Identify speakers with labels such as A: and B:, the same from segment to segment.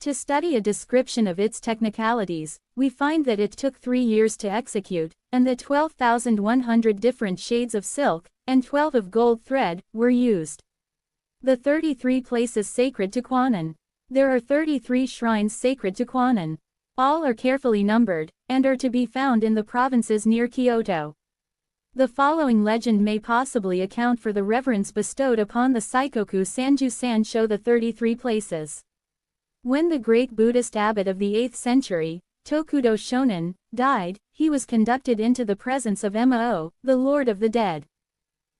A: To study a description of its technicalities, we find that it took 3 years to execute, and that 12,100 different shades of silk, and 12 of gold thread, were used. The 33 places sacred to Kwannon. There are 33 shrines sacred to Kwannon. All are carefully numbered, and are to be found in the provinces near Kyoto. The following legend may possibly account for the reverence bestowed upon the Saikoku Sanju Sansho, the 33 places. When the great Buddhist abbot of the 8th century, Tokudo Shonin, died, he was conducted into the presence of Emao, the Lord of the Dead.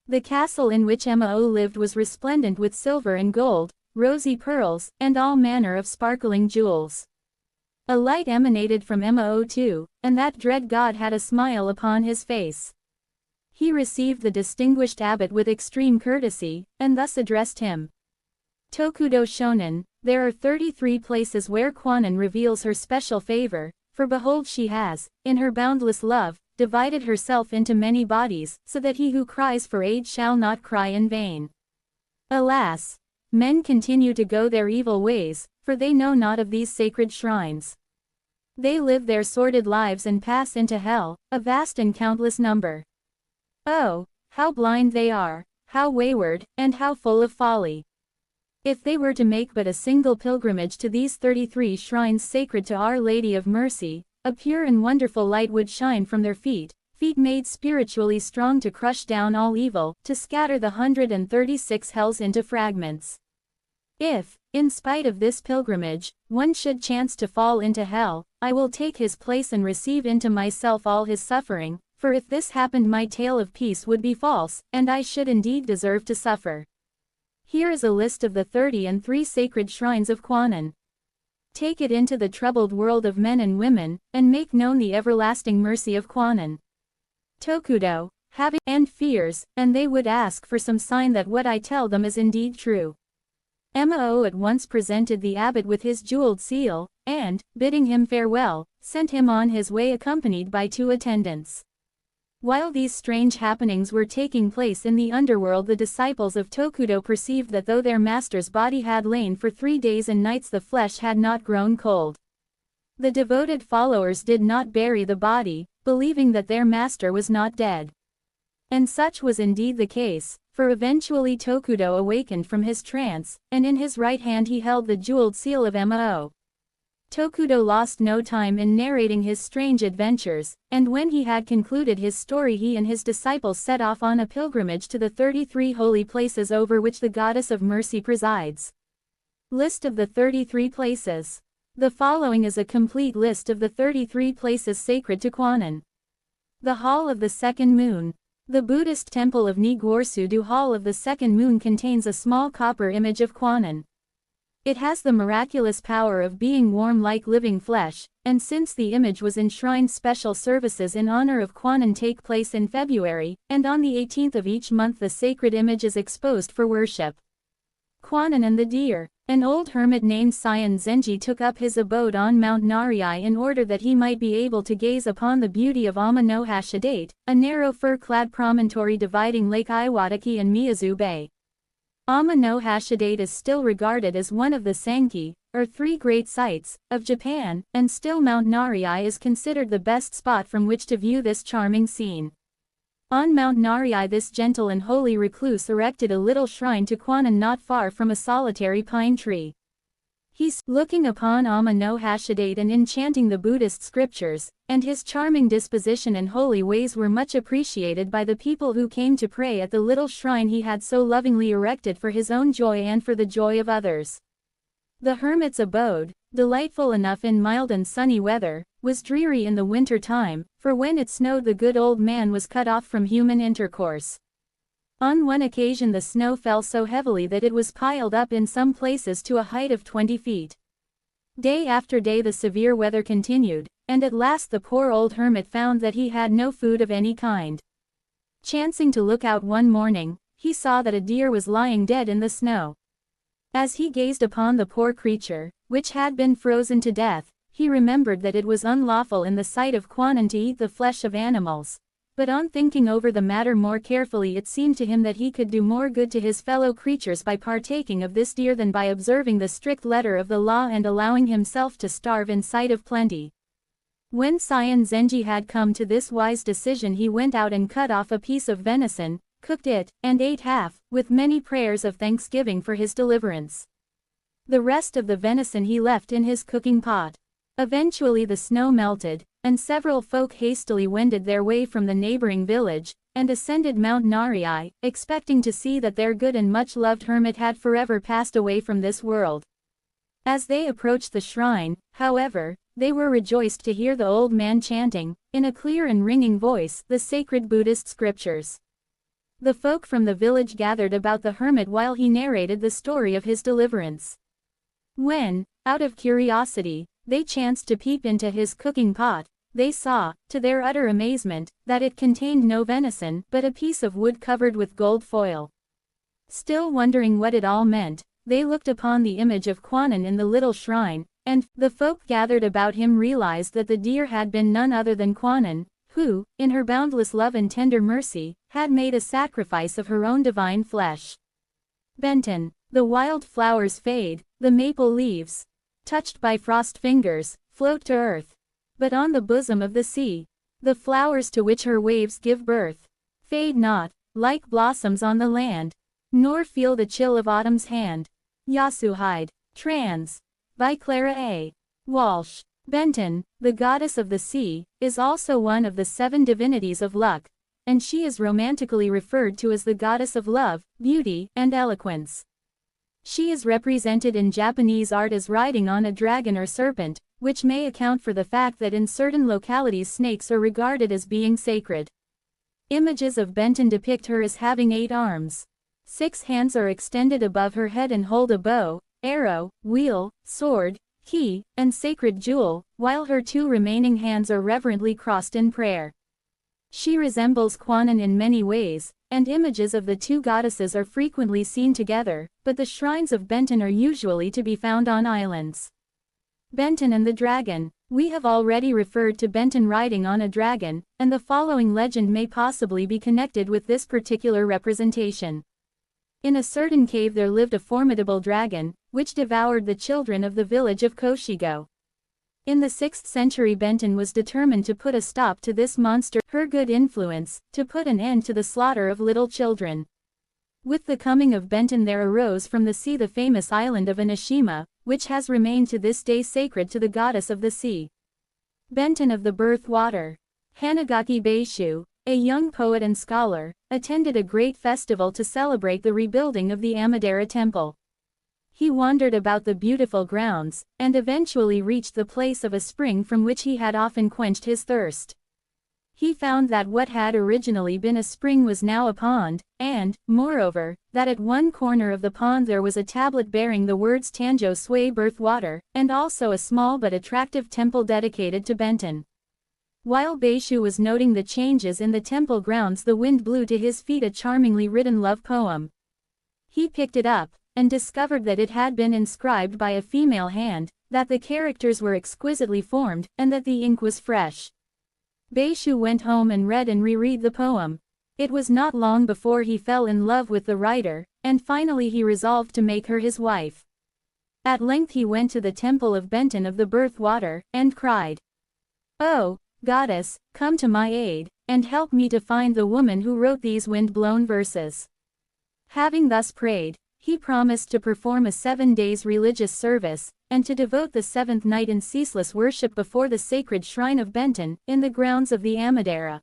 A: The castle in which Emao lived was resplendent with silver and gold, rosy pearls, and all manner of sparkling jewels. A light emanated from Emao too, and that dread god had a smile upon his face. He received the distinguished abbot with extreme courtesy, and thus addressed him. Tokudo Shonin, there are 33 places where Kwannon reveals her special favor, for behold she has, in her boundless love, divided herself into many bodies, so that he who cries for aid shall not cry in vain. Alas! Men continue to go their evil ways, for they know not of these sacred shrines. They live their sordid lives and pass into hell, a vast and countless number. Oh, how blind they are, how wayward, and how full of folly. If they were to make but a single pilgrimage to these 33 shrines sacred to Our Lady of Mercy, a pure and wonderful light would shine from their feet made spiritually strong to crush down all evil, to scatter the 136 hells into fragments. If, in spite of this pilgrimage, one should chance to fall into hell, I will take his place and receive into myself all his suffering, for if this happened my tale of peace would be false, and I should indeed deserve to suffer. Here is a list of the 33 sacred shrines of Kwannon. Take it into the troubled world of men and women, and make known the everlasting mercy of Kwannon. Tokudo, having and fears, and they would ask for some sign that what I tell them is indeed true. Emao at once presented the abbot with his jeweled seal, and, bidding him farewell, sent him on his way accompanied by 2 attendants. While these strange happenings were taking place in the underworld, the disciples of Tokudo perceived that though their master's body had lain for 3 days and nights, the flesh had not grown cold. The devoted followers did not bury the body, believing that their master was not dead. And such was indeed the case, for eventually Tokudo awakened from his trance, and in his right hand he held the jeweled seal of Emao. Tokudo lost no time in narrating his strange adventures, and when he had concluded his story, he and his disciples set off on a pilgrimage to the 33 holy places over which the Goddess of Mercy presides. List of the 33 places. The following is a complete list of the 33 places sacred to Kwannon. The Hall of the Second Moon. The Buddhist temple of Nigorsudu Hall of the Second Moon contains a small copper image of Kwannon. It has the miraculous power of being warm like living flesh, and since the image was enshrined, special services in honor of Kwannon take place in February, and on the 18th of each month the sacred image is exposed for worship. Kwannon and the Deer. An old hermit named Saiyan Zenji took up his abode on Mount Narii in order that he might be able to gaze upon the beauty of Amano-Hashidate, a narrow fir-clad promontory dividing Lake Iwataki and Miyazu Bay. Amano-Hashidate is still regarded as one of the Sanki, or 3 great sites, of Japan, and still Mount Narii is considered the best spot from which to view this charming scene. On Mount Narii this gentle and holy recluse erected a little shrine to Kwannon not far from a solitary pine tree. He's looking upon Amano-Hashidate and enchanting the Buddhist scriptures, and his charming disposition and holy ways were much appreciated by the people who came to pray at the little shrine he had so lovingly erected for his own joy and for the joy of others. The hermit's abode, delightful enough in mild and sunny weather, was dreary in the winter time, for when it snowed the good old man was cut off from human intercourse. On one occasion the snow fell so heavily that it was piled up in some places to a height of 20 feet. Day after day the severe weather continued, and at last the poor old hermit found that he had no food of any kind. Chancing to look out one morning, he saw that a deer was lying dead in the snow. As he gazed upon the poor creature, which had been frozen to death, he remembered that it was unlawful in the sight of Kwannon to eat the flesh of animals. But on thinking over the matter more carefully, it seemed to him that he could do more good to his fellow creatures by partaking of this deer than by observing the strict letter of the law and allowing himself to starve in sight of plenty. When Cyan Zenji had come to this wise decision, he went out and cut off a piece of venison, cooked it, and ate half, with many prayers of thanksgiving for his deliverance. The rest of the venison he left in his cooking pot. Eventually the snow melted, and several folk hastily wended their way from the neighboring village, and ascended Mount Narii, expecting to see that their good and much-loved hermit had forever passed away from this world. As they approached the shrine, however, they were rejoiced to hear the old man chanting, in a clear and ringing voice, the sacred Buddhist scriptures. The folk from the village gathered about the hermit while he narrated the story of his deliverance. When, out of curiosity, they chanced to peep into his cooking pot, they saw, to their utter amazement, that it contained no venison but a piece of wood covered with gold foil. Still wondering what it all meant, they looked upon the image of Kwannon in the little shrine, and, the folk gathered about him realized that the deer had been none other than Kwannon, who, in her boundless love and tender mercy, had made a sacrifice of her own divine flesh. Benton. The wild flowers fade, the maple leaves, touched by frost fingers, float to earth. But on the bosom of the sea, the flowers to which her waves give birth, fade not, like blossoms on the land, nor feel the chill of autumn's hand. Yasuhide. Trans. By Clara A. Walsh. Benton, the goddess of the sea, is also one of the 7 divinities of luck, and she is romantically referred to as the goddess of love, beauty, and eloquence. She is represented in Japanese art as riding on a dragon or serpent, which may account for the fact that in certain localities snakes are regarded as being sacred. Images of Benton depict her as having 8 arms. 6 hands are extended above her head and hold a bow, arrow, wheel, sword, key, and sacred jewel, while her 2 remaining hands are reverently crossed in prayer. She resembles Kwannon in many ways, and images of the 2 goddesses are frequently seen together, but the shrines of Benton are usually to be found on islands. Benton and the Dragon. We have already referred to Benton riding on a dragon, and the following legend may possibly be connected with this particular representation. In a certain cave there lived a formidable dragon, which devoured the children of the village of Koshigo. In the 6th century Benton was determined to put a stop to this monster, her good influence, to put an end to the slaughter of little children. With the coming of Benton there arose from the sea the famous island of Enoshima, which has remained to this day sacred to the goddess of the sea. Benton of the Birth Water. Hanagaki Beishu, a young poet and scholar, attended a great festival to celebrate the rebuilding of the Amadera Temple. He wandered about the beautiful grounds, and eventually reached the place of a spring from which he had often quenched his thirst. He found that what had originally been a spring was now a pond, and, moreover, that at one corner of the pond there was a tablet bearing the words Tanjo Sui Birth Water, and also a small but attractive temple dedicated to Benton. While Beishu was noting the changes in the temple grounds, the wind blew to his feet a charmingly written love poem. He picked it up, and discovered that it had been inscribed by a female hand, that the characters were exquisitely formed, and that the ink was fresh. Beishu went home and read and reread the poem. It was not long before he fell in love with the writer, and finally he resolved to make her his wife. At length he went to the temple of Benton of the Birth Water, and cried, "Oh, goddess, come to my aid, and help me to find the woman who wrote these wind-blown verses." Having thus prayed, he promised to perform a 7 days religious service, and to devote the 7th night in ceaseless worship before the sacred shrine of Benton, in the grounds of the Amadera.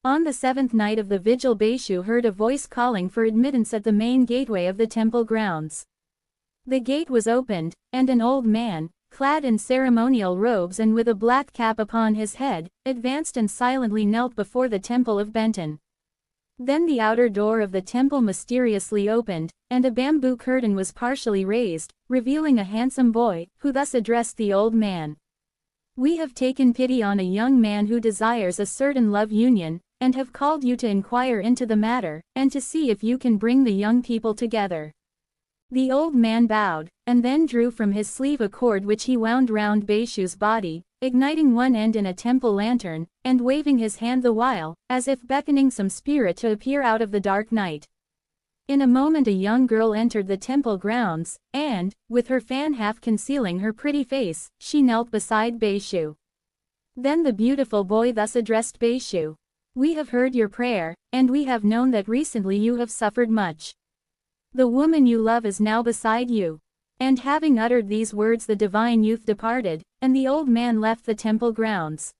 A: On the 7th night of the vigil Beishu heard a voice calling for admittance at the main gateway of the temple grounds. The gate was opened, and an old man, clad in ceremonial robes and with a black cap upon his head, advanced and silently knelt before the temple of Benton. Then the outer door of the temple mysteriously opened, and a bamboo curtain was partially raised, revealing a handsome boy, who thus addressed the old man. "We have taken pity on a young man who desires a certain love union, and have called you to inquire into the matter, and to see if you can bring the young people together." The old man bowed, and then drew from his sleeve a cord which he wound round Beishu's body, igniting one end in a temple lantern, and waving his hand the while, as if beckoning some spirit to appear out of the dark night. In a moment a young girl entered the temple grounds, and, with her fan half concealing her pretty face, she knelt beside Beishu. Then the beautiful boy thus addressed Beishu. "We have heard your prayer, and we have known that recently you have suffered much. The woman you love is now beside you." And having uttered these words the divine youth departed, and the old man left the temple grounds.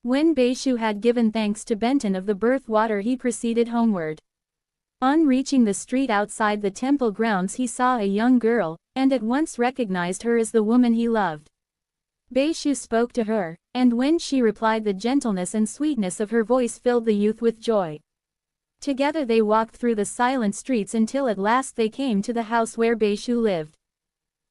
A: When Beishu had given thanks to Benton of the birth water he proceeded homeward. On reaching the street outside the temple grounds he saw a young girl, and at once recognized her as the woman he loved. Beishu spoke to her, and when she replied the gentleness and sweetness of her voice filled the youth with joy. Together they walked through the silent streets until at last they came to the house where Beishu lived.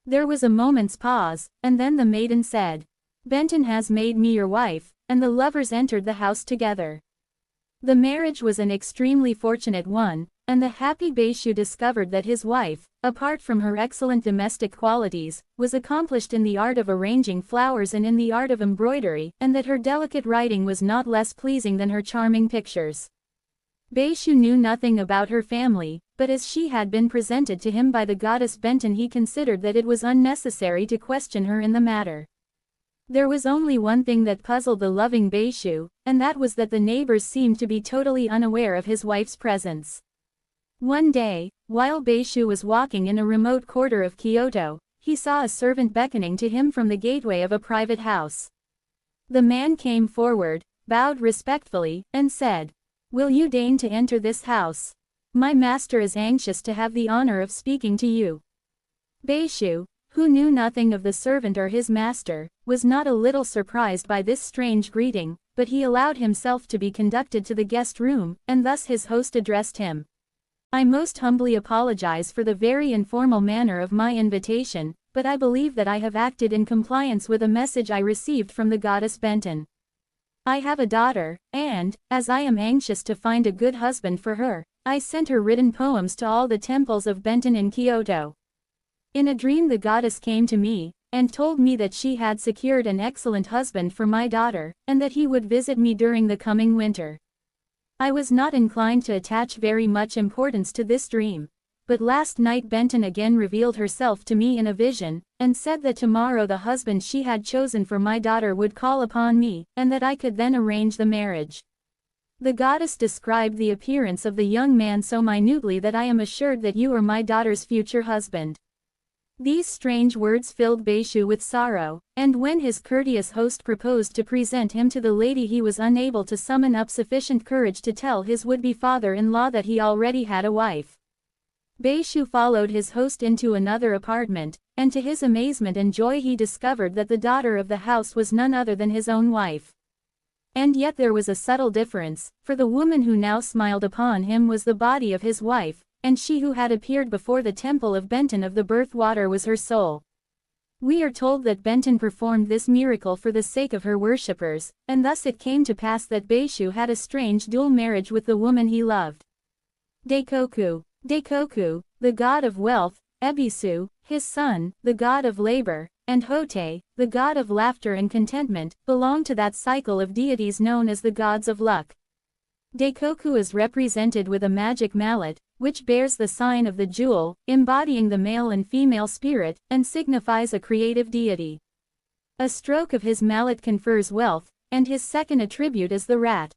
A: There was a moment's pause, and then the maiden said, "Benton has made me your wife," and the lovers entered the house together. The marriage was an extremely fortunate one, and the happy Beishu discovered that his wife, apart from her excellent domestic qualities, was accomplished in the art of arranging flowers and in the art of embroidery, and that her delicate writing was not less pleasing than her charming pictures. Beishu knew nothing about her family, but as she had been presented to him by the goddess Benton he considered that it was unnecessary to question her in the matter. There was only one thing that puzzled the loving Beishu, and that was that the neighbors seemed to be totally unaware of his wife's presence. One day, while Beishu was walking in a remote quarter of Kyoto, he saw a servant beckoning to him from the gateway of a private house. The man came forward, bowed respectfully, and said, "Will you deign to enter this house? My master is anxious to have the honor of speaking to you." Beishu, who knew nothing of the servant or his master, was not a little surprised by this strange greeting, but he allowed himself to be conducted to the guest room, and thus his host addressed him. "I most humbly apologize for the very informal manner of my invitation, but I believe that I have acted in compliance with a message I received from the goddess Benton. I have a daughter, and, as I am anxious to find a good husband for her, I sent her written poems to all the temples of Benton in Kyoto. In a dream the goddess came to me, and told me that she had secured an excellent husband for my daughter, and that he would visit me during the coming winter. I was not inclined to attach very much importance to this dream, but last night Benton again revealed herself to me in a vision, and said that tomorrow the husband she had chosen for my daughter would call upon me, and that I could then arrange the marriage." The goddess described the appearance of the young man so minutely that I am assured that you are my daughter's future husband. These strange words filled Beishu with sorrow, and when his courteous host proposed to present him to the lady he was unable to summon up sufficient courage to tell his would-be father-in-law that he already had a wife. Beishu followed his host into another apartment, and to his amazement and joy he discovered that the daughter of the house was none other than his own wife. And yet there was a subtle difference, for the woman who now smiled upon him was the body of his wife, and she who had appeared before the temple of Benton of the birth water was her soul. We are told that Benton performed this miracle for the sake of her worshippers, and thus it came to pass that Beishu had a strange dual marriage with the woman he loved. Daikoku, the god of wealth, Ebisu, his son, the god of labor, and Hote, the god of laughter and contentment, belong to that cycle of deities known as the gods of luck. Daikoku is represented with a magic mallet, which bears the sign of the jewel, embodying the male and female spirit, and signifies a creative deity. A stroke of his mallet confers wealth, and his second attribute is the rat.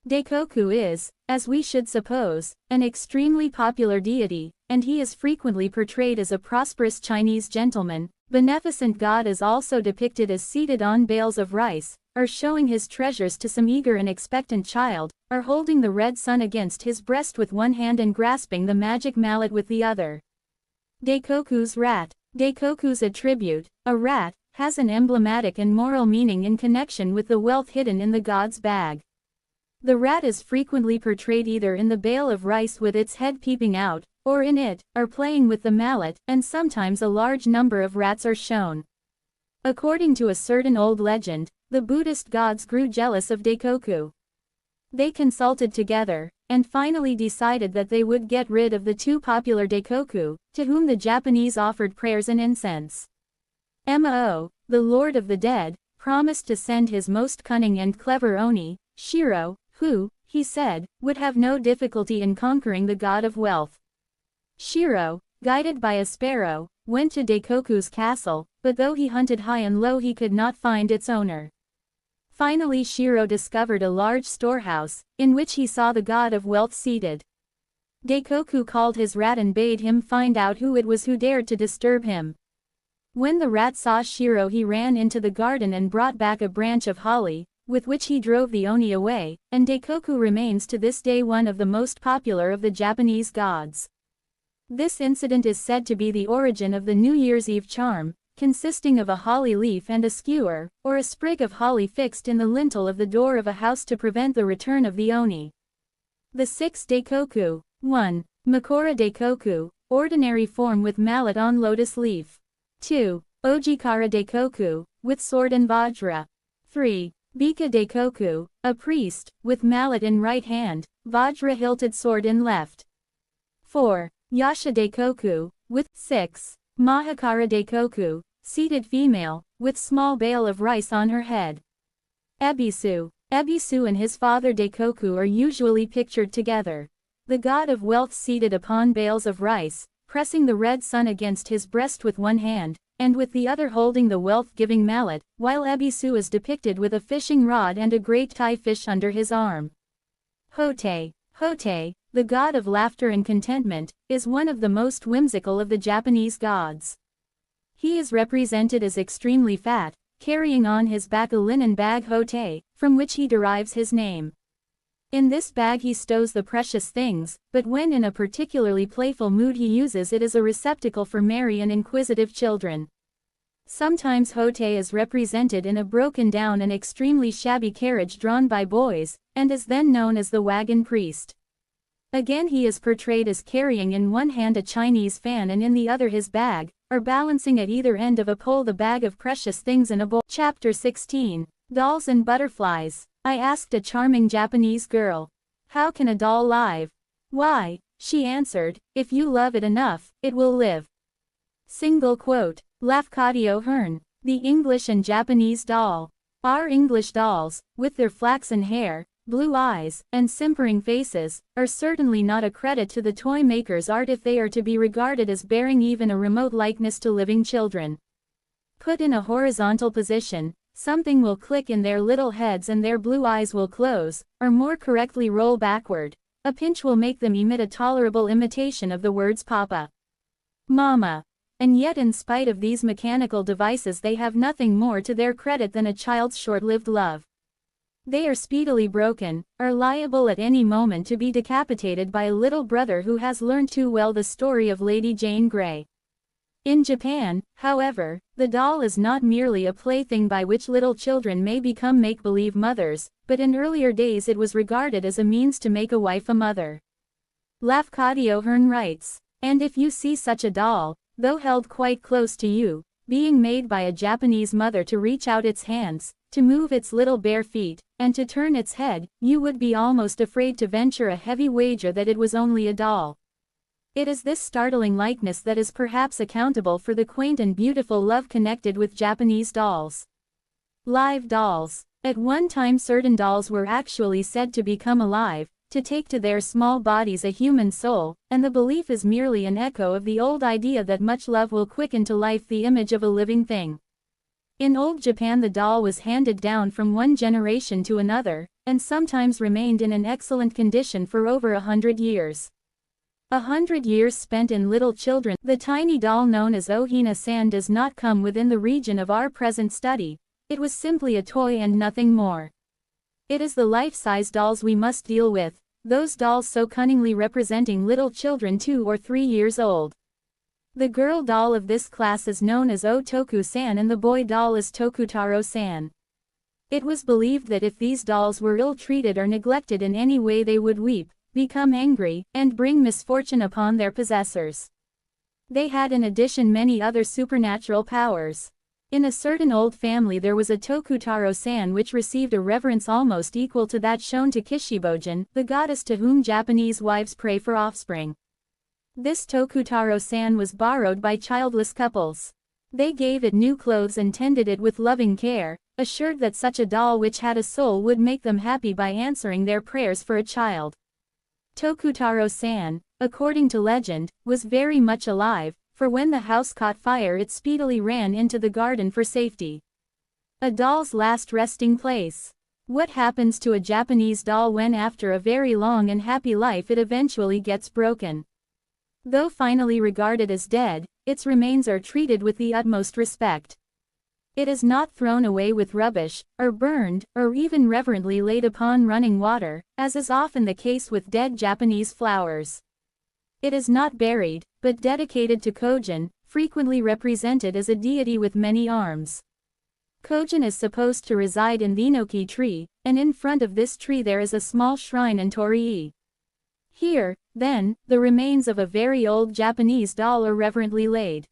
A: Daikoku is, as we should suppose, an extremely popular deity, and he is frequently portrayed as a prosperous Chinese gentleman. Beneficent god is also depicted as seated on bales of rice, or showing his treasures to some eager and expectant child, or holding the red sun against his breast with one hand and grasping the magic mallet with the other. Daikoku's rat. Daikoku's attribute, a rat, has an emblematic and moral meaning in connection with the wealth hidden in the god's bag. The rat is frequently portrayed either in the bale of rice with its head peeping out, or in it, or playing with the mallet, and sometimes a large number of rats are shown. According to a certain old legend, the Buddhist gods grew jealous of Daikoku. They consulted together, and finally decided that they would get rid of the too popular Daikoku, to whom the Japanese offered prayers and incense. Mo, the Lord of the Dead, promised to send his most cunning and clever Oni, Shiro, who, he said, would have no difficulty in conquering the god of wealth. Shiro, guided by a sparrow, went to Daikoku's castle, but though he hunted high and low he could not find its owner. Finally Shiro discovered a large storehouse, in which he saw the god of wealth seated. Daikoku called his rat and bade him find out who it was who dared to disturb him. When the rat saw Shiro he ran into the garden and brought back a branch of holly, with which he drove the Oni away, and Daikoku remains to this day one of the most popular of the Japanese gods. This incident is said to be the origin of the New Year's Eve charm, consisting of a holly leaf and a skewer, or a sprig of holly fixed in the lintel of the door of a house to prevent the return of the Oni. The 6 Daikoku. 1. Makora Daikoku, ordinary form with mallet on lotus leaf. 2. Ojikara Daikoku, with sword and vajra. 3. Bika Daikoku, a priest, with mallet in right hand, vajra-hilted sword in left. 4. Yasha Daikoku, with 6. Mahakara Daikoku, seated female, with small bale of rice on her head. Ebisu. Ebisu and his father Daikoku are usually pictured together. The god of wealth seated upon bales of rice, pressing the red sun against his breast with one hand, and with the other holding the wealth-giving mallet, while Ebisu is depicted with a fishing rod and a great tai fish under his arm. Hote. Hote, the god of laughter and contentment, is one of the most whimsical of the Japanese gods. He is represented as extremely fat, carrying on his back a linen bag Hote, from which he derives his name. In this bag he stows the precious things, but when in a particularly playful mood he uses it as a receptacle for merry and inquisitive children. Sometimes Hote is represented in a broken down and extremely shabby carriage drawn by boys, and is then known as the wagon priest. Again he is portrayed as carrying in one hand a Chinese fan and in the other his bag, or balancing at either end of a pole the bag of precious things in a bowl. Chapter 16. Dolls and Butterflies. I asked a charming Japanese girl, "How can a doll live?" "Why," she answered, "if you love it enough, it will live." Single quote. Lafcadio Hearn. The English and Japanese Doll. Our English dolls, with their flaxen hair, blue eyes, and simpering faces, are certainly not a credit to the toy maker's art if they are to be regarded as bearing even a remote likeness to living children. Put in a horizontal position, something will click in their little heads and their blue eyes will close, or more correctly roll backward. A pinch will make them emit a tolerable imitation of the words Papa, Mama. And yet in spite of these mechanical devices they have nothing more to their credit than a child's short-lived love. They are speedily broken, are liable at any moment to be decapitated by a little brother who has learned too well the story of Lady Jane Grey. In Japan, however, the doll is not merely a plaything by which little children may become make-believe mothers, but in earlier days it was regarded as a means to make a wife a mother. Lafcadio Hearn writes, "And if you see such a doll, though held quite close to you, being made by a Japanese mother to reach out its hands, to move its little bare feet, and to turn its head, you would be almost afraid to venture a heavy wager that it was only a doll." It is this startling likeness that is perhaps accountable for the quaint and beautiful love connected with Japanese dolls. Live dolls. At one time certain dolls were actually said to become alive, to take to their small bodies a human soul, and the belief is merely an echo of the old idea that much love will quicken to life the image of a living thing. In old Japan the doll was handed down from one generation to another, and sometimes remained in an excellent condition for over 100 years. 100 years spent in little children. The tiny doll known as Ohina-san does not come within the region of our present study. It was simply a toy and nothing more. It is the life-size dolls we must deal with, those dolls so cunningly representing little children 2 or 3 years old. The girl doll of this class is known as Otoku-san and the boy doll is Tokutaro-san. It was believed that if these dolls were ill-treated or neglected in any way they would weep, become angry, and bring misfortune upon their possessors. They had in addition many other supernatural powers. In a certain old family there was a Tokutaro-san which received a reverence almost equal to that shown to Kishibojin, the goddess to whom Japanese wives pray for offspring. This Tokutaro-san was borrowed by childless couples. They gave it new clothes and tended it with loving care, assured that such a doll which had a soul would make them happy by answering their prayers for a child. Tokutaro-san, according to legend, was very much alive, for when the house caught fire it speedily ran into the garden for safety. A doll's last resting place. What happens to a Japanese doll when after a very long and happy life it eventually gets broken? Though finally regarded as dead, its remains are treated with the utmost respect. It is not thrown away with rubbish, or burned, or even reverently laid upon running water, as is often the case with dead Japanese flowers. It is not buried, but dedicated to Kojin, frequently represented as a deity with many arms. Kojin is supposed to reside in the inoki tree, and in front of this tree there is a small shrine and torii. Here, then, the remains of a very old Japanese doll are reverently laid.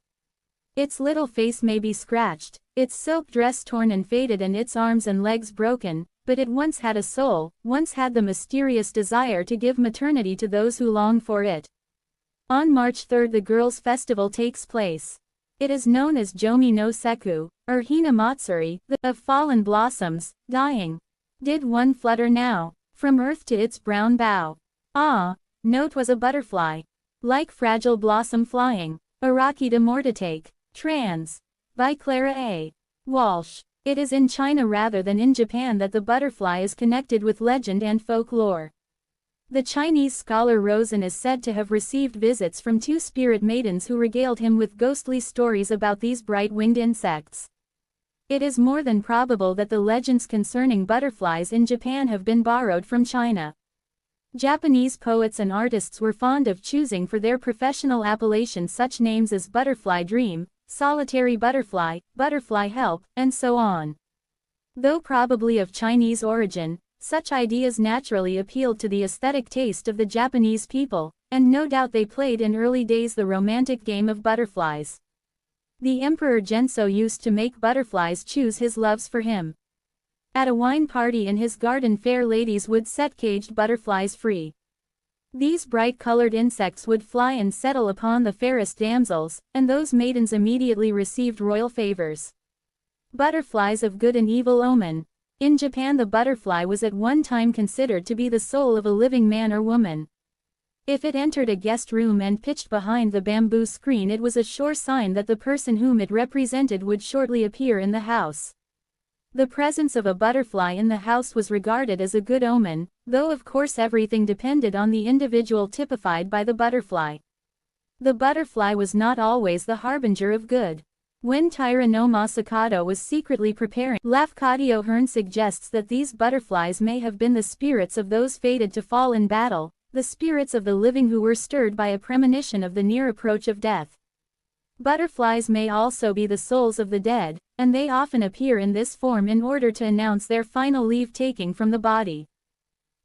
A: Its little face may be scratched, its silk dress torn and faded and its arms and legs broken, but it once had a soul, once had the mysterious desire to give maternity to those who long for it. On March 3 the girls' festival takes place. It is known as Jomi no Seku, or Hina Matsuri, the of fallen blossoms, dying. Did one flutter now, from earth to its brown bough? Ah, no 'twas a butterfly. Like fragile blossom flying. Arachida mortitake. Trans. By Clara A. Walsh. It is in China rather than in Japan that the butterfly is connected with legend and folklore. The Chinese scholar Rosen is said to have received visits from two spirit maidens who regaled him with ghostly stories about these bright-winged insects. It is more than probable that the legends concerning butterflies in Japan have been borrowed from China. Japanese poets and artists were fond of choosing for their professional appellations such names as butterfly dream, solitary butterfly, butterfly help, and so on. Though probably of Chinese origin, such ideas naturally appealed to the aesthetic taste of the Japanese people, and no doubt they played in early days the romantic game of butterflies. The Emperor Genso used to make butterflies choose his loves for him. At a wine party in his garden fair ladies would set caged butterflies free. These bright-colored insects would fly and settle upon the fairest damsels, and those maidens immediately received royal favors. Butterflies of good and evil omen. In Japan the butterfly was at one time considered to be the soul of a living man or woman. If it entered a guest room and pitched behind the bamboo screen it was a sure sign that the person whom it represented would shortly appear in the house. The presence of a butterfly in the house was regarded as a good omen, though of course everything depended on the individual typified by the butterfly. The butterfly was not always the harbinger of good. When Taira no Masakado was secretly preparing, Lafcadio Hearn suggests that these butterflies may have been the spirits of those fated to fall in battle, the spirits of the living who were stirred by a premonition of the near approach of death. Butterflies may also be the souls of the dead, and they often appear in this form in order to announce their final leave-taking from the body.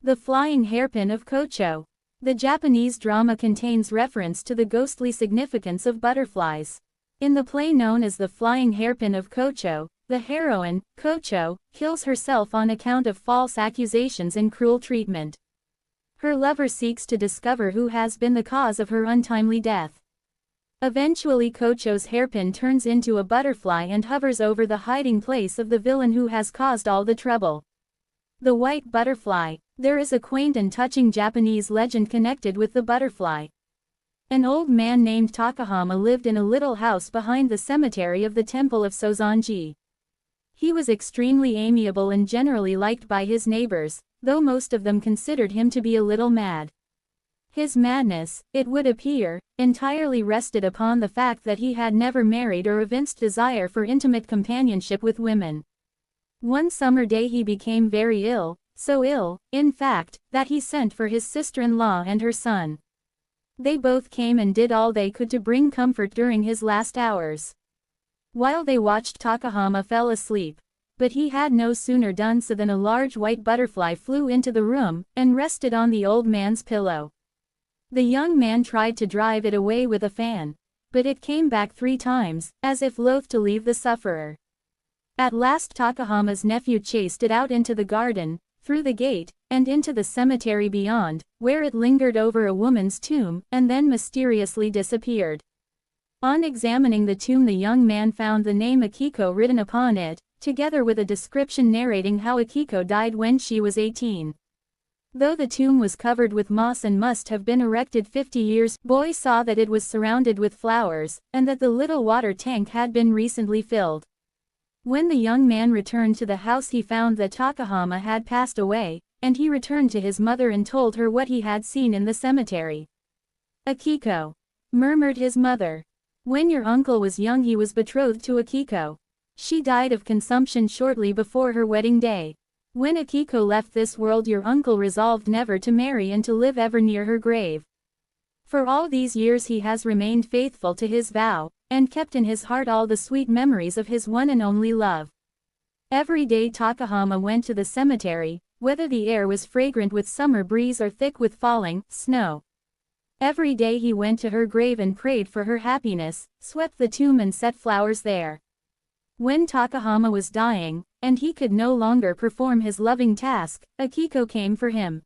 A: The Flying Hairpin of Kocho. The Japanese drama contains reference to the ghostly significance of butterflies. In the play known as The Flying Hairpin of Kocho, the heroine, Kocho, kills herself on account of false accusations and cruel treatment. Her lover seeks to discover who has been the cause of her untimely death. Eventually Kocho's hairpin turns into a butterfly and hovers over the hiding place of the villain who has caused all the trouble. The White Butterfly. There is a quaint and touching Japanese legend connected with the butterfly. An old man named Takahama lived in a little house behind the cemetery of the temple of Sozanji. He was extremely amiable and generally liked by his neighbors, though most of them considered him to be a little mad. His madness, it would appear, entirely rested upon the fact that he had never married or evinced desire for intimate companionship with women. One summer day he became very ill, so ill, in fact, that he sent for his sister-in-law and her son. They both came and did all they could to bring comfort during his last hours. While they watched, Takahama fell asleep, but he had no sooner done so than a large white butterfly flew into the room and rested on the old man's pillow. The young man tried to drive it away with a fan, but it came back 3 times, as if loath to leave the sufferer. At last Takahama's nephew chased it out into the garden, through the gate, and into the cemetery beyond, where it lingered over a woman's tomb, and then mysteriously disappeared. On examining the tomb, the young man found the name Akiko written upon it, together with a description narrating how Akiko died when she was 18. Though the tomb was covered with moss and must have been erected 50 years, boy saw that it was surrounded with flowers, and that the little water tank had been recently filled. When the young man returned to the house, he found that Takahama had passed away, and he returned to his mother and told her what he had seen in the cemetery. "Akiko," murmured his mother. "When your uncle was young he was betrothed to Akiko. She died of consumption shortly before her wedding day. When Akiko left this world, your uncle resolved never to marry and to live ever near her grave. For all these years he has remained faithful to his vow, and kept in his heart all the sweet memories of his one and only love." Every day Takahama went to the cemetery, whether the air was fragrant with summer breeze or thick with falling snow. Every day he went to her grave and prayed for her happiness, swept the tomb and set flowers there. When Takahama was dying, and he could no longer perform his loving task, Akiko came for him.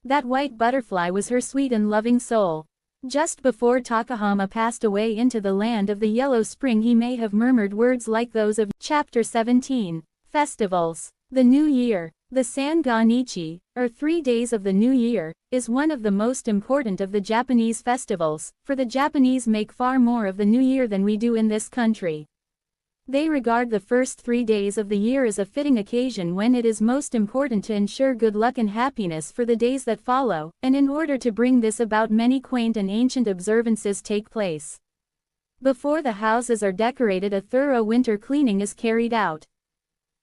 A: That white butterfly was her sweet and loving soul. Just before Takahama passed away into the land of the yellow spring, he may have murmured words like those of Chapter 17, Festivals. The New Year. The Sanganichi, or 3 days of the New Year, is one of the most important of the Japanese festivals, for the Japanese make far more of the New Year than we do in this country. They regard the first 3 days of the year as a fitting occasion when it is most important to ensure good luck and happiness for the days that follow, and in order to bring this about, many quaint and ancient observances take place. Before the houses are decorated, a thorough winter cleaning is carried out.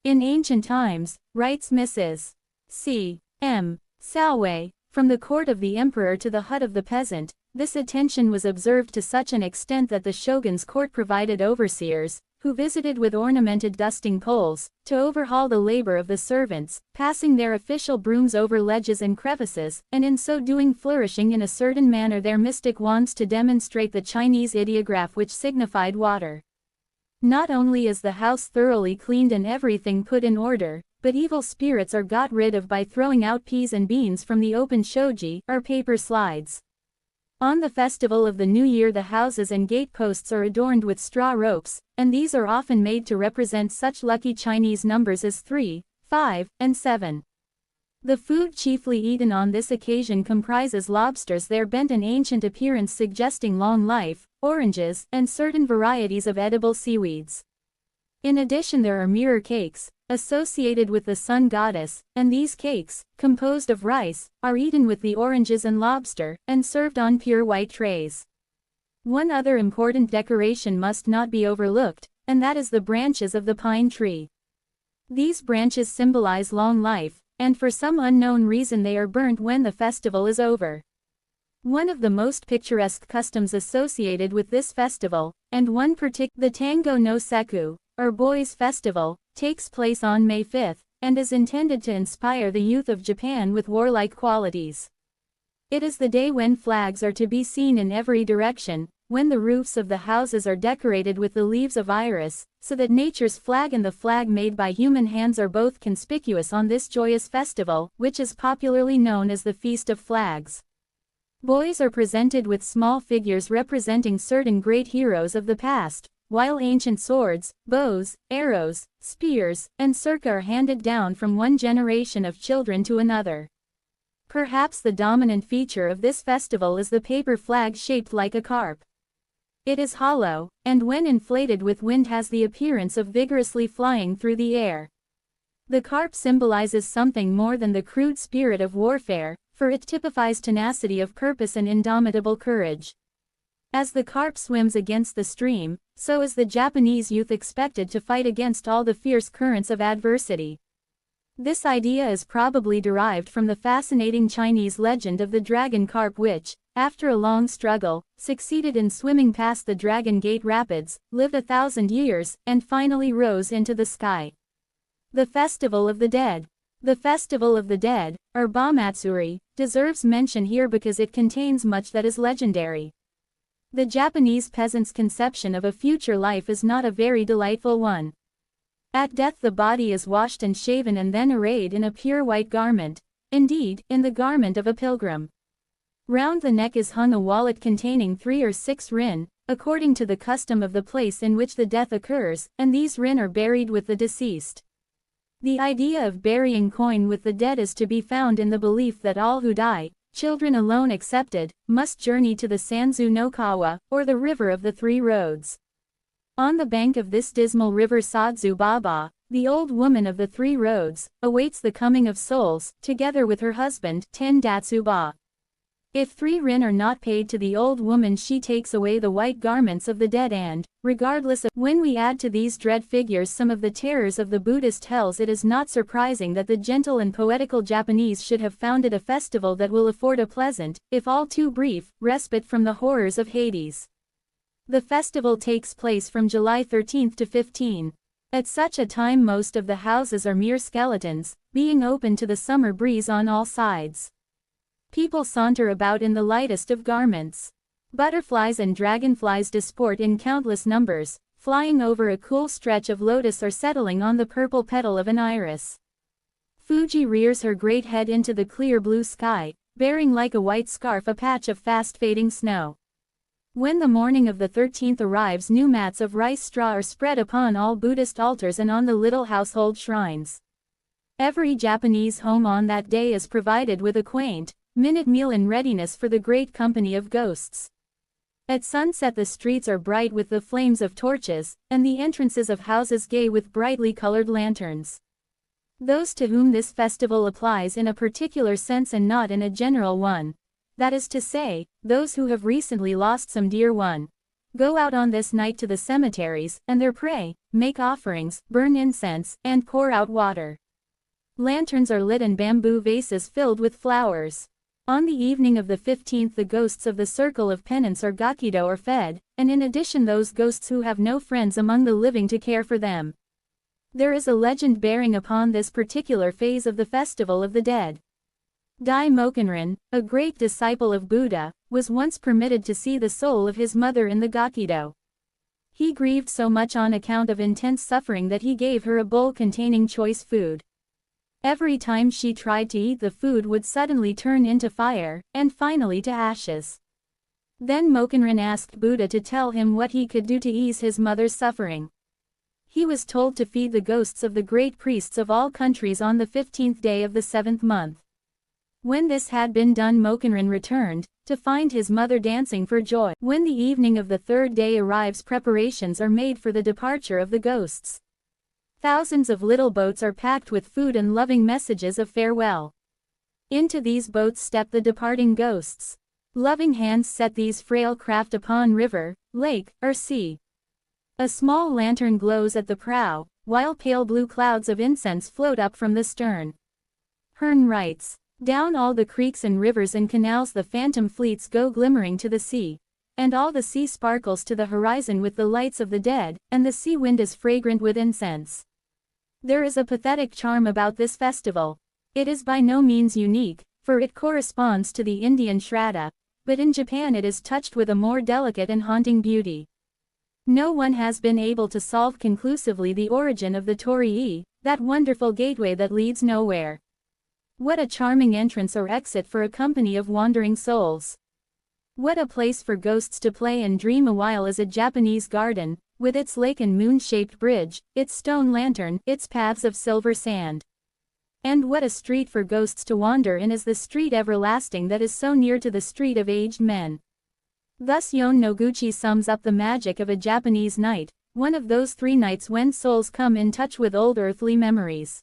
A: In ancient times, writes Mrs. C. M. Salway, from the court of the emperor to the hut of the peasant, this attention was observed to such an extent that the shogun's court provided overseers, who visited with ornamented dusting poles, to overhaul the labor of the servants, passing their official brooms over ledges and crevices, and in so doing flourishing in a certain manner their mystic wands to demonstrate the Chinese ideograph which signified water. Not only is the house thoroughly cleaned and everything put in order, but evil spirits are got rid of by throwing out peas and beans from the open shoji, or paper slides. On the festival of the New Year, the houses and gate posts are adorned with straw ropes, and these are often made to represent such lucky Chinese numbers as 3, 5, and 7. The food chiefly eaten on this occasion comprises lobsters, their bent and ancient appearance suggesting long life, oranges, and certain varieties of edible seaweeds. In addition, there are mirror cakes, associated with the sun goddess, and these cakes, composed of rice, are eaten with the oranges and lobster, and served on pure white trays. One other important decoration must not be overlooked, and that is the branches of the pine tree. These branches symbolize long life, and for some unknown reason they are burnt when the festival is over. One of the most picturesque customs associated with this festival, and one the Tango no Seku, or Boys' Festival, takes place on May 5, and is intended to inspire the youth of Japan with warlike qualities. It is the day when flags are to be seen in every direction, when the roofs of the houses are decorated with the leaves of iris, so that nature's flag and the flag made by human hands are both conspicuous on this joyous festival, which is popularly known as the Feast of Flags. Boys are presented with small figures representing certain great heroes of the past, while ancient swords, bows, arrows, spears, and circa are handed down from one generation of children to another. Perhaps the dominant feature of this festival is the paper flag shaped like a carp. It is hollow, and when inflated with wind has the appearance of vigorously flying through the air. The carp symbolizes something more than the crude spirit of warfare, for it typifies tenacity of purpose and indomitable courage. As the carp swims against the stream, so is the Japanese youth expected to fight against all the fierce currents of adversity. This idea is probably derived from the fascinating Chinese legend of the dragon carp which, after a long struggle, succeeded in swimming past the Dragon Gate Rapids, lived 1,000 years, and finally rose into the sky. The Festival of the Dead. The Festival of the Dead, or Bamatsuri, deserves mention here because it contains much that is legendary. The Japanese peasant's conception of a future life is not a very delightful one. At death the body is washed and shaven and then arrayed in a pure white garment, indeed, in the garment of a pilgrim. Round the neck is hung a wallet containing 3 or 6 rin, according to the custom of the place in which the death occurs, and these rin are buried with the deceased. The idea of burying coin with the dead is to be found in the belief that all who die, children alone excepted, must journey to the Sanzu no Kawa, or the River of the Three Roads. On the bank of this dismal river Sadzu Baba, the old woman of the Three Roads, awaits the coming of souls, together with her husband, Tendatsuba. If 3 rin are not paid to the old woman, she takes away the white garments of the dead and, regardless of when we add to these dread figures some of the terrors of the Buddhist hells, it is not surprising that the gentle and poetical Japanese should have founded a festival that will afford a pleasant, if all too brief, respite from the horrors of Hades. The festival takes place from July 13 to 15. At such a time most of the houses are mere skeletons, being open to the summer breeze on all sides. People saunter about in the lightest of garments. Butterflies and dragonflies disport in countless numbers, flying over a cool stretch of lotus or settling on the purple petal of an iris. Fuji rears her great head into the clear blue sky, bearing like a white scarf a patch of fast-fading snow. When the morning of the 13th arrives, new mats of rice straw are spread upon all Buddhist altars and on the little household shrines. Every Japanese home on that day is provided with a quaint, minute meal in readiness for the great company of ghosts. At sunset the streets are bright with the flames of torches, and the entrances of houses gay with brightly colored lanterns. Those to whom this festival applies in a particular sense and not in a general one, that is to say, those who have recently lost some dear one, go out on this night to the cemeteries, and there pray, make offerings, burn incense, and pour out water. Lanterns are lit and bamboo vases filled with flowers. On the evening of the 15th the ghosts of the circle of penance or gakido are fed, and in addition those ghosts who have no friends among the living to care for them. There is a legend bearing upon this particular phase of the festival of the dead. Dai Mokunrin, a great disciple of Buddha, was once permitted to see the soul of his mother in the gakido. He grieved so much on account of intense suffering that he gave her a bowl containing choice food. Every time she tried to eat, the food would suddenly turn into fire, and finally to ashes. Then Mokunrin asked Buddha to tell him what he could do to ease his mother's suffering. He was told to feed the ghosts of the great priests of all countries on the 15th day of the 7th month. When this had been done, Mokunrin returned, to find his mother dancing for joy. When the evening of the 3rd day arrives, preparations are made for the departure of the ghosts. Thousands of little boats are packed with food and loving messages of farewell. Into these boats step the departing ghosts. Loving hands set these frail craft upon river, lake, or sea. A small lantern glows at the prow, while pale blue clouds of incense float up from the stern. Hearn writes, "Down all the creeks and rivers and canals the phantom fleets go glimmering to the sea. And all the sea sparkles to the horizon with the lights of the dead, and the sea wind is fragrant with incense." There is a pathetic charm about this festival. It is by no means unique, for it corresponds to the Indian Shraddha, but in Japan it is touched with a more delicate and haunting beauty. No one has been able to solve conclusively the origin of the torii, that wonderful gateway that leads nowhere. What a charming entrance or exit for a company of wandering souls. What a place for ghosts to play and dream a while is a Japanese garden, with its lake and moon-shaped bridge, its stone lantern, its paths of silver sand. And what a street for ghosts to wander in is the street everlasting that is so near to the street of aged men. Thus Yon Noguchi sums up the magic of a Japanese night, one of those 3 nights when souls come in touch with old earthly memories.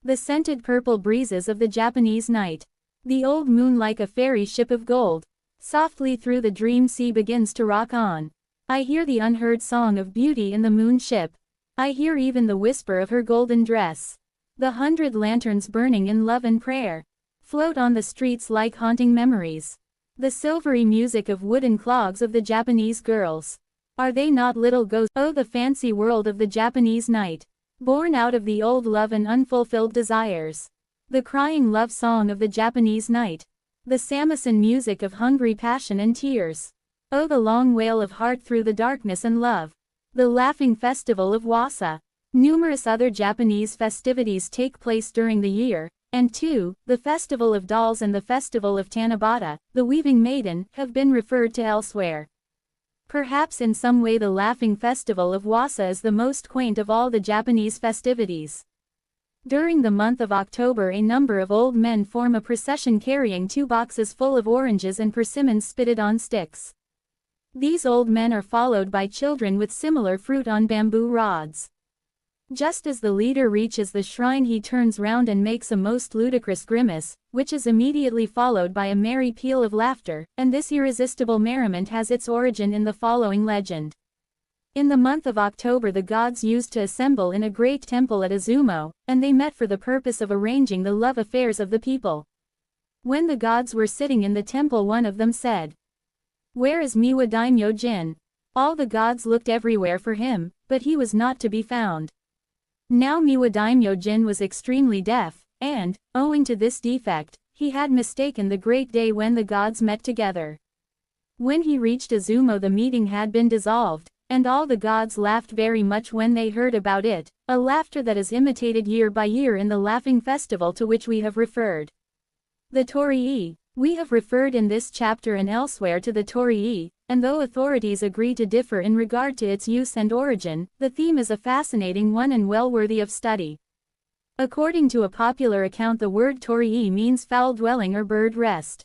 A: The scented purple breezes of the Japanese night. The old moon like a fairy ship of gold. Softly through the dream sea begins to rock on. I hear the unheard song of beauty in the moon ship. I hear even the whisper of her golden dress. The 100 lanterns burning in love and prayer float on the streets like haunting memories. The silvery music of wooden clogs of the Japanese girls. Are they not little ghosts? Oh, the fancy world of the Japanese night. Born out of the old love and unfulfilled desires. The crying love song of the Japanese night. The samisen music of hungry passion and tears. Oh, the long wail of heart through the darkness and love. The Laughing Festival of Wasa. Numerous other Japanese festivities take place during the year, and too, the Festival of Dolls and the Festival of Tanabata, the Weaving Maiden, have been referred to elsewhere. Perhaps in some way the Laughing Festival of Wasa is the most quaint of all the Japanese festivities. During the month of October, a number of old men form a procession carrying 2 boxes full of oranges and persimmons spitted on sticks. These old men are followed by children with similar fruit on bamboo rods. Just as the leader reaches the shrine, he turns round and makes a most ludicrous grimace, which is immediately followed by a merry peal of laughter, and this irresistible merriment has its origin in the following legend. In the month of October the gods used to assemble in a great temple at Izumo, and they met for the purpose of arranging the love affairs of the people. When the gods were sitting in the temple, one of them said, "Where is Miwa Daimyo Jin?" All the gods looked everywhere for him, but he was not to be found. Now Miwa Daimyo Jin was extremely deaf, and, owing to this defect, he had mistaken the great day when the gods met together. When he reached Izumo, the meeting had been dissolved, and all the gods laughed very much when they heard about it, a laughter that is imitated year by year in the Laughing Festival to which we have referred. The Torii. We have referred in this chapter and elsewhere to the Torii, and though authorities agree to differ in regard to its use and origin, the theme is a fascinating one and well worthy of study. According to a popular account, the word Torii means fowl dwelling or bird rest.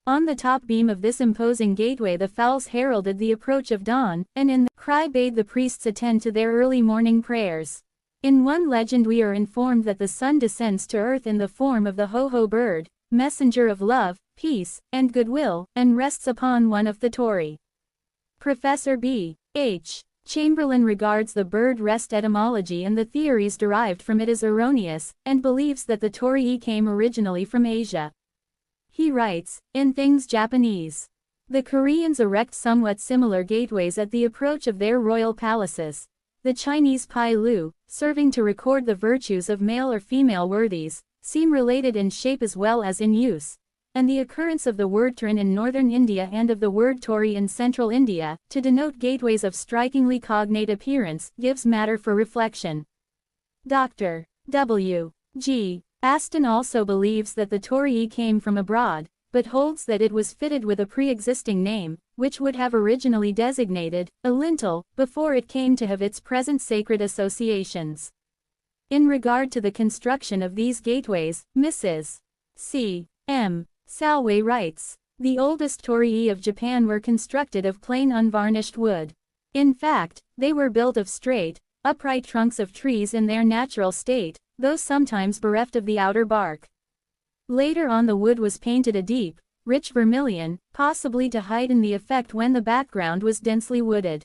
A: On the top beam of this imposing gateway the fowls heralded the approach of dawn, and in the cry bade the priests attend to their early morning prayers. In one legend we are informed that the sun descends to earth in the form of the ho-ho bird, messenger of love, peace, and goodwill, and rests upon one of the Torii. Professor B. H. Chamberlain regards the bird rest etymology and the theories derived from it as erroneous, and believes that the Torii came originally from Asia. He writes, in Things Japanese, the Koreans erect somewhat similar gateways at the approach of their royal palaces. The Chinese Pai Lu, serving to record the virtues of male or female worthies, seem related in shape as well as in use, and the occurrence of the word Trin in northern India and of the word Tori in central India, to denote gateways of strikingly cognate appearance, gives matter for reflection. Dr. W. G. Aston also believes that the Torii came from abroad, but holds that it was fitted with a pre-existing name, which would have originally designated a lintel, before it came to have its present sacred associations. In regard to the construction of these gateways, Mrs. C. M. Salway writes, the oldest torii of Japan were constructed of plain unvarnished wood. In fact, they were built of straight, upright trunks of trees in their natural state, though sometimes bereft of the outer bark. Later on the wood was painted a deep, rich vermilion, possibly to heighten the effect when the background was densely wooded.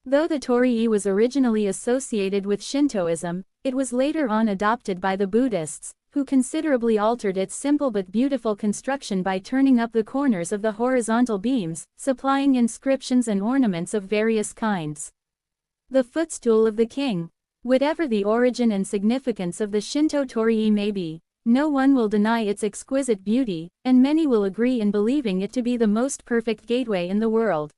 A: Though the torii was originally associated with Shintoism, it was later on adopted by the Buddhists, who considerably altered its simple but beautiful construction by turning up the corners of the horizontal beams, supplying inscriptions and ornaments of various kinds. The footstool of the king. Whatever the origin and significance of the Shinto torii may be, no one will deny its exquisite beauty, and many will agree in believing it to be the most perfect gateway in the world.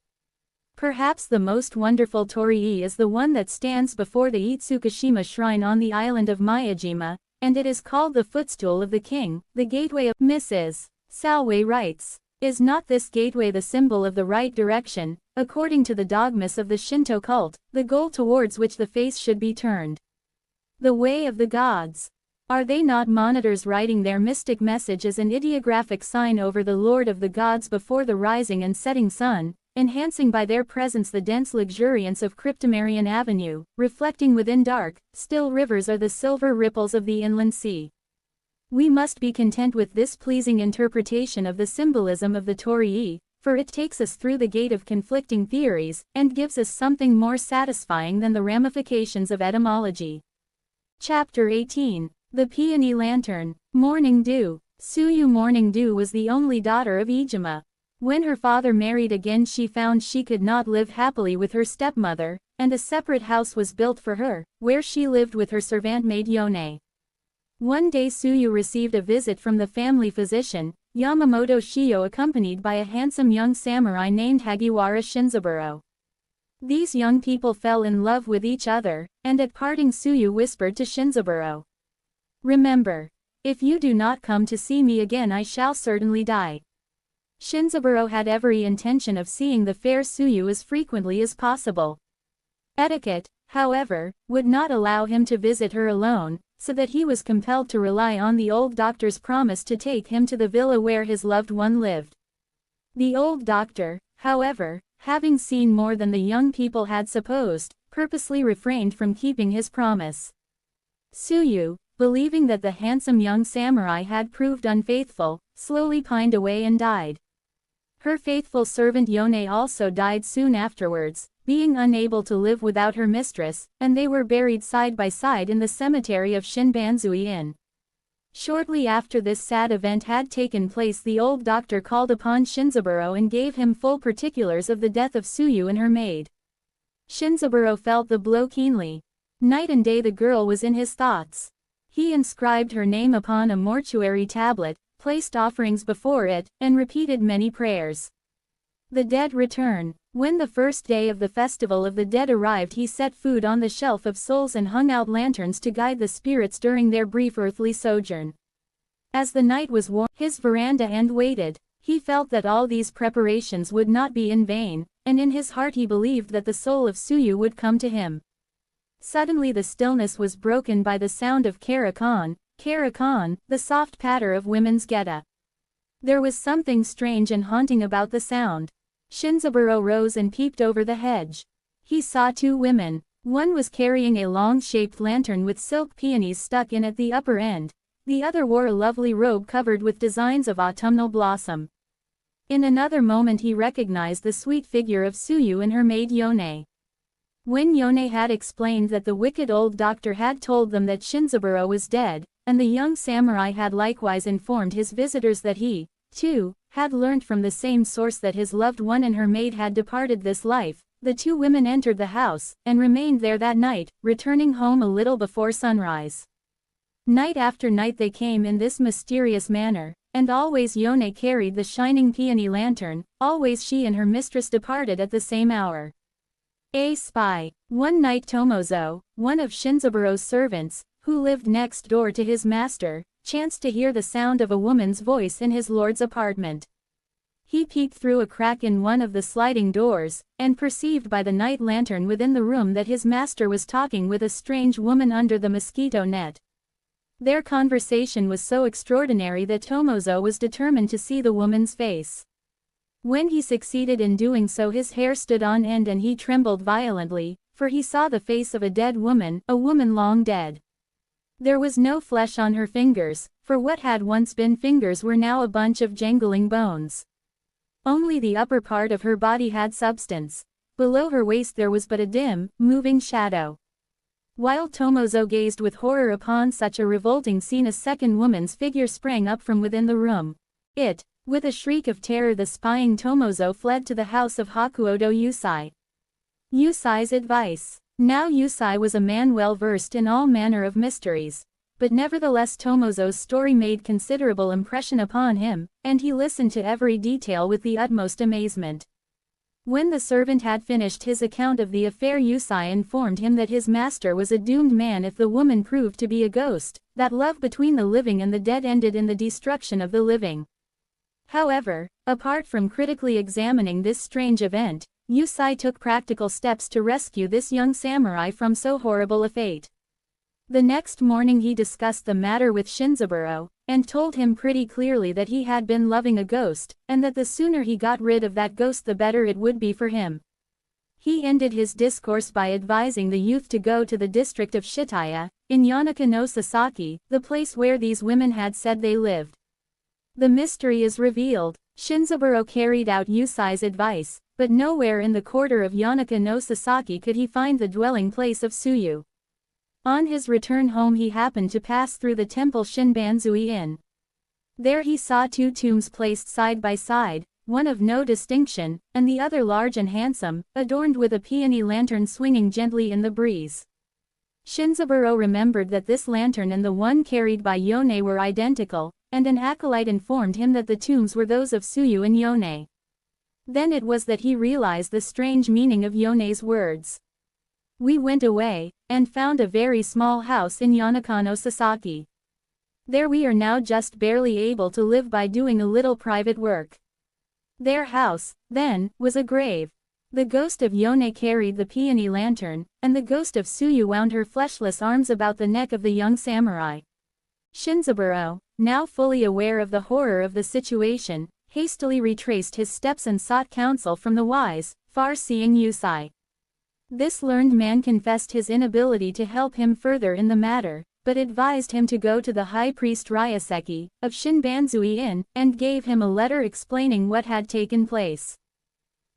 A: Perhaps the most wonderful torii is the one that stands before the Itsukashima shrine on the island of Miyajima, and it is called the Footstool of the King, the gateway of Mrs. Salway writes. Is not this gateway the symbol of the right direction, according to the dogmas of the Shinto cult, the goal towards which the face should be turned? The way of the gods. Are they not monitors writing their mystic message as an ideographic sign over the Lord of the gods before the rising and setting sun, enhancing by their presence the dense luxuriance of Cryptomerian Avenue, reflecting within dark, still rivers or the silver ripples of the inland sea? We must be content with this pleasing interpretation of the symbolism of the torii, for it takes us through the gate of conflicting theories, and gives us something more satisfying than the ramifications of etymology. Chapter 18. The Peony Lantern. Morning Dew. Tsuyu Morning Dew was the only daughter of Ijima. When her father married again, she found she could not live happily with her stepmother, and a separate house was built for her, where she lived with her servant maid Yone. One day Tsuyu received a visit from the family physician, Yamamoto Shio accompanied by a handsome young samurai named Hagiwara Shinzaburo. These young people fell in love with each other, and at parting Tsuyu whispered to Shinzaburo. "Remember, if you do not come to see me again I shall certainly die." Shinzaburo had every intention of seeing the fair Tsuyu as frequently as possible. Etiquette, however, would not allow him to visit her alone, so that he was compelled to rely on the old doctor's promise to take him to the villa where his loved one lived. The old doctor, however, having seen more than the young people had supposed, purposely refrained from keeping his promise. Tsuyu, believing that the handsome young samurai had proved unfaithful, slowly pined away and died. Her faithful servant Yone also died soon afterwards, being unable to live without her mistress, and they were buried side by side in the cemetery of Shinbanzui Inn. Shortly after this sad event had taken place, the old doctor called upon Shinzaburo and gave him full particulars of the death of Tsuyu and her maid. Shinzaburo felt the blow keenly. Night and day the girl was in his thoughts. He inscribed her name upon a mortuary tablet, placed offerings before it, and repeated many prayers. The dead return. When the first day of the festival of the dead arrived, he set food on the shelf of souls and hung out lanterns to guide the spirits during their brief earthly sojourn. As the night was warm, his veranda and waited. He felt that all these preparations would not be in vain, and in his heart he believed that the soul of Tsuyu would come to him. Suddenly the stillness was broken by the sound of Kara-kan, the soft patter of women's geta. There was something strange and haunting about the sound. Shinzaburo rose and peeped over the hedge. He saw two women. One was carrying a long-shaped lantern with silk peonies stuck in at the upper end. The other wore a lovely robe covered with designs of autumnal blossom. In another moment he recognized the sweet figure of Tsuyu and her maid Yone. When Yone had explained that the wicked old doctor had told them that Shinzaburo was dead, and the young samurai had likewise informed his visitors that he, too, had learned from the same source that his loved one and her maid had departed this life, the two women entered the house, and remained there that night, returning home a little before sunrise. Night after night they came in this mysterious manner, and always Yone carried the shining peony lantern, always she and her mistress departed at the same hour. A spy. One night Tomozo, one of Shinzaburo's servants, who lived next door to his master, chanced to hear the sound of a woman's voice in his lord's apartment. He peeked through a crack in one of the sliding doors, and perceived by the night lantern within the room that his master was talking with a strange woman under the mosquito net. Their conversation was so extraordinary that Tomozo was determined to see the woman's face. When he succeeded in doing so his hair stood on end and he trembled violently, for he saw the face of a dead woman, a woman long dead. There was no flesh on her fingers, for what had once been fingers were now a bunch of jangling bones. Only the upper part of her body had substance. Below her waist there was but a dim, moving shadow. While Tomozo gazed with horror upon such a revolting scene, a second woman's figure sprang up from within the room. With a shriek of terror the spying Tomozo fled to the house of Hakuodo Yusai. Yusai's advice. Now Yusai was a man well versed in all manner of mysteries. But nevertheless Tomozo's story made considerable impression upon him, and he listened to every detail with the utmost amazement. When the servant had finished his account of the affair, Yusai informed him that his master was a doomed man if the woman proved to be a ghost, that love between the living and the dead ended in the destruction of the living. However, apart from critically examining this strange event, Yusai took practical steps to rescue this young samurai from so horrible a fate. The next morning he discussed the matter with Shinzaburo, and told him pretty clearly that he had been loving a ghost, and that the sooner he got rid of that ghost the better it would be for him. He ended his discourse by advising the youth to go to the district of Shitaya, in Yanaka no Sasaki, the place where these women had said they lived. The mystery is revealed. Shinzaburo carried out Yusai's advice, but nowhere in the quarter of Yanaka no Sasaki could he find the dwelling place of Tsuyu. On his return home he happened to pass through the temple Shinbanzui Inn. There he saw two tombs placed side by side, one of no distinction, and the other large and handsome, adorned with a peony lantern swinging gently in the breeze. Shinzaburo remembered that this lantern and the one carried by Yone were identical, and an acolyte informed him that the tombs were those of Suyu and Yone. Then it was that he realized the strange meaning of Yone's words. We went away, and found a very small house in Yanakano Sasaki. There we are now, just barely able to live by doing a little private work. Their house, then, was a grave. The ghost of Yone carried the peony lantern, and the ghost of Suyu wound her fleshless arms about the neck of the young samurai. Shinzaburo, now fully aware of the horror of the situation, hastily retraced his steps and sought counsel from the wise, far-seeing Yusai. This learned man confessed his inability to help him further in the matter, but advised him to go to the high priest Ryaseki, of Shinbanzui Inn, and gave him a letter explaining what had taken place.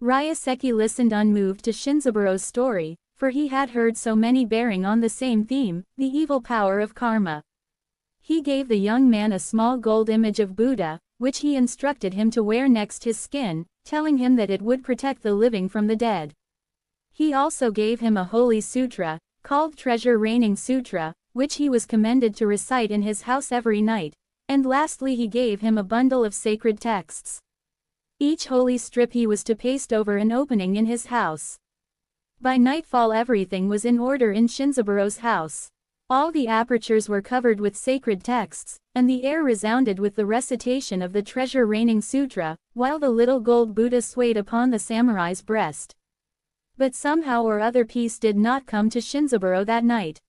A: Ryaseki listened unmoved to Shinzaburo's story, for he had heard so many bearing on the same theme, the evil power of karma. He gave the young man a small gold image of Buddha, which he instructed him to wear next his skin, telling him that it would protect the living from the dead. He also gave him a holy sutra, called Treasure Reigning Sutra, which he was commended to recite in his house every night, and lastly he gave him a bundle of sacred texts. Each holy strip he was to paste over an opening in his house. By nightfall everything was in order in Shinzaburo's house. All the apertures were covered with sacred texts, and the air resounded with the recitation of the Treasure Reigning Sutra, while the little gold Buddha swayed upon the samurai's breast. But somehow or other peace did not come to Shinzaburo that night.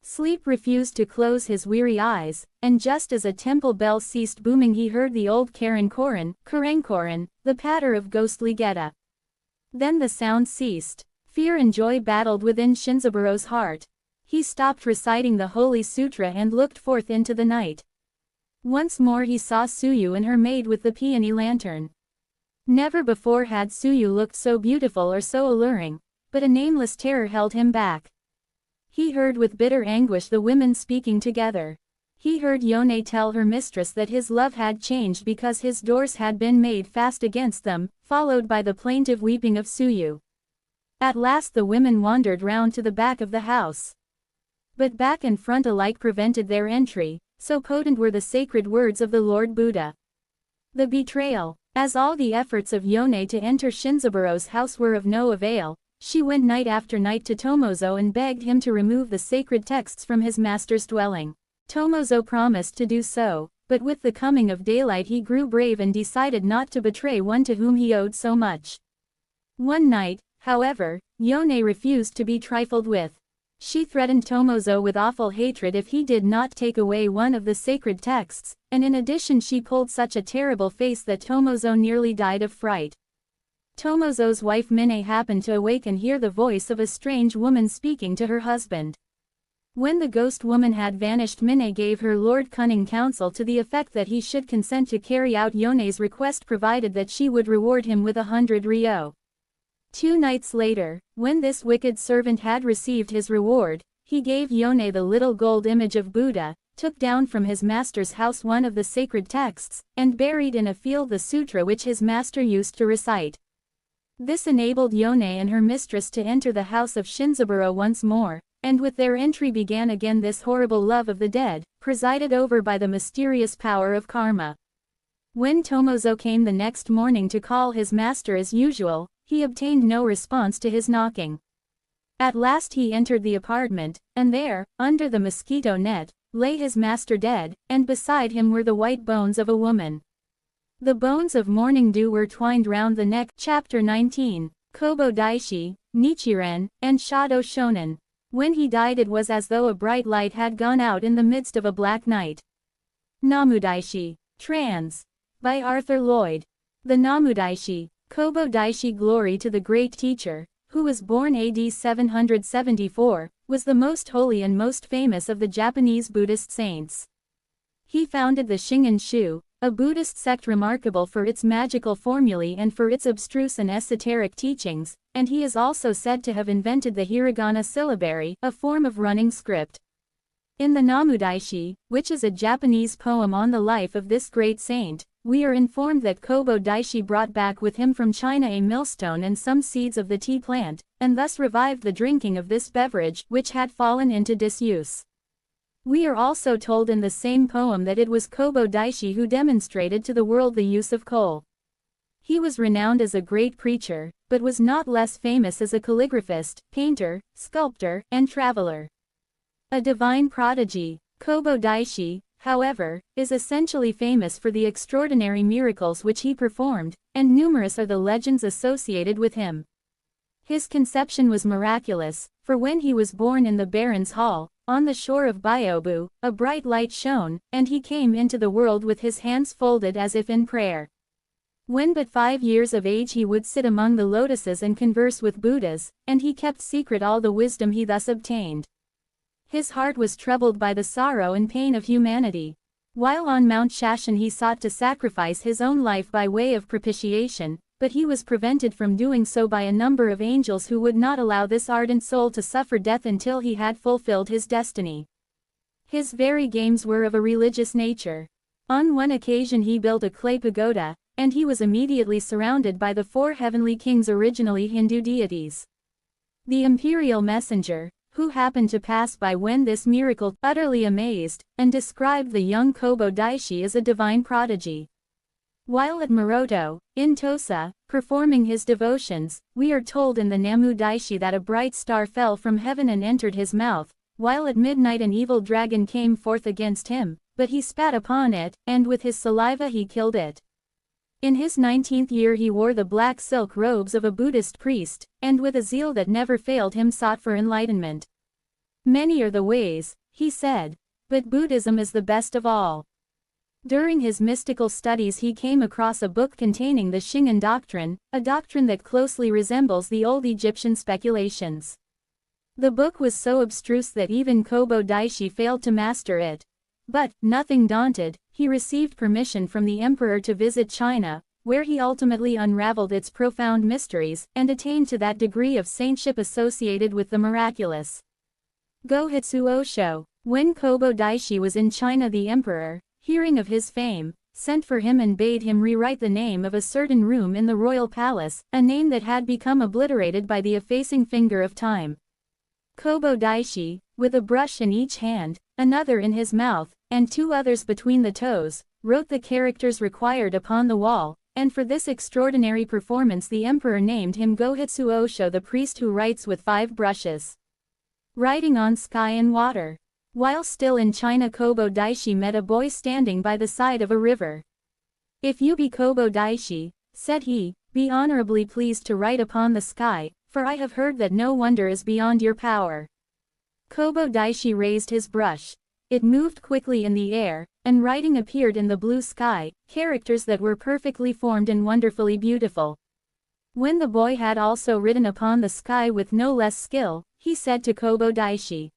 A: Sleep refused to close his weary eyes, and just as a temple bell ceased booming he heard the old Karenkoren, the patter of ghostly geta. Then the sound ceased. Fear and joy battled within Shinzaburo's heart. He stopped reciting the Holy Sutra and looked forth into the night. Once more he saw Suyu and her maid with the peony lantern. Never before had Suyu looked so beautiful or so alluring, but a nameless terror held him back. He heard with bitter anguish the women speaking together. He heard Yone tell her mistress that his love had changed because his doors had been made fast against them, followed by the plaintive weeping of Suyu. At last the women wandered round to the back of the house. But back and front alike prevented their entry, so potent were the sacred words of the Lord Buddha. The betrayal. As all the efforts of Yone to enter Shinzaburo's house were of no avail, she went night after night to Tomozo and begged him to remove the sacred texts from his master's dwelling. Tomozo promised to do so, but with the coming of daylight he grew brave and decided not to betray one to whom he owed so much. One night, however, Yone refused to be trifled with. She threatened Tomozo with awful hatred if he did not take away one of the sacred texts, and in addition she pulled such a terrible face that Tomozo nearly died of fright. Tomozo's wife Mine happened to awake and hear the voice of a strange woman speaking to her husband. When the ghost woman had vanished, Mine gave her lord cunning counsel to the effect that he should consent to carry out Yone's request provided that she would reward him with 100 ryo. 2 nights later, when this wicked servant had received his reward, he gave Yone the little gold image of Buddha, took down from his master's house one of the sacred texts, and buried in a field the sutra which his master used to recite. This enabled Yone and her mistress to enter the house of Shinzaburo once more, and with their entry began again this horrible love of the dead, presided over by the mysterious power of karma. When Tomozo came the next morning to call his master as usual, he obtained no response to his knocking. At last he entered the apartment, and there, under the mosquito net, lay his master dead, and beside him were the white bones of a woman. The bones of morning dew were twined round the neck. Chapter 19, Kobo Daishi, Nichiren, and Shado Shonen. When he died it was as though a bright light had gone out in the midst of a black night. Namudaishi. Trans. By Arthur Lloyd. The Namudaishi. Kobo Daishi, glory to the great teacher, who was born AD 774, was the most holy and most famous of the Japanese Buddhist saints. He founded the Shingen Shu, a Buddhist sect remarkable for its magical formulae and for its abstruse and esoteric teachings, and he is also said to have invented the hiragana syllabary, a form of running script. In the Namudaishi, which is a Japanese poem on the life of this great saint, we are informed that Kobo Daishi brought back with him from China a millstone and some seeds of the tea plant, and thus revived the drinking of this beverage which had fallen into disuse. We are also told in the same poem that it was Kobo Daishi who demonstrated to the world the use of coal. He was renowned as a great preacher, but was not less famous as a calligraphist, painter, sculptor, and traveler. A divine prodigy, Kobo Daishi, however, is essentially famous for the extraordinary miracles which he performed, and numerous are the legends associated with him. His conception was miraculous, for when he was born in the Baron's Hall, on the shore of Byobu, a bright light shone, and he came into the world with his hands folded as if in prayer. When but 5 years of age he would sit among the lotuses and converse with Buddhas, and he kept secret all the wisdom he thus obtained. His heart was troubled by the sorrow and pain of humanity. While on Mount Shashan he sought to sacrifice his own life by way of propitiation, but he was prevented from doing so by a number of angels who would not allow this ardent soul to suffer death until he had fulfilled his destiny. His very games were of a religious nature. On one occasion he built a clay pagoda, and he was immediately surrounded by the 4 heavenly kings, originally Hindu deities. The imperial messenger, who happened to pass by when this miracle, utterly amazed, and described the young Kobo Daishi as a divine prodigy. While at Maroto, in Tosa, performing his devotions, we are told in the Namu Daishi that a bright star fell from heaven and entered his mouth, while at midnight an evil dragon came forth against him, but he spat upon it, and with his saliva he killed it. In his 19th year he wore the black silk robes of a Buddhist priest, and with a zeal that never failed him sought for enlightenment. Many are the ways, he said, but Buddhism is the best of all. During his mystical studies he came across a book containing the Shingon doctrine, a doctrine that closely resembles the old Egyptian speculations. The book was so abstruse that even Kobo Daishi failed to master it. But, nothing daunted, he received permission from the emperor to visit China, where he ultimately unraveled its profound mysteries, and attained to that degree of saintship associated with the miraculous. Gohitsu Osho. When Kobo Daishi was in China, the emperor, hearing of his fame, sent for him and bade him rewrite the name of a certain room in the royal palace, a name that had become obliterated by the effacing finger of time. Kobo Daishi, with a brush in each hand, another in his mouth, and 2 others between the toes, wrote the characters required upon the wall, and for this extraordinary performance the emperor named him Gohitsu Osho, the priest who writes with 5 brushes. Writing on sky and water. While still in China, Kobo Daishi met a boy standing by the side of a river. "If you be Kobo Daishi," said he, "be honorably pleased to write upon the sky, for I have heard that no wonder is beyond your power." Kobo Daishi raised his brush. It moved quickly in the air, and writing appeared in the blue sky, characters that were perfectly formed and wonderfully beautiful. When the boy had also written upon the sky with no less skill, he said to Kobo Daishi,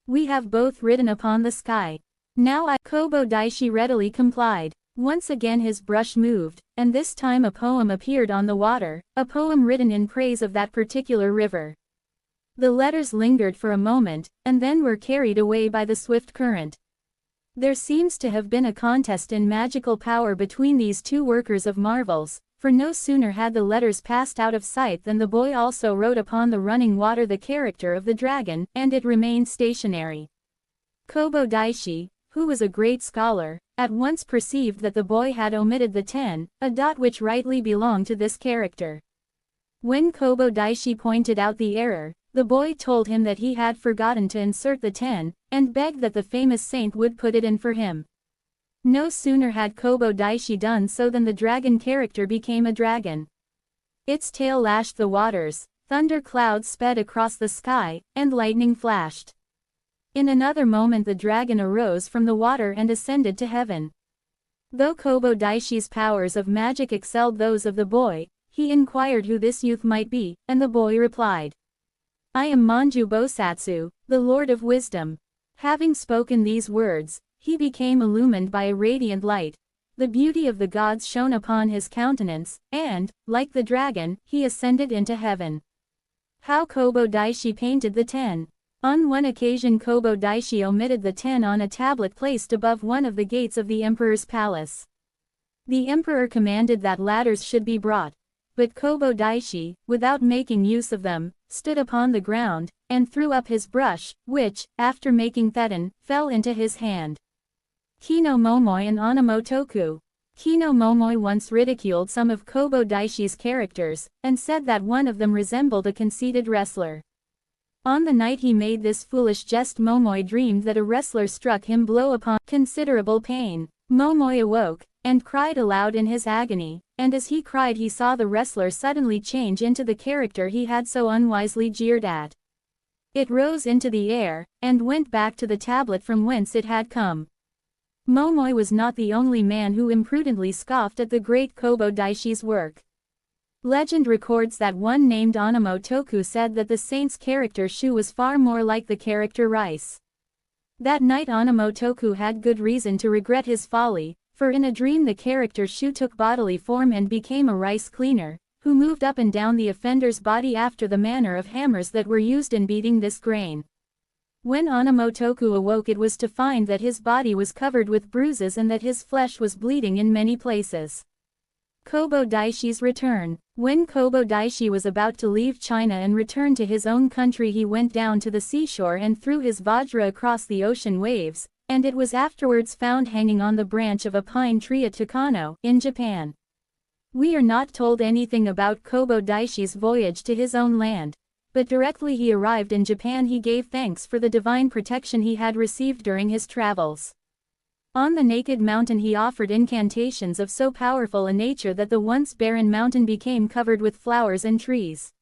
A: "We have both written upon the sky. Now Kobo Daishi readily complied. Once again his brush moved, and this time a poem appeared on the water, a poem written in praise of that particular river. The letters lingered for a moment, and then were carried away by the swift current. There seems to have been a contest in magical power between these 2 workers of marvels, for no sooner had the letters passed out of sight than the boy also wrote upon the running water the character of the dragon, and it remained stationary. Kobo Daishi, who was a great scholar, at once perceived that the boy had omitted the 10, a dot which rightly belonged to this character. When Kobo Daishi pointed out the error, the boy told him that he had forgotten to insert the 10, and begged that the famous saint would put it in for him. No sooner had Kobo Daishi done so than the dragon character became a dragon. Its tail lashed the waters, thunder clouds sped across the sky, and lightning flashed. In another moment the dragon arose from the water and ascended to heaven. Though Kobo Daishi's powers of magic excelled those of the boy, he inquired who this youth might be, and the boy replied, "I am Manju Bosatsu, the Lord of Wisdom." Having spoken these words, he became illumined by a radiant light. The beauty of the gods shone upon his countenance, and, like the dragon, he ascended into heaven. How Kobo Daishi painted the 10. On one occasion Kobo Daishi omitted the 10 on a tablet placed above one of the gates of the emperor's palace. The emperor commanded that ladders should be brought. But Kobo Daishi, without making use of them, stood upon the ground, and threw up his brush, which, after making thetan, fell into his hand. Kino Momoe and Onomotoku. Kino Momoe once ridiculed some of Kobo Daishi's characters, and said that one of them resembled a conceited wrestler. On the night he made this foolish jest, Momoe dreamed that a wrestler struck him blow upon considerable pain. Momoe awoke, and cried aloud in his agony, and as he cried he saw the wrestler suddenly change into the character he had so unwisely jeered at. It rose into the air, and went back to the tablet from whence it had come. Momoe was not the only man who imprudently scoffed at the great Kobo Daishi's work. Legend records that one named Onomotoku said that the saint's character Shu was far more like the character Rice. That night Onomotoku had good reason to regret his folly, for in a dream the character Shu took bodily form and became a rice cleaner, who moved up and down the offender's body after the manner of hammers that were used in beating this grain. When Onomotoku awoke it was to find that his body was covered with bruises and that his flesh was bleeding in many places. Kobo Daishi's return. When Kobo Daishi was about to leave China and return to his own country, he went down to the seashore and threw his vajra across the ocean waves, and it was afterwards found hanging on the branch of a pine tree at Takano, in Japan. We are not told anything about Kobo Daishi's voyage to his own land, but directly he arrived in Japan he gave thanks for the divine protection he had received during his travels. On the naked mountain he offered incantations of so powerful a nature that the once barren mountain became covered with flowers and trees.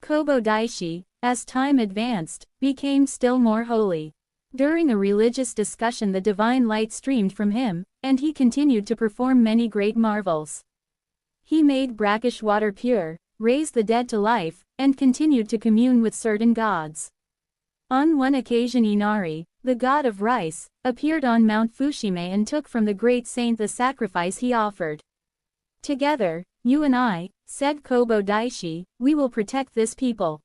A: Kobo Daishi, as time advanced, became still more holy. During a religious discussion the divine light streamed from him, and he continued to perform many great marvels. He made brackish water pure, raised the dead to life, and continued to commune with certain gods. On one occasion Inari, the god of rice, appeared on Mount Fushime and took from the great saint the sacrifice he offered. "Together, you and I," said Kobo Daishi, "we will protect this people."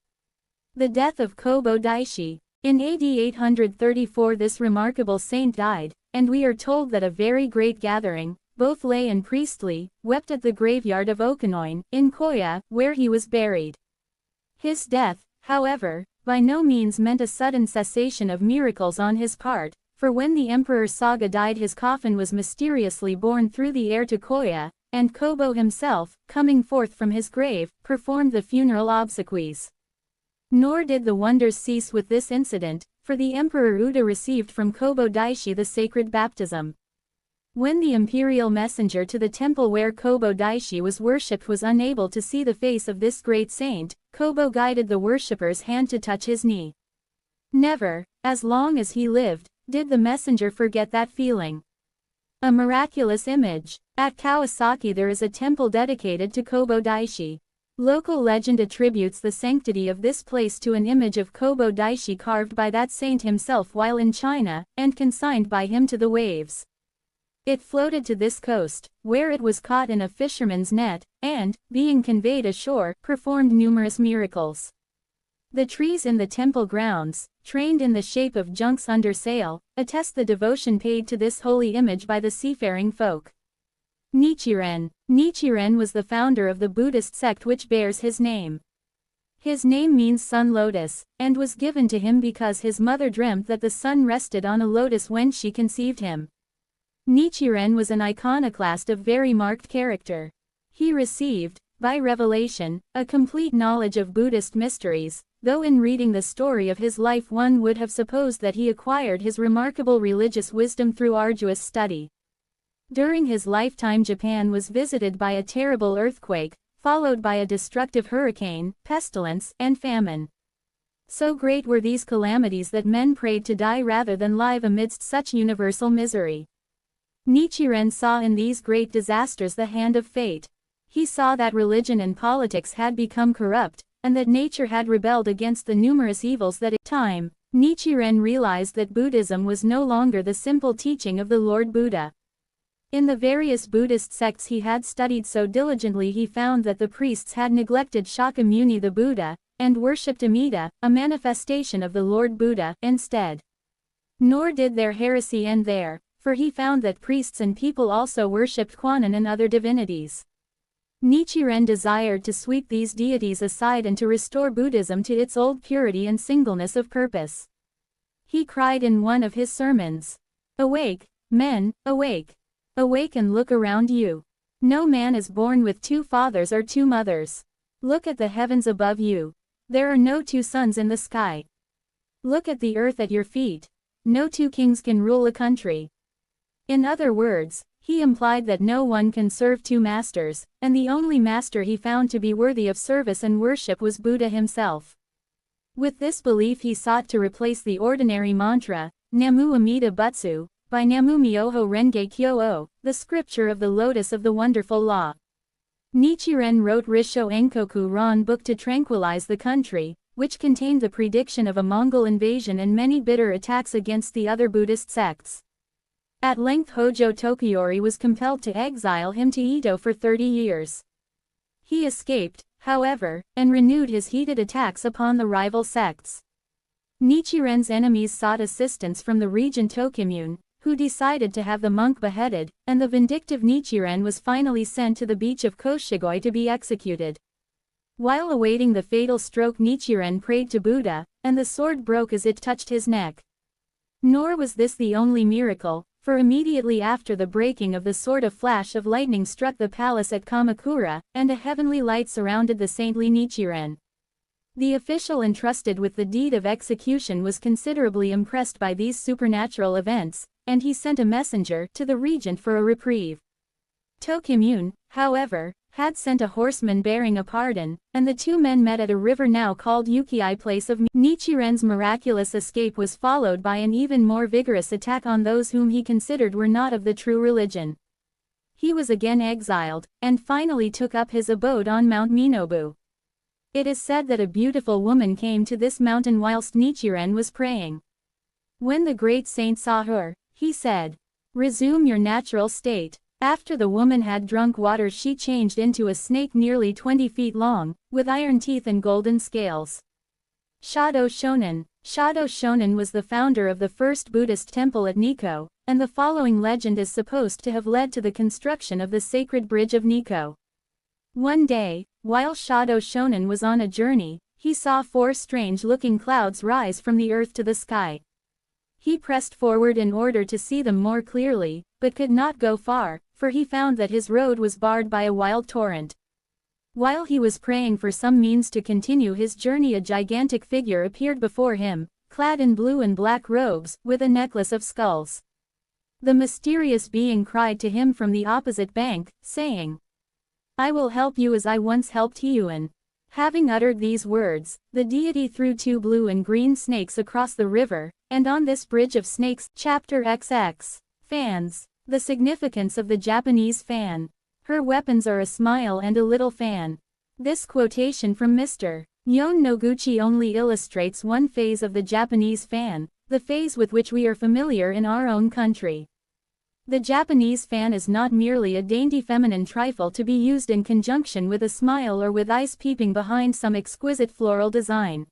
A: The death of Kobo Daishi. In AD 834 this remarkable saint died, and we are told that a very great gathering, both lay and priestly, wept at the graveyard of Okanoin, in Koya, where he was buried. His death, however, by no means meant a sudden cessation of miracles on his part, for when the Emperor Saga died his coffin was mysteriously borne through the air to Koya, and Kobo himself, coming forth from his grave, performed the funeral obsequies. Nor did the wonders cease with this incident, for the Emperor Uda received from Kobo Daishi the sacred baptism. When the imperial messenger to the temple where Kobo Daishi was worshipped was unable to see the face of this great saint, Kobo guided the worshipper's hand to touch his knee. Never, as long as he lived, did the messenger forget that feeling. A miraculous image. At Kawasaki there is a temple dedicated to Kobo Daishi. Local legend attributes the sanctity of this place to an image of Kobo Daishi carved by that saint himself while in China, and consigned by him to the waves. It floated to this coast, where it was caught in a fisherman's net, and, being conveyed ashore, performed numerous miracles. The trees in the temple grounds, trained in the shape of junks under sail, attest the devotion paid to this holy image by the seafaring folk. Nichiren. Nichiren was the founder of the Buddhist sect which bears his name. His name means sun lotus, and was given to him because his mother dreamt that the sun rested on a lotus when she conceived him. Nichiren was an iconoclast of very marked character. He received, by revelation, a complete knowledge of Buddhist mysteries, though in reading the story of his life one would have supposed that he acquired his remarkable religious wisdom through arduous study. During his lifetime Japan was visited by a terrible earthquake, followed by a destructive hurricane, pestilence, and famine. So great were these calamities that men prayed to die rather than live amidst such universal misery. Nichiren saw in these great disasters the hand of fate. He saw that religion and politics had become corrupt, and that nature had rebelled against the numerous evils that at time, Nichiren realized that Buddhism was no longer the simple teaching of the Lord Buddha. In the various Buddhist sects he had studied so diligently he found that the priests had neglected Shakyamuni the Buddha, and worshipped Amida, a manifestation of the Lord Buddha, instead. Nor did their heresy end there, for he found that priests and people also worshipped Kwannon and other divinities. Nichiren desired to sweep these deities aside and to restore Buddhism to its old purity and singleness of purpose. He cried in one of his sermons, "Awake, men, awake! Awake and look around you. No man is born with two fathers or two mothers. Look at the heavens above you. There are no two suns in the sky. Look at the earth at your feet. No two kings can rule a country." In other words, he implied that no one can serve two masters, and the only master he found to be worthy of service and worship was Buddha himself. With this belief he sought to replace the ordinary mantra, Namu Amida Butsu, by Namu Myoho Renge Kyo-o, the scripture of the Lotus of the Wonderful Law. Nichiren wrote Risho Enkoku Ron book to tranquilize the country, which contained the prediction of a Mongol invasion and many bitter attacks against the other Buddhist sects. At length Hojo Tokiyori was compelled to exile him to Edo for 30 years. He escaped, however, and renewed his heated attacks upon the rival sects. Nichiren's enemies sought assistance from the regent Tokimune, who decided to have the monk beheaded, and the vindictive Nichiren was finally sent to the beach of Koshigoi to be executed. While awaiting the fatal stroke, Nichiren prayed to Buddha, and the sword broke as it touched his neck. Nor was this the only miracle, for immediately after the breaking of the sword a flash of lightning struck the palace at Kamakura, and a heavenly light surrounded the saintly Nichiren. The official entrusted with the deed of execution was considerably impressed by these supernatural events, and he sent a messenger to the regent for a reprieve. Tokimune, however, had sent a horseman bearing a pardon, and the two men met at a river now called Yukii place of Nichiren's miraculous escape was followed by an even more vigorous attack on those whom he considered were not of the true religion. He was again exiled, and finally took up his abode on Mount Minobu. It is said that a beautiful woman came to this mountain whilst Nichiren was praying. When the great saint saw her, he said, "Resume your natural state." After the woman had drunk water she changed into a snake nearly 20 feet long, with iron teeth and golden scales. Shado Shonen. Shado Shonen was the founder of the first Buddhist temple at Nikko, and the following legend is supposed to have led to the construction of the sacred bridge of Nikko. One day, while Shado Shonen was on a journey, he saw 4 strange-looking clouds rise from the earth to the sky. He pressed forward in order to see them more clearly, but could not go far, for he found that his road was barred by a wild torrent. While he was praying for some means to continue his journey, a gigantic figure appeared before him, clad in blue and black robes, with a necklace of skulls. The mysterious being cried to him from the opposite bank, saying, "I will help you as I once helped Hiyuan." Having uttered these words, the deity threw 2 blue and green snakes across the river, and on this bridge of snakes, Chapter XX. Fans. The significance of the Japanese fan. Her weapons are a smile and a little fan. This quotation from Mr. Yon Noguchi only illustrates one phase of the Japanese fan, the phase with which we are familiar in our own country. The Japanese fan is not merely a dainty feminine trifle to be used in conjunction with a smile or with eyes peeping behind some exquisite floral design.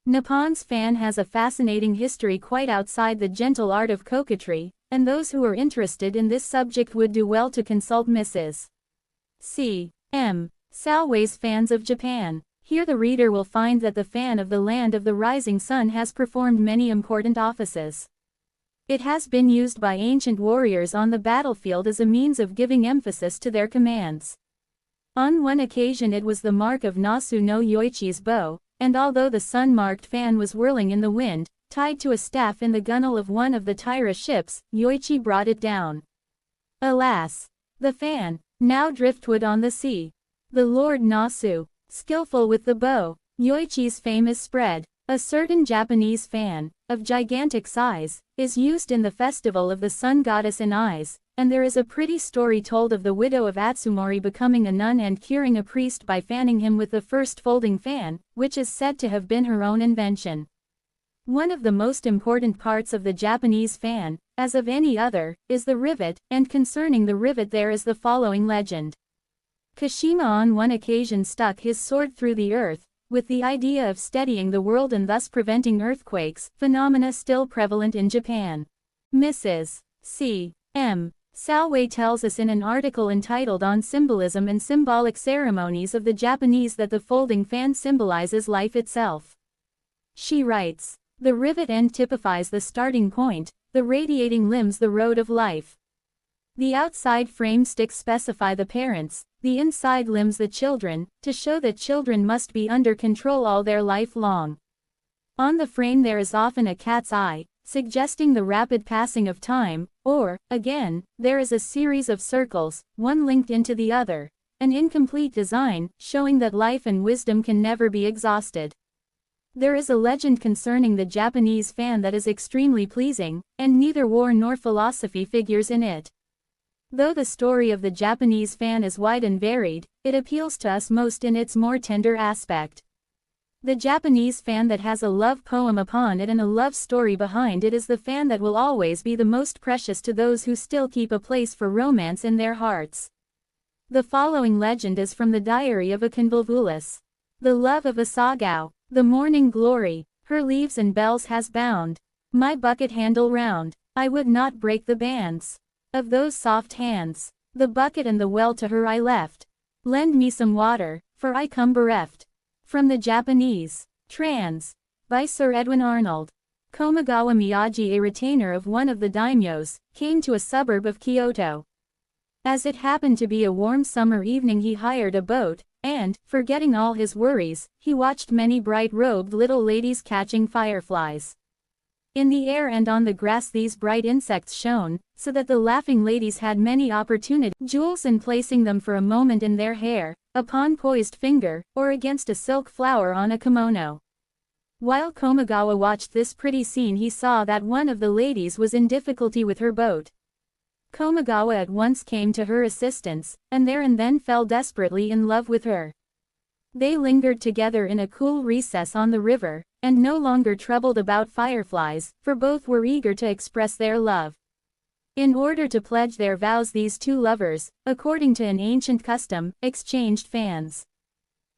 A: Nippon's fan has a fascinating history quite outside the gentle art of coquetry, and those who are interested in this subject would do well to consult Mrs. C. M. Salway's Fans of Japan. Here the reader will find that the fan of the land of the rising sun has performed many important offices. It has been used by ancient warriors on the battlefield as a means of giving emphasis to their commands. On one occasion it was the mark of Nasu no Yoichi's bow, and although the sun-marked fan was whirling in the wind, tied to a staff in the gunwale of one of the Taira ships, Yoichi brought it down. Alas! The fan, now driftwood on the sea. The Lord Nasu, skillful with the bow, Yoichi's fame is spread. A certain Japanese fan, of gigantic size, is used in the festival of the sun goddess in Ise, and there is a pretty story told of the widow of Atsumori becoming a nun and curing a priest by fanning him with the first folding fan, which is said to have been her own invention. One of the most important parts of the Japanese fan, as of any other, is the rivet, and concerning the rivet there is the following legend. Kashima on one occasion stuck his sword through the earth, with the idea of steadying the world and thus preventing earthquakes, phenomena still prevalent in Japan. Mrs. C. M. Salway tells us in an article entitled On Symbolism and Symbolic Ceremonies of the Japanese that the folding fan symbolizes life itself. She writes, "The rivet end typifies the starting point, the radiating limbs the road of life. The outside frame sticks specify the parents, the inside limbs the children, to show that children must be under control all their life long. On the frame there is often a cat's eye, suggesting the rapid passing of time, or, again, there is a series of circles, one linked into the other, an incomplete design, showing that life and wisdom can never be exhausted. There is a legend concerning the Japanese fan that is extremely pleasing, and neither war nor philosophy figures in it. Though the story of the Japanese fan is wide and varied, it appeals to us most in its more tender aspect. The Japanese fan that has a love poem upon it and a love story behind it is the fan that will always be the most precious to those who still keep a place for romance in their hearts. The following legend is from the diary of a convolvulus. The love of Asagao, the morning glory, her leaves and bells has bound my bucket handle round. I would not break the bands of those soft hands. The bucket and the well to her I left. Lend me some water, for I come bereft. From the Japanese. Trans. By Sir Edwin Arnold. Komagawa Miyagi, a retainer of one of the daimyos, came to a suburb of Kyoto. As it happened to be a warm summer evening, he hired a boat, and, forgetting all his worries, he watched many bright-robed little ladies catching fireflies. In the air and on the grass these bright insects shone, so that the laughing ladies had many opportunities jewels in placing them for a moment in their hair, upon poised finger, or against a silk flower on a kimono. While Komagawa watched this pretty scene, he saw that one of the ladies was in difficulty with her boat. Komagawa at once came to her assistance, and there and then fell desperately in love with her. They lingered together in a cool recess on the river, and no longer troubled about fireflies, for both were eager to express their love. In order to pledge their vows, these two lovers, according to an ancient custom, exchanged fans.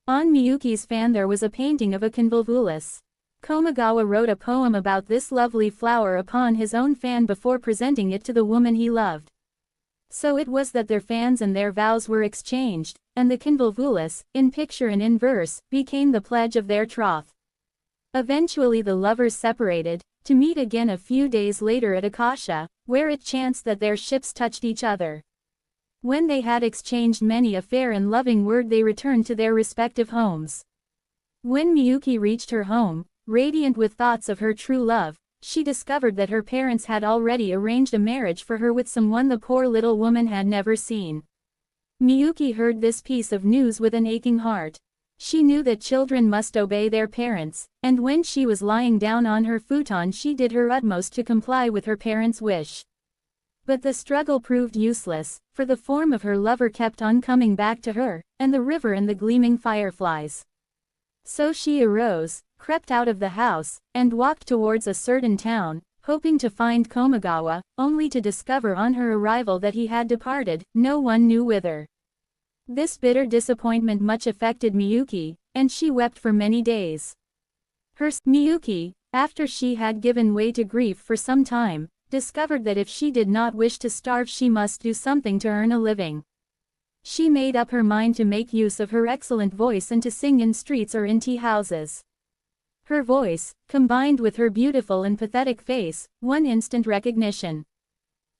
A: On Miyuki's fan there was a painting of a convolvulus. Komagawa wrote a poem about this lovely flower upon his own fan before presenting it to the woman he loved. So it was that their fans and their vows were exchanged, and the convolvulus, in picture and in verse, became the pledge of their troth. Eventually the lovers separated, to meet again a few days later at Akasha, where it chanced that their ships touched each other. When they had exchanged many a fair and loving word, they returned to their respective homes. When Miyuki reached her home, radiant with thoughts of her true love, she discovered that her parents had already arranged a marriage for her with someone the poor little woman had never seen. Miyuki heard this piece of news with an aching heart. She knew that children must obey their parents, and when she was lying down on her futon she did her utmost to comply with her parents' wish. But the struggle proved useless, for the form of her lover kept on coming back to her, and the river and the gleaming fireflies. So she arose, crept out of the house, and walked towards a certain town, hoping to find Komagawa, only to discover on her arrival that he had departed, no one knew whither. This bitter disappointment much affected Miyuki, and she wept for many days. Miyuki, after she had given way to grief for some time, discovered that if she did not wish to starve she must do something to earn a living. She made up her mind to make use of her excellent voice and to sing in streets or in tea houses. Her voice, combined with her beautiful and pathetic face, won instant recognition.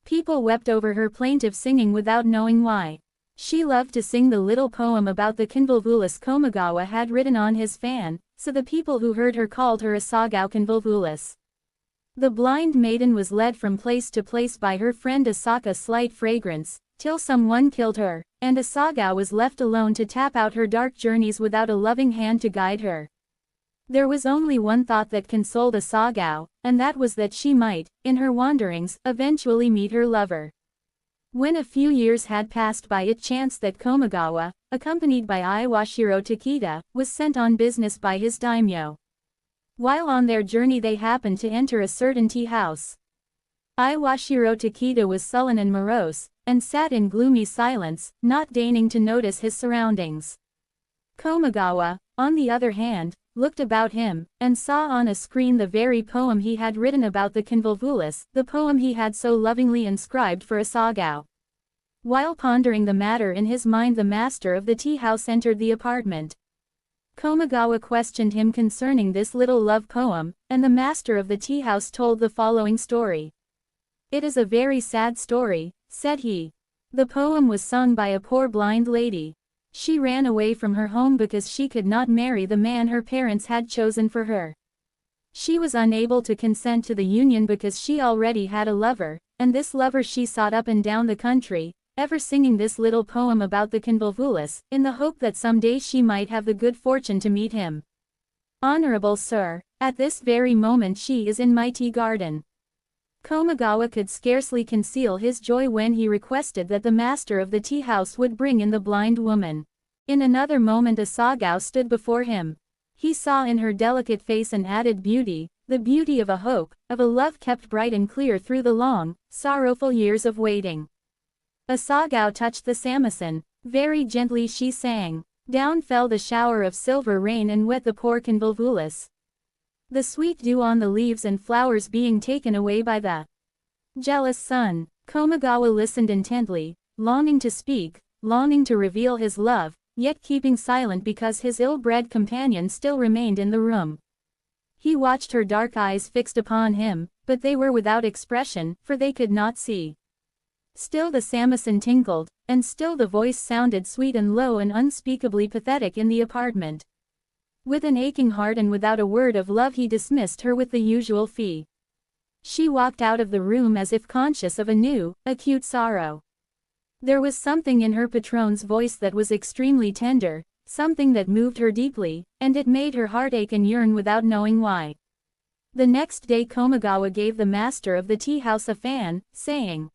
A: People wept over her plaintive singing without knowing why. She loved to sing the little poem about the convolvulus Komagawa had written on his fan, so the people who heard her called her Asagao convolvulus. The blind maiden was led from place to place by her friend Asaka Slight Fragrance, till someone killed her, and Asagao was left alone to tap out her dark journeys without a loving hand to guide her. There was only one thought that consoled Asagao, and that was that she might, in her wanderings, eventually meet her lover. When a few years had passed by, it chanced that Komagawa, accompanied by Iwashiro Takeda, was sent on business by his daimyo. While on their journey they happened to enter a certain tea house. Iwashiro Takeda was sullen and morose, and sat in gloomy silence, not deigning to notice his surroundings. Komagawa, on the other hand, looked about him, and saw on a screen the very poem he had written about the convolvulus, the poem he had so lovingly inscribed for Asagao. While pondering the matter in his mind, the master of the tea-house entered the apartment. Komagawa questioned him concerning this little love poem, and the master of the tea-house told the following story. "It is a very sad story," said he. "The poem was sung by a poor blind lady. She ran away from her home because she could not marry the man her parents had chosen for her. She was unable to consent to the union because she already had a lover, and this lover she sought up and down the country, ever singing this little poem about the convolvulus, in the hope that someday she might have the good fortune to meet him. Honorable sir, at this very moment she is in my tea garden." Komagawa could scarcely conceal his joy when he requested that the master of the tea-house would bring in the blind woman. In another moment Asagao stood before him. He saw in her delicate face an added beauty, the beauty of a hope, of a love kept bright and clear through the long, sorrowful years of waiting. Asagao touched the samisen. Very gently she sang. Down fell the shower of silver rain and wet the poor convolvulus. The sweet dew on the leaves and flowers being taken away by the jealous sun. Komagawa listened intently, longing to speak, longing to reveal his love, yet keeping silent because his ill-bred companion still remained in the room. He watched her dark eyes fixed upon him, but they were without expression, for they could not see. Still the samisen tinkled, and still the voice sounded sweet and low and unspeakably pathetic in the apartment. With an aching heart and without a word of love he dismissed her with the usual fee. She walked out of the room as if conscious of a new, acute sorrow. There was something in her patron's voice that was extremely tender, something that moved her deeply, and it made her heart ache and yearn without knowing why. The next day Komagawa gave the master of the tea-house a fan, saying,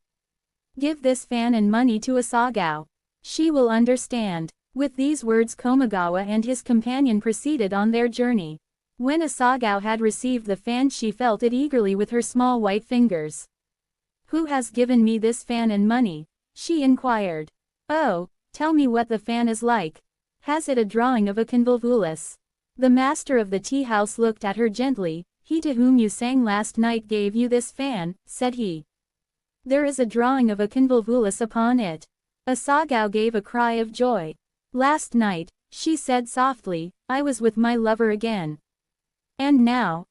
A: "Give this fan and money to Asagao. She will understand." With these words Komagawa and his companion proceeded on their journey. When Asagao had received the fan she felt it eagerly with her small white fingers. "Who has given me this fan and money?" she inquired. "Oh, tell me what the fan is like. Has it a drawing of a convolvulus?" The master of the tea-house looked at her gently. "He to whom you sang last night gave you this fan," said he. "There is a drawing of a convolvulus upon it." Asagao gave a cry of joy. "Last night," she said softly, "I was with my lover again. And now.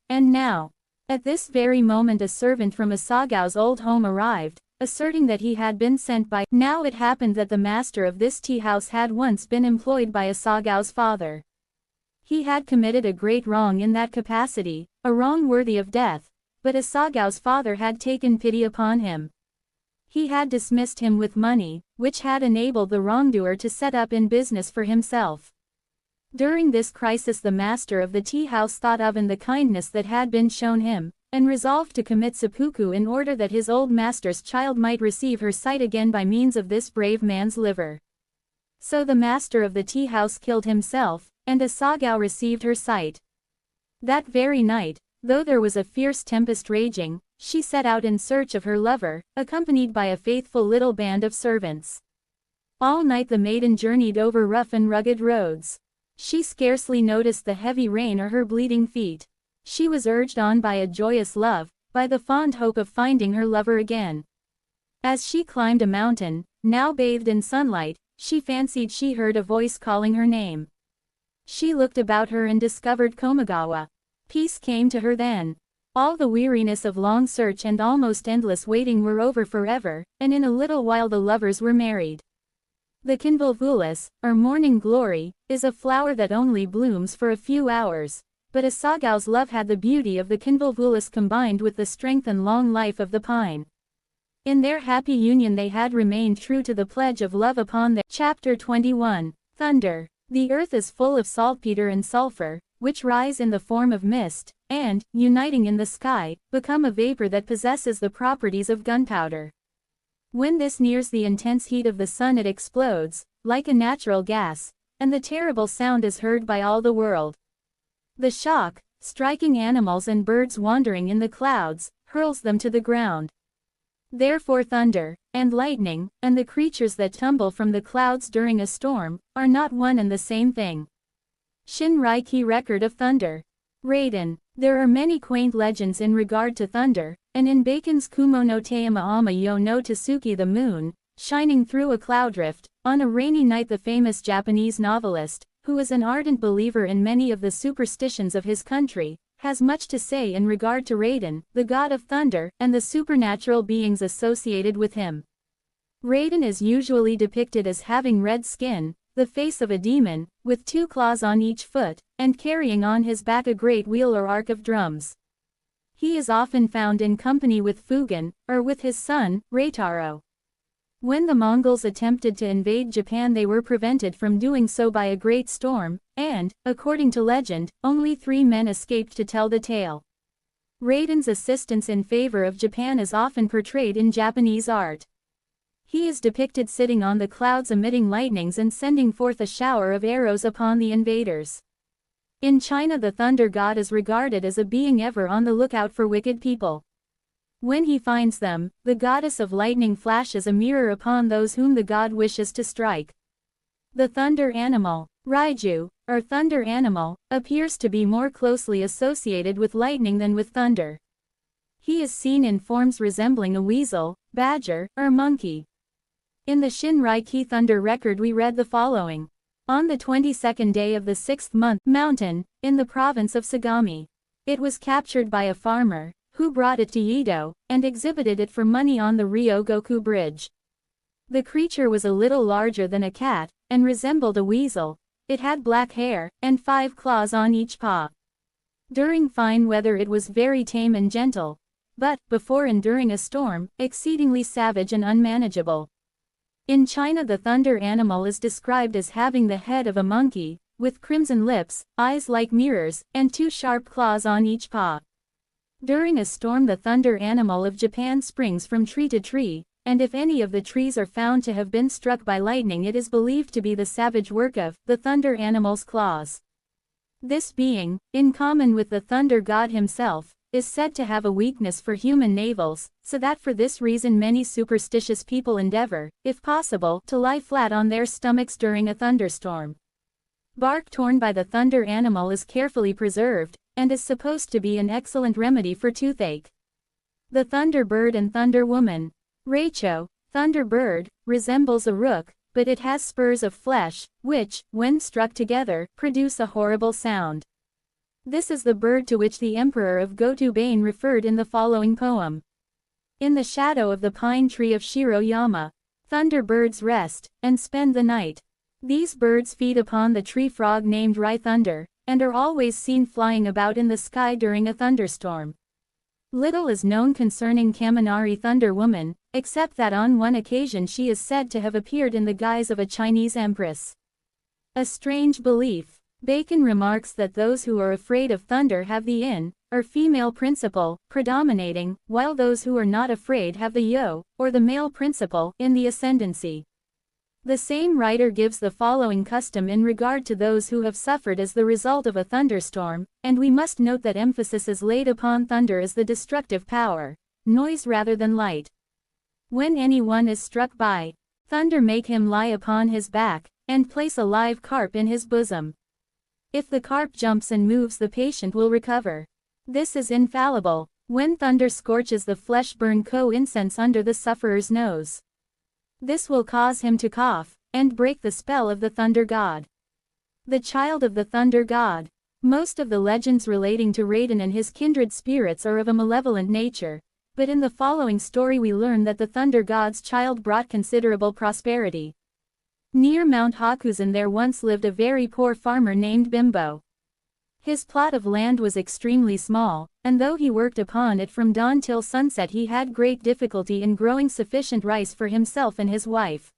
A: At this very moment a servant from Asagao's old home arrived, asserting that he had been sent by. Now it happened that the master of this tea-house had once been employed by Asagao's father. He had committed a great wrong in that capacity, a wrong worthy of death, but Asagao's father had taken pity upon him. He had dismissed him with money, which had enabled the wrongdoer to set up in business for himself. During this crisis the master of the tea-house thought of and the kindness that had been shown him, and resolved to commit seppuku in order that his old master's child might receive her sight again by means of this brave man's liver. So the master of the tea-house killed himself, and Asagao received her sight. That very night, though there was a fierce tempest raging, she set out in search of her lover, accompanied by a faithful little band of servants. All night the maiden journeyed over rough and rugged roads. She scarcely noticed the heavy rain or her bleeding feet. She was urged on by a joyous love, by the fond hope of finding her lover again. As she climbed a mountain, now bathed in sunlight, she fancied she heard a voice calling her name. She looked about her and discovered Komagawa. Peace came to her then. All the weariness of long search and almost endless waiting were over forever, and in a little while the lovers were married. The convolvulus, or morning glory, is a flower that only blooms for a few hours, but Asagao's love had the beauty of the convolvulus combined with the strength and long life of the pine. In their happy union they had remained true to the pledge of love upon their. Chapter 21. Thunder. The earth is full of saltpeter and sulfur, which rise in the form of mist, and, uniting in the sky, become a vapor that possesses the properties of gunpowder. When this nears the intense heat of the sun it explodes, like a natural gas, and the terrible sound is heard by all the world. The shock, striking animals and birds wandering in the clouds, hurls them to the ground. Therefore thunder, and lightning, and the creatures that tumble from the clouds during a storm, are not one and the same thing. Shinraiki Record of Thunder. Raiden. There are many quaint legends in regard to thunder, and in Bacon's Kumo no Teima Ama yo no Tsuki the moon, shining through a cloud rift, on a rainy night the famous Japanese novelist, who is an ardent believer in many of the superstitions of his country, has much to say in regard to Raiden, the god of thunder, and the supernatural beings associated with him. Raiden is usually depicted as having red skin, the face of a demon, with 2 claws on each foot, and carrying on his back a great wheel or ark of drums. He is often found in company with Fugen, or with his son, Reitaro. When the Mongols attempted to invade Japan, they were prevented from doing so by a great storm, and, according to legend, only 3 men escaped to tell the tale. Raiden's assistance in favor of Japan is often portrayed in Japanese art. He is depicted sitting on the clouds emitting lightnings and sending forth a shower of arrows upon the invaders. In China, the thunder god is regarded as a being ever on the lookout for wicked people. When he finds them, the goddess of lightning flashes a mirror upon those whom the god wishes to strike. The thunder animal, Raiju, or thunder animal, appears to be more closely associated with lightning than with thunder. He is seen in forms resembling a weasel, badger, or monkey. In the Shinraiki Thunder record we read the following. On the 22nd day of the 6th month, mountain, in the province of Sagami. It was captured by a farmer, who brought it to Edo, and exhibited it for money on the Ryogoku Bridge. The creature was a little larger than a cat, and resembled a weasel. It had black hair, and 5 claws on each paw. During fine weather it was very tame and gentle, but, before and during a storm, exceedingly savage and unmanageable. In China, the thunder animal is described as having the head of a monkey, with crimson lips, eyes like mirrors, and 2 sharp claws on each paw. During a storm, the thunder animal of Japan springs from tree to tree, and if any of the trees are found to have been struck by lightning, it is believed to be the savage work of the thunder animal's claws. This being, in common with the thunder god himself, is said to have a weakness for human navels, so that for this reason many superstitious people endeavor, if possible, to lie flat on their stomachs during a thunderstorm. Bark torn by the thunder animal is carefully preserved, and is supposed to be an excellent remedy for toothache. The thunder bird and thunder woman. Reicho, thunder bird, resembles a rook, but it has spurs of flesh, which, when struck together, produce a horrible sound. This is the bird to which the emperor of Go-To-Bane referred in the following poem. In the shadow of the pine tree of Shiro-yama, thunder birds rest, and spend the night. These birds feed upon the tree frog named Rai Thunder, and are always seen flying about in the sky during a thunderstorm. Little is known concerning Kaminari Thunder Woman, except that on one occasion she is said to have appeared in the guise of a Chinese empress. A strange belief. Bacon remarks that those who are afraid of thunder have the yin, or female principle, predominating, while those who are not afraid have the yo, or the male principle, in the ascendancy. The same writer gives the following custom in regard to those who have suffered as the result of a thunderstorm, and we must note that emphasis is laid upon thunder as the destructive power, noise rather than light. When anyone is struck by thunder, make him lie upon his back, and place a live carp in his bosom. If the carp jumps and moves, the patient will recover. This is infallible. When thunder scorches the flesh, burn incense under the sufferer's nose. This will cause him to cough, and break the spell of the thunder god. The child of the thunder god. Most of the legends relating to Raiden and his kindred spirits are of a malevolent nature, but in the following story we learn that the thunder god's child brought considerable prosperity. Near Mount Hakuzen there once lived a very poor farmer named Bimbo. His plot of land was extremely small, and though he worked upon it from dawn till sunset, he had great difficulty in growing sufficient rice for himself and his wife.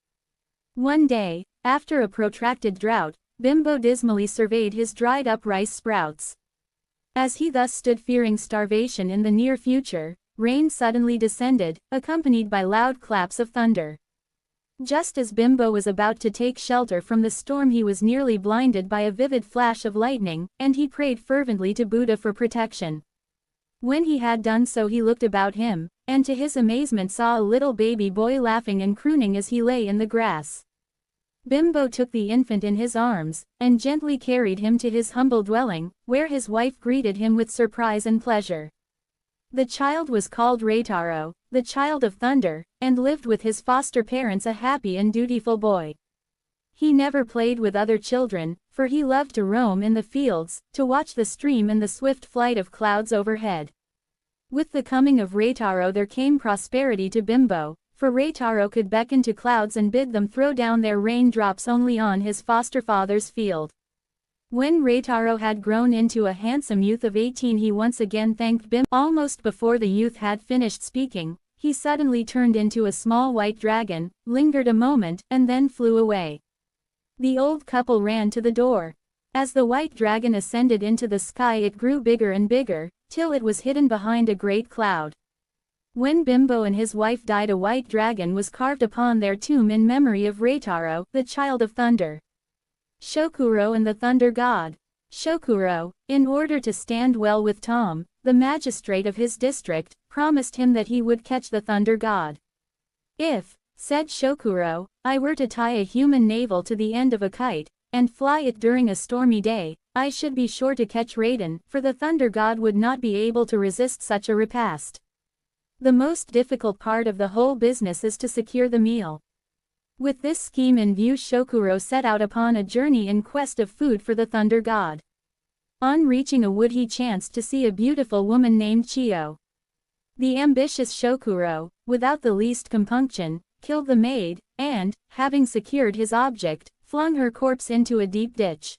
A: One day, after a protracted drought, Bimbo dismally surveyed his dried-up rice sprouts. As he thus stood fearing starvation in the near future, rain suddenly descended, accompanied by loud claps of thunder. Just as Bimbo was about to take shelter from the storm, he was nearly blinded by a vivid flash of lightning, and he prayed fervently to Buddha for protection. When he had done so, he looked about him, and to his amazement saw a little baby boy laughing and crooning as he lay in the grass. Bimbo took the infant in his arms, and gently carried him to his humble dwelling, where his wife greeted him with surprise and pleasure. The child was called Reitaro, the child of thunder, and lived with his foster parents a happy and dutiful boy. He never played with other children, for he loved to roam in the fields, to watch the stream and the swift flight of clouds overhead. With the coming of Reitaro there came prosperity to Bimbo, for Reitaro could beckon to clouds and bid them throw down their raindrops only on his foster father's field. When Reitaro had grown into a handsome youth of 18, he once again thanked Bimbo. Almost before the youth had finished speaking, he suddenly turned into a small white dragon, lingered a moment, and then flew away. The old couple ran to the door. As the white dragon ascended into the sky, it grew bigger and bigger, till it was hidden behind a great cloud. When Bimbo and his wife died, a white dragon was carved upon their tomb in memory of Reitaro, the child of thunder. Shokuro and the Thunder God. Shokuro, in order to stand well with Tom, the magistrate of his district, promised him that he would catch the Thunder God. "If," said Shokuro, "I were to tie a human navel to the end of a kite, and fly it during a stormy day, I should be sure to catch Raiden, for the Thunder God would not be able to resist such a repast. The most difficult part of the whole business is to secure the meal." With this scheme in view, Shokuro set out upon a journey in quest of food for the Thunder God. On reaching a wood, he chanced to see a beautiful woman named Chiyo. The ambitious Shokuro, without the least compunction, killed the maid, and, having secured his object, flung her corpse into a deep ditch.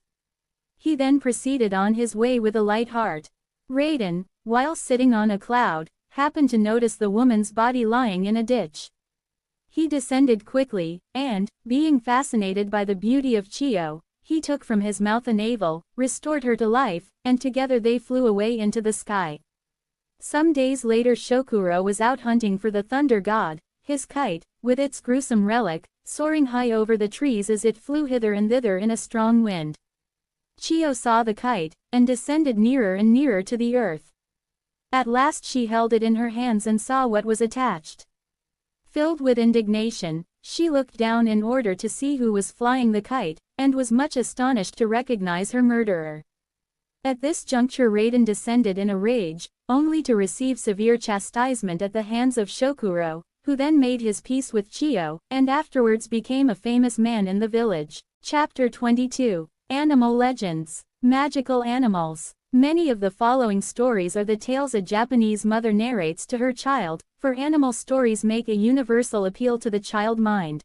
A: He then proceeded on his way with a light heart. Raiden, while sitting on a cloud, happened to notice the woman's body lying in a ditch. He descended quickly, and, being fascinated by the beauty of Chiyo, he took from his mouth a navel, restored her to life, and together they flew away into the sky. Some days later, Shokuro was out hunting for the Thunder God, his kite, with its gruesome relic, soaring high over the trees as it flew hither and thither in a strong wind. Chiyo saw the kite, and descended nearer and nearer to the earth. At last she held it in her hands and saw what was attached. Filled with indignation, she looked down in order to see who was flying the kite, and was much astonished to recognize her murderer. At this juncture Raiden descended in a rage, only to receive severe chastisement at the hands of Shokuro, who then made his peace with Chiyo, and afterwards became a famous man in the village. Chapter 22. Animal Legends. Magical Animals. Many of the following stories are the tales a Japanese mother narrates to her child, for animal stories make a universal appeal to the child mind.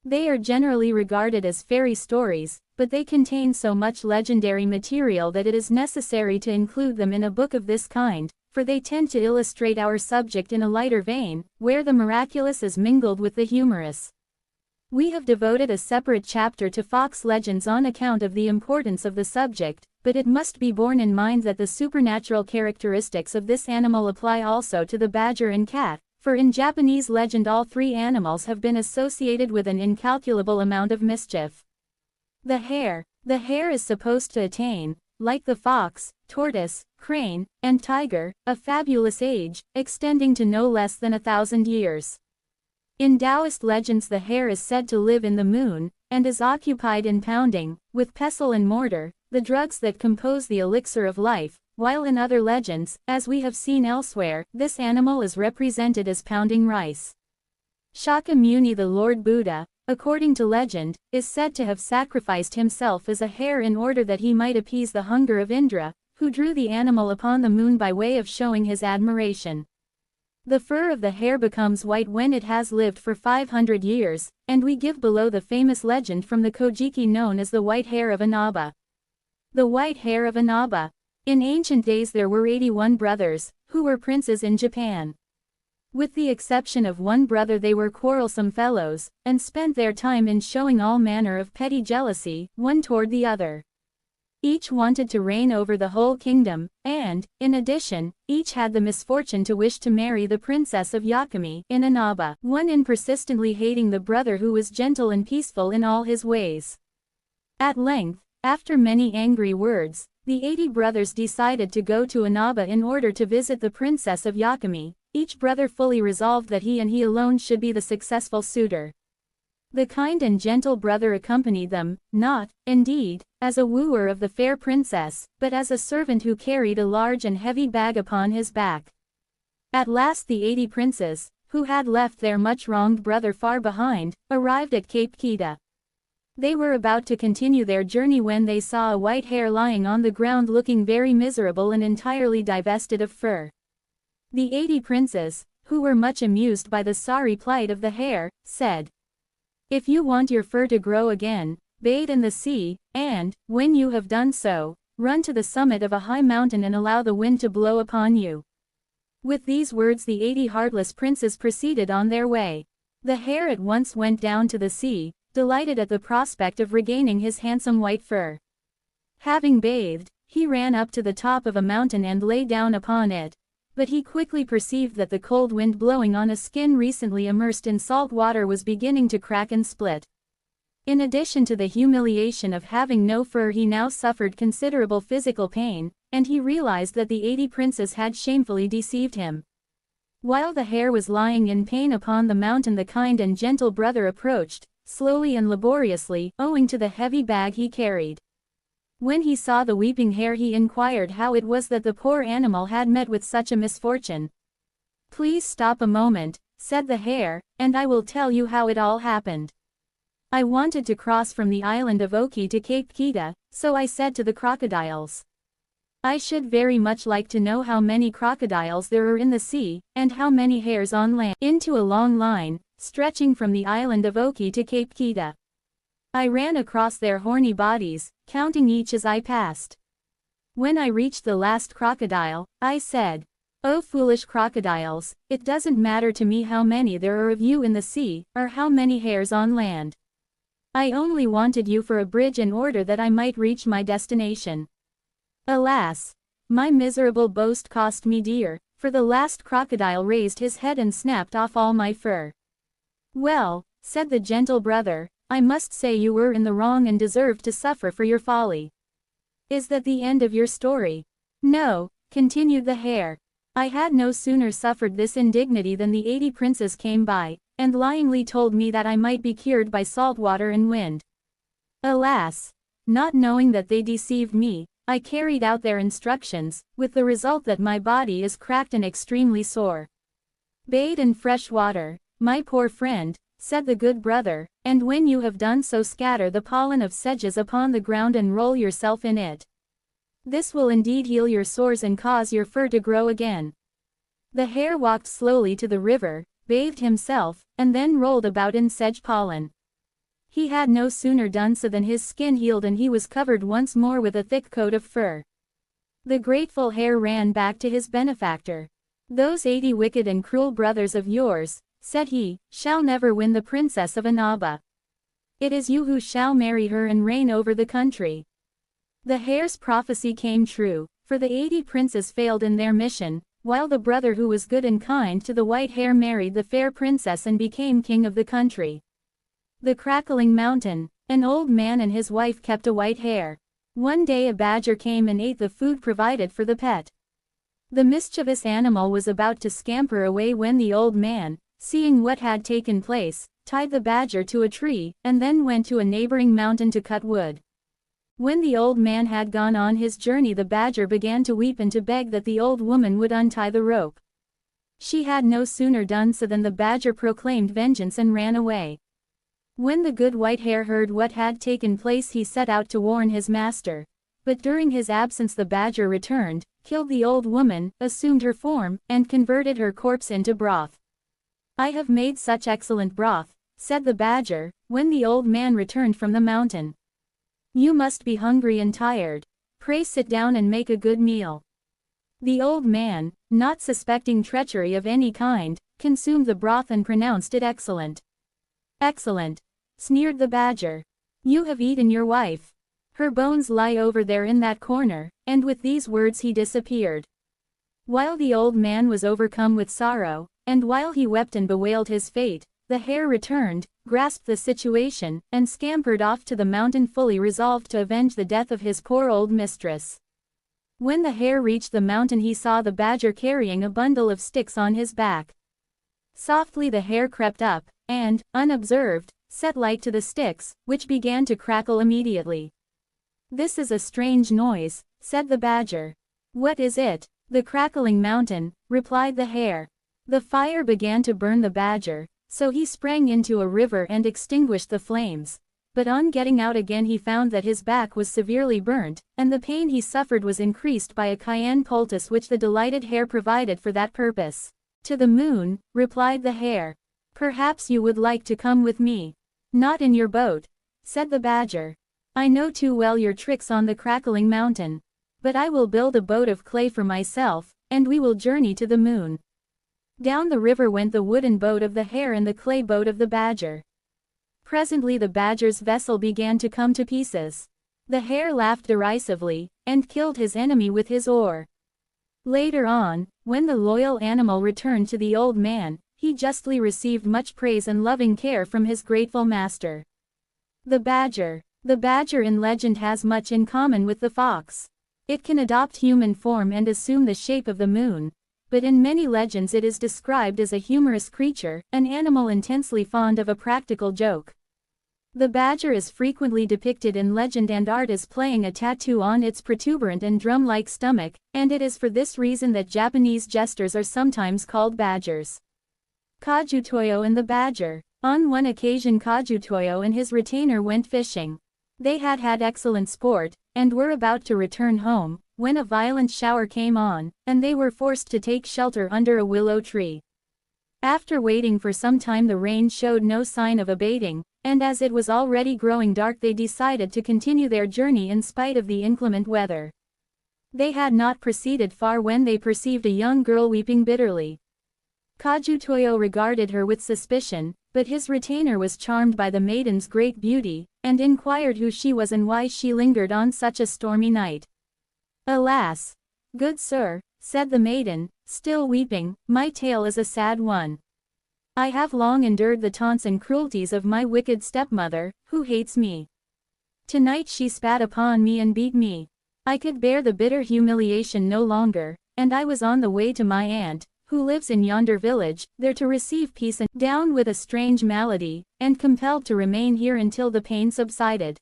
A: They are generally regarded as fairy stories, but they contain so much legendary material that it is necessary to include them in a book of this kind, for they tend to illustrate our subject in a lighter vein, where the miraculous is mingled with the humorous. We have devoted a separate chapter to fox legends on account of the importance of the subject, but it must be borne in mind that the supernatural characteristics of this animal apply also to the badger and cat, for in Japanese legend all three animals have been associated with an incalculable amount of mischief. The hare. The hare is supposed to attain, like the fox, tortoise, crane, and tiger, a fabulous age, extending to no less than 1,000 years. In Taoist legends the hare is said to live in the moon, and is occupied in pounding, with pestle and mortar, the drugs that compose the elixir of life, while in other legends, as we have seen elsewhere, this animal is represented as pounding rice. Shakyamuni, the Lord Buddha, according to legend, is said to have sacrificed himself as a hare in order that he might appease the hunger of Indra, who drew the animal upon the moon by way of showing his admiration. The fur of the hare becomes white when it has lived for 500 years, and we give below the famous legend from the Kojiki known as the White Hare of Inaba. The White Hare of Inaba. In ancient days there were 81 brothers, who were princes in Japan. With the exception of one brother they were quarrelsome fellows, and spent their time in showing all manner of petty jealousy, one toward the other. Each wanted to reign over the whole kingdom, and, in addition, each had the misfortune to wish to marry the princess of Yakami, in Inaba, one in persistently hating the brother who was gentle and peaceful in all his ways. At length, after many angry words, the 80 brothers decided to go to Inaba in order to visit the princess of Yakami, each brother fully resolved that he and he alone should be the successful suitor. The kind and gentle brother accompanied them, not, indeed, as a wooer of the fair princess, but as a servant who carried a large and heavy bag upon his back. At last the 80 princes, who had left their much-wronged brother far behind, arrived at Cape Keeda. They were about to continue their journey when they saw a white hare lying on the ground looking very miserable and entirely divested of fur. The 80 princes, who were much amused by the sorry plight of the hare, said, "If you want your fur to grow again, bathe in the sea, and, when you have done so, run to the summit of a high mountain and allow the wind to blow upon you." With these words the 80 heartless princes proceeded on their way. The hare at once went down to the sea, delighted at the prospect of regaining his handsome white fur. Having bathed, he ran up to the top of a mountain and lay down upon it. But he quickly perceived that the cold wind blowing on a skin recently immersed in salt water was beginning to crack and split. In addition to the humiliation of having no fur, he now suffered considerable physical pain, and he realized that the 80 princes had shamefully deceived him. While the hare was lying in pain upon the mountain, the kind and gentle brother approached, slowly and laboriously, owing to the heavy bag he carried. When he saw the weeping hare, he inquired how it was that the poor animal had met with such a misfortune. "Please stop a moment," said the hare, "and I will tell you how it all happened. I wanted to cross from the island of Oki to Cape Keeda, so I said to the crocodiles, 'I should very much like to know how many crocodiles there are in the sea, and how many hares on land,' into a long line, stretching from the island of Oki to Cape Keeda. I ran across their horny bodies, counting each as I passed. When I reached the last crocodile, I said, 'Oh foolish crocodiles, it doesn't matter to me how many there are of you in the sea, or how many hares on land. I only wanted you for a bridge in order that I might reach my destination.' Alas! My miserable boast cost me dear, for the last crocodile raised his head and snapped off all my fur." "Well," said the gentle brother, "I must say you were in the wrong and deserved to suffer for your folly." "Is that the end of your story?" "No," continued the hare. "I had no sooner suffered this indignity than the 80 princes came by, and lyingly told me that I might be cured by salt water and wind. Alas! Not knowing that they deceived me, I carried out their instructions, with the result that my body is cracked and extremely sore. Bathe in fresh water, my poor friend," said the good brother, "and when you have done so scatter the pollen of sedges upon the ground and roll yourself in it. This will indeed heal your sores and cause your fur to grow again." The hare walked slowly to the river, bathed himself, and then rolled about in sedge pollen. He had no sooner done so than his skin healed and he was covered once more with a thick coat of fur. The grateful hare ran back to his benefactor. "Those 80 wicked and cruel brothers of yours," said he, "shall never win the princess of Annaba. It is you who shall marry her and reign over the country." The hare's prophecy came true, for the 80 princes failed in their mission, while the brother who was good and kind to the white hare married the fair princess and became king of the country. The Crackling Mountain. An old man and his wife kept a white hare. One day a badger came and ate the food provided for the pet. The mischievous animal was about to scamper away when the old man, seeing what had taken place, tied the badger to a tree, and then went to a neighboring mountain to cut wood. When the old man had gone on his journey, the badger began to weep and to beg that the old woman would untie the rope. She had no sooner done so than the badger proclaimed vengeance and ran away. When the good white hare heard what had taken place, he set out to warn his master. But during his absence the badger returned, killed the old woman, assumed her form, and converted her corpse into broth. "I have made such excellent broth," said the badger, when the old man returned from the mountain. "You must be hungry and tired. Pray sit down and make a good meal." The old man, not suspecting treachery of any kind, consumed the broth and pronounced it excellent. "Excellent," sneered the badger. "You have eaten your wife. Her bones lie over there in that corner," and with these words he disappeared. While the old man was overcome with sorrow, and while he wept and bewailed his fate, the hare returned, grasped the situation, and scampered off to the mountain fully resolved to avenge the death of his poor old mistress. When the hare reached the mountain he saw the badger carrying a bundle of sticks on his back. Softly the hare crept up, and, unobserved, set light to the sticks, which began to crackle immediately. "This is a strange noise," said the badger. "What is it?" "The crackling mountain," replied the hare. The fire began to burn the badger, so he sprang into a river and extinguished the flames. But on getting out again he found that his back was severely burnt, and the pain he suffered was increased by a cayenne poultice which the delighted hare provided for that purpose. "To the moon," replied the hare. "Perhaps you would like to come with me." "Not in your boat," said the badger. "I know too well your tricks on the crackling mountain. But I will build a boat of clay for myself, and we will journey to the moon." Down the river went the wooden boat of the hare and the clay boat of the badger. Presently the badger's vessel began to come to pieces. The hare laughed derisively, and killed his enemy with his oar. Later on, when the loyal animal returned to the old man, he justly received much praise and loving care from his grateful master. The badger. The badger in legend has much in common with the fox. It can adopt human form and assume the shape of the moon, but in many legends it is described as a humorous creature, an animal intensely fond of a practical joke. The badger is frequently depicted in legend and art as playing a tattoo on its protuberant and drum-like stomach, and it is for this reason that Japanese jesters are sometimes called badgers. Kajutoyo and the badger. On one occasion Kajutoyo and his retainer went fishing. They had had excellent sport, and were about to return home, when a violent shower came on, and they were forced to take shelter under a willow tree. After waiting for some time the rain showed no sign of abating, and as it was already growing dark they decided to continue their journey in spite of the inclement weather. They had not proceeded far when they perceived a young girl weeping bitterly. Kajutoyo regarded her with suspicion, but his retainer was charmed by the maiden's great beauty, and inquired who she was and why she lingered on such a stormy night. "Alas, good sir," said the maiden, still weeping, "my tale is a sad one. I have long endured the taunts and cruelties of my wicked stepmother, who hates me. Tonight she spat upon me and beat me. I could bear the bitter humiliation no longer, and I was on the way to my aunt, who lives in yonder village, there to receive peace and down with a strange malady, and compelled to remain here until the pain subsided."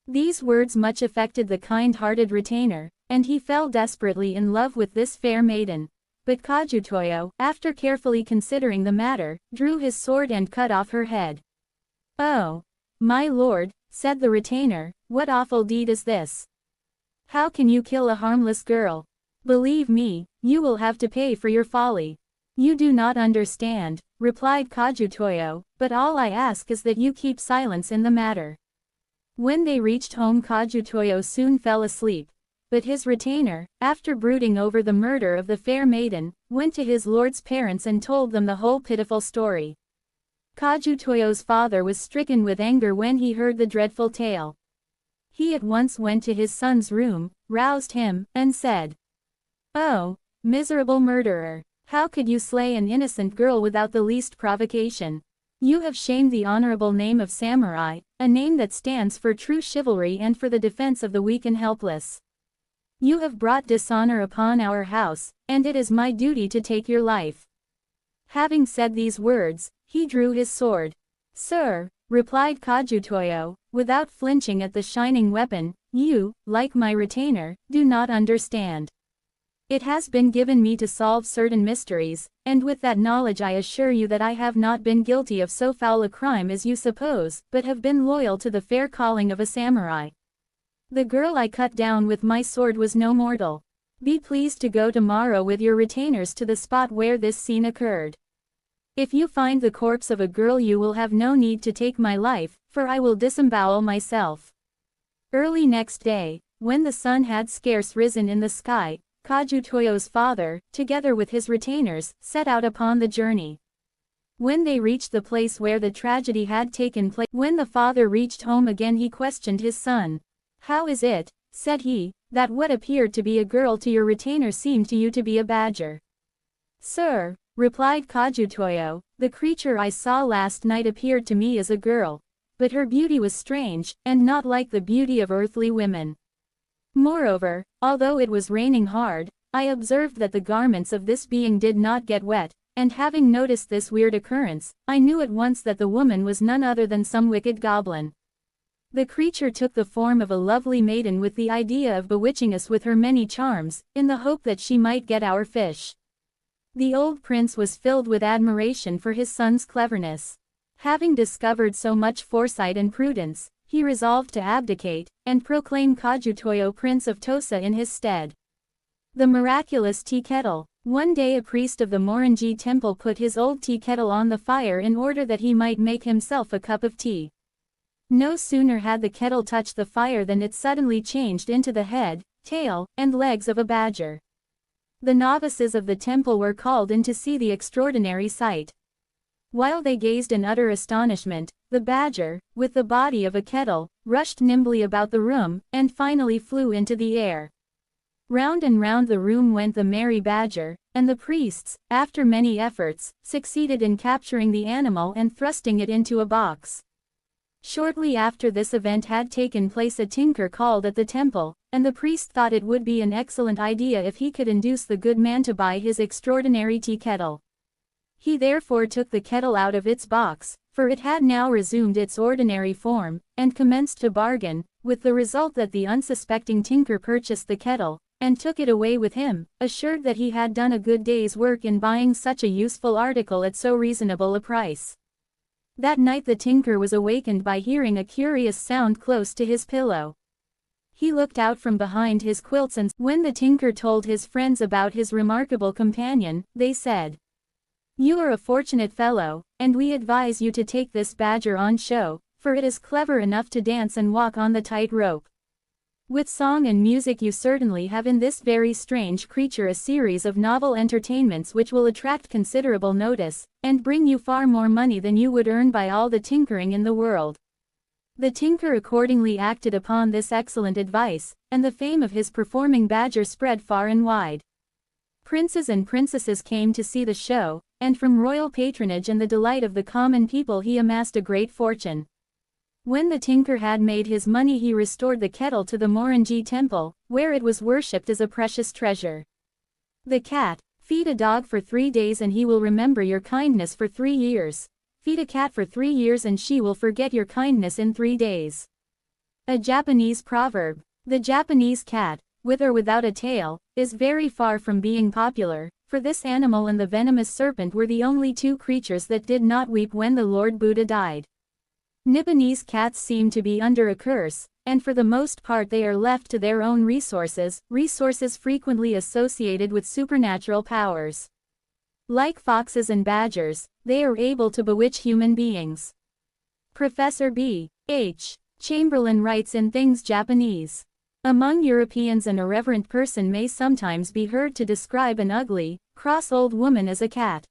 A: These words much affected the kind-hearted retainer, and he fell desperately in love with this fair maiden. But Kajutoyo, after carefully considering the matter, drew his sword and cut off her head. "Oh, my lord," said the retainer, "what awful deed is this? How can you kill a harmless girl? Believe me, you will have to pay for your folly." "You do not understand," replied Kajutoyo, "but all I ask is that you keep silence in the matter." When they reached home Kajutoyo soon fell asleep. But his retainer, after brooding over the murder of the fair maiden, went to his lord's parents and told them the whole pitiful story. Kajutoyo's father was stricken with anger when he heard the dreadful tale. He at once went to his son's room, roused him, and said, "Oh, miserable murderer! How could you slay an innocent girl without the least provocation? You have shamed the honorable name of samurai, a name that stands for true chivalry and for the defense of the weak and helpless. You have brought dishonor upon our house, and it is my duty to take your life." Having said these words, he drew his sword. "Sir," replied Kajutoyo, without flinching at the shining weapon, "you, like my retainer, do not understand. It has been given me to solve certain mysteries, and with that knowledge I assure you that I have not been guilty of so foul a crime as you suppose, but have been loyal to the fair calling of a samurai. The girl I cut down with my sword was no mortal. Be pleased to go tomorrow with your retainers to the spot where this scene occurred. If you find the corpse of a girl you will have no need to take my life, for I will disembowel myself." Early next day, when the sun had scarce risen in the sky, Kajutoyo's father, together with his retainers, set out upon the journey. When they reached the place where the tragedy had taken place, when the father reached home again he questioned his son. "How is it," said he, "that what appeared to be a girl to your retainer seemed to you to be a badger?" "Sir," replied Kajutoyo, "the creature I saw last night appeared to me as a girl, but her beauty was strange, and not like the beauty of earthly women. Moreover, although it was raining hard, I observed that the garments of this being did not get wet, and having noticed this weird occurrence, I knew at once that the woman was none other than some wicked goblin. The creature took the form of a lovely maiden with the idea of bewitching us with her many charms, in the hope that she might get our fish. The old prince was filled with admiration for his son's cleverness. Having discovered so much foresight and prudence, he resolved to abdicate, and proclaim Kajutoyo Prince of Tosa in his stead. The miraculous tea kettle. One day a priest of the Morinji temple put his old tea kettle on the fire in order that he might make himself a cup of tea. No sooner had the kettle touched the fire than it suddenly changed into the head, tail, and legs of a badger. The novices of the temple were called in to see the extraordinary sight. While they gazed in utter astonishment, the badger, with the body of a kettle, rushed nimbly about the room, and finally flew into the air. Round and round the room went the merry badger, and the priests, after many efforts, succeeded in capturing the animal and thrusting it into a box. Shortly after this event had taken place, a tinker called at the temple, and the priest thought it would be an excellent idea if he could induce the good man to buy his extraordinary tea kettle. He therefore took the kettle out of its box, for it had now resumed its ordinary form, and commenced to bargain, with the result that the unsuspecting tinker purchased the kettle, and took it away with him, assured that he had done a good day's work in buying such a useful article at so reasonable a price. That night the tinker was awakened by hearing a curious sound close to his pillow. He looked out from behind his quilts, and when the tinker told his friends about his remarkable companion, they said, "You are a fortunate fellow, and we advise you to take this badger on show, for it is clever enough to dance and walk on the tight rope. With song and music you certainly have in this very strange creature a series of novel entertainments which will attract considerable notice, and bring you far more money than you would earn by all the tinkering in the world." The tinker accordingly acted upon this excellent advice, and the fame of his performing badger spread far and wide. Princes and princesses came to see the show, and from royal patronage and the delight of the common people he amassed a great fortune. When the tinker had made his money he restored the kettle to the Morinji temple, where it was worshipped as a precious treasure. The cat. Feed a dog for 3 days and he will remember your kindness for 3 years. Feed a cat for 3 years and she will forget your kindness in 3 days. A Japanese proverb. The Japanese cat, with or without a tail, is very far from being popular, for this animal and the venomous serpent were the only two creatures that did not weep when the Lord Buddha died. Nipponese cats seem to be under a curse, and for the most part they are left to their own resources frequently associated with supernatural powers. Like foxes and badgers, they are able to bewitch human beings. Professor B. H. Chamberlain writes in Things Japanese. Among Europeans an irreverent person may sometimes be heard to describe an ugly, cross old woman as a cat.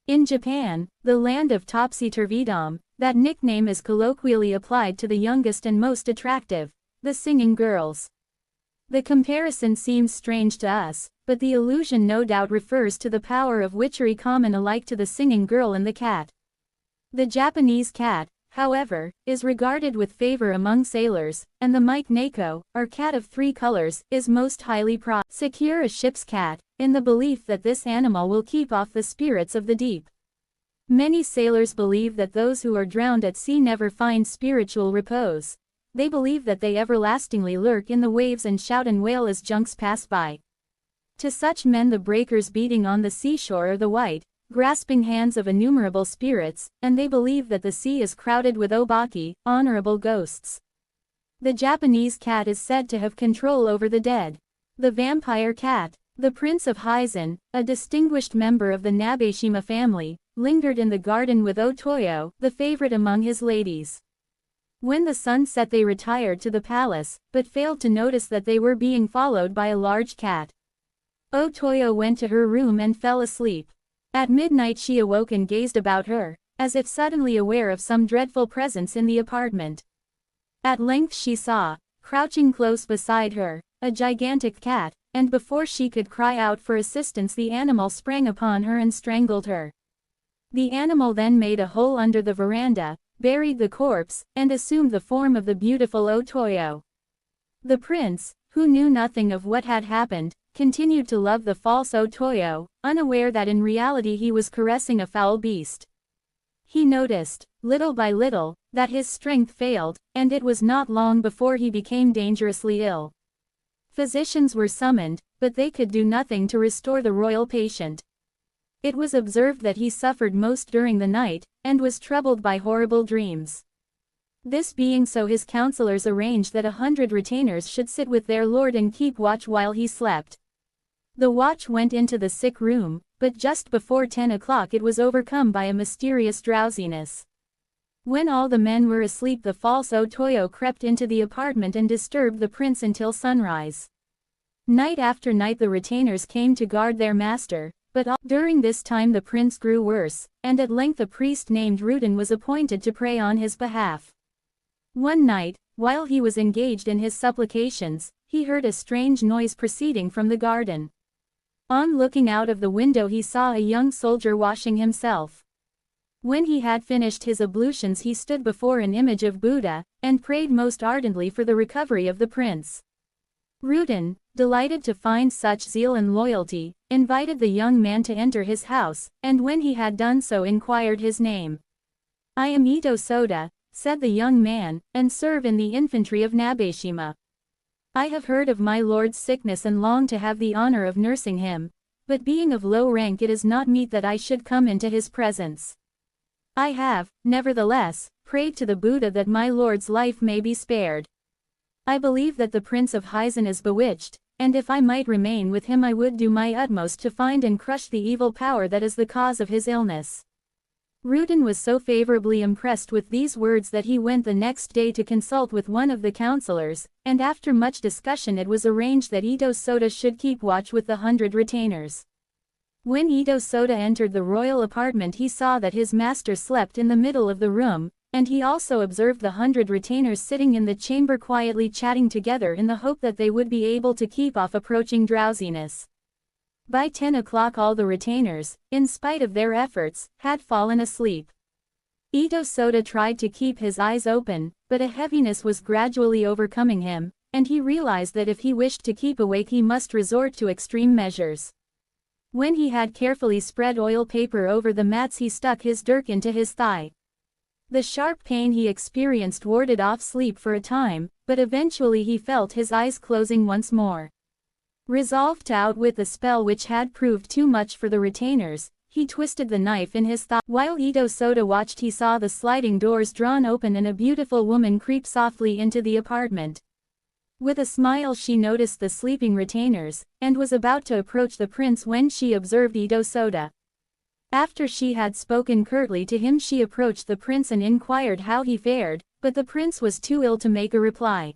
A: In Japan, the land of topsy-turvydom, that nickname is colloquially applied to the youngest and most attractive, the singing girls. The comparison seems strange to us, but the allusion no doubt refers to the power of witchery common alike to the singing girl and the cat. The Japanese cat, however, is regarded with favor among sailors, and the Mike Neko, or cat of 3 colors, is most highly secure a ship's cat, in the belief that this animal will keep off the spirits of the deep. Many sailors believe that those who are drowned at sea never find spiritual repose. They believe that they everlastingly lurk in the waves and shout and wail as junks pass by. To such men the breakers beating on the seashore are the white, grasping hands of innumerable spirits, and they believe that the sea is crowded with obaki, honorable ghosts. The Japanese cat is said to have control over the dead. The vampire cat. The Prince of Hizen, a distinguished member of the Nabeshima family, lingered in the garden with Otoyo, the favorite among his ladies. When the sun set they retired to the palace, but failed to notice that they were being followed by a large cat. Otoyo went to her room and fell asleep. At midnight she awoke and gazed about her, as if suddenly aware of some dreadful presence in the apartment. At length she saw, crouching close beside her, a gigantic cat, and before she could cry out for assistance the animal sprang upon her and strangled her. The animal then made a hole under the veranda, buried the corpse, and assumed the form of the beautiful Otoyo. The prince, who knew nothing of what had happened, continued to love the false Otoyo, unaware that in reality he was caressing a foul beast. He noticed, little by little, that his strength failed, and it was not long before he became dangerously ill. Physicians were summoned, but they could do nothing to restore the royal patient. It was observed that he suffered most during the night, and was troubled by horrible dreams. This being so, his counselors arranged that 100 retainers should sit with their lord and keep watch while he slept. The watch went into the sick room, but just before 10 o'clock it was overcome by a mysterious drowsiness. When all the men were asleep, the false Otoyo crept into the apartment and disturbed the prince until sunrise. Night after night the retainers came to guard their master, but during this time the prince grew worse, and at length a priest named Rudin was appointed to pray on his behalf. One night, while he was engaged in his supplications, he heard a strange noise proceeding from the garden. On looking out of the window he saw a young soldier washing himself. When he had finished his ablutions he stood before an image of Buddha, and prayed most ardently for the recovery of the prince. Rudin, delighted to find such zeal and loyalty, invited the young man to enter his house, and when he had done so inquired his name. "I am Ito Soda," said the young man, "and serve in the infantry of Nabeshima. I have heard of my lord's sickness and long to have the honor of nursing him, but being of low rank it is not meet that I should come into his presence. I have, nevertheless, prayed to the Buddha that my lord's life may be spared. I believe that the Prince of Hizen is bewitched, and if I might remain with him I would do my utmost to find and crush the evil power that is the cause of his illness." Rudin was so favorably impressed with these words that he went the next day to consult with one of the counselors, and after much discussion it was arranged that Ito Soda should keep watch with the 100 retainers. When Ito Soda entered the royal apartment he saw that his master slept in the middle of the room, and he also observed the 100 retainers sitting in the chamber quietly chatting together in the hope that they would be able to keep off approaching drowsiness. By 10 o'clock all the retainers, in spite of their efforts, had fallen asleep. Ito Soda tried to keep his eyes open, but a heaviness was gradually overcoming him, and he realized that if he wished to keep awake he must resort to extreme measures. When he had carefully spread oil paper over the mats he stuck his dirk into his thigh. The sharp pain he experienced warded off sleep for a time, but eventually he felt his eyes closing once more. Resolved to outwit the spell which had proved too much for the retainers, he twisted the knife in his thigh. While Ito Soda watched he saw the sliding doors drawn open and a beautiful woman creep softly into the apartment. With a smile she noticed the sleeping retainers, and was about to approach the prince when she observed Ito Soda. After she had spoken curtly to him she approached the prince and inquired how he fared, but the prince was too ill to make a reply.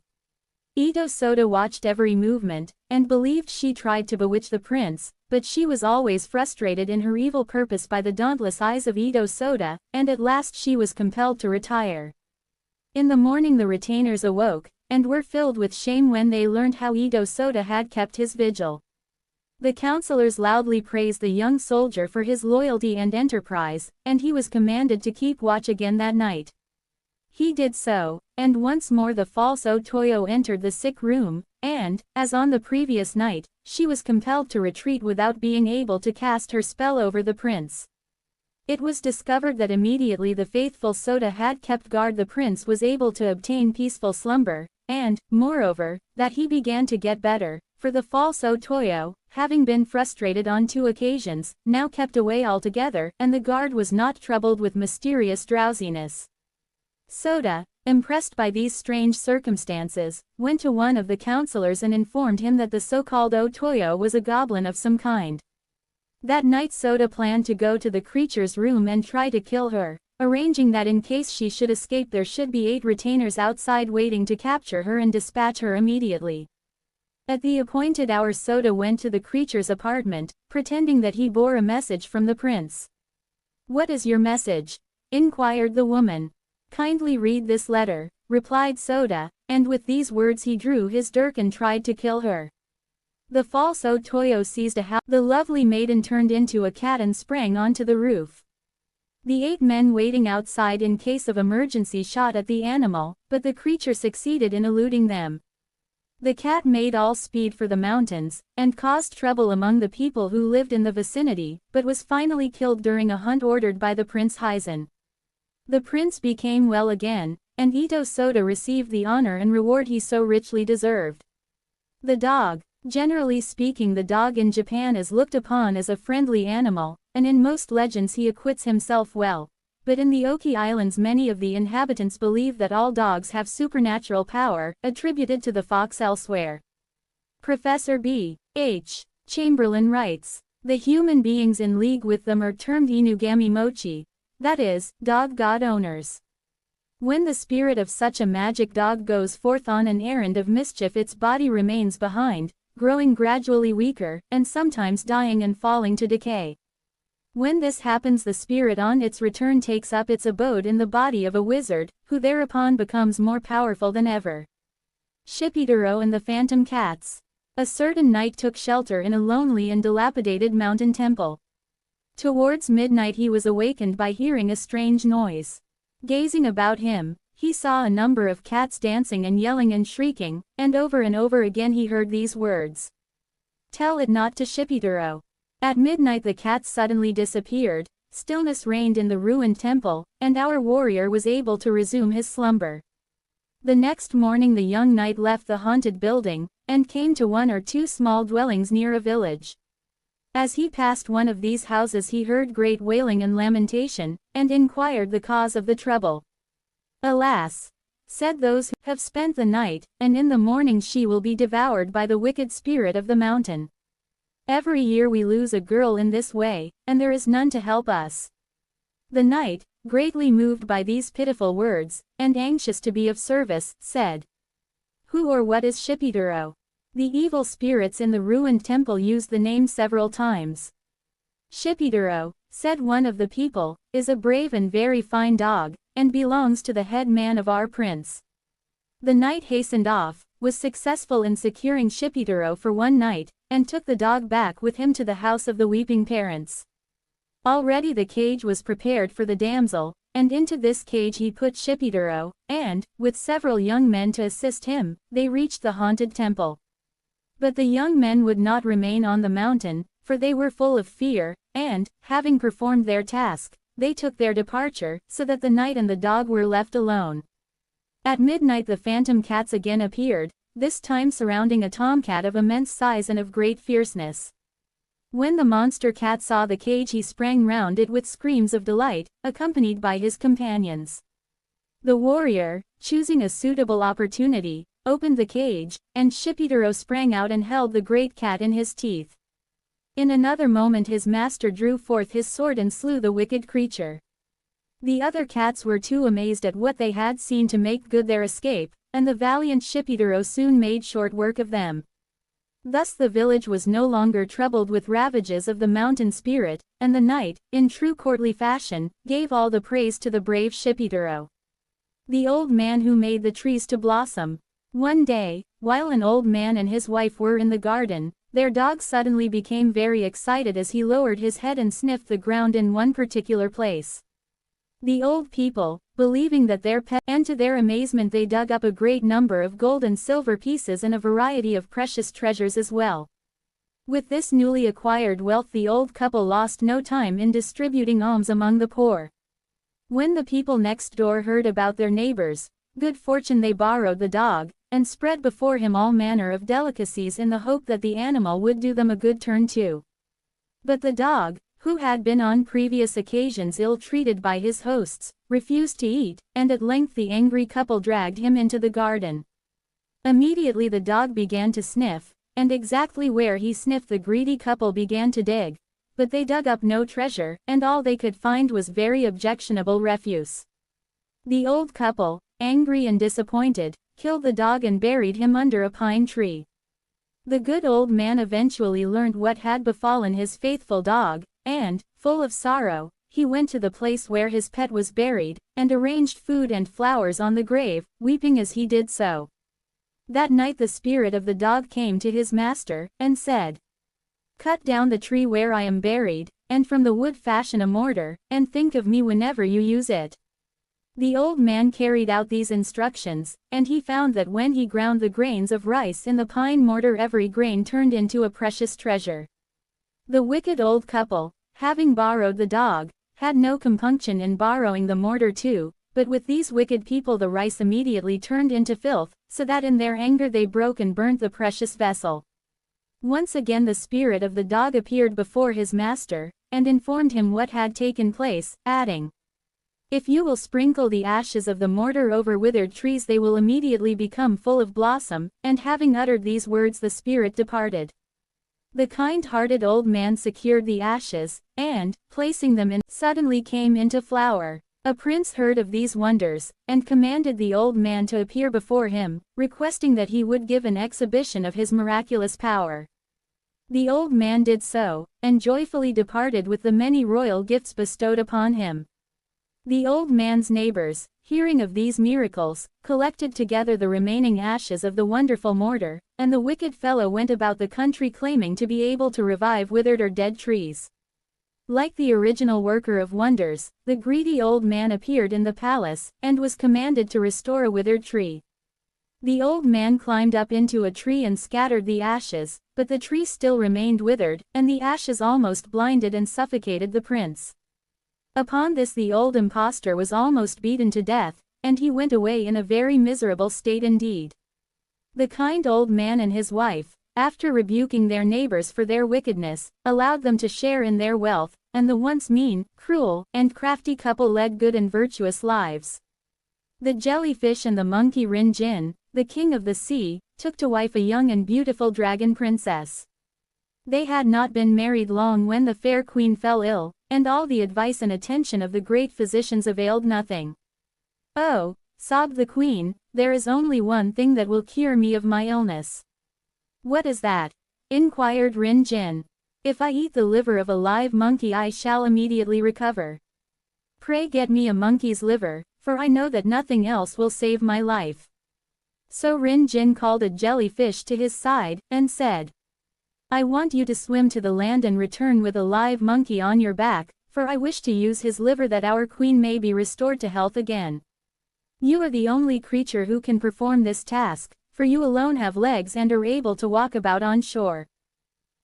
A: Ito Soda watched every movement, and believed she tried to bewitch the prince, but she was always frustrated in her evil purpose by the dauntless eyes of Ito Soda, and at last she was compelled to retire. In the morning the retainers awoke, and were filled with shame when they learned how Ito Soda had kept his vigil. The counselors loudly praised the young soldier for his loyalty and enterprise, and he was commanded to keep watch again that night. He did so, and once more the false Otoyo entered the sick room, and, as on the previous night, she was compelled to retreat without being able to cast her spell over the prince. It was discovered that immediately the faithful Soda had kept guard the prince was able to obtain peaceful slumber, and, moreover, that he began to get better, for the false Otoyo, having been frustrated on 2 occasions, now kept away altogether, and the guard was not troubled with mysterious drowsiness. Soda, impressed by these strange circumstances, went to one of the counselors and informed him that the so-called Otoyo was a goblin of some kind. That night Soda planned to go to the creature's room and try to kill her, arranging that in case she should escape there should be 8 retainers outside waiting to capture her and dispatch her immediately. At the appointed hour Soda went to the creature's apartment, pretending that he bore a message from the prince. "What is your message?" inquired the woman. "Kindly read this letter," replied Soda, and with these words he drew his dirk and tried to kill her. The false Otoyo seized a house. The lovely maiden turned into a cat and sprang onto the roof. The 8 men waiting outside in case of emergency shot at the animal, but the creature succeeded in eluding them. The cat made all speed for the mountains, and caused trouble among the people who lived in the vicinity, but was finally killed during a hunt ordered by the Prince Hyzen. The prince became well again, and Ito Soda received the honor and reward he so richly deserved. The dog. Generally speaking, the dog in Japan is looked upon as a friendly animal, and in most legends he acquits himself well. But in the Oki Islands many of the inhabitants believe that all dogs have supernatural power, attributed to the fox elsewhere. Professor B. H. Chamberlain writes, the human beings in league with them are termed Inugami Mochi, that is, dog god owners. When the spirit of such a magic dog goes forth on an errand of mischief, its body remains behind, growing gradually weaker, and sometimes dying and falling to decay. When this happens, the spirit on its return takes up its abode in the body of a wizard, who thereupon becomes more powerful than ever. Shipitaro and the Phantom Cats. A certain knight took shelter in a lonely and dilapidated mountain temple. Towards midnight he was awakened by hearing a strange noise. Gazing about him, he saw a number of cats dancing and yelling and shrieking, and over again he heard these words. Tell it not to Shipitaro. At midnight the cats suddenly disappeared, stillness reigned in the ruined temple, and our warrior was able to resume his slumber. The next morning the young knight left the haunted building, and came to one or two small dwellings near a village. As he passed one of these houses he heard great wailing and lamentation, and inquired the cause of the trouble. Alas! Said those who have spent the night, and in the morning she will be devoured by the wicked spirit of the mountain. Every year we lose a girl in this way, and there is none to help us. The knight, greatly moved by these pitiful words, and anxious to be of service, said, who or what is Shipitaro? The evil spirits in the ruined temple used the name several times. Shipitaro, said one of the people, is a brave and very fine dog, and belongs to the head man of our prince. The knight hastened off, was successful in securing Shipitaro for one night, and took the dog back with him to the house of the weeping parents. Already the cage was prepared for the damsel, and into this cage he put Shipitaro, and, with several young men to assist him, they reached the haunted temple. But the young men would not remain on the mountain, for they were full of fear, and, having performed their task, they took their departure, so that the knight and the dog were left alone. At midnight the phantom cats again appeared, this time surrounding a tomcat of immense size and of great fierceness. When the monster cat saw the cage he sprang round it with screams of delight, accompanied by his companions. The warrior, choosing a suitable opportunity, opened the cage, and Shipitaro sprang out and held the great cat in his teeth. In another moment his master drew forth his sword and slew the wicked creature. The other cats were too amazed at what they had seen to make good their escape, and the valiant Shipitaro soon made short work of them. Thus the village was no longer troubled with ravages of the mountain spirit, and the knight, in true courtly fashion, gave all the praise to the brave Shipitaro. The old man who made the trees to blossom. One day, while an old man and his wife were in the garden, their dog suddenly became very excited as he lowered his head and sniffed the ground in one particular place. The old people, believing that their pet, and to their amazement they dug up a great number of gold and silver pieces and a variety of precious treasures as well. With this newly acquired wealth the old couple lost no time in distributing alms among the poor. When the people next door heard about their neighbors' good fortune they borrowed the dog, and spread before him all manner of delicacies in the hope that the animal would do them a good turn too. But the dog, who had been on previous occasions ill-treated by his hosts, refused to eat, and at length the angry couple dragged him into the garden. Immediately the dog began to sniff, and exactly where he sniffed the greedy couple began to dig. But they dug up no treasure, and all they could find was very objectionable refuse. The old couple, angry and disappointed, killed the dog and buried him under a pine tree. The good old man eventually learned what had befallen his faithful dog, and, full of sorrow, he went to the place where his pet was buried, and arranged food and flowers on the grave, weeping as he did so. That night the spirit of the dog came to his master, and said, "Cut down the tree where I am buried, and from the wood fashion a mortar, and think of me whenever you use it." The old man carried out these instructions, and he found that when he ground the grains of rice in the pine mortar, every grain turned into a precious treasure. The wicked old couple, having borrowed the dog, had no compunction in borrowing the mortar too, but with these wicked people the rice immediately turned into filth, so that in their anger they broke and burnt the precious vessel. Once again the spirit of the dog appeared before his master, and informed him what had taken place, adding, "If you will sprinkle the ashes of the mortar over withered trees they will immediately become full of blossom," and having uttered these words the spirit departed. The kind-hearted old man secured the ashes, and, placing them in, suddenly came into flower. A prince heard of these wonders, and commanded the old man to appear before him, requesting that he would give an exhibition of his miraculous power. The old man did so, and joyfully departed with the many royal gifts bestowed upon him. The old man's neighbors, hearing of these miracles, collected together the remaining ashes of the wonderful mortar, and the wicked fellow went about the country claiming to be able to revive withered or dead trees. Like the original worker of wonders, the greedy old man appeared in the palace, and was commanded to restore a withered tree. The old man climbed up into a tree and scattered the ashes, but the tree still remained withered, and the ashes almost blinded and suffocated the prince. Upon this the old impostor was almost beaten to death, and he went away in a very miserable state indeed. The kind old man and his wife, after rebuking their neighbors for their wickedness, allowed them to share in their wealth, and the once mean, cruel, and crafty couple led good and virtuous lives. The jellyfish and the monkey Rin Jin, the king of the sea, took to wife a young and beautiful dragon princess. They had not been married long when the fair queen fell ill, and all the advice and attention of the great physicians availed nothing. "Oh," sobbed the queen, "there is only one thing that will cure me of my illness." "What is that?" inquired Rin Jin. "If I eat the liver of a live monkey I shall immediately recover." "Pray get me a monkey's liver, for I know that nothing else will save my life." So Rin Jin called a jellyfish to his side, and said, "I want you to swim to the land and return with a live monkey on your back, for I wish to use his liver that our queen may be restored to health again. You are the only creature who can perform this task, for you alone have legs and are able to walk about on shore.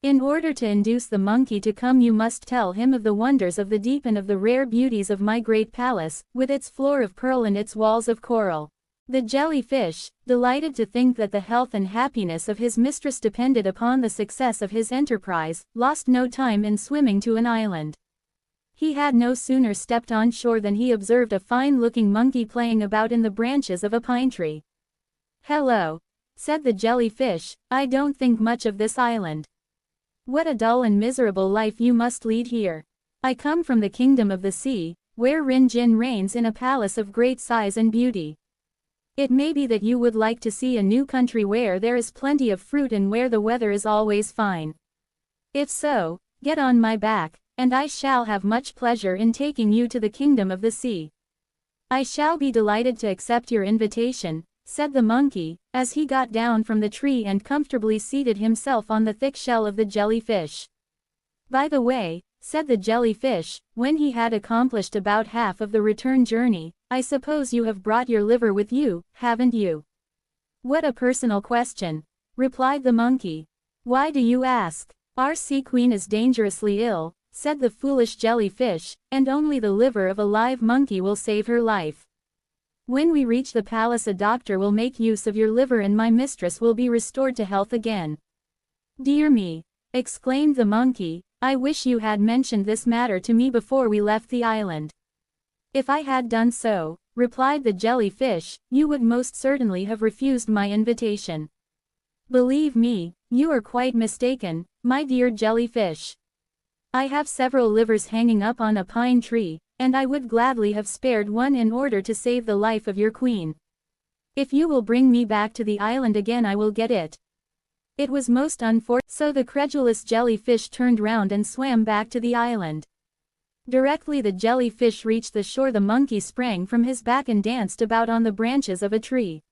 A: In order to induce the monkey to come you must tell him of the wonders of the deep and of the rare beauties of my great palace, with its floor of pearl and its walls of coral." The jellyfish, delighted to think that the health and happiness of his mistress depended upon the success of his enterprise, lost no time in swimming to an island. He had no sooner stepped on shore than he observed a fine-looking monkey playing about in the branches of a pine tree. "Hello," said the jellyfish, "I don't think much of this island. What a dull and miserable life you must lead here. I come from the kingdom of the sea, where Rin Jin reigns in a palace of great size and beauty. It may be that you would like to see a new country where there is plenty of fruit and where the weather is always fine. If so, get on my back, and I shall have much pleasure in taking you to the kingdom of the sea." "I shall be delighted to accept your invitation," said the monkey, as he got down from the tree and comfortably seated himself on the thick shell of the jellyfish. "By the way," said the jellyfish, when he had accomplished about half of the return journey, "I suppose you have brought your liver with you, haven't you?" "What a personal question," replied the monkey. "Why do you ask?" "Our sea queen is dangerously ill," said the foolish jellyfish, "and only the liver of a live monkey will save her life. When we reach the palace a doctor will make use of your liver and my mistress will be restored to health again." "Dear me," exclaimed the monkey, "I wish you had mentioned this matter to me before we left the island." "If I had done so," replied the jellyfish, "you would most certainly have refused my invitation. Believe me, you are quite mistaken, my dear jellyfish. I have several livers hanging up on a pine tree, and I would gladly have spared one in order to save the life of your queen. If you will bring me back to the island again I will get it." It was most unfortunate, so the credulous jellyfish turned round and swam back to the island. Directly the jellyfish reached the shore the monkey sprang from his back and danced about on the branches of a tree.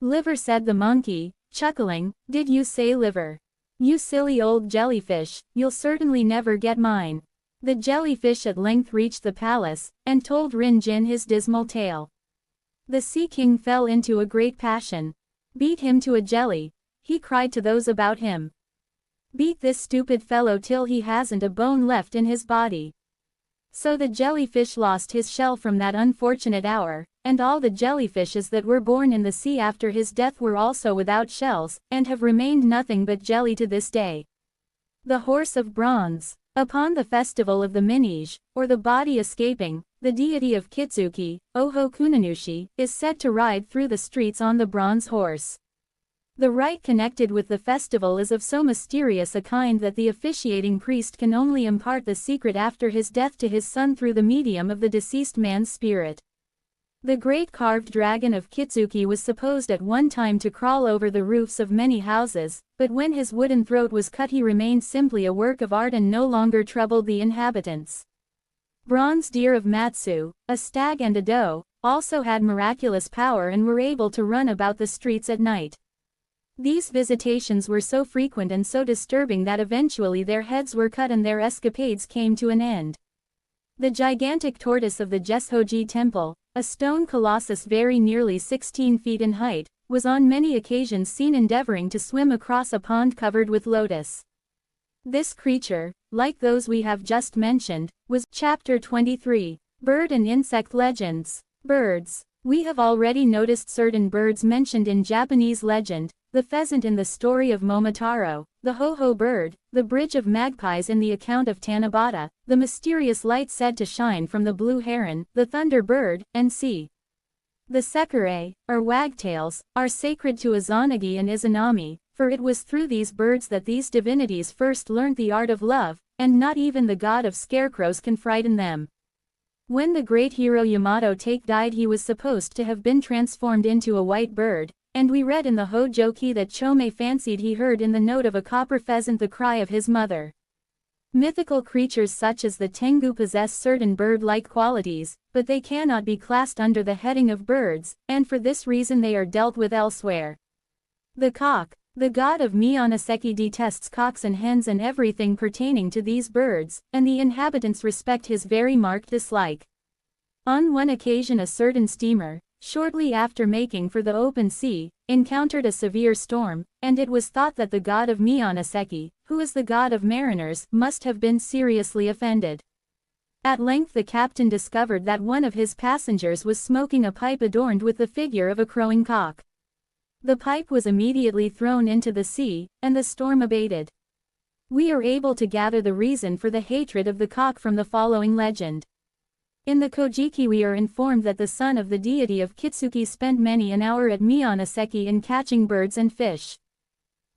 A: "Liver," said the monkey, chuckling, "did you say liver? You silly old jellyfish, you'll certainly never get mine. The jellyfish at length reached the palace, and told Rin Jin his dismal tale. The Sea King fell into a great passion. "Beat him to a jelly," he cried to those about him. "Beat this stupid fellow till he hasn't a bone left in his body." So the jellyfish lost his shell from that unfortunate hour, and all the jellyfishes that were born in the sea after his death were also without shells, and have remained nothing but jelly to this day. The Horse of Bronze. Upon the festival of the Minage, or the body escaping, the deity of Kitsuki, Oho Kunanushi, is said to ride through the streets on the bronze horse. The rite connected with the festival is of so mysterious a kind that the officiating priest can only impart the secret after his death to his son through the medium of the deceased man's spirit. The great carved dragon of Kitsuki was supposed at one time to crawl over the roofs of many houses, but when his wooden throat was cut he remained simply a work of art and no longer troubled the inhabitants. Bronze deer of Matsu, a stag and a doe, also had miraculous power and were able to run about the streets at night. These visitations were so frequent and so disturbing that eventually their heads were cut and their escapades came to an end. The gigantic tortoise of the Jeshoji temple, a stone colossus very nearly 16 feet in height, was on many occasions seen endeavoring to swim across a pond covered with lotus. This creature, like those we have just mentioned, was Chapter 23, Bird and Insect Legends. Birds. We have already noticed certain birds mentioned in Japanese legend, the pheasant in the story of Momotaro, the ho-ho bird, the bridge of magpies in the account of Tanabata, the mysterious light said to shine from the blue heron, the thunder bird, and c. The sekure, or wagtails, are sacred to Izanagi and Izanami, for it was through these birds that these divinities first learnt the art of love, and not even the god of scarecrows can frighten them. When the great hero Yamato Take died he was supposed to have been transformed into a white bird, and we read in the Hojoki that Chome fancied he heard in the note of a copper pheasant the cry of his mother. Mythical creatures such as the Tengu possess certain bird-like qualities, but they cannot be classed under the heading of birds, and for this reason they are dealt with elsewhere. The cock. The god of Miyonaseki detests cocks and hens and everything pertaining to these birds, and the inhabitants respect his very marked dislike. On one occasion a certain steamer, shortly after making for the open sea, encountered a severe storm, and it was thought that the god of Miyonaseki, who is the god of mariners, must have been seriously offended. At length the captain discovered that one of his passengers was smoking a pipe adorned with the figure of a crowing cock. The pipe was immediately thrown into the sea, and the storm abated. We are able to gather the reason for the hatred of the cock from the following legend. In the Kojiki we are informed that the son of the deity of Kitsuki spent many an hour at Miyonaseki in catching birds and fish.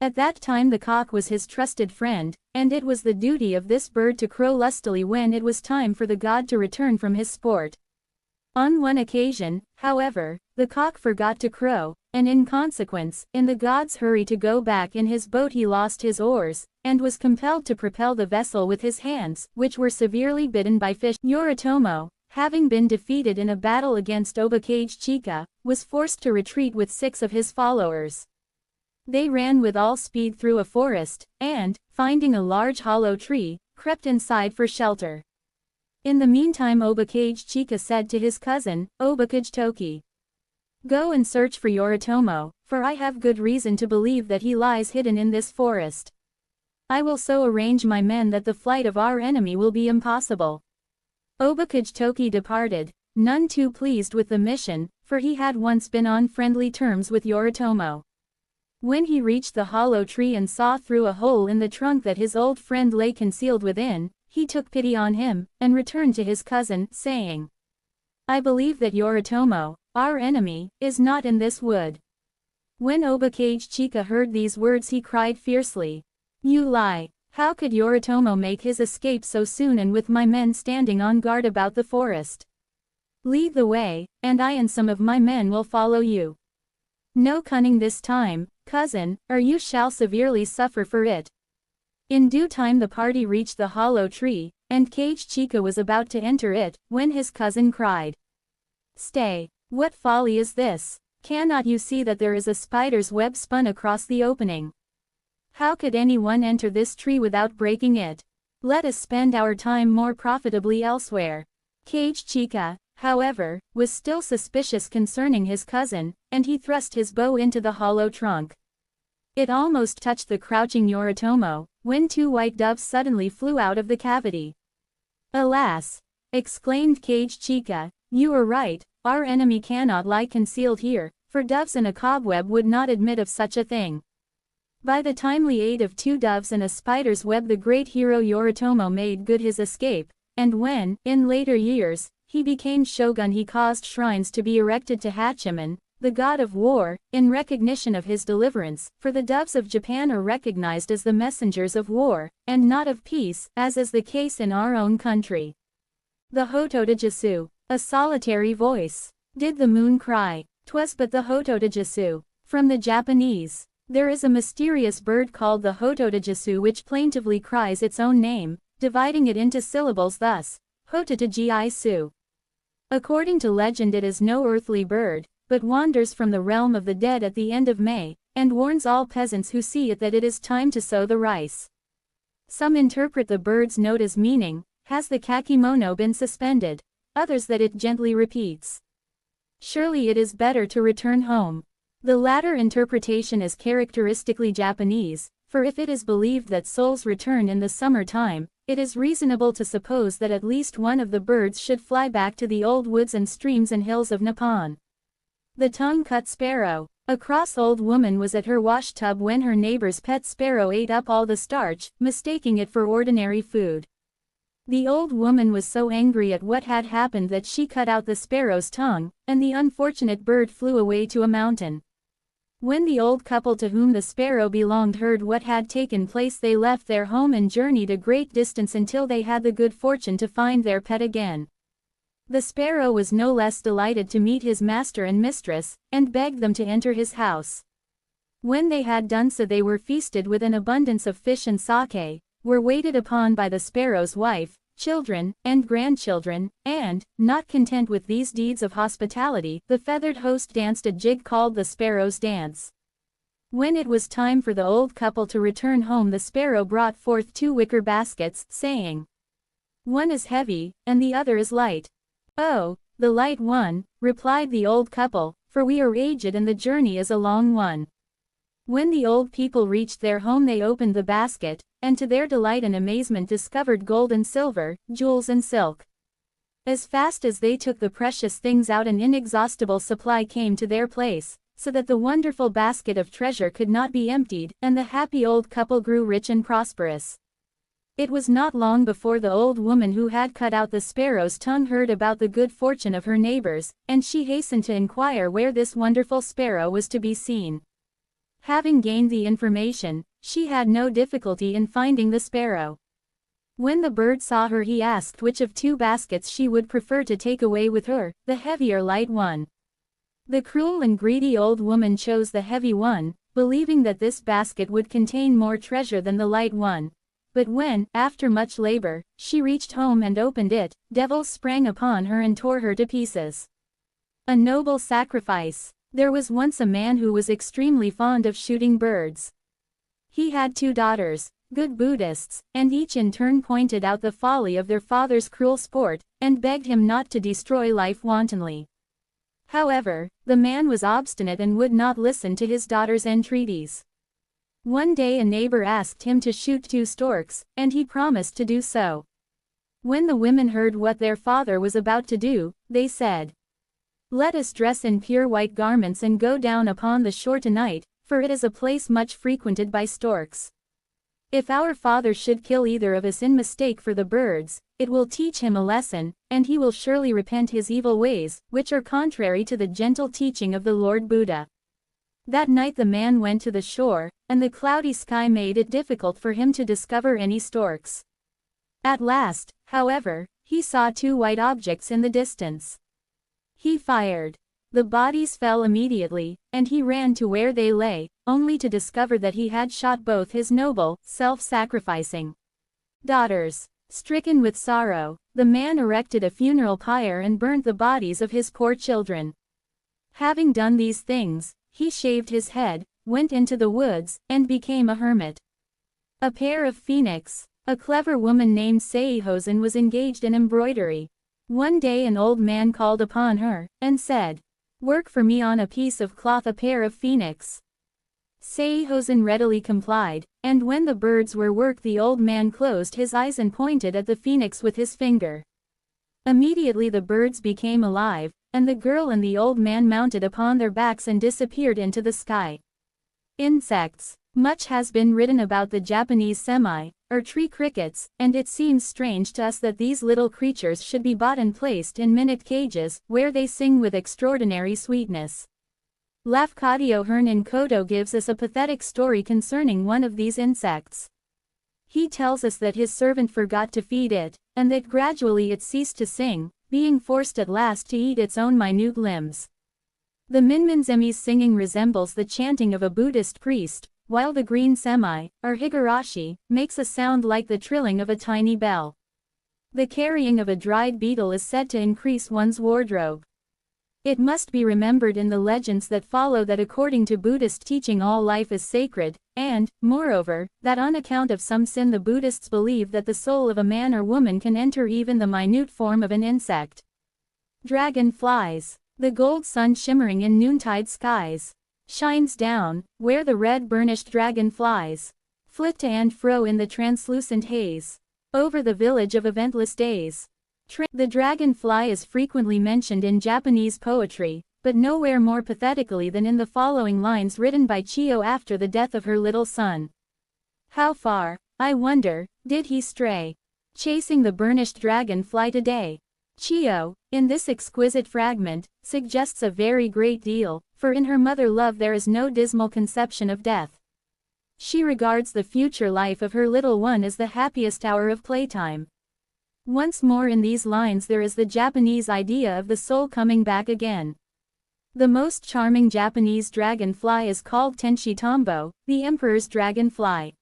A: At that time the cock was his trusted friend, and it was the duty of this bird to crow lustily when it was time for the god to return from his sport. On one occasion, however, the cock forgot to crow, and in consequence, in the god's hurry to go back in his boat he lost his oars, and was compelled to propel the vessel with his hands, which were severely bitten by fish. Yoritomo, having been defeated in a battle against Obakage Chika, was forced to retreat with 6 of his followers. They ran with all speed through a forest, and, finding a large hollow tree, crept inside for shelter. In the meantime Obakage Chika said to his cousin, Obakage Toki, "Go and search for Yoritomo, for I have good reason to believe that he lies hidden in this forest. I will so arrange my men that the flight of our enemy will be impossible." Obakage Toki departed, none too pleased with the mission, for he had once been on friendly terms with Yoritomo. When he reached the hollow tree and saw through a hole in the trunk that his old friend lay concealed within, he took pity on him, and returned to his cousin, saying, "I believe that Yoritomo, our enemy, is not in this wood." When Obakage Chika heard these words he cried fiercely, "You lie! How could Yoritomo make his escape so soon and with my men standing on guard about the forest? Lead the way, and I and some of my men will follow you. No cunning this time, cousin, or you shall severely suffer for it." In due time the party reached the hollow tree, and Kage Chika was about to enter it, when his cousin cried, "Stay! What folly is this? Cannot you see that there is a spider's web spun across the opening? How could anyone enter this tree without breaking it? Let us spend our time more profitably elsewhere. Cage Chica, however, was still suspicious concerning his cousin, and he thrust his bow into the hollow trunk. It almost touched the crouching Yoritomo, when two white doves suddenly flew out of the cavity. "Alas!" exclaimed Cage Chica, "you are right, our enemy cannot lie concealed here, for doves in a cobweb would not admit of such a thing." By the timely aid of two doves and a spider's web the great hero Yoritomo made good his escape, and when, in later years, he became shogun he caused shrines to be erected to Hachiman, the god of war, in recognition of his deliverance, for the doves of Japan are recognized as the messengers of war, and not of peace, as is the case in our own country. The Hototogisu, a solitary voice. Did the moon cry? 'Twas but the Hototogisu. From the Japanese. There is a mysterious bird called the Hototogisu which plaintively cries its own name, dividing it into syllables thus, Hototogisu. According to legend it is no earthly bird, but wanders from the realm of the dead at the end of May, and warns all peasants who see it that it is time to sow the rice. Some interpret the bird's note as meaning, "Has the kakimono been suspended?" Others that it gently repeats, "Surely it is better to return home." The latter interpretation is characteristically Japanese, for if it is believed that souls return in the summer time, it is reasonable to suppose that at least one of the birds should fly back to the old woods and streams and hills of Nippon. The tongue-cut sparrow. A cross old woman was at her wash-tub when her neighbor's pet sparrow ate up all the starch, mistaking it for ordinary food. The old woman was so angry at what had happened that she cut out the sparrow's tongue, and the unfortunate bird flew away to a mountain. When the old couple to whom the sparrow belonged heard what had taken place, they left their home and journeyed a great distance until they had the good fortune to find their pet again. The sparrow was no less delighted to meet his master and mistress, and begged them to enter his house. When they had done so they were feasted with an abundance of fish and sake, were waited upon by the sparrow's wife, children, and grandchildren, and, not content with these deeds of hospitality, the feathered host danced a jig called the Sparrow's Dance. When it was time for the old couple to return home the sparrow brought forth two wicker baskets, saying, "One is heavy, and the other is light." "Oh, the light one," replied the old couple, "for we are aged and the journey is a long one." When the old people reached their home they opened the basket, and to their delight and amazement discovered gold and silver, jewels and silk. As fast as they took the precious things out an inexhaustible supply came to their place, so that the wonderful basket of treasure could not be emptied, and the happy old couple grew rich and prosperous. It was not long before the old woman who had cut out the sparrow's tongue heard about the good fortune of her neighbors, and she hastened to inquire where this wonderful sparrow was to be seen. Having gained the information, she had no difficulty in finding the sparrow. When the bird saw her he asked which of two baskets she would prefer to take away with her, the heavy or light one. The cruel and greedy old woman chose the heavy one, believing that this basket would contain more treasure than the light one. But when, after much labor, she reached home and opened it, devils sprang upon her and tore her to pieces. A noble sacrifice. There was once a man who was extremely fond of shooting birds. He had two daughters, good Buddhists, and each in turn pointed out the folly of their father's cruel sport, and begged him not to destroy life wantonly. However, the man was obstinate and would not listen to his daughter's entreaties. One day a neighbor asked him to shoot two storks, and he promised to do so. When the women heard what their father was about to do, they said, "Let us dress in pure white garments and go down upon the shore tonight, for it is a place much frequented by storks. If our father should kill either of us in mistake for the birds, it will teach him a lesson, and he will surely repent his evil ways, which are contrary to the gentle teaching of the Lord Buddha." That night the man went to the shore, and the cloudy sky made it difficult for him to discover any storks. At last, however, he saw two white objects in the distance. He fired. The bodies fell immediately, and he ran to where they lay, only to discover that he had shot both his noble, self-sacrificing daughters. Stricken with sorrow, the man erected a funeral pyre and burnt the bodies of his poor children. Having done these things, he shaved his head, went into the woods, and became a hermit. A pair of phoenix. A clever woman named Seihosen was engaged in embroidery. One day an old man called upon her, and said, "Work for me on a piece of cloth a pair of phoenix." Seihosen readily complied, and when the birds were worked the old man closed his eyes and pointed at the phoenix with his finger. Immediately the birds became alive, and the girl and the old man mounted upon their backs and disappeared into the sky. Insects. Much has been written about the Japanese semi, or tree crickets, and it seems strange to us that these little creatures should be bought and placed in minute cages, where they sing with extraordinary sweetness. Lafcadio Hearn in Koto gives us a pathetic story concerning one of these insects. He tells us that his servant forgot to feed it, and that gradually it ceased to sing, being forced at last to eat its own minute limbs. The minminzemi's singing resembles the chanting of a Buddhist priest, while the green semi, or higurashi, makes a sound like the trilling of a tiny bell. The carrying of a dried beetle is said to increase one's wardrobe. It must be remembered in the legends that follow that according to Buddhist teaching all life is sacred, and, moreover, that on account of some sin the Buddhists believe that the soul of a man or woman can enter even the minute form of an insect. Dragonflies. The gold sun shimmering in noontide skies shines down, where the red burnished dragonflies flit to and fro in the translucent haze, over the village of eventless days. The dragonfly is frequently mentioned in Japanese poetry, but nowhere more pathetically than in the following lines written by Chiyo after the death of her little son. "How far, I wonder, did he stray, chasing the burnished dragonfly today?" Chiyo, in this exquisite fragment, suggests a very great deal, for in her mother love there is no dismal conception of death. She regards the future life of her little one as the happiest hour of playtime. Once more in these lines there is the Japanese idea of the soul coming back again. The most charming Japanese dragonfly is called Tenshi Tombo, the emperor's dragonfly.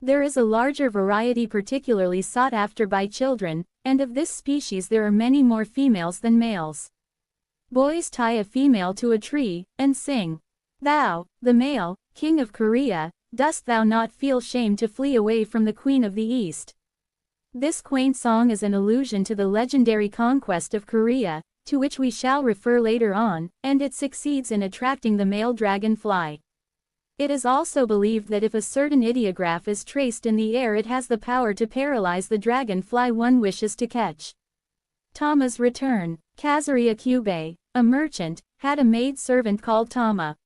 A: There is a larger variety particularly sought after by children, and of this species there are many more females than males. Boys tie a female to a tree, and sing, "Thou, the male, king of Korea, dost thou not feel shame to flee away from the queen of the East?" This quaint song is an allusion to the legendary conquest of Korea, to which we shall refer later on, and it succeeds in attracting the male dragonfly. It is also believed that if a certain ideograph is traced in the air it has the power to paralyze the dragonfly one wishes to catch. Tama's return. Kazuri Akube, a merchant, had a maid servant called Tama.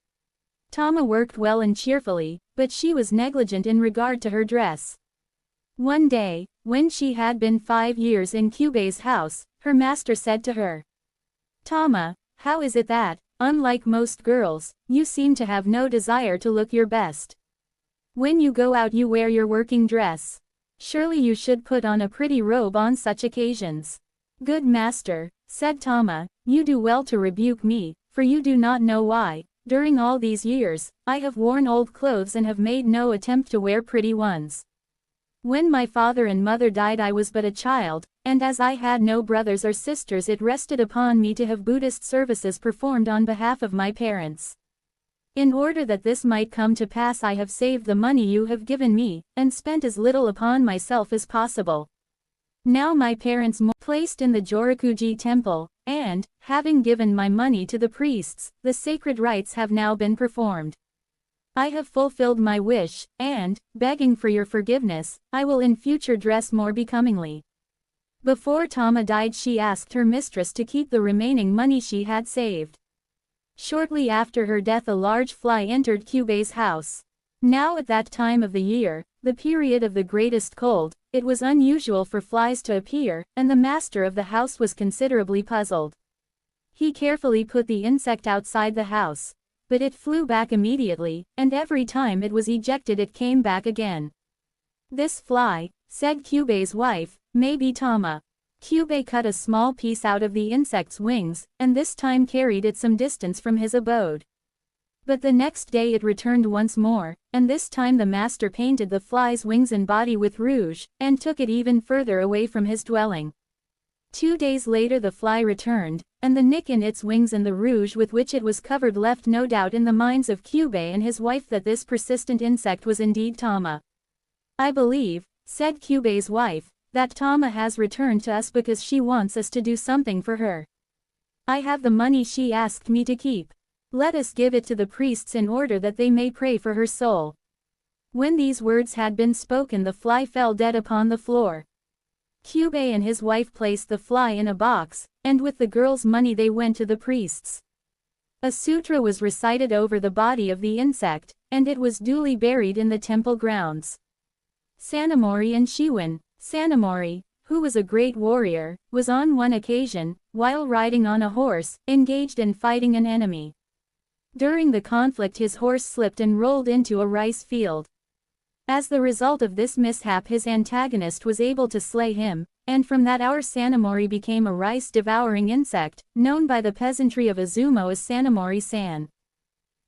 A: Tama worked well and cheerfully, but she was negligent in regard to her dress. One day, when she had been 5 years in Kube's house, her master said to her, "Tama, how is it that, unlike most girls, you seem to have no desire to look your best? When you go out you wear your working dress. Surely you should put on a pretty robe on such occasions." "Good master," said Tama, "you do well to rebuke me, for you do not know why, during all these years, I have worn old clothes and have made no attempt to wear pretty ones. When my father and mother died I was but a child, and as I had no brothers or sisters it rested upon me to have Buddhist services performed on behalf of my parents. In order that this might come to pass I have saved the money you have given me, and spent as little upon myself as possible. Now my parents placed in the Jorakuji temple, and, having given my money to the priests, the sacred rites have now been performed. I have fulfilled my wish, and, begging for your forgiveness, I will in future dress more becomingly." Before Tama died she asked her mistress to keep the remaining money she had saved. Shortly after her death a large fly entered Kube's house. Now at that time of the year, the period of the greatest cold, it was unusual for flies to appear, and the master of the house was considerably puzzled. He carefully put the insect outside the house, but it flew back immediately, and every time it was ejected it came back again. "This fly," said Kube's wife, "may be Tama." Kube cut a small piece out of the insect's wings, and this time carried it some distance from his abode. But the next day it returned once more, and this time the master painted the fly's wings and body with rouge, and took it even further away from his dwelling. 2 days later the fly returned, and the nick in its wings and the rouge with which it was covered left no doubt in the minds of Kube and his wife that this persistent insect was indeed Tama. "I believe," said Kyubei's wife, "that Tama has returned to us because she wants us to do something for her. I have the money she asked me to keep. Let us give it to the priests in order that they may pray for her soul." When these words had been spoken, the fly fell dead upon the floor. Kyubei and his wife placed the fly in a box, and with the girl's money they went to the priests. A sutra was recited over the body of the insect, and it was duly buried in the temple grounds. Sanomori and Shiwen. Sanomori, who was a great warrior, was on one occasion, while riding on a horse, engaged in fighting an enemy. During the conflict his horse slipped and rolled into a rice field. As the result of this mishap his antagonist was able to slay him, and from that hour Sanomori became a rice-devouring insect, known by the peasantry of Izumo as Sanomori-san.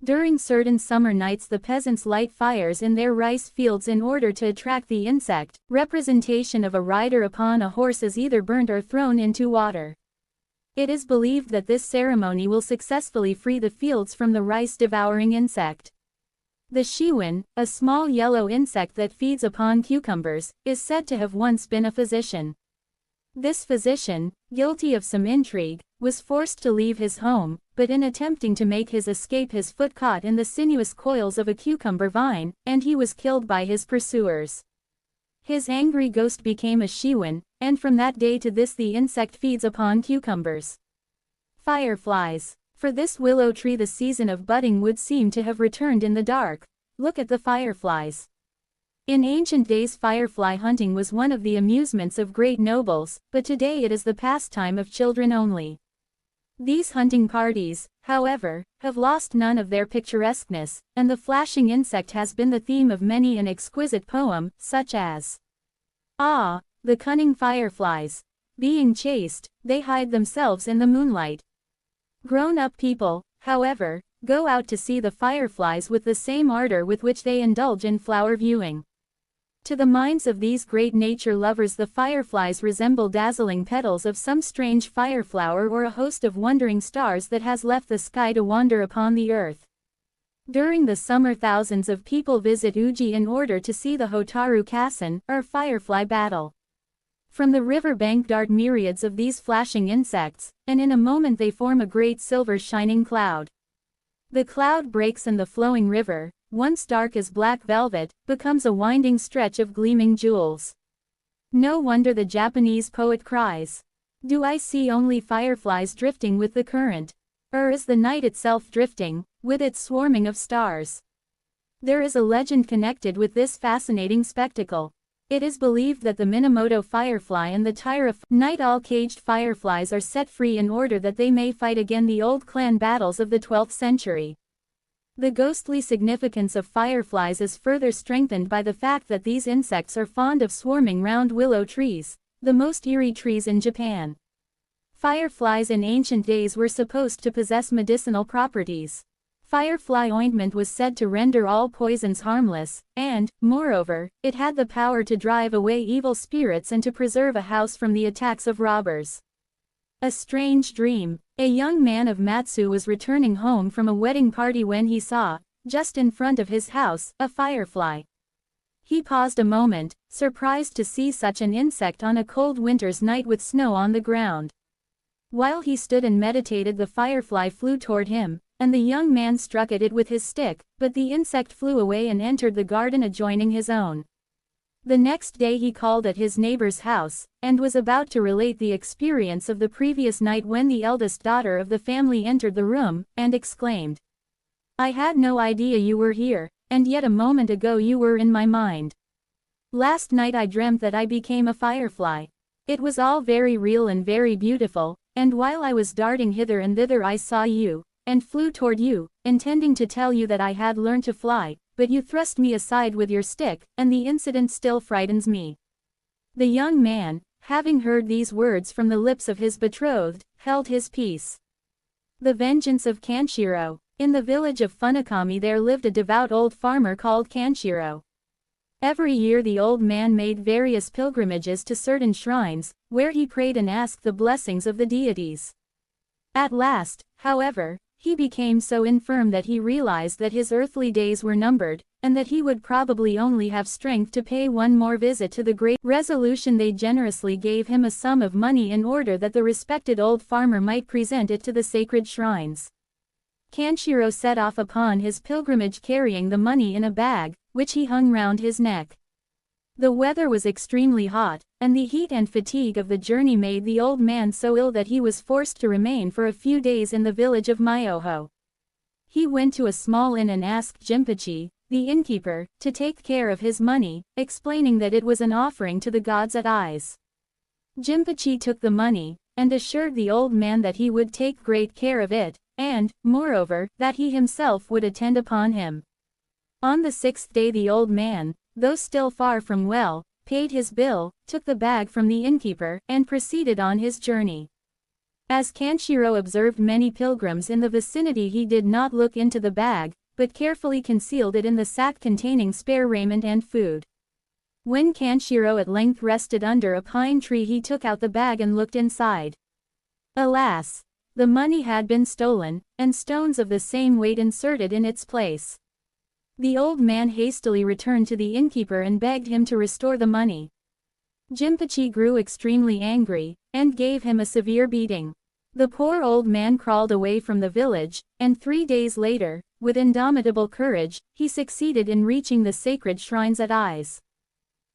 A: During certain summer nights the peasants light fires in their rice fields in order to attract the insect. Representation of a rider upon a horse is either burnt or thrown into water. It is believed that this ceremony will successfully free the fields from the rice-devouring insect. The Shiwen, a small yellow insect that feeds upon cucumbers, is said to have once been a physician. This physician, guilty of some intrigue, was forced to leave his home, but in attempting to make his escape his foot caught in the sinuous coils of a cucumber vine, and he was killed by his pursuers. His angry ghost became a Shiwen, and from that day to this the insect feeds upon cucumbers. Fireflies. For this willow tree the season of budding would seem to have returned in the dark. Look at the fireflies. In ancient days firefly hunting was one of the amusements of great nobles, but today it is the pastime of children only. These hunting parties, however, have lost none of their picturesqueness, and the flashing insect has been the theme of many an exquisite poem, such as "Ah, the cunning fireflies! Being chased, they hide themselves in the moonlight." Grown-up people, however, go out to see the fireflies with the same ardor with which they indulge in flower viewing. To the minds of these great nature lovers the fireflies resemble dazzling petals of some strange fireflower or a host of wandering stars that has left the sky to wander upon the earth. During the summer thousands of people visit Uji in order to see the Hotaru Kassen, or firefly battle. From the river bank dart myriads of these flashing insects, and in a moment they form a great silver shining cloud. The cloud breaks and the flowing river, once dark as black velvet, becomes a winding stretch of gleaming jewels. No wonder the Japanese poet cries, "Do I see only fireflies drifting with the current? Or is the night itself drifting, with its swarming of stars?" There is a legend connected with this fascinating spectacle. It is believed that the Minamoto firefly and the Taira night all caged fireflies are set free in order that they may fight again the old clan battles of the 12th century. The ghostly significance of fireflies is further strengthened by the fact that these insects are fond of swarming round willow trees, the most eerie trees in Japan. Fireflies in ancient days were supposed to possess medicinal properties. Firefly ointment was said to render all poisons harmless, and, moreover, it had the power to drive away evil spirits and to preserve a house from the attacks of robbers. A strange dream. A young man of Matsu was returning home from a wedding party when he saw, just in front of his house, a firefly. He paused a moment, surprised to see such an insect on a cold winter's night with snow on the ground. While he stood and meditated the firefly flew toward him, and the young man struck at it with his stick, but the insect flew away and entered the garden adjoining his own. The next day he called at his neighbor's house, and was about to relate the experience of the previous night when the eldest daughter of the family entered the room, and exclaimed, "I had no idea you were here, and yet a moment ago you were in my mind. Last night I dreamt that I became a firefly. It was all very real and very beautiful, and while I was darting hither and thither I saw you, and flew toward you, intending to tell you that I had learned to fly, but you thrust me aside with your stick, and the incident still frightens me." The young man, having heard these words from the lips of his betrothed, held his peace. The vengeance of Kanshiro. In the village of Funakami there lived a devout old farmer called Kanshiro. Every year the old man made various pilgrimages to certain shrines, where he prayed and asked the blessings of the deities. At last, however, He became so infirm that he realized that his earthly days were numbered, and that he would probably only have strength to pay one more visit to the great resolution. They generously gave him a sum of money in order that the respected old farmer might present it to the sacred shrines. Kanshiro set off upon his pilgrimage carrying the money in a bag, which he hung round his neck. The weather was extremely hot, and the heat and fatigue of the journey made the old man so ill that he was forced to remain for a few days in the village of Myoho. He went to a small inn and asked Jinpachi, the innkeeper, to take care of his money, explaining that it was an offering to the gods at Ise. Jinpachi took the money, and assured the old man that he would take great care of it, and, moreover, that he himself would attend upon him. On the 6th day the old man, though still far from well, paid his bill, took the bag from the innkeeper, and proceeded on his journey. As Kanshiro observed many pilgrims in the vicinity, he did not look into the bag, but carefully concealed it in the sack containing spare raiment and food. When Kanshiro at length rested under a pine tree, he took out the bag and looked inside. Alas! The money had been stolen, and stones of the same weight inserted in its place. The old man hastily returned to the innkeeper and begged him to restore the money. Jinpachi grew extremely angry, and gave him a severe beating. The poor old man crawled away from the village, and 3 days later, with indomitable courage, he succeeded in reaching the sacred shrines at Ise.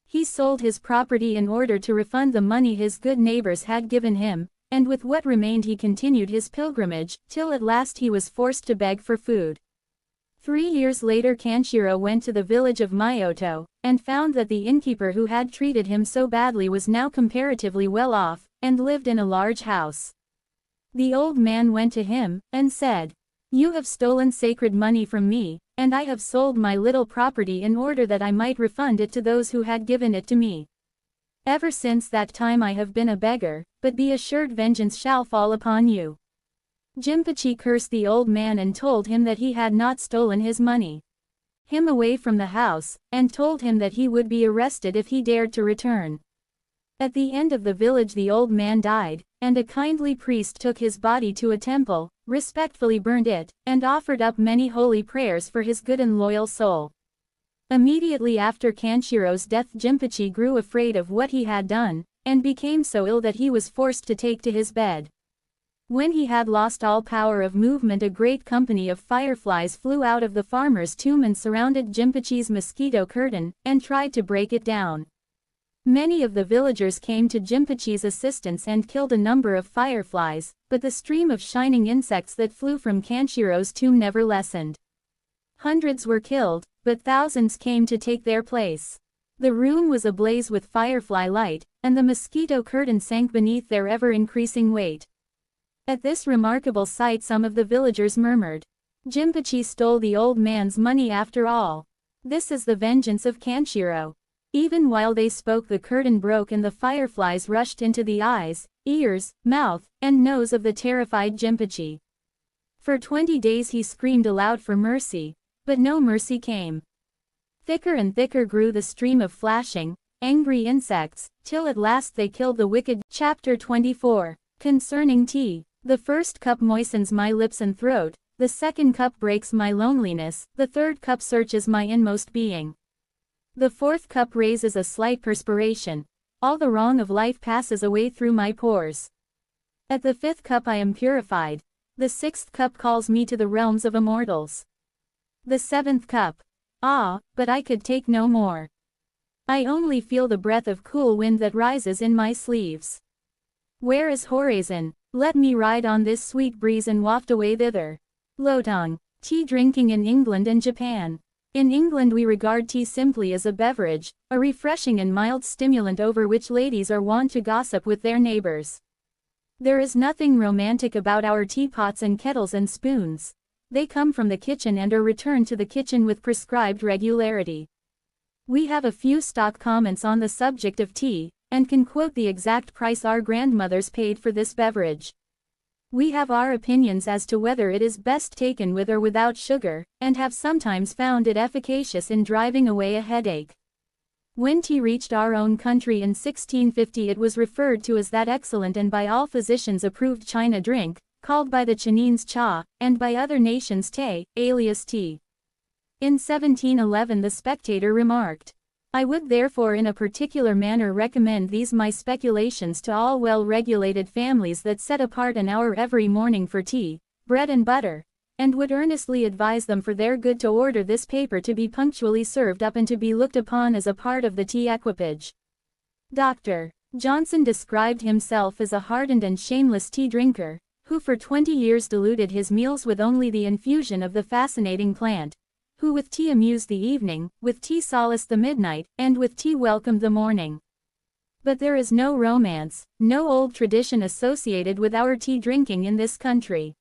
A: He sold his property in order to refund the money his good neighbors had given him, and with what remained he continued his pilgrimage, till at last he was forced to beg for food. 3 years later Kanshiro went to the village of Myoto, and found that the innkeeper who had treated him so badly was now comparatively well off, and lived in a large house. The old man went to him, and said, "You have stolen sacred money from me, and I have sold my little property in order that I might refund it to those who had given it to me. Ever since that time I have been a beggar, but be assured vengeance shall fall upon you." Jinpachi cursed the old man and told him that he had not stolen his money. Him away from the house, and told him that he would be arrested if he dared to return. At the end of the village the old man died, and a kindly priest took his body to a temple, respectfully burned it, and offered up many holy prayers for his good and loyal soul. Immediately after Kanshiro's death Jinpachi grew afraid of what he had done, and became so ill that he was forced to take to his bed. When he had lost all power of movement, a great company of fireflies flew out of the farmer's tomb and surrounded Jinpachi's mosquito curtain, and tried to break it down. Many of the villagers came to Jinpachi's assistance and killed a number of fireflies, but the stream of shining insects that flew from Kanshiro's tomb never lessened. Hundreds were killed, but thousands came to take their place. The room was ablaze with firefly light, and the mosquito curtain sank beneath their ever-increasing weight. At this remarkable sight some of the villagers murmured, "Jinpachi stole the old man's money after all. This is the vengeance of Kanshiro." Even while they spoke the curtain broke and the fireflies rushed into the eyes, ears, mouth, and nose of the terrified Jinpachi. For 20 days he screamed aloud for mercy, but no mercy came. Thicker and thicker grew the stream of flashing, angry insects, till at last they killed the wicked. Chapter 24. Concerning tea. The first cup moistens my lips and throat, the second cup breaks my loneliness, the third cup searches my inmost being. The fourth cup raises a slight perspiration. All the wrong of life passes away through my pores. At the fifth cup I am purified. The sixth cup calls me to the realms of immortals. The seventh cup. Ah, but I could take no more. I only feel the breath of cool wind that rises in my sleeves. Where is Horizon? Let me ride on this sweet breeze and waft away thither. Lotong. Tea drinking in England and Japan. In England we regard tea simply as a beverage, a refreshing and mild stimulant over which ladies are wont to gossip with their neighbors. There is nothing romantic about our teapots and kettles and spoons. They come from the kitchen and are returned to the kitchen with prescribed regularity. We have a few stock comments on the subject of tea, and can quote the exact price our grandmothers paid for this beverage. We have our opinions as to whether it is best taken with or without sugar, and have sometimes found it efficacious in driving away a headache. When tea reached our own country in 1650 it was referred to as that excellent and by all physicians approved China drink, called by the Chinese cha, and by other nations te, alias tea. In 1711 the Spectator remarked, "I would therefore in a particular manner recommend these my speculations to all well-regulated families that set apart an hour every morning for tea, bread and butter, and would earnestly advise them for their good to order this paper to be punctually served up and to be looked upon as a part of the tea equipage." Dr. Johnson described himself as a hardened and shameless tea drinker, who for 20 years diluted his meals with only the infusion of the fascinating plant, who with tea amused the evening, with tea solaced the midnight, and with tea welcomed the morning. But there is no romance, no old tradition associated with our tea drinking in this country.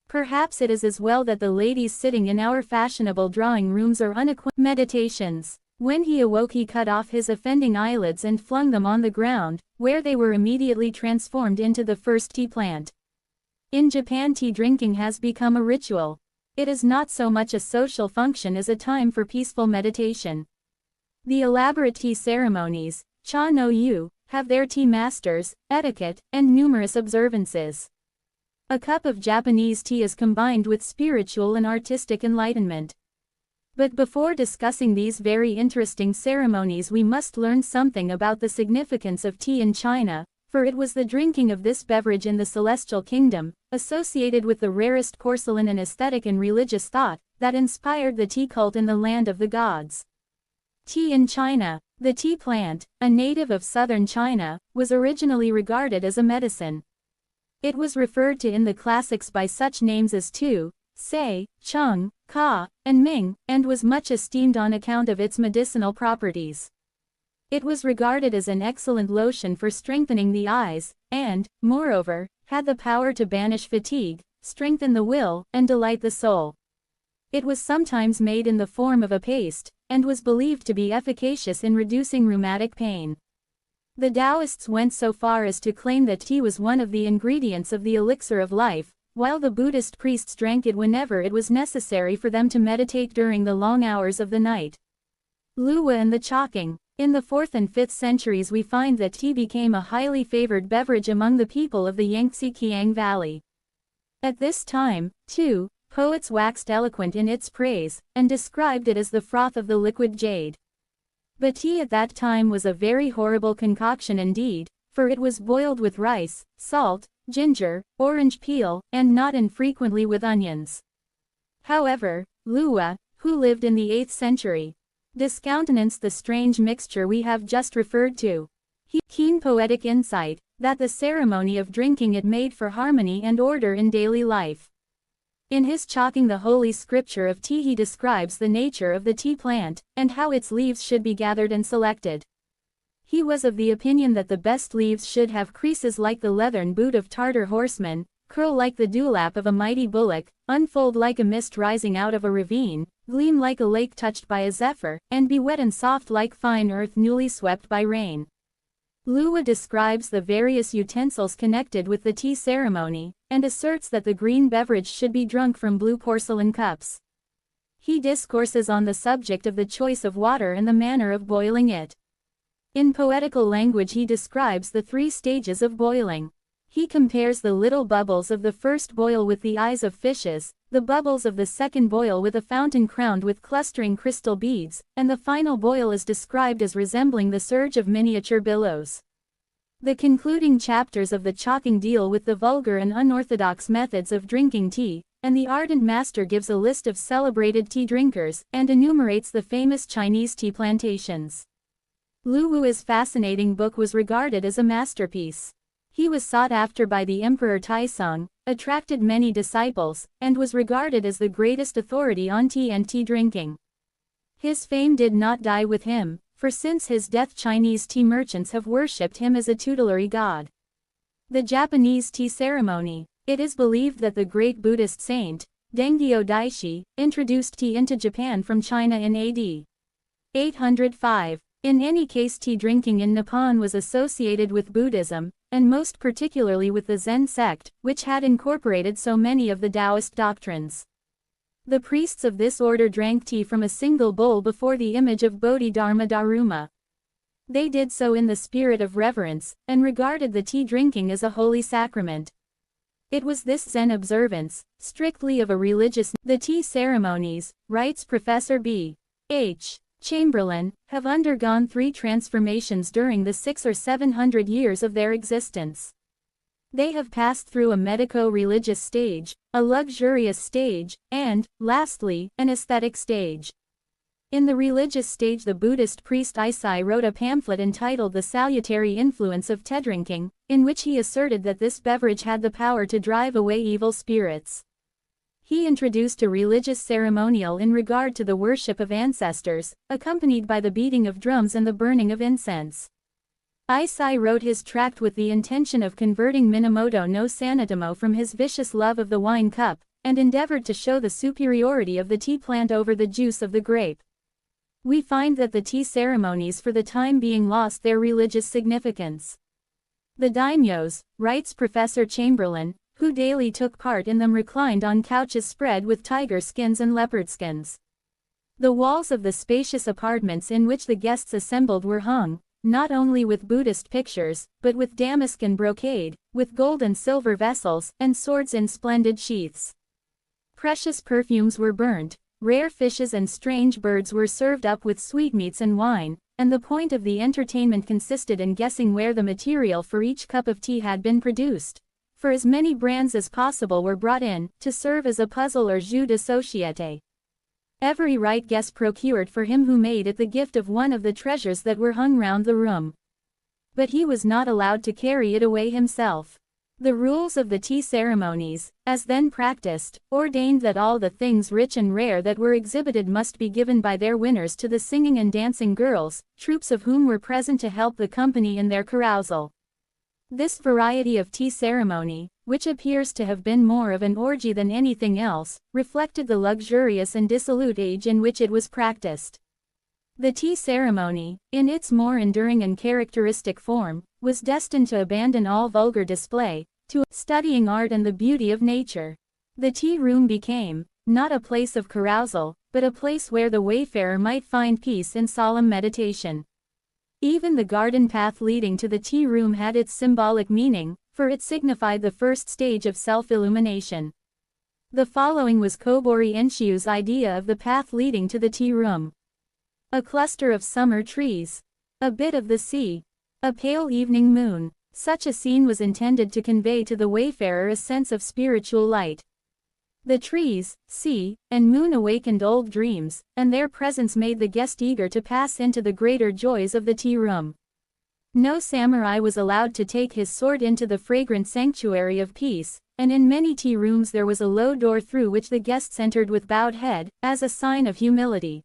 A: Perhaps it is as well that the ladies sitting in our fashionable drawing rooms are unacquainted. Meditations. When he awoke he cut off his offending eyelids and flung them on the ground, where they were immediately transformed into the first tea plant. In Japan tea drinking has become a ritual. It is not so much a social function as a time for peaceful meditation. The elaborate tea ceremonies, cha no yu, have their tea masters, etiquette, and numerous observances. A cup of Japanese tea is combined with spiritual and artistic enlightenment. But before discussing these very interesting ceremonies we must learn something about the significance of tea in China, for it was the drinking of this beverage in the Celestial Kingdom, associated with the rarest porcelain and aesthetic and religious thought, that inspired the tea cult in the land of the gods. Tea in China. The tea plant, a native of southern China, was originally regarded as a medicine. It was referred to in the classics by such names as Tu, Sei, Chung, Ka, and Ming, and was much esteemed on account of its medicinal properties. It was regarded as an excellent lotion for strengthening the eyes, and, moreover, had the power to banish fatigue, strengthen the will, and delight the soul. It was sometimes made in the form of a paste, and was believed to be efficacious in reducing rheumatic pain. The Taoists went so far as to claim that tea was one of the ingredients of the elixir of life, while the Buddhist priests drank it whenever it was necessary for them to meditate during the long hours of the night. Luwa and the Chongqing. In the 4th and 5th centuries we find that tea became a highly favored beverage among the people of the Yangtze-Kiang Valley. At this time, too, poets waxed eloquent in its praise, and described it as the froth of the liquid jade. But tea at that time was a very horrible concoction indeed, for it was boiled with rice, salt, ginger, orange peel, and not infrequently with onions. However, Luwa, who lived in the 8th century, discountenanced the strange mixture we have just referred to. He had keen poetic insight, that the ceremony of drinking it made for harmony and order in daily life. In his Chalking the Holy Scripture of Tea he describes the nature of the tea plant, and how its leaves should be gathered and selected. He was of the opinion that the best leaves should have creases like the leathern boot of Tartar horsemen, curl like the dewlap of a mighty bullock, unfold like a mist rising out of a ravine, gleam like a lake touched by a zephyr, and be wet and soft like fine earth newly swept by rain. Luwa describes the various utensils connected with the tea ceremony, and asserts that the green beverage should be drunk from blue porcelain cups. He discourses on the subject of the choice of water and the manner of boiling it. In poetical language he describes the 3 stages of boiling. He compares the little bubbles of the first boil with the eyes of fishes, the bubbles of the second boil with a fountain crowned with clustering crystal beads, and the final boil is described as resembling the surge of miniature billows. The concluding chapters of the Chalking deal with the vulgar and unorthodox methods of drinking tea, and the ardent master gives a list of celebrated tea drinkers, and enumerates the famous Chinese tea plantations. Luwu's fascinating book was regarded as a masterpiece. He was sought after by the Emperor Taisong, attracted many disciples, and was regarded as the greatest authority on tea and tea drinking. His fame did not die with him, for since his death Chinese tea merchants have worshipped him as a tutelary god. The Japanese tea ceremony. It is believed that the great Buddhist saint, Dengyo Daishi, introduced tea into Japan from China in AD 805. In any case tea drinking in Nippon was associated with Buddhism, and most particularly with the Zen sect, which had incorporated so many of the Taoist doctrines. The priests of this order drank tea from a single bowl before the image of Bodhidharma Daruma. They did so in the spirit of reverence, and regarded the tea drinking as a holy sacrament. It was this Zen observance, strictly of a religious, the tea ceremonies, writes Professor B. H. Chamberlain, have undergone 3 transformations during the 600 or 700 years of their existence. They have passed through a medico-religious stage, a luxurious stage, and, lastly, an aesthetic stage. In the religious stage, the Buddhist priest Isai wrote a pamphlet entitled The Salutary Influence of Tea Drinking, in which he asserted that this beverage had the power to drive away evil spirits. He introduced a religious ceremonial in regard to the worship of ancestors, accompanied by the beating of drums and the burning of incense. Isai wrote his tract with the intention of converting Minamoto no Sanetomo from his vicious love of the wine cup, and endeavored to show the superiority of the tea plant over the juice of the grape. We find that the tea ceremonies for the time being lost their religious significance. The daimyos, writes Professor Chamberlain, who daily took part in them, reclined on couches spread with tiger skins and leopard skins. The walls of the spacious apartments in which the guests assembled were hung, not only with Buddhist pictures, but with damask and brocade, with gold and silver vessels, and swords in splendid sheaths. Precious perfumes were burnt, rare fishes and strange birds were served up with sweetmeats and wine, and the point of the entertainment consisted in guessing where the material for each cup of tea had been produced. For as many brands as possible were brought in, to serve as a puzzle or jeu de société. Every right guess procured for him who made it the gift of one of the treasures that were hung round the room. But he was not allowed to carry it away himself. The rules of the tea ceremonies, as then practiced, ordained that all the things rich and rare that were exhibited must be given by their winners to the singing and dancing girls, troops of whom were present to help the company in their carousal. This variety of tea ceremony, which appears to have been more of an orgy than anything else, reflected the luxurious and dissolute age in which it was practiced. The tea ceremony, in its more enduring and characteristic form, was destined to abandon all vulgar display, to studying art and the beauty of nature. The tea room became, not a place of carousal, but a place where the wayfarer might find peace in solemn meditation. Even the garden path leading to the tea room had its symbolic meaning, for it signified the first stage of self-illumination. The following was Kobori Enshiu's idea of the path leading to the tea room. A cluster of summer trees. A bit of the sea. A pale evening moon. Such a scene was intended to convey to the wayfarer a sense of spiritual light. The trees, sea, and moon awakened old dreams, and their presence made the guest eager to pass into the greater joys of the tea room. No samurai was allowed to take his sword into the fragrant sanctuary of peace, and in many tea rooms there was a low door through which the guests entered with bowed head, as a sign of humility.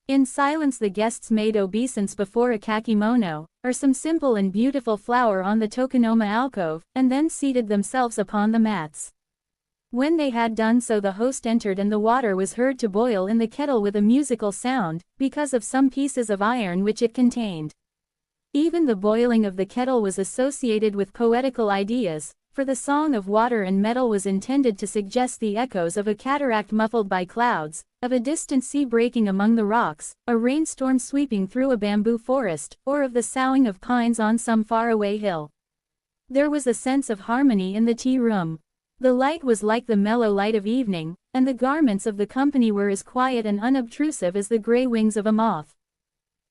A: In silence the guests made obeisance before a kakimono, or some simple and beautiful flower on the tokonoma alcove, and then seated themselves upon the mats. When they had done so the host entered and the water was heard to boil in the kettle with a musical sound, because of some pieces of iron which it contained. Even the boiling of the kettle was associated with poetical ideas, for the song of water and metal was intended to suggest the echoes of a cataract muffled by clouds, of a distant sea breaking among the rocks, a rainstorm sweeping through a bamboo forest, or of the soughing of pines on some faraway hill. There was a sense of harmony in the tea room. The light was like the mellow light of evening, and the garments of the company were as quiet and unobtrusive as the gray wings of a moth.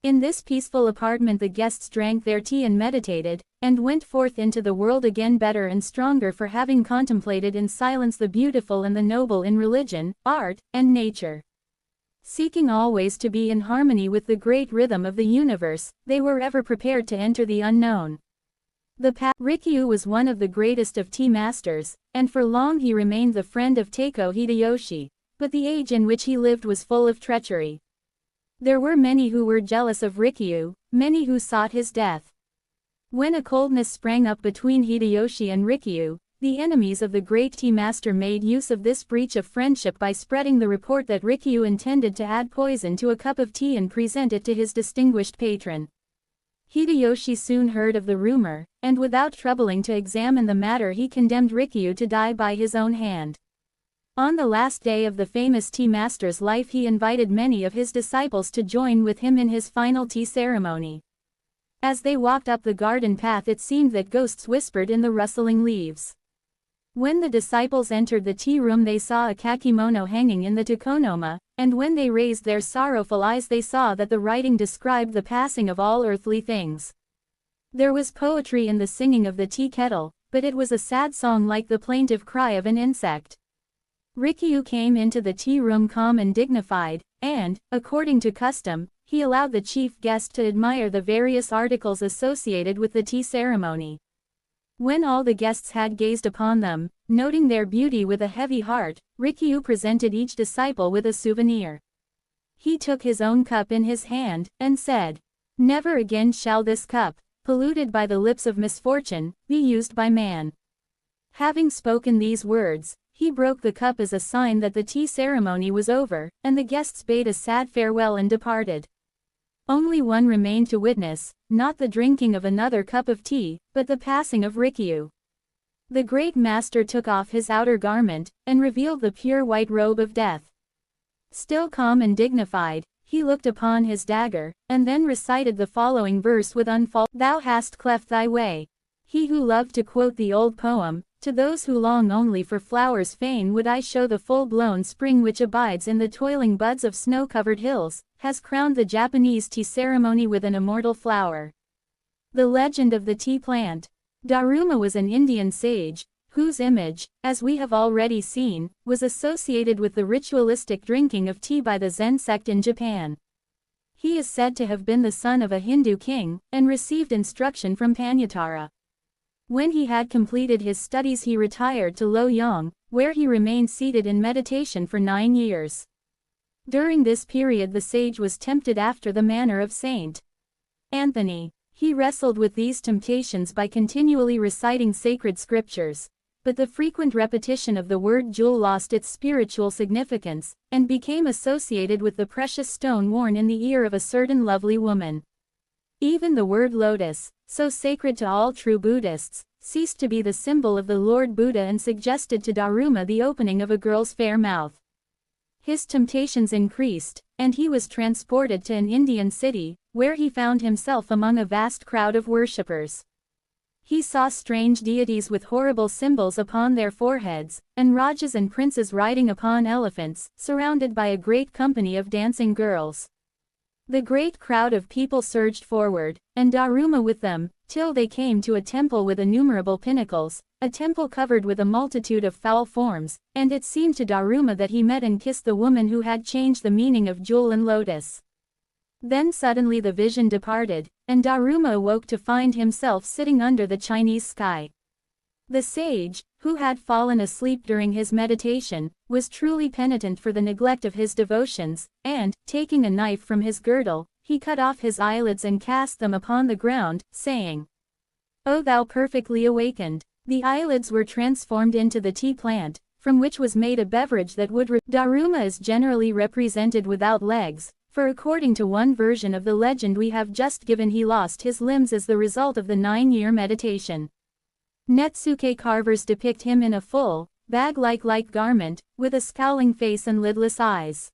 A: In this peaceful apartment the guests drank their tea and meditated, and went forth into the world again better and stronger for having contemplated in silence the beautiful and the noble in religion, art, and nature. Seeking always to be in harmony with the great rhythm of the universe, they were ever prepared to enter the unknown. Rikyū was one of the greatest of tea masters, and for long he remained the friend of Taiko Hideyoshi, but the age in which he lived was full of treachery. There were many who were jealous of Rikyū, many who sought his death. When a coldness sprang up between Hideyoshi and Rikyū, the enemies of the great tea master made use of this breach of friendship by spreading the report that Rikyū intended to add poison to a cup of tea and present it to his distinguished patron. Hideyoshi soon heard of the rumor, and without troubling to examine the matter he condemned Rikyū to die by his own hand. On the last day of the famous tea master's life he invited many of his disciples to join with him in his final tea ceremony. As they walked up the garden path it seemed that ghosts whispered in the rustling leaves. When the disciples entered the tea room they saw a kakimono hanging in the tokonoma, and when they raised their sorrowful eyes they saw that the writing described the passing of all earthly things. There was poetry in the singing of the tea kettle, but it was a sad song like the plaintive cry of an insect. Rikiu came into the tea room calm and dignified, and, according to custom, he allowed the chief guest to admire the various articles associated with the tea ceremony. When all the guests had gazed upon them, noting their beauty with a heavy heart, Rikiu presented each disciple with a souvenir. He took his own cup in his hand, and said, "Never again shall this cup, polluted by the lips of misfortune, be used by man." Having spoken these words, he broke the cup as a sign that the tea ceremony was over, and the guests bade a sad farewell and departed. Only one remained to witness, not the drinking of another cup of tea, but the passing of Rikiu. The great master took off his outer garment, and revealed the pure white robe of death. Still calm and dignified, he looked upon his dagger, and then recited the following verse with unfaltering: "Thou hast cleft thy way." He who loved to quote the old poem, "To those who long only for flowers fain would I show the full-blown spring which abides in the toiling buds of snow-covered hills," has crowned the Japanese tea ceremony with an immortal flower. The legend of the tea plant. Daruma was an Indian sage, whose image, as we have already seen, was associated with the ritualistic drinking of tea by the Zen sect in Japan. He is said to have been the son of a Hindu king, and received instruction from Panyatara. When he had completed his studies he retired to Luoyang, where he remained seated in meditation for 9 years. During this period the sage was tempted after the manner of Saint Anthony. He wrestled with these temptations by continually reciting sacred scriptures, but the frequent repetition of the word jewel lost its spiritual significance, and became associated with the precious stone worn in the ear of a certain lovely woman. Even the word lotus, so sacred to all true Buddhists, ceased to be the symbol of the Lord Buddha and suggested to Daruma the opening of a girl's fair mouth. His temptations increased, and he was transported to an Indian city, where he found himself among a vast crowd of worshippers. He saw strange deities with horrible symbols upon their foreheads, and rajas and princes riding upon elephants, surrounded by a great company of dancing girls. The great crowd of people surged forward, and Daruma with them, till they came to a temple with innumerable pinnacles, a temple covered with a multitude of foul forms, and it seemed to Daruma that he met and kissed the woman who had changed the meaning of jewel and lotus. Then suddenly the vision departed, and Daruma awoke to find himself sitting under the Chinese sky. The sage, who had fallen asleep during his meditation, was truly penitent for the neglect of his devotions, and, taking a knife from his girdle, he cut off his eyelids and cast them upon the ground, saying, "O thou perfectly awakened." The eyelids were transformed into the tea plant, from which was made a beverage that would Daruma is generally represented without legs, for according to one version of the legend we have just given he lost his limbs as the result of the 9-year meditation. Netsuke carvers depict him in a full, bag-like garment, with a scowling face and lidless eyes.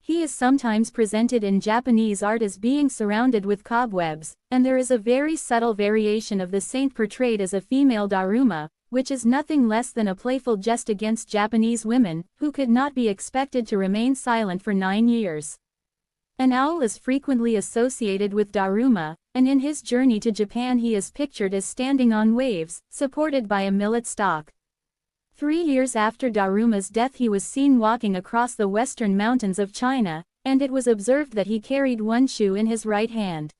A: He is sometimes presented in Japanese art as being surrounded with cobwebs, and there is a very subtle variation of the saint portrayed as a female Daruma, which is nothing less than a playful jest against Japanese women, who could not be expected to remain silent for 9 years. An owl is frequently associated with Daruma, and in his journey to Japan he is pictured as standing on waves, supported by a millet stalk. 3 years after Daruma's death he was seen walking across the western mountains of China, and it was observed that he carried one shoe in his right hand.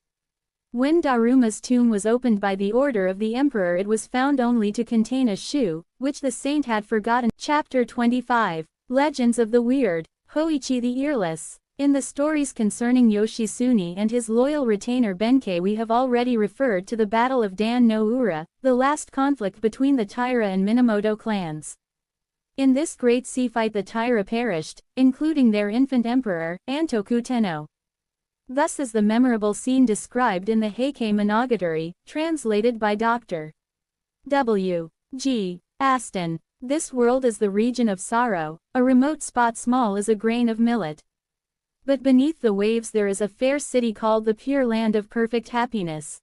A: When Daruma's tomb was opened by the order of the emperor it was found only to contain a shoe, which the saint had forgotten. Chapter 25. Legends of the Weird. Hoichi the Earless. In the stories concerning Yoshitsune and his loyal retainer Benkei we have already referred to the Battle of Dan no Ura, the last conflict between the Taira and Minamoto clans. In this great sea fight the Taira perished, including their infant emperor, Antoku Tenno. Thus is the memorable scene described in the Heikei Monogatari, translated by Dr. W. G. Aston. This world is the region of sorrow, a remote spot small as a grain of millet. But beneath the waves there is a fair city called the Pure Land of Perfect Happiness.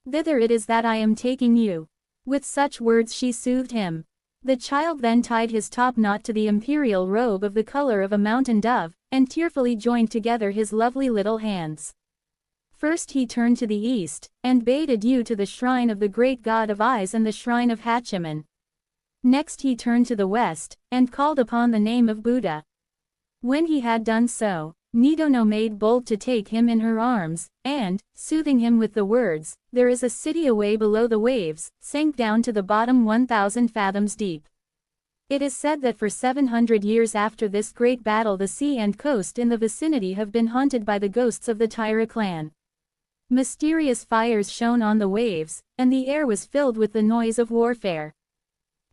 A: Thither it is that I am taking you. With such words she soothed him. The child then tied his top knot to the imperial robe of the color of a mountain dove, and tearfully joined together his lovely little hands. First he turned to the east, and bade adieu to the shrine of the great god of eyes and the shrine of Hachiman. Next he turned to the west, and called upon the name of Buddha. When he had done so, Nidono made bold to take him in her arms, and, soothing him with the words, "There is a city away below the waves," sank down to the bottom 1,000 fathoms deep. It is said that for 700 years after this great battle the sea and coast in the vicinity have been haunted by the ghosts of the Taira clan. Mysterious fires shone on the waves, and the air was filled with the noise of warfare.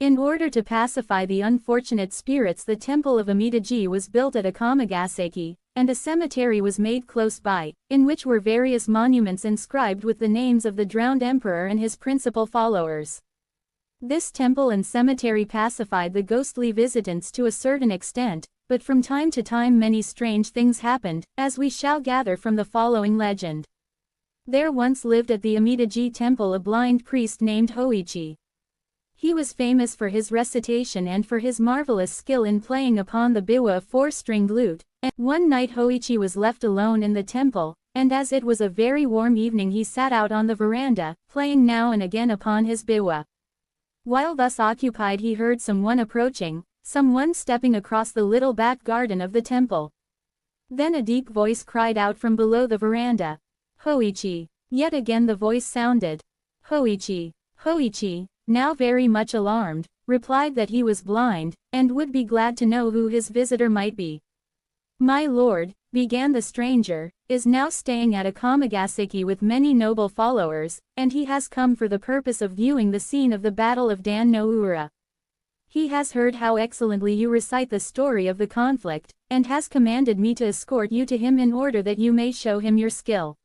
A: In order to pacify the unfortunate spirits, the temple of Amidaji was built at Akamagaseki, and a cemetery was made close by, in which were various monuments inscribed with the names of the drowned emperor and his principal followers. This temple and cemetery pacified the ghostly visitants to a certain extent, but from time to time many strange things happened, as we shall gather from the following legend. There once lived at the Amidaji temple a blind priest named Hoichi. He was famous for his recitation and for his marvelous skill in playing upon the biwa, a four-stringed lute, and one night Hoichi was left alone in the temple, and as it was a very warm evening he sat out on the veranda, playing now and again upon his biwa. While thus occupied he heard someone approaching, someone stepping across the little back garden of the temple. Then a deep voice cried out from below the veranda, "Hoichi!" Yet again the voice sounded. Hoichi! Hoichi, now very much alarmed, replied that he was blind, and would be glad to know who his visitor might be. "My lord," began the stranger, "is now staying at Akamagaseki with many noble followers, and he has come for the purpose of viewing the scene of the Battle of Dan no Ura. He has heard how excellently you recite the story of the conflict, and has commanded me to escort you to him in order that you may show him your skill.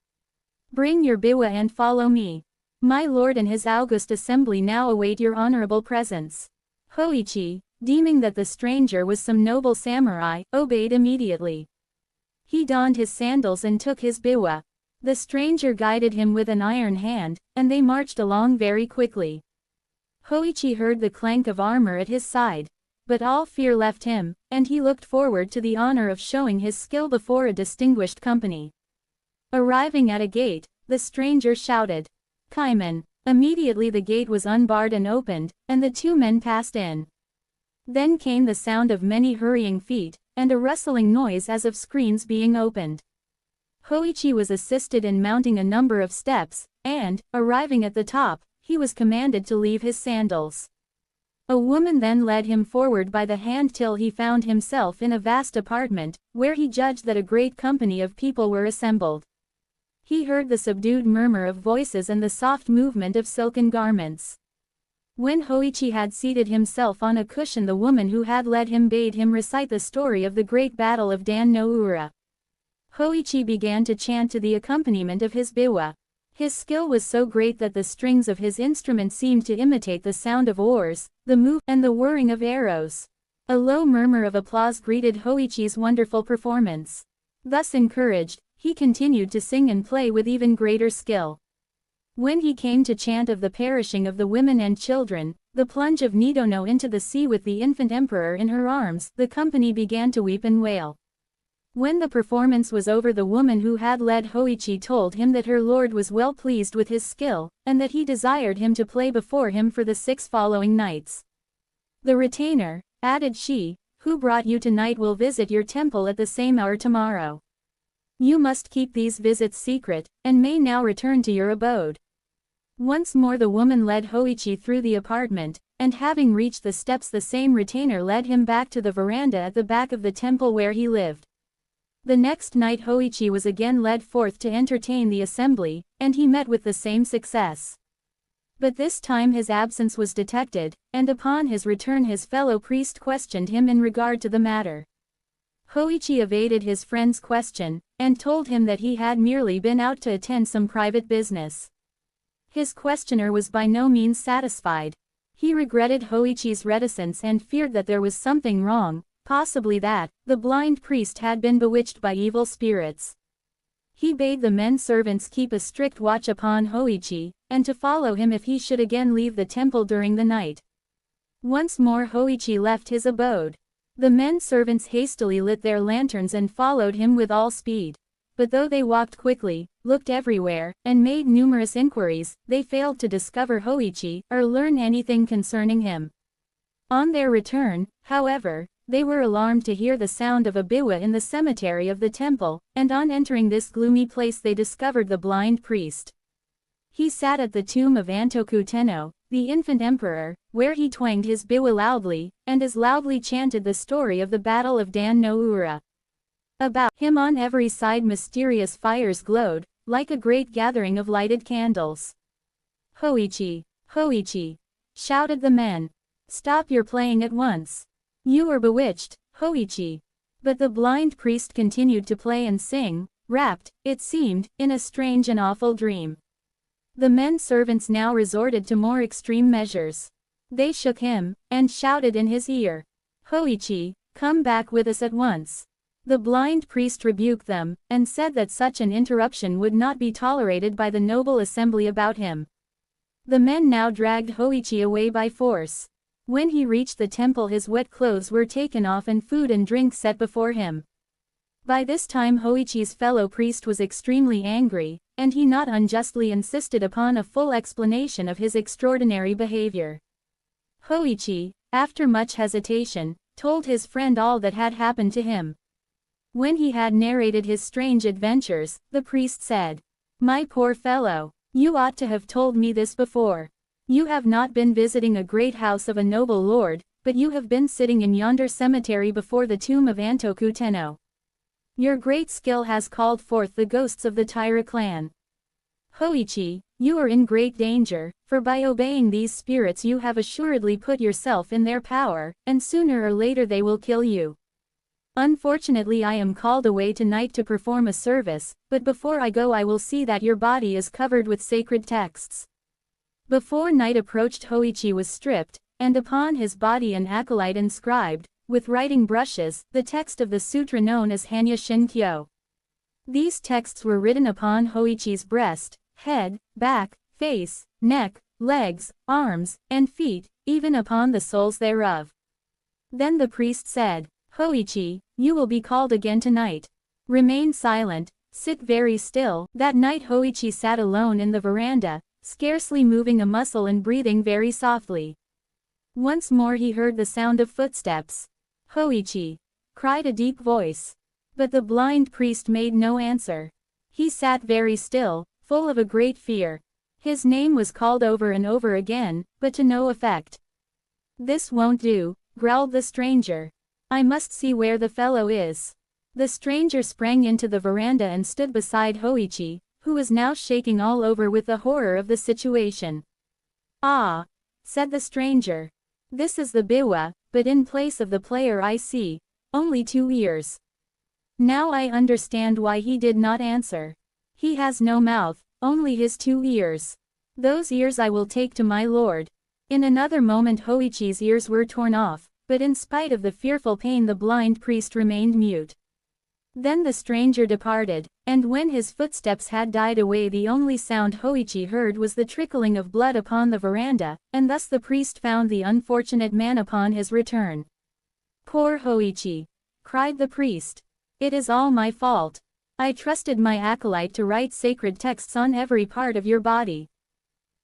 A: Bring your biwa and follow me. My lord and his august assembly now await your honorable presence." Hoichi, deeming that the stranger was some noble samurai, obeyed immediately. He donned his sandals and took his biwa. The stranger guided him with an iron hand, and they marched along very quickly. Hoichi heard the clank of armor at his side, but all fear left him, and he looked forward to the honor of showing his skill before a distinguished company. Arriving at a gate, the stranger shouted, "Kaiman!" Immediately the gate was unbarred and opened, and the two men passed in. Then came the sound of many hurrying feet, and a rustling noise as of screens being opened. Hoichi was assisted in mounting a number of steps, and, arriving at the top, he was commanded to leave his sandals. A woman then led him forward by the hand till he found himself in a vast apartment, where he judged that a great company of people were assembled. He heard the subdued murmur of voices and the soft movement of silken garments. When Hoichi had seated himself on a cushion, the woman who had led him bade him recite the story of the great battle of Dan no Ura. Hoichi began to chant to the accompaniment of his biwa. His skill was so great that the strings of his instrument seemed to imitate the sound of oars, the move, and the whirring of arrows. A low murmur of applause greeted Hoichi's wonderful performance. Thus encouraged, he continued to sing and play with even greater skill. When he came to chant of the perishing of the women and children, the plunge of Nidono into the sea with the infant emperor in her arms, the company began to weep and wail. When the performance was over, the woman who had led Hoichi told him that her lord was well pleased with his skill, and that he desired him to play before him for the 6 following nights. "The retainer," added she, "who brought you tonight will visit your temple at the same hour tomorrow. You must keep these visits secret, and may now return to your abode." Once more the woman led Hoichi through the apartment, and having reached the steps the same retainer led him back to the veranda at the back of the temple where he lived. The next night Hoichi was again led forth to entertain the assembly, and he met with the same success. But this time his absence was detected, and upon his return his fellow priest questioned him in regard to the matter. Hoichi evaded his friend's question, and told him that he had merely been out to attend some private business. His questioner was by no means satisfied. He regretted Hoichi's reticence and feared that there was something wrong, possibly that the blind priest had been bewitched by evil spirits. He bade the men servants keep a strict watch upon Hoichi, and to follow him if he should again leave the temple during the night. Once more Hoichi left his abode. The men servants hastily lit their lanterns and followed him with all speed. But though they walked quickly, looked everywhere, and made numerous inquiries, they failed to discover Hoichi, or learn anything concerning him. On their return, however, they were alarmed to hear the sound of a biwa in the cemetery of the temple, and on entering this gloomy place they discovered the blind priest. He sat at the tomb of Antoku Tenno, the infant emperor, where he twanged his biwa loudly, and as loudly chanted the story of the Battle of Dan no Ura. About him on every side mysterious fires glowed, like a great gathering of lighted candles. "Hoichi! Hoichi!" shouted the men. "Stop your playing at once. You are bewitched, Hoichi." But the blind priest continued to play and sing, wrapped, it seemed, in a strange and awful dream. The men servants now resorted to more extreme measures. They shook him, and shouted in his ear, "Hoichi, come back with us at once." The blind priest rebuked them, and said that such an interruption would not be tolerated by the noble assembly about him. The men now dragged Hoichi away by force. When he reached the temple his wet clothes were taken off and food and drink set before him. By this time Hoichi's fellow priest was extremely angry, and he not unjustly insisted upon a full explanation of his extraordinary behavior. Hoichi, after much hesitation, told his friend all that had happened to him. When he had narrated his strange adventures, the priest said, "My poor fellow, you ought to have told me this before. You have not been visiting a great house of a noble lord, but you have been sitting in yonder cemetery before the tomb of Antoku Tenno. Your great skill has called forth the ghosts of the Taira clan. Hoichi, you are in great danger, for by obeying these spirits you have assuredly put yourself in their power, and sooner or later they will kill you. Unfortunately I am called away tonight to perform a service, but before I go I will see that your body is covered with sacred texts." Before night approached Hoichi was stripped, and upon his body an acolyte inscribed, with writing brushes, the text of the sutra known as Hanya Shinkyo. These texts were written upon Hoichi's breast, head, back, face, neck, legs, arms, and feet, even upon the soles thereof. Then the priest said, "Hoichi, you will be called again tonight. Remain silent, sit very still." That night Hoichi sat alone in the veranda, scarcely moving a muscle and breathing very softly. Once more he heard the sound of footsteps. "Hoichi!" cried a deep voice. But the blind priest made no answer. He sat very still, full of a great fear. His name was called over and over again, but to no effect. "This won't do," growled the stranger. "I must see where the fellow is." The stranger sprang into the veranda and stood beside Hoichi, who was now shaking all over with the horror of the situation. "Ah," said the stranger. "This is the biwa, but in place of the player I see only 2 ears. Now I understand why he did not answer. He has no mouth, only his 2 ears. Those ears I will take to my lord." In another moment Hoichi's ears were torn off, but in spite of the fearful pain the blind priest remained mute. Then the stranger departed, and when his footsteps had died away the only sound Hoichi heard was the trickling of blood upon the veranda, and thus the priest found the unfortunate man upon his return. "Poor Hoichi!" cried the priest. "It is all my fault. I trusted my acolyte to write sacred texts on every part of your body.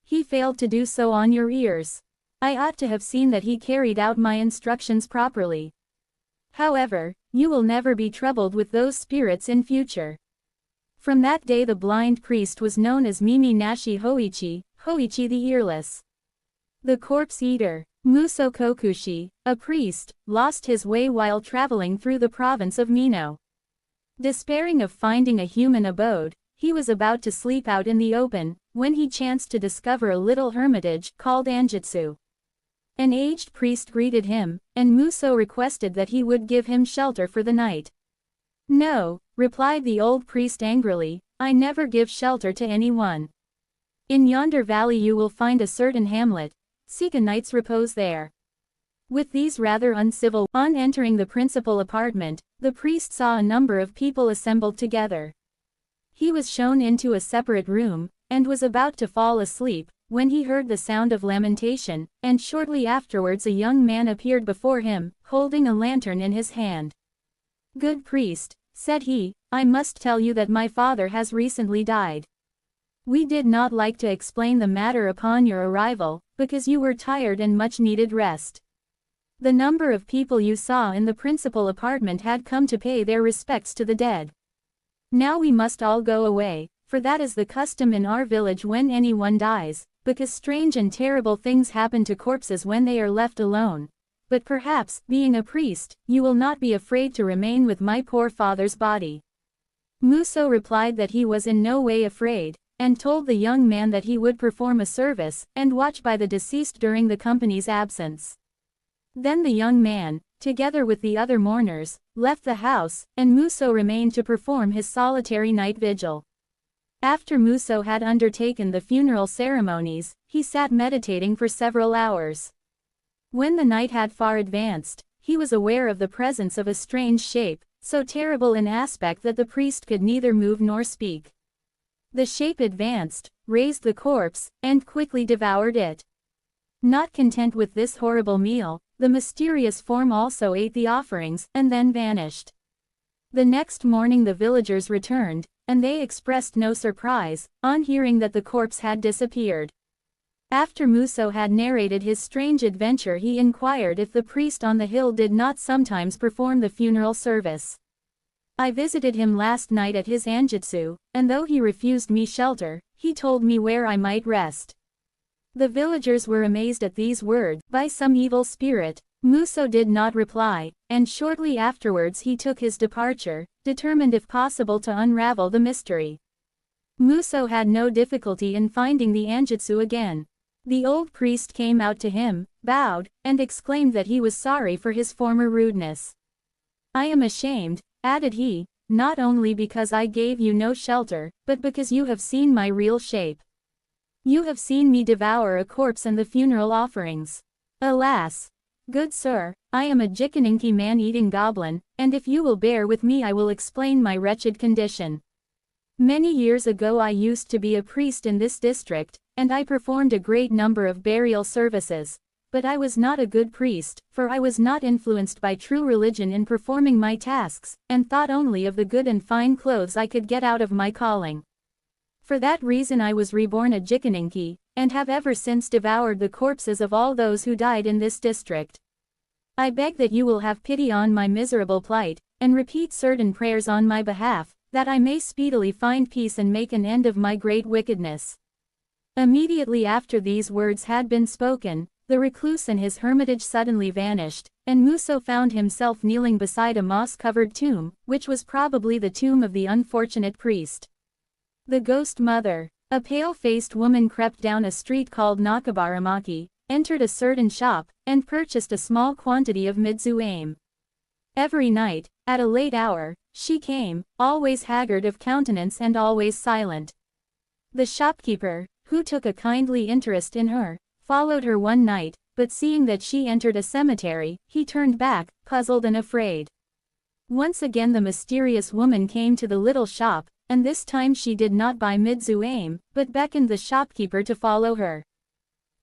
A: He failed to do so on your ears. I ought to have seen that he carried out my instructions properly. However, you will never be troubled with those spirits in future." From that day the blind priest was known as Mimi Nashi Hoichi, Hoichi the Earless. The corpse eater, Muso Kokushi, a priest, lost his way while traveling through the province of Mino. Despairing of finding a human abode, he was about to sleep out in the open, when he chanced to discover a little hermitage called Anjitsu. An aged priest greeted him, and Muso requested that he would give him shelter for the night. "No," replied the old priest angrily, "I never give shelter to anyone. In yonder valley you will find a certain hamlet. Seek a night's repose there." With these rather uncivil, on entering the principal apartment, the priest saw a number of people assembled together. He was shown into a separate room, and was about to fall asleep, when he heard the sound of lamentation, and shortly afterwards a young man appeared before him, holding a lantern in his hand. "Good priest," said he, "I must tell you that my father has recently died. We did not like to explain the matter upon your arrival, because you were tired and much needed rest. The number of people you saw in the principal apartment had come to pay their respects to the dead. Now we must all go away, for that is the custom in our village when anyone dies, because strange and terrible things happen to corpses when they are left alone. But perhaps, being a priest, you will not be afraid to remain with my poor father's body." Musso replied that he was in no way afraid, and told the young man that he would perform a service, and watch by the deceased during the company's absence. Then the young man, together with the other mourners, left the house, and Musso remained to perform his solitary night vigil. After Musso had undertaken the funeral ceremonies, he sat meditating for several hours. When the night had far advanced, he was aware of the presence of a strange shape, so terrible in aspect that the priest could neither move nor speak. The shape advanced, raised the corpse, and quickly devoured it. Not content with this horrible meal, the mysterious form also ate the offerings, and then vanished. The next morning the villagers returned, and they expressed no surprise, on hearing that the corpse had disappeared. After Musso had narrated his strange adventure, he inquired if the priest on the hill did not sometimes perform the funeral service. "I visited him last night at his anjutsu, and though he refused me shelter, he told me where I might rest." The villagers were amazed at these words. By some evil spirit, Musso did not reply, and shortly afterwards he took his departure, determined if possible to unravel the mystery. Musso had no difficulty in finding the anjutsu again. The old priest came out to him, bowed, and exclaimed that he was sorry for his former rudeness. "I am ashamed," added he, "not only because I gave you no shelter, but because you have seen my real shape. You have seen me devour a corpse and the funeral offerings. Alas! Good sir, I am a Jikaninki man-eating goblin, and if you will bear with me I will explain my wretched condition. Many years ago I used to be a priest in this district, and I performed a great number of burial services, but I was not a good priest, for I was not influenced by true religion in performing my tasks, and thought only of the good and fine clothes I could get out of my calling. For that reason I was reborn a Jikaninki, and have ever since devoured the corpses of all those who died in this district. I beg that you will have pity on my miserable plight, and repeat certain prayers on my behalf, that I may speedily find peace and make an end of my great wickedness." Immediately after these words had been spoken, the recluse and his hermitage suddenly vanished, and Musso found himself kneeling beside a moss-covered tomb, which was probably the tomb of the unfortunate priest. The ghost mother, a pale-faced woman, crept down a street called Nakabaramaki, entered a certain shop, and purchased a small quantity of midzuame. Every night, at a late hour, she came, always haggard of countenance and always silent. The shopkeeper, who took a kindly interest in her, followed her one night, but seeing that she entered a cemetery, he turned back, puzzled and afraid. Once again the mysterious woman came to the little shop, and this time she did not buy midzuame, but beckoned the shopkeeper to follow her.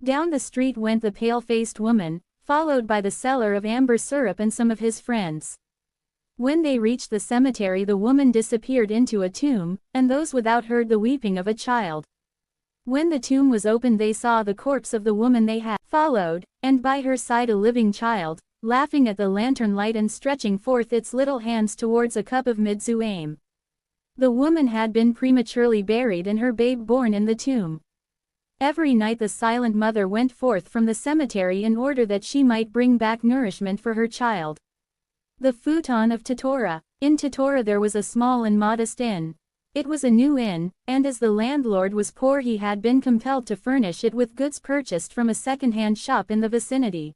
A: Down the street went the pale-faced woman, followed by the seller of amber syrup and some of his friends. When they reached the cemetery the woman disappeared into a tomb, and those without heard the weeping of a child. When the tomb was opened they saw the corpse of the woman they had followed, and by her side a living child, laughing at the lantern light and stretching forth its little hands towards a cup of midzuame. The woman had been prematurely buried and her babe born in the tomb. Every night the silent mother went forth from the cemetery in order that she might bring back nourishment for her child. The futon of Tottora. In Tottora there was a small and modest inn. It was a new inn, and as the landlord was poor he had been compelled to furnish it with goods purchased from a second-hand shop in the vicinity.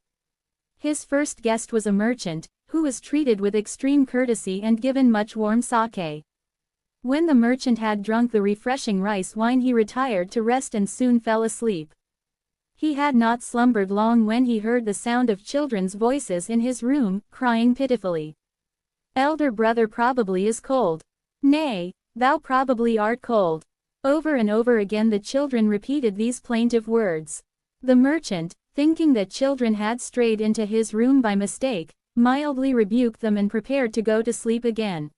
A: His first guest was a merchant, who was treated with extreme courtesy and given much warm sake. When the merchant had drunk the refreshing rice wine he retired to rest and soon fell asleep. He had not slumbered long when he heard the sound of children's voices in his room, crying pitifully. "Elder brother probably is cold. Nay, thou probably art cold. Over and over again the children repeated these plaintive words. The merchant, thinking that children had strayed into his room by mistake, mildly rebuked them and prepared to go to sleep again.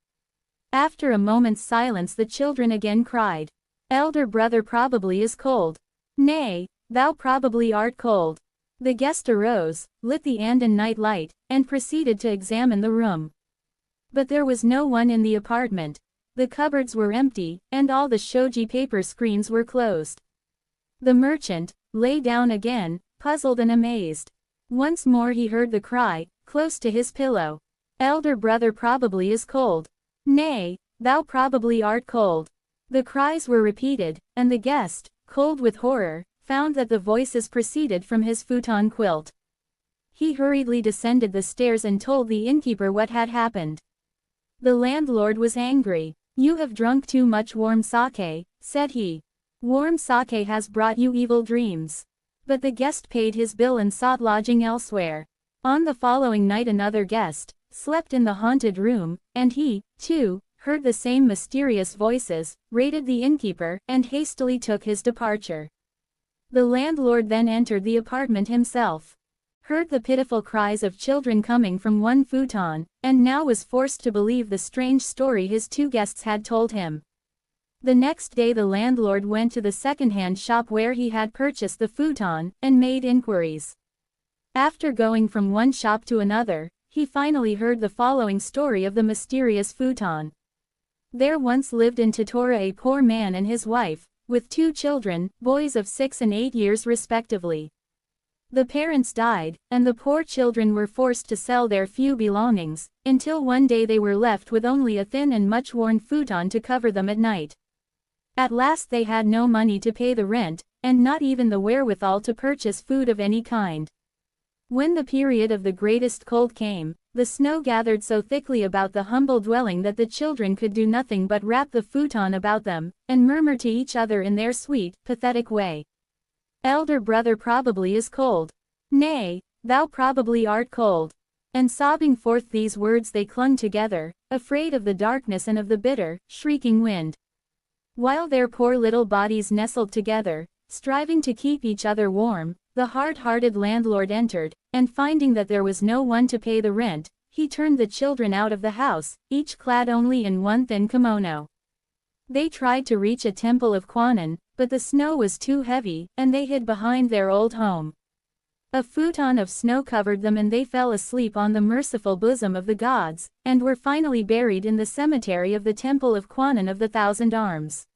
A: After a moment's silence the children again cried, "Elder brother probably is cold. Nay, thou probably art cold." The guest arose, lit the Andan night light, and proceeded to examine the room. But there was no one in the apartment. The cupboards were empty, and all the shoji paper screens were closed. The merchant lay down again, puzzled and amazed. Once more he heard the cry, close to his pillow, "Elder brother probably is cold. Nay, thou probably art cold." The cries were repeated, and the guest, cold with horror, found that the voices proceeded from his futon quilt. He hurriedly descended the stairs and told the innkeeper what had happened. The landlord was angry. "You have drunk too much warm sake," said he. "Warm sake has brought you evil dreams." But the guest paid his bill and sought lodging elsewhere. On the following night another guest slept in the haunted room, and he, too, heard the same mysterious voices, rated the innkeeper, and hastily took his departure. The landlord then entered the apartment himself, heard the pitiful cries of children coming from one futon, and now was forced to believe the strange story his two guests had told him. The next day the landlord went to the second-hand shop where he had purchased the futon, and made inquiries. After going from one shop to another, he finally heard the following story of the mysterious futon. There once lived in Tottori a poor man and his wife, with two children, boys of 6 and 8 years respectively. The parents died, and the poor children were forced to sell their few belongings, until one day they were left with only a thin and much worn futon to cover them at night. At last they had no money to pay the rent, and not even the wherewithal to purchase food of any kind. When the period of the greatest cold came, the snow gathered so thickly about the humble dwelling that the children could do nothing but wrap the futon about them, and murmur to each other in their sweet, pathetic way, "Elder brother probably is cold. Nay, thou probably art cold." And sobbing forth these words they clung together, afraid of the darkness and of the bitter, shrieking wind. While their poor little bodies nestled together, striving to keep each other warm, the hard-hearted landlord entered, and finding that there was no one to pay the rent, he turned the children out of the house, each clad only in one thin kimono. They tried to reach a temple of Kwannon, but the snow was too heavy, and they hid behind their old home. A futon of snow covered them and they fell asleep on the merciful bosom of the gods, and were finally buried in the cemetery of the Temple of Kwannon of the Thousand Arms.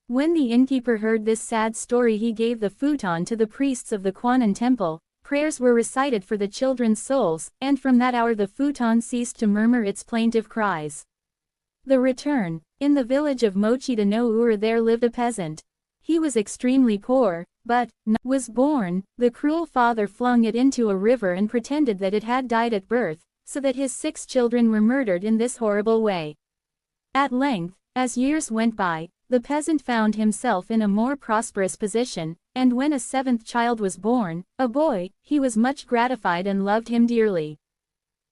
A: When the innkeeper heard this sad story he gave the futon to the priests of the Kwannon temple, prayers were recited for the children's souls, and from that hour the futon ceased to murmur its plaintive cries. The return. In the village of Mochida no Ura there lived a peasant. He was extremely poor, but was born. The cruel father flung it into a river and pretended that it had died at birth, so that his 6 children were murdered in this horrible way. At length, as years went by, the peasant found himself in a more prosperous position, and when a 7th child was born, a boy, he was much gratified and loved him dearly.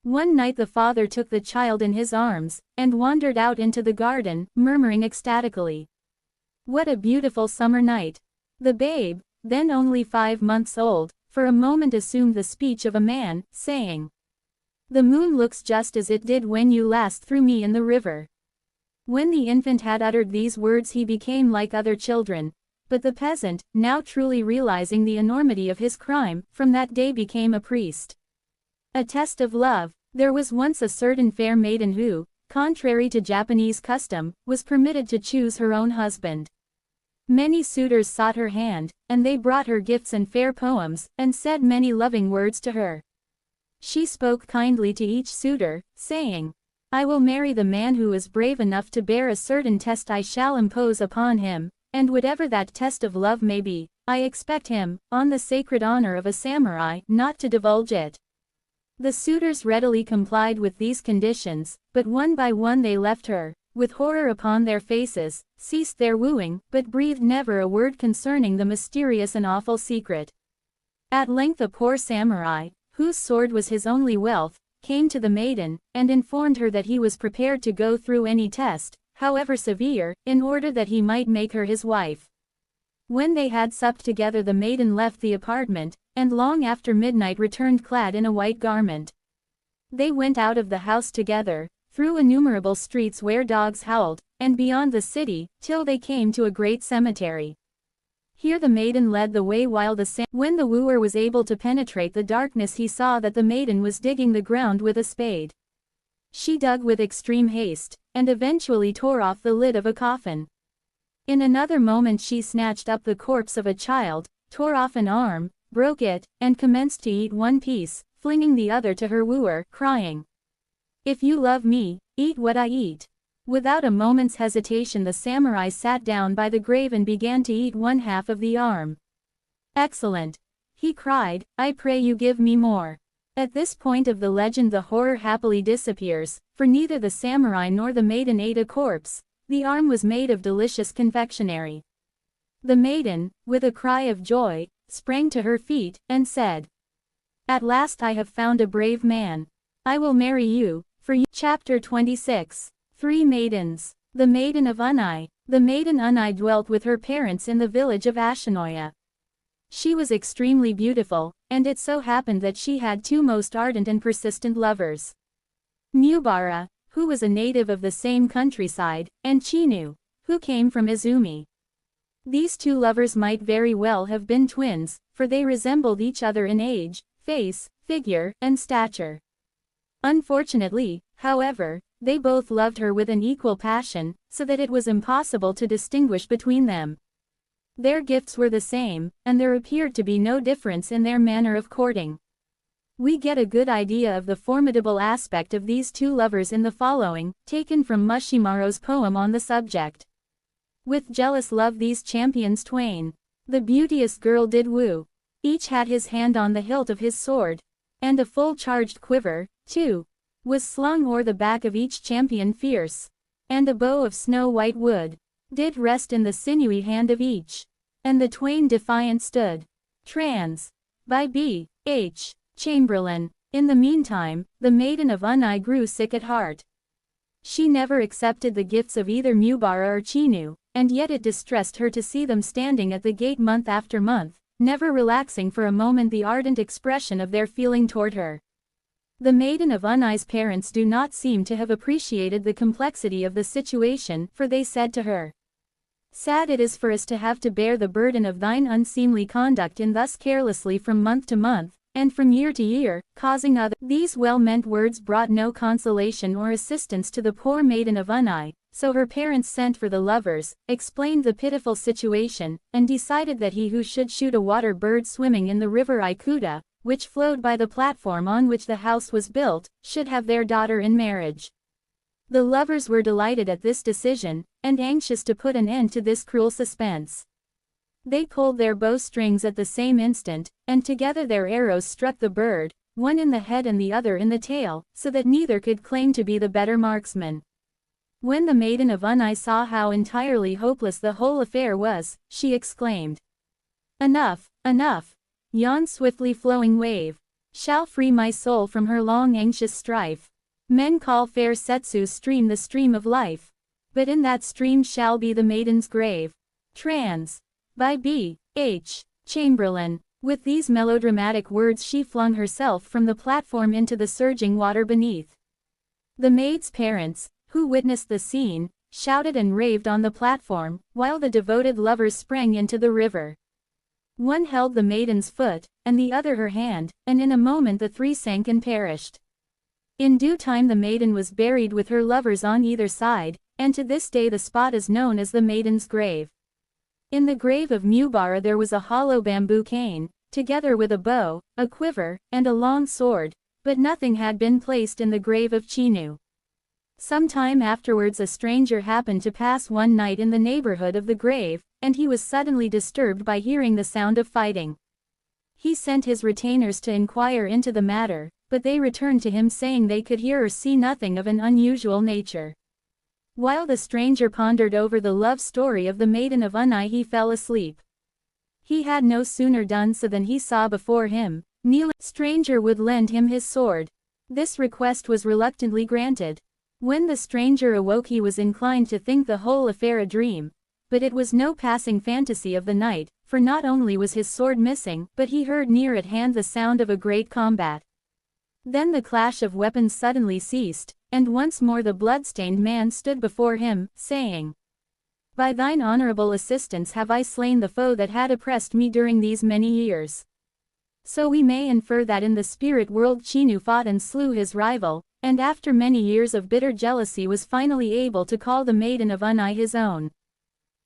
A: One night the father took the child in his arms, and wandered out into the garden, murmuring ecstatically, "What a beautiful summer night!" The babe, then only 5 months old, for a moment assumed the speech of a man, saying, "The moon looks just as it did when you last threw me in the river." When the infant had uttered these words he became like other children, but the peasant, now truly realizing the enormity of his crime, from that day became a priest. A test of love. There was once a certain fair maiden who, contrary to Japanese custom, was permitted to choose her own husband. Many suitors sought her hand, and they brought her gifts and fair poems, and said many loving words to her. She spoke kindly to each suitor, saying, "I will marry the man who is brave enough to bear a certain test I shall impose upon him, and whatever that test of love may be, I expect him, on the sacred honor of a samurai, not to divulge it." The suitors readily complied with these conditions, but one by one they left her, with horror upon their faces, ceased their wooing, but breathed never a word concerning the mysterious and awful secret. At length a poor samurai, whose sword was his only wealth, came to the maiden, and informed her that he was prepared to go through any test, however severe, in order that he might make her his wife. When they had supped together, the maiden left the apartment, and long after midnight returned clad in a white garment. They went out of the house together, through innumerable streets where dogs howled, and beyond the city, till they came to a great cemetery. Here the maiden led the way while when the wooer was able to penetrate the darkness, he saw that the maiden was digging the ground with a spade. She dug with extreme haste, and eventually tore off the lid of a coffin. In another moment she snatched up the corpse of a child, tore off an arm, broke it, and commenced to eat one piece, flinging the other to her wooer, crying, "If you love me, eat what I eat." Without a moment's hesitation the samurai sat down by the grave and began to eat one half of the arm. "Excellent!" he cried, "I pray you give me more." At this point of the legend the horror happily disappears, for neither the samurai nor the maiden ate a corpse. The arm was made of delicious confectionery. The maiden, with a cry of joy, sprang to her feet, and said, "At last I have found a brave man. I will marry you, for you." Chapter 26. 3 Maidens. The Maiden of Unai. The maiden Unai dwelt with her parents in the village of Ashinoya. She was extremely beautiful, and it so happened that she had two most ardent and persistent lovers. Mubara, who was a native of the same countryside, and Chinu, who came from Izumi. These two lovers might very well have been twins, for they resembled each other in age, face, figure, and stature. Unfortunately, however, they both loved her with an equal passion, so that it was impossible to distinguish between them. Their gifts were the same, and there appeared to be no difference in their manner of courting. We get a good idea of the formidable aspect of these two lovers in the following, taken from Mushimaro's poem on the subject. With jealous love these champions twain, the beauteous girl did woo. Each had his hand on the hilt of his sword, and a full-charged quiver, too, was slung o'er the back of each champion fierce, and a bow of snow-white wood did rest in the sinewy hand of each, and the twain defiant stood. Trans. By B. H. Chamberlain. In the meantime, the maiden of Unai grew sick at heart. She never accepted the gifts of either Mubara or Chinu, and yet it distressed her to see them standing at the gate month after month, never relaxing for a moment the ardent expression of their feeling toward her. The maiden of Unai's parents do not seem to have appreciated the complexity of the situation, for they said to her, "Sad it is for us to have to bear the burden of thine unseemly conduct in thus carelessly from month to month, and from year to year, causing other." These well-meant words brought no consolation or assistance to the poor maiden of Unai, so her parents sent for the lovers, explained the pitiful situation, and decided that he who should shoot a water bird swimming in the river Ikuta, which flowed by the platform on which the house was built, should have their daughter in marriage. The lovers were delighted at this decision, and anxious to put an end to this cruel suspense. They pulled their bowstrings at the same instant, and together their arrows struck the bird, one in the head and the other in the tail, so that neither could claim to be the better marksman. When the maiden of Unai saw how entirely hopeless the whole affair was, she exclaimed, "Enough, enough! Yon swiftly flowing wave shall free my soul from her long anxious strife. Men call fair Setsu's stream the stream of life, but in that stream shall be the maiden's grave." Trans. By B. H. Chamberlain. With these melodramatic words she flung herself from the platform into the surging water beneath. The maid's parents, who witnessed the scene, shouted and raved on the platform, while the devoted lovers sprang into the river. One held the maiden's foot, and the other her hand, and in a moment the three sank and perished. In due time the maiden was buried with her lovers on either side, and to this day the spot is known as the maiden's grave. In the grave of Mubara there was a hollow bamboo cane, together with a bow, a quiver, and a long sword, but nothing had been placed in the grave of Chinu. Some time afterwards a stranger happened to pass one night in the neighborhood of the grave, and he was suddenly disturbed by hearing the sound of fighting. He sent his retainers to inquire into the matter, but they returned to him saying they could hear or see nothing of an unusual nature. While the stranger pondered over the love story of the maiden of Unai he fell asleep. He had no sooner done so than he saw before him, kneeling, stranger would lend him his sword. This request was reluctantly granted. When the stranger awoke he was inclined to think the whole affair a dream. But it was no passing fantasy of the night, for not only was his sword missing, but he heard near at hand the sound of a great combat. Then the clash of weapons suddenly ceased, and once more the blood-stained man stood before him, saying, "By thine honorable assistance have I slain the foe that had oppressed me during these many years." So we may infer that in the spirit world Chinu fought and slew his rival, and after many years of bitter jealousy was finally able to call the Maiden of Unai his own.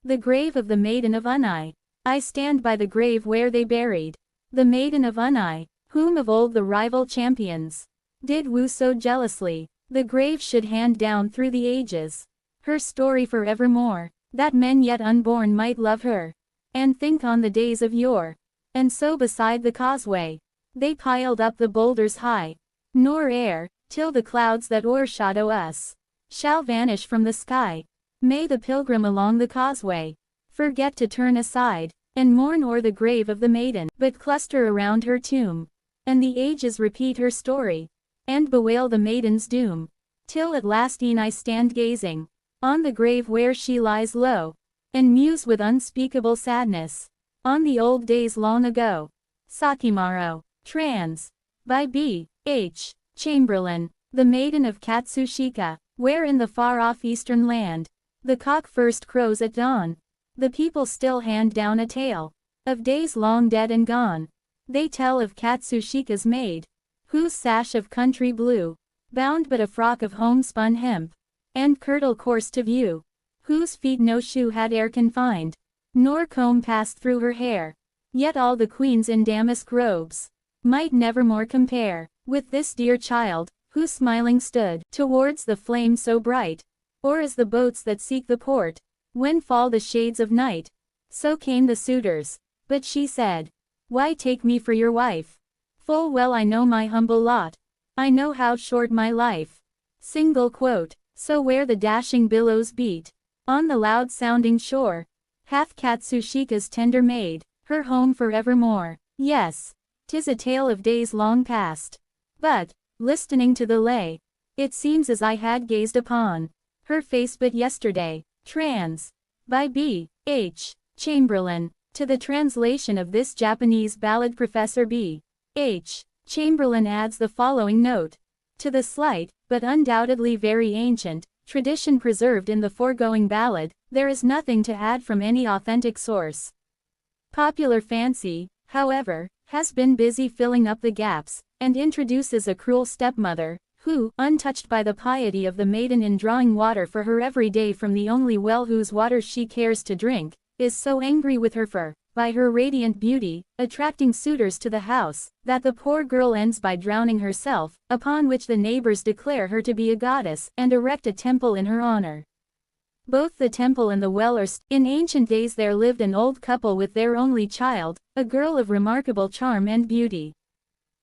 A: The grave of the Maiden of Unai. I stand by the grave where they buried the Maiden of Unai, whom of old the rival champions did woo so jealously. The grave should hand down through the ages her story forevermore, that men yet unborn might love her, and think on the days of yore. And so beside the causeway they piled up the boulders high, nor ere, till the clouds that o'ershadow us shall vanish from the sky, may the pilgrim along the causeway forget to turn aside, and mourn o'er the grave of the maiden, but cluster around her tomb, and the ages repeat her story, and bewail the maiden's doom, till at last e'en I stand gazing on the grave where she lies low, and muse with unspeakable sadness on the old days long ago. Sakimaro. Trans. By B. H. Chamberlain. The Maiden of Katsushika, where in the far-off eastern land the cock first crows at dawn, the people still hand down a tale of days long dead and gone. They tell of Katsushika's maid, whose sash of country blue bound but a frock of homespun hemp, and kirtle coarse to view, whose feet no shoe had e'er confined, nor comb passed through her hair. Yet all the queens in damask robes might nevermore compare with this dear child, who smiling stood towards the flame so bright, or as the boats that seek the port, when fall the shades of night. So came the suitors, but she said, "Why take me for your wife? Full well I know my humble lot, I know how short my life." Single quote. So where the dashing billows beat on the loud-sounding shore, hath Katsushika's tender maid her home forevermore. Yes, 'tis a tale of days long past. But, listening to the lay, it seems as I had gazed upon her face but yesterday. Trans. By B. H. Chamberlain. To the translation of this Japanese ballad Professor B. H. Chamberlain adds the following note. To the slight, but undoubtedly very ancient, tradition preserved in the foregoing ballad, there is nothing to add from any authentic source. Popular fancy, however, has been busy filling up the gaps, and introduces a cruel stepmother, who, untouched by the piety of the maiden in drawing water for her every day from the only well whose waters she cares to drink, is so angry with her for, by her radiant beauty, attracting suitors to the house, that the poor girl ends by drowning herself, upon which the neighbors declare her to be a goddess, and erect a temple in her honor. Both the temple and the well are in ancient days there lived an old couple with their only child, a girl of remarkable charm and beauty.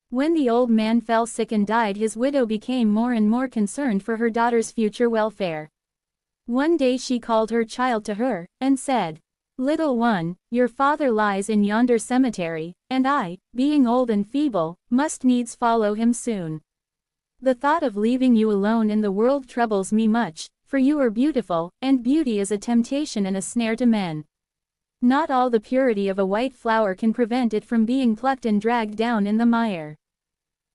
A: When the old man fell sick and died, his widow became more and more concerned for her daughter's future welfare. One day she called her child to her, and said, "Little one, your father lies in yonder cemetery, and I, being old and feeble, must needs follow him soon. The thought of leaving you alone in the world troubles me much, for you are beautiful, and beauty is a temptation and a snare to men. Not all the purity of a white flower can prevent it from being plucked and dragged down in the mire.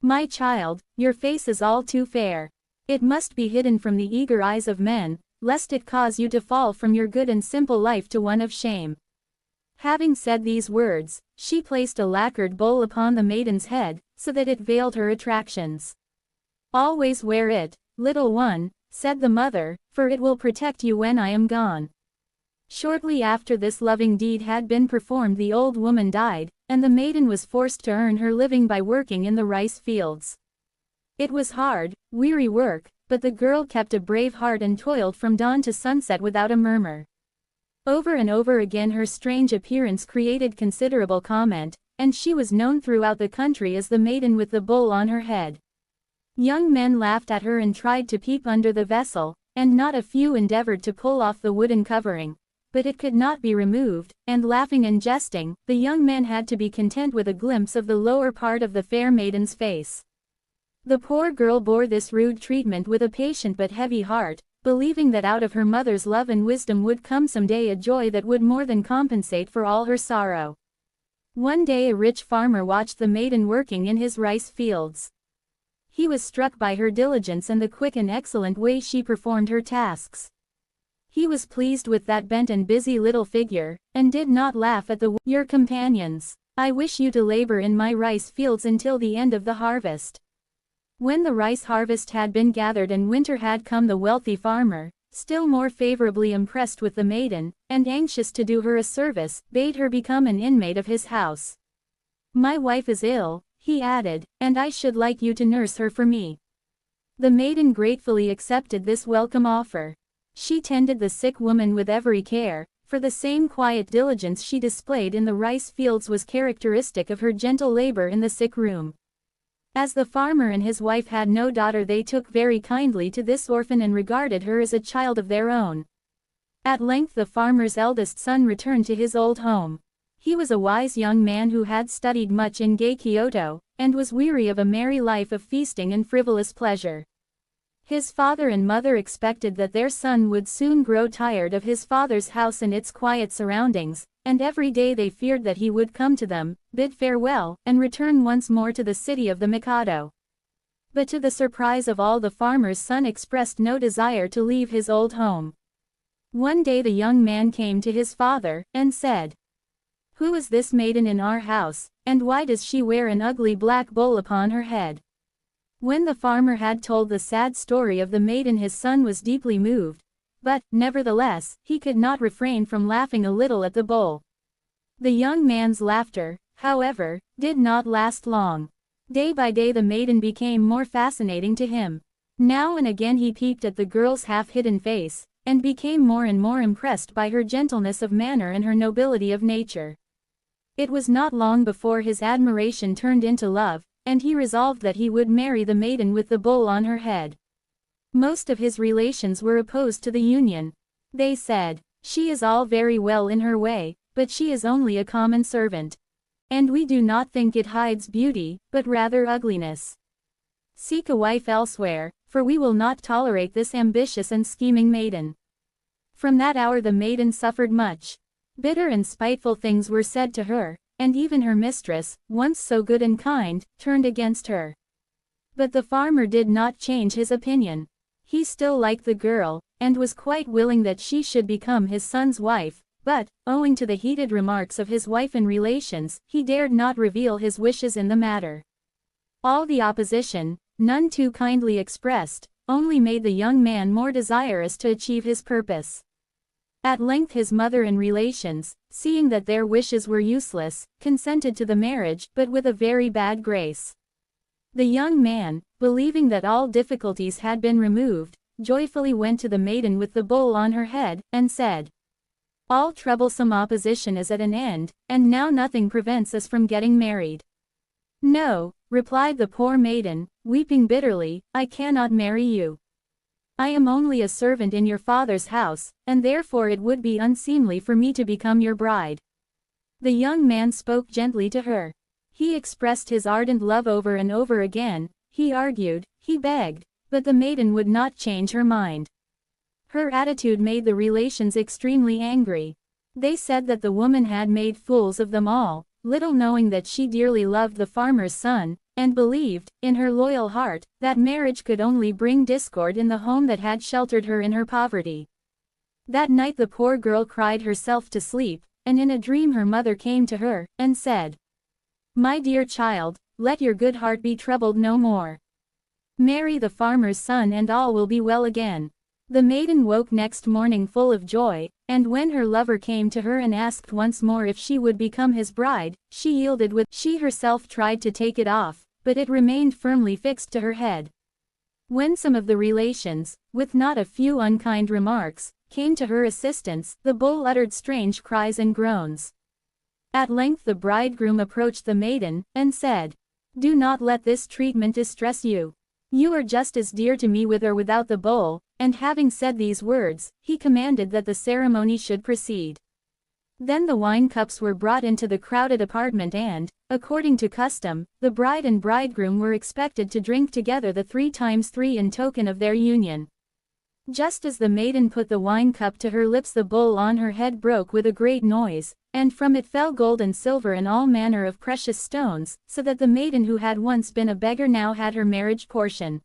A: My child, your face is all too fair. It must be hidden from the eager eyes of men, lest it cause you to fall from your good and simple life to one of shame." Having said these words, she placed a lacquered bowl upon the maiden's head, so that it veiled her attractions. "Always wear it, little one," said the mother, "for it will protect you when I am gone." Shortly after this loving deed had been performed the old woman died, and the maiden was forced to earn her living by working in the rice fields. It was hard, weary work, but the girl kept a brave heart and toiled from dawn to sunset without a murmur. Over and over again her strange appearance created considerable comment, and she was known throughout the country as the maiden with the bowl on her head. Young men laughed at her and tried to peep under the vessel, and not a few endeavored to pull off the wooden covering, but it could not be removed, and laughing and jesting, the young men had to be content with a glimpse of the lower part of the fair maiden's face. The poor girl bore this rude treatment with a patient but heavy heart, believing that out of her mother's love and wisdom would come someday a joy that would more than compensate for all her sorrow. One day a rich farmer watched the maiden working in his rice fields. He was struck by her diligence and the quick and excellent way she performed her tasks. He was pleased with that bent and busy little figure, and did not laugh at your companions. I wish you to labor in my rice fields until the end of the harvest. When the rice harvest had been gathered and winter had come, the wealthy farmer, still more favorably impressed with the maiden, and anxious to do her a service, bade her become an inmate of his house. My wife is ill, he added, and I should like you to nurse her for me. The maiden gratefully accepted this welcome offer. She tended the sick woman with every care, for the same quiet diligence she displayed in the rice fields was characteristic of her gentle labor in the sick room. As the farmer and his wife had no daughter, they took very kindly to this orphan and regarded her as a child of their own. At length the farmer's eldest son returned to his old home. He was a wise young man who had studied much in gay Kyoto, and was weary of a merry life of feasting and frivolous pleasure. His father and mother expected that their son would soon grow tired of his father's house and its quiet surroundings, and every day they feared that he would come to them, bid farewell, and return once more to the city of the Mikado. But to the surprise of all, the farmer's son expressed no desire to leave his old home. One day the young man came to his father, and said, "Who is this maiden in our house, and why does she wear an ugly black bowl upon her head?" When the farmer had told the sad story of the maiden, his son was deeply moved, but, nevertheless, he could not refrain from laughing a little at the bowl. The young man's laughter, however, did not last long. Day by day the maiden became more fascinating to him. Now and again he peeped at the girl's half-hidden face, and became more and more impressed by her gentleness of manner and her nobility of nature. It was not long before his admiration turned into love, and he resolved that he would marry the maiden with the bowl on her head. Most of his relations were opposed to the union. They said, "She is all very well in her way, but she is only a common servant. And we do not think it hides beauty, but rather ugliness. Seek a wife elsewhere, for we will not tolerate this ambitious and scheming maiden." From that hour the maiden suffered much. Bitter and spiteful things were said to her, and even her mistress, once so good and kind, turned against her. But the farmer did not change his opinion. He still liked the girl, and was quite willing that she should become his son's wife, but, owing to the heated remarks of his wife and relations, he dared not reveal his wishes in the matter. All the opposition, none too kindly expressed, only made the young man more desirous to achieve his purpose. At length his mother and relations, seeing that their wishes were useless, consented to the marriage, but with a very bad grace. The young man, believing that all difficulties had been removed, joyfully went to the maiden with the bowl on her head, and said, "All troublesome opposition is at an end, and now nothing prevents us from getting married." "No," replied the poor maiden, weeping bitterly, "I cannot marry you. I am only a servant in your father's house, and therefore it would be unseemly for me to become your bride." The young man spoke gently to her. He expressed his ardent love over and over again, he argued, he begged, but the maiden would not change her mind. Her attitude made the relations extremely angry. They said that the woman had made fools of them all, little knowing that she dearly loved the farmer's son, and believed, in her loyal heart, that marriage could only bring discord in the home that had sheltered her in her poverty. That night the poor girl cried herself to sleep, and in a dream her mother came to her, and said, "My dear child, let your good heart be troubled no more. Marry the farmer's son and all will be well again." The maiden woke next morning full of joy, and when her lover came to her and asked once more if she would become his bride, she yielded with. She herself tried to take it off, but it remained firmly fixed to her head. When some of the relations, with not a few unkind remarks, came to her assistance, the bull uttered strange cries and groans. At length the bridegroom approached the maiden, and said, "Do not let this treatment distress you. You are just as dear to me with or without the bowl," and having said these words, he commanded that the ceremony should proceed. Then the wine cups were brought into the crowded apartment and, according to custom, the bride and bridegroom were expected to drink together the 3 times 3 in token of their union. Just as the maiden put the wine cup to her lips, the bowl on her head broke with a great noise, and from it fell gold and silver and all manner of precious stones, so that the maiden who had once been a beggar now had her marriage portion.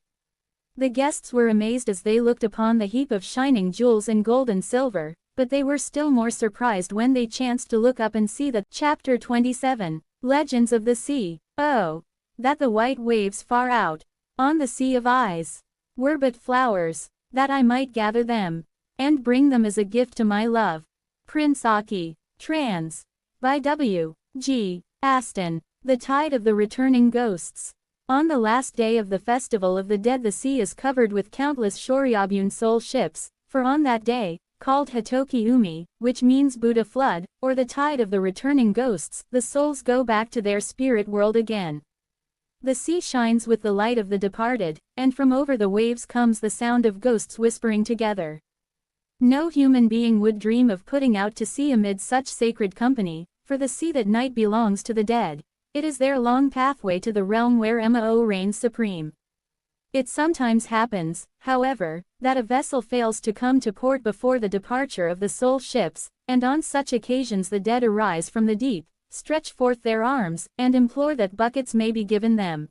A: The guests were amazed as they looked upon the heap of shining jewels and gold and silver, but they were still more surprised when they chanced to look up and see that Chapter 27, Legends of the Sea. Oh, that the white waves far out, on the sea of eyes, were but flowers, that I might gather them, and bring them as a gift to my love. Prince Aki. Trans. By W. G. Aston. The Tide of the Returning Ghosts. On the last day of the Festival of the Dead, the sea is covered with countless Shoryabun soul ships, for on that day, called Hitoki Umi, which means Buddha flood, or the tide of the returning ghosts, the souls go back to their spirit world again. The sea shines with the light of the departed, and from over the waves comes the sound of ghosts whispering together. No human being would dream of putting out to sea amid such sacred company, for the sea that night belongs to the dead. It is their long pathway to the realm where Mao reigns supreme. It sometimes happens, however, that a vessel fails to come to port before the departure of the soul ships, and on such occasions the dead arise from the deep, stretch forth their arms, and implore that buckets may be given them.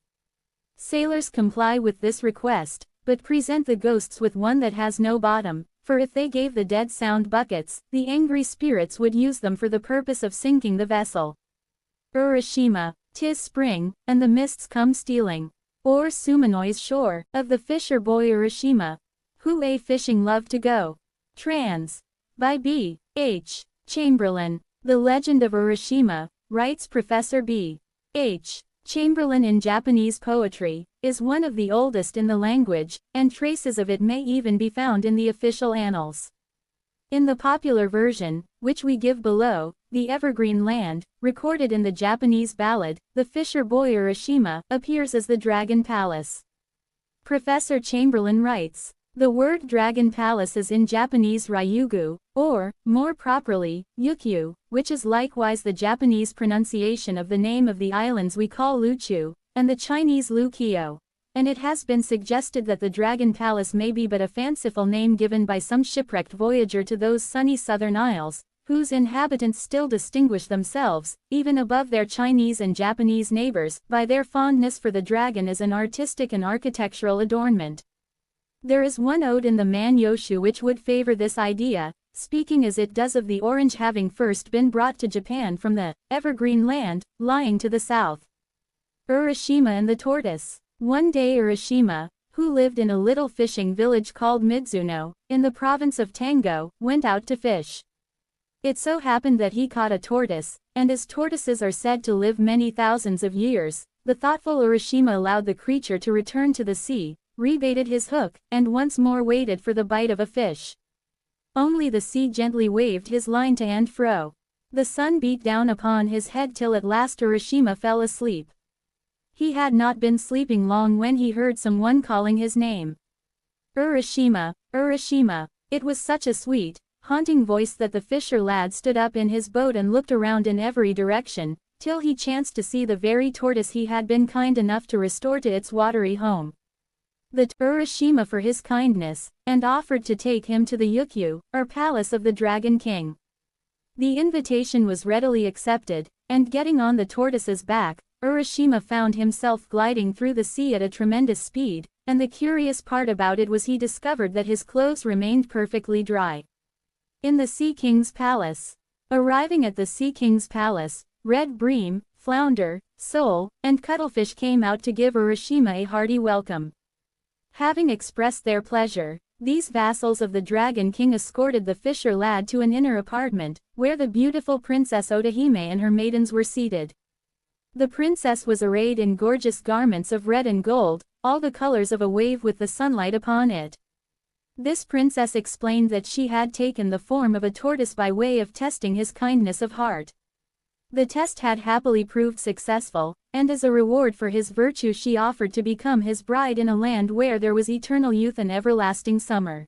A: Sailors comply with this request, but present the ghosts with one that has no bottom, for if they gave the dead sound buckets, the angry spirits would use them for the purpose of sinking the vessel. Urashima. 'Tis spring, and the mists come stealing o'er Suminoi's shore, of the fisher boy Urashima, who a fishing loved to go. Trans. By B. H. Chamberlain. The Legend of Urashima, writes Professor B. H. Chamberlain in Japanese poetry, is one of the oldest in the language, and traces of it may even be found in the official annals. In the popular version, which we give below, the Evergreen Land, recorded in the Japanese ballad, the fisher boy Urashima, appears as the Dragon Palace. Professor Chamberlain writes, the word Dragon Palace is in Japanese Ryugu, or, more properly, Yukyu, which is likewise the Japanese pronunciation of the name of the islands we call Luchu, and the Chinese Lukio. And it has been suggested that the Dragon Palace may be but a fanciful name given by some shipwrecked voyager to those sunny southern isles, whose inhabitants still distinguish themselves, even above their Chinese and Japanese neighbors, by their fondness for the dragon as an artistic and architectural adornment. There is one ode in the Man-yoshu which would favor this idea, speaking as it does of the orange having first been brought to Japan from the Evergreen Land, lying to the south. Urashima and the Tortoise. One day Urashima, who lived in a little fishing village called Midzuno, in the province of Tango, went out to fish. It so happened that he caught a tortoise, and as tortoises are said to live many thousands of years, the thoughtful Urashima allowed the creature to return to the sea, rebaited his hook, and once more waited for the bite of a fish. Only the sea gently waved his line to and fro. The sun beat down upon his head till at last Urashima fell asleep. He had not been sleeping long when he heard someone calling his name. Urashima, Urashima. It was such a sweet, haunting voice that the fisher lad stood up in his boat and looked around in every direction, till he chanced to see the very tortoise he had been kind enough to restore to its watery home. The Urashima for his kindness, and offered to take him to the Yukyu, or palace of the Dragon King. The invitation was readily accepted, and getting on the tortoise's back, Urashima found himself gliding through the sea at a tremendous speed, and the curious part about it was he discovered that his clothes remained perfectly dry. In the Sea King's palace. Arriving at the Sea King's palace, red bream, flounder, sole, and cuttlefish came out to give Urashima a hearty welcome. Having expressed their pleasure, these vassals of the Dragon King escorted the fisher lad to an inner apartment, where the beautiful Princess Otahime and her maidens were seated. The princess was arrayed in gorgeous garments of red and gold, all the colors of a wave with the sunlight upon it. This princess explained that she had taken the form of a tortoise by way of testing his kindness of heart. The test had happily proved successful, and as a reward for his virtue she offered to become his bride in a land where there was eternal youth and everlasting summer.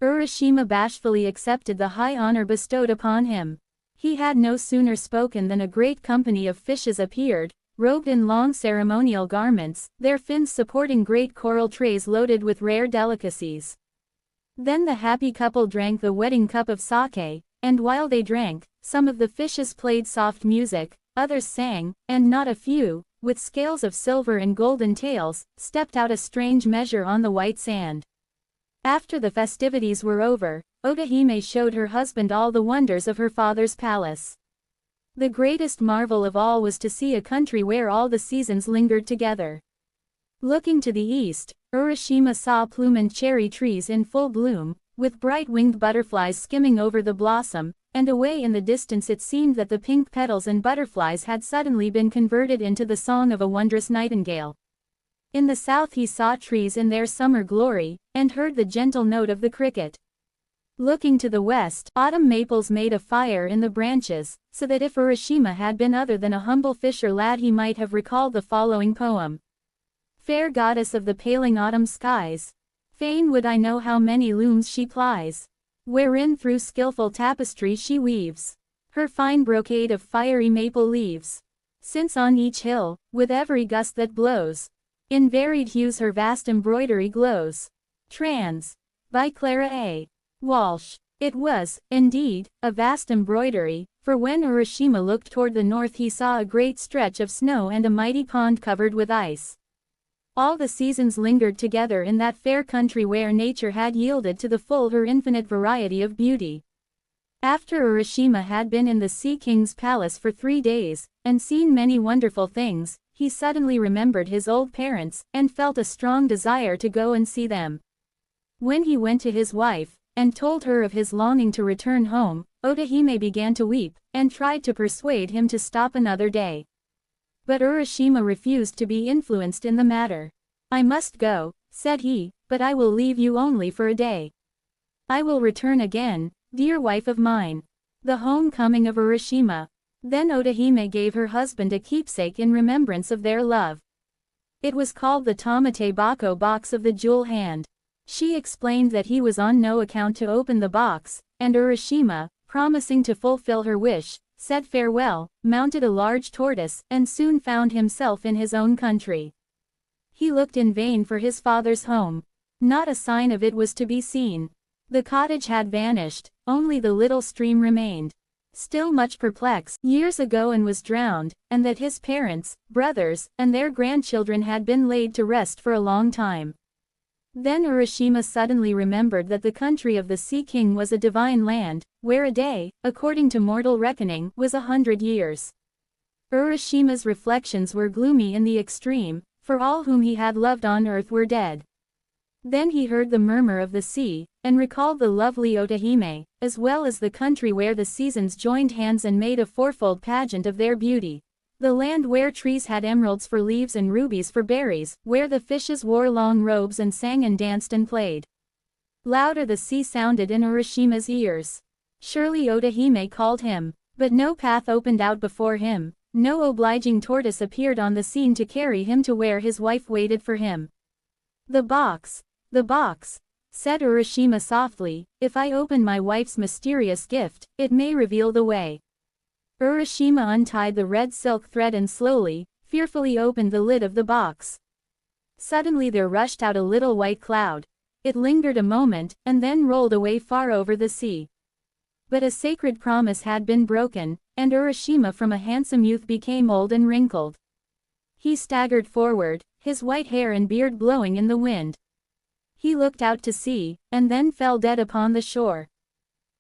A: Urashima bashfully accepted the high honor bestowed upon him. He had no sooner spoken than a great company of fishes appeared, robed in long ceremonial garments, their fins supporting great coral trays loaded with rare delicacies. Then the happy couple drank the wedding cup of sake, and while they drank, some of the fishes played soft music, others sang, and not a few, with scales of silver and golden tails, stepped out a strange measure on the white sand. After the festivities were over, Otahime showed her husband all the wonders of her father's palace. The greatest marvel of all was to see a country where all the seasons lingered together. Looking to the east, Urashima saw plum cherry trees in full bloom, with bright-winged butterflies skimming over the blossom, and away in the distance it seemed that the pink petals and butterflies had suddenly been converted into the song of a wondrous nightingale. In the south he saw trees in their summer glory, and heard the gentle note of the cricket. Looking to the west, autumn maples made a fire in the branches, so that if Urashima had been other than a humble fisher lad he might have recalled the following poem. Fair goddess of the paling autumn skies, fain would I know how many looms she plies, wherein through skillful tapestry she weaves her fine brocade of fiery maple leaves. Since on each hill, with every gust that blows, in varied hues her vast embroidery glows. Trans. By Clara A. Walsh. It was, indeed, a vast embroidery, for when Urashima looked toward the north he saw a great stretch of snow and a mighty pond covered with ice. All the seasons lingered together in that fair country where nature had yielded to the full her infinite variety of beauty. After Urashima had been in the Sea King's palace for 3 days, and seen many wonderful things, he suddenly remembered his old parents, and felt a strong desire to go and see them. When he went to his wife, and told her of his longing to return home, Otahime began to weep, and tried to persuade him to stop another day. But Urashima refused to be influenced in the matter. I must go, said he, but I will leave you only for a day. I will return again, dear wife of mine. The homecoming of Urashima. Then Otahime gave her husband a keepsake in remembrance of their love. It was called the Tamate Bako box of the jewel hand. She explained that he was on no account to open the box, and Urashima, promising to fulfill her wish, said farewell, mounted a large tortoise, and soon found himself in his own country. He looked in vain for his father's home. Not a sign of it was to be seen. The cottage had vanished, only the little stream remained. Still much perplexed, years ago and was drowned, and that his parents, brothers, and their grandchildren had been laid to rest for a long time. Then Urashima suddenly remembered that the country of the Sea King was a divine land, where a day, according to mortal reckoning, was 100 years. Urashima's reflections were gloomy in the extreme, for all whom he had loved on earth were dead. Then he heard the murmur of the sea, and recalled the lovely Otahime, as well as the country where the seasons joined hands and made a fourfold pageant of their beauty. The land where trees had emeralds for leaves and rubies for berries, where the fishes wore long robes and sang and danced and played. Louder the sea sounded in Urashima's ears. Surely Otahime called him, but no path opened out before him, no obliging tortoise appeared on the scene to carry him to where his wife waited for him. The box, said Urashima softly, if I open my wife's mysterious gift, it may reveal the way. Urashima untied the red silk thread and slowly, fearfully opened the lid of the box. Suddenly there rushed out a little white cloud. It lingered a moment, and then rolled away far over the sea. But a sacred promise had been broken, and Urashima from a handsome youth became old and wrinkled. He staggered forward, his white hair and beard blowing in the wind. He looked out to sea, and then fell dead upon the shore.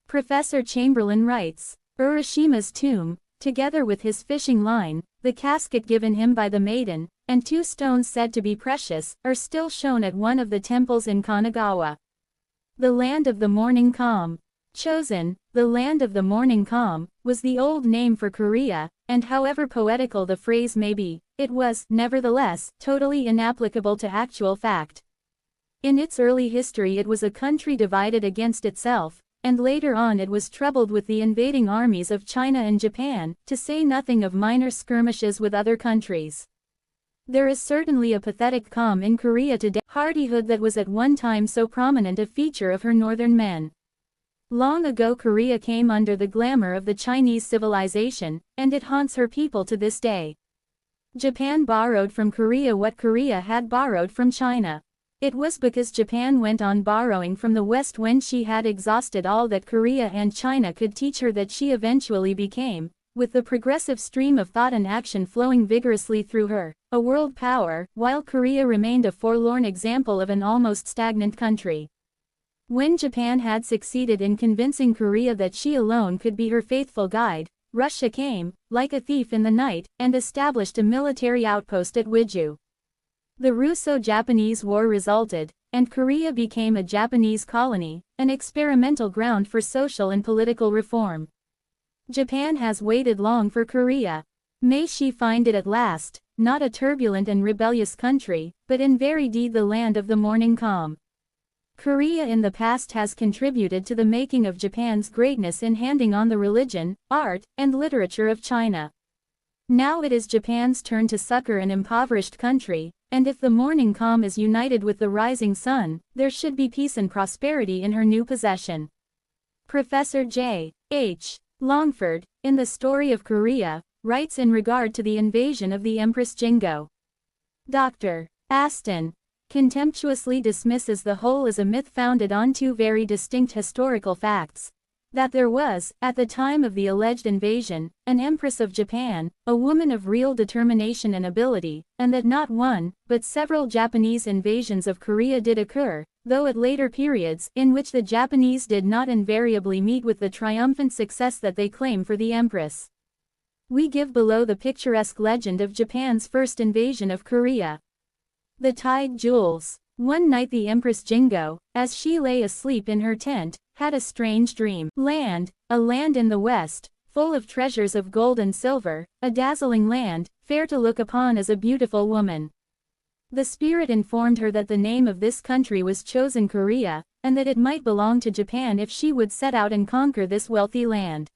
A: Professor Chamberlain writes, Urashima's tomb, together with his fishing line, the casket given him by the maiden, and 2 stones said to be precious, are still shown at one of the temples in Kanagawa. The land of the morning calm. Chosen, the land of the morning calm, was the old name for Korea, and however poetical the phrase may be, it was, nevertheless, totally inapplicable to actual fact. In its early history it was a country divided against itself, and later on it was troubled with the invading armies of China and Japan, to say nothing of minor skirmishes with other countries. There is certainly a pathetic calm in Korea today, hardihood that was at one time so prominent a feature of her northern men. Long ago Korea came under the glamour of the Chinese civilization, and it haunts her people to this day. Japan borrowed from Korea what Korea had borrowed from China. It was because Japan went on borrowing from the West when she had exhausted all that Korea and China could teach her that she eventually became, with the progressive stream of thought and action flowing vigorously through her, a world power, while Korea remained a forlorn example of an almost stagnant country. When Japan had succeeded in convincing Korea that she alone could be her faithful guide, Russia came, like a thief in the night, and established a military outpost at Wiju. The Russo-Japanese War resulted, and Korea became a Japanese colony, an experimental ground for social and political reform. Japan has waited long for Korea. May she find it at last, not a turbulent and rebellious country, but in very deed the land of the morning calm. Korea in the past has contributed to the making of Japan's greatness in handing on the religion, art, and literature of China. Now it is Japan's turn to succor an impoverished country, and if the morning calm is united with the rising sun, there should be peace and prosperity in her new possession. Professor J. H. Longford, in The Story of Korea, writes in regard to the invasion of the Empress Jingo. Dr. Aston contemptuously dismisses the whole as a myth founded on two very distinct historical facts. That there was, at the time of the alleged invasion, an Empress of Japan, a woman of real determination and ability, and that not one, but several Japanese invasions of Korea did occur, though at later periods, in which the Japanese did not invariably meet with the triumphant success that they claim for the Empress. We give below the picturesque legend of Japan's first invasion of Korea. The Tide Jewels. One night the Empress Jingo, as she lay asleep in her tent, had a strange dream. A land in the west, full of treasures of gold and silver, a dazzling land, fair to look upon as a beautiful woman. The spirit informed her that the name of this country was chosen Korea, and that it might belong to Japan if she would set out and conquer this wealthy land.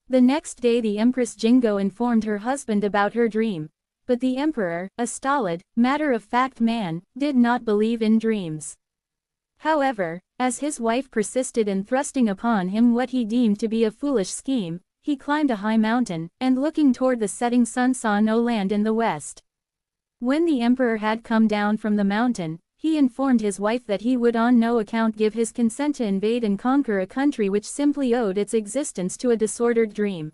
A: The next day the Empress Jingo informed her husband about her dream. But the emperor, a stolid, matter-of-fact man, did not believe in dreams. However, as his wife persisted in thrusting upon him what he deemed to be a foolish scheme, he climbed a high mountain, and looking toward the setting sun saw no land in the west. When the emperor had come down from the mountain, he informed his wife that he would on no account give his consent to invade and conquer a country which simply owed its existence to a disordered dream.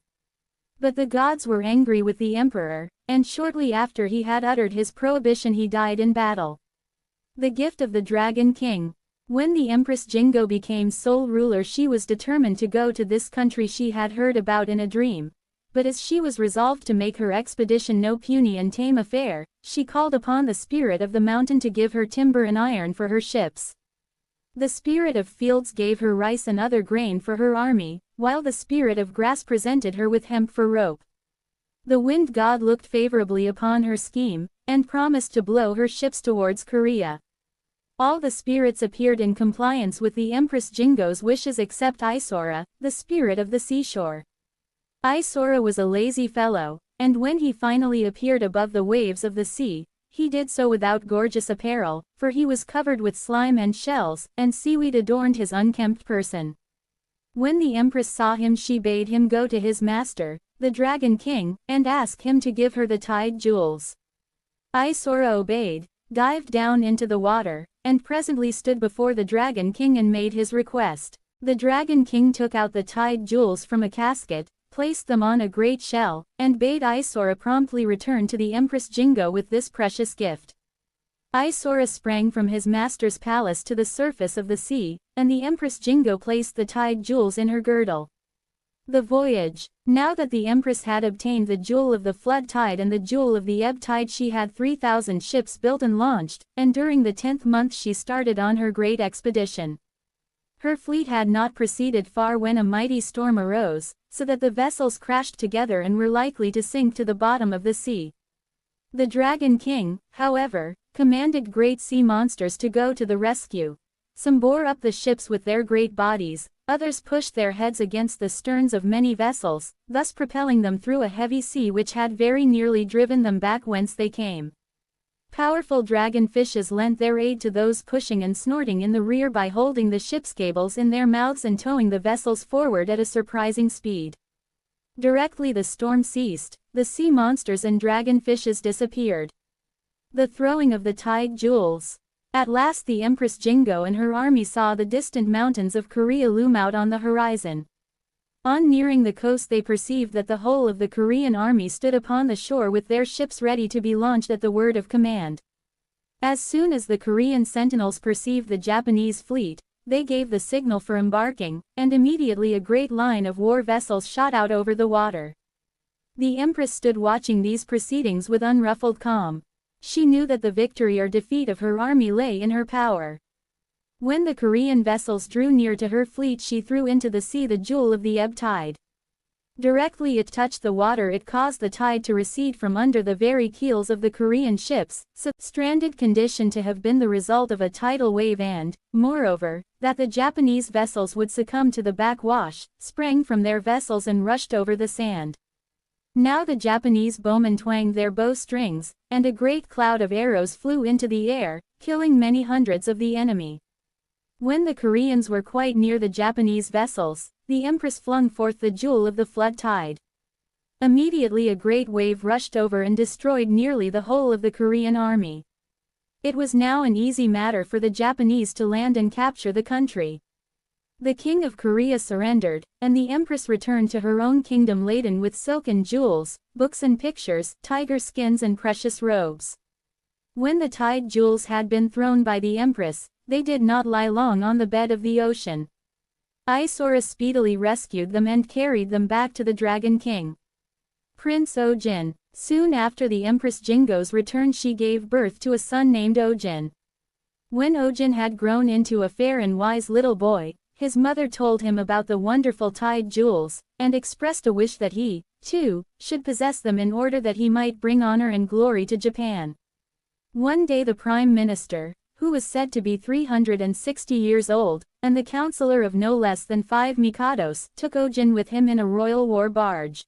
A: But the gods were angry with the emperor, and shortly after he had uttered his prohibition he died in battle. The gift of the Dragon King. When the Empress Jingo became sole ruler she was determined to go to this country she had heard about in a dream, but as she was resolved to make her expedition no puny and tame affair, she called upon the spirit of the mountain to give her timber and iron for her ships. The spirit of fields gave her rice and other grain for her army, while the spirit of grass presented her with hemp for rope. The wind god looked favorably upon her scheme, and promised to blow her ships towards Korea. All the spirits appeared in compliance with the Empress Jingo's wishes except Isora, the spirit of the seashore. Isora was a lazy fellow, and when he finally appeared above the waves of the sea, he did so without gorgeous apparel, for he was covered with slime and shells, and seaweed adorned his unkempt person. When the Empress saw him she bade him go to his master, the Dragon King, and ask him to give her the Tide Jewels. Isora obeyed, dived down into the water, and presently stood before the Dragon King and made his request. The Dragon King took out the Tide Jewels from a casket, placed them on a great shell, and bade Isora promptly return to the Empress Jingo with this precious gift. Isora sprang from his master's palace to the surface of the sea, and the Empress Jingo placed the Tide Jewels in her girdle. The voyage. Now that the Empress had obtained the jewel of the flood tide and the jewel of the ebb tide she had 3,000 ships built and launched, and during the 10th month she started on her great expedition. Her fleet had not proceeded far when a mighty storm arose, so that the vessels crashed together and were likely to sink to the bottom of the sea. The Dragon King, however, commanded great sea monsters to go to the rescue. Some bore up the ships with their great bodies, others pushed their heads against the sterns of many vessels, thus propelling them through a heavy sea which had very nearly driven them back whence they came. Powerful dragonfishes lent their aid to those pushing and snorting in the rear by holding the ship's cables in their mouths and towing the vessels forward at a surprising speed. Directly the storm ceased, the sea monsters and dragonfishes disappeared. The throwing of the tide jewels. At last the Empress Jingo and her army saw the distant mountains of Korea loom out on the horizon. On nearing the coast they perceived that the whole of the Korean army stood upon the shore with their ships ready to be launched at the word of command. As soon as the Korean sentinels perceived the Japanese fleet, they gave the signal for embarking, and immediately a great line of war vessels shot out over the water. The Empress stood watching these proceedings with unruffled calm. She knew that the victory or defeat of her army lay in her power. When the Korean vessels drew near to her fleet she threw into the sea the jewel of the ebb tide. Directly it touched the water it caused the tide to recede from under the very keels of the Korean ships, so stranded condition to have been the result of a tidal wave and, moreover, that the Japanese vessels would succumb to the backwash, sprang from their vessels and rushed over the sand. Now the Japanese bowmen twanged their bow strings, and a great cloud of arrows flew into the air, killing many hundreds of the enemy. When the Koreans were quite near the Japanese vessels, the Empress flung forth the jewel of the flood tide. Immediately a great wave rushed over and destroyed nearly the whole of the Korean army. It was now an easy matter for the Japanese to land and capture the country. The King of Korea surrendered, and the Empress returned to her own kingdom laden with silk and jewels, books and pictures, tiger skins and precious robes. When the tide jewels had been thrown by the Empress, they did not lie long on the bed of the ocean. Isora speedily rescued them and carried them back to the Dragon King. Prince Ojin. Soon after the Empress Jingo's return she gave birth to a son named Ojin. When Ojin had grown into a fair and wise little boy, his mother told him about the wonderful tide jewels, and expressed a wish that he, too, should possess them in order that he might bring honor and glory to Japan. One day the Prime Minister, who was said to be 360 years old, and the counselor of no less than 5 Mikados, took Ojin with him in a royal war barge.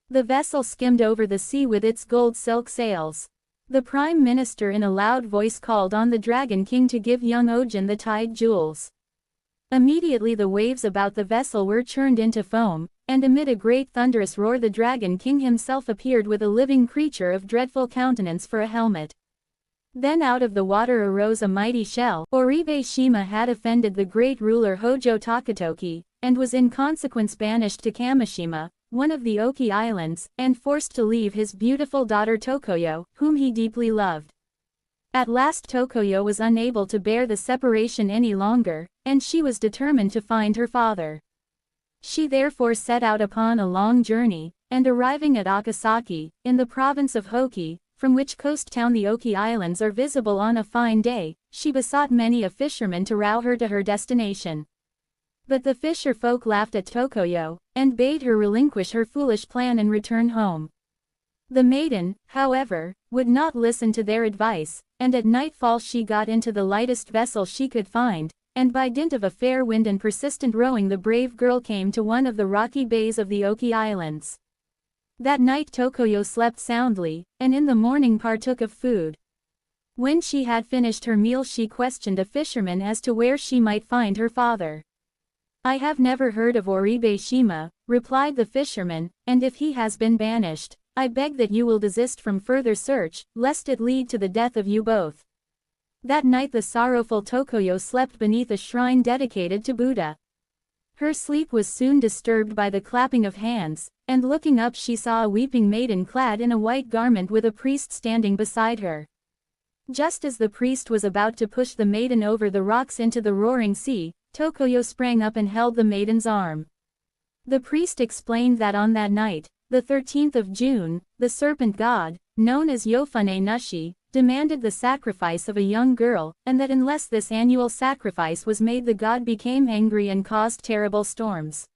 A: The vessel skimmed over the sea with its gold silk sails. The Prime Minister in a loud voice called on the Dragon King to give young Ojin the tide jewels. Immediately the waves about the vessel were churned into foam, and amid a great thunderous roar the Dragon King himself appeared with a living creature of dreadful countenance for a helmet. Then out of the water arose a mighty shell. Oribe Shima had offended the great ruler Hojo Takatoki, and was in consequence banished to Kamishima, one of the Oki Islands, and forced to leave his beautiful daughter Tokoyo, whom he deeply loved. At last Tokoyo was unable to bear the separation any longer, and she was determined to find her father. She therefore set out upon a long journey, and arriving at Akasaki, in the province of Hoki, from which coast town the Oki Islands are visible on a fine day, she besought many a fisherman to row her to her destination. But the fisher folk laughed at Tokoyo, and bade her relinquish her foolish plan and return home. The maiden, however, would not listen to their advice, and at nightfall she got into the lightest vessel she could find, and by dint of a fair wind and persistent rowing the brave girl came to one of the rocky bays of the Oki Islands. That night Tokoyo slept soundly, and in the morning partook of food. When she had finished her meal she questioned a fisherman as to where she might find her father. "I have never heard of Oribe Shima," replied the fisherman, "and if he has been banished, I beg that you will desist from further search, lest it lead to the death of you both." That night the sorrowful Tokoyo slept beneath a shrine dedicated to Buddha. Her sleep was soon disturbed by the clapping of hands, and looking up she saw a weeping maiden clad in a white garment with a priest standing beside her. Just as the priest was about to push the maiden over the rocks into the roaring sea, Tokoyo sprang up and held the maiden's arm. The priest explained that on that night, the 13th of June, the serpent god, known as Yofune Nushi, demanded the sacrifice of a young girl, and that unless this annual sacrifice was made the god became angry and caused terrible storms.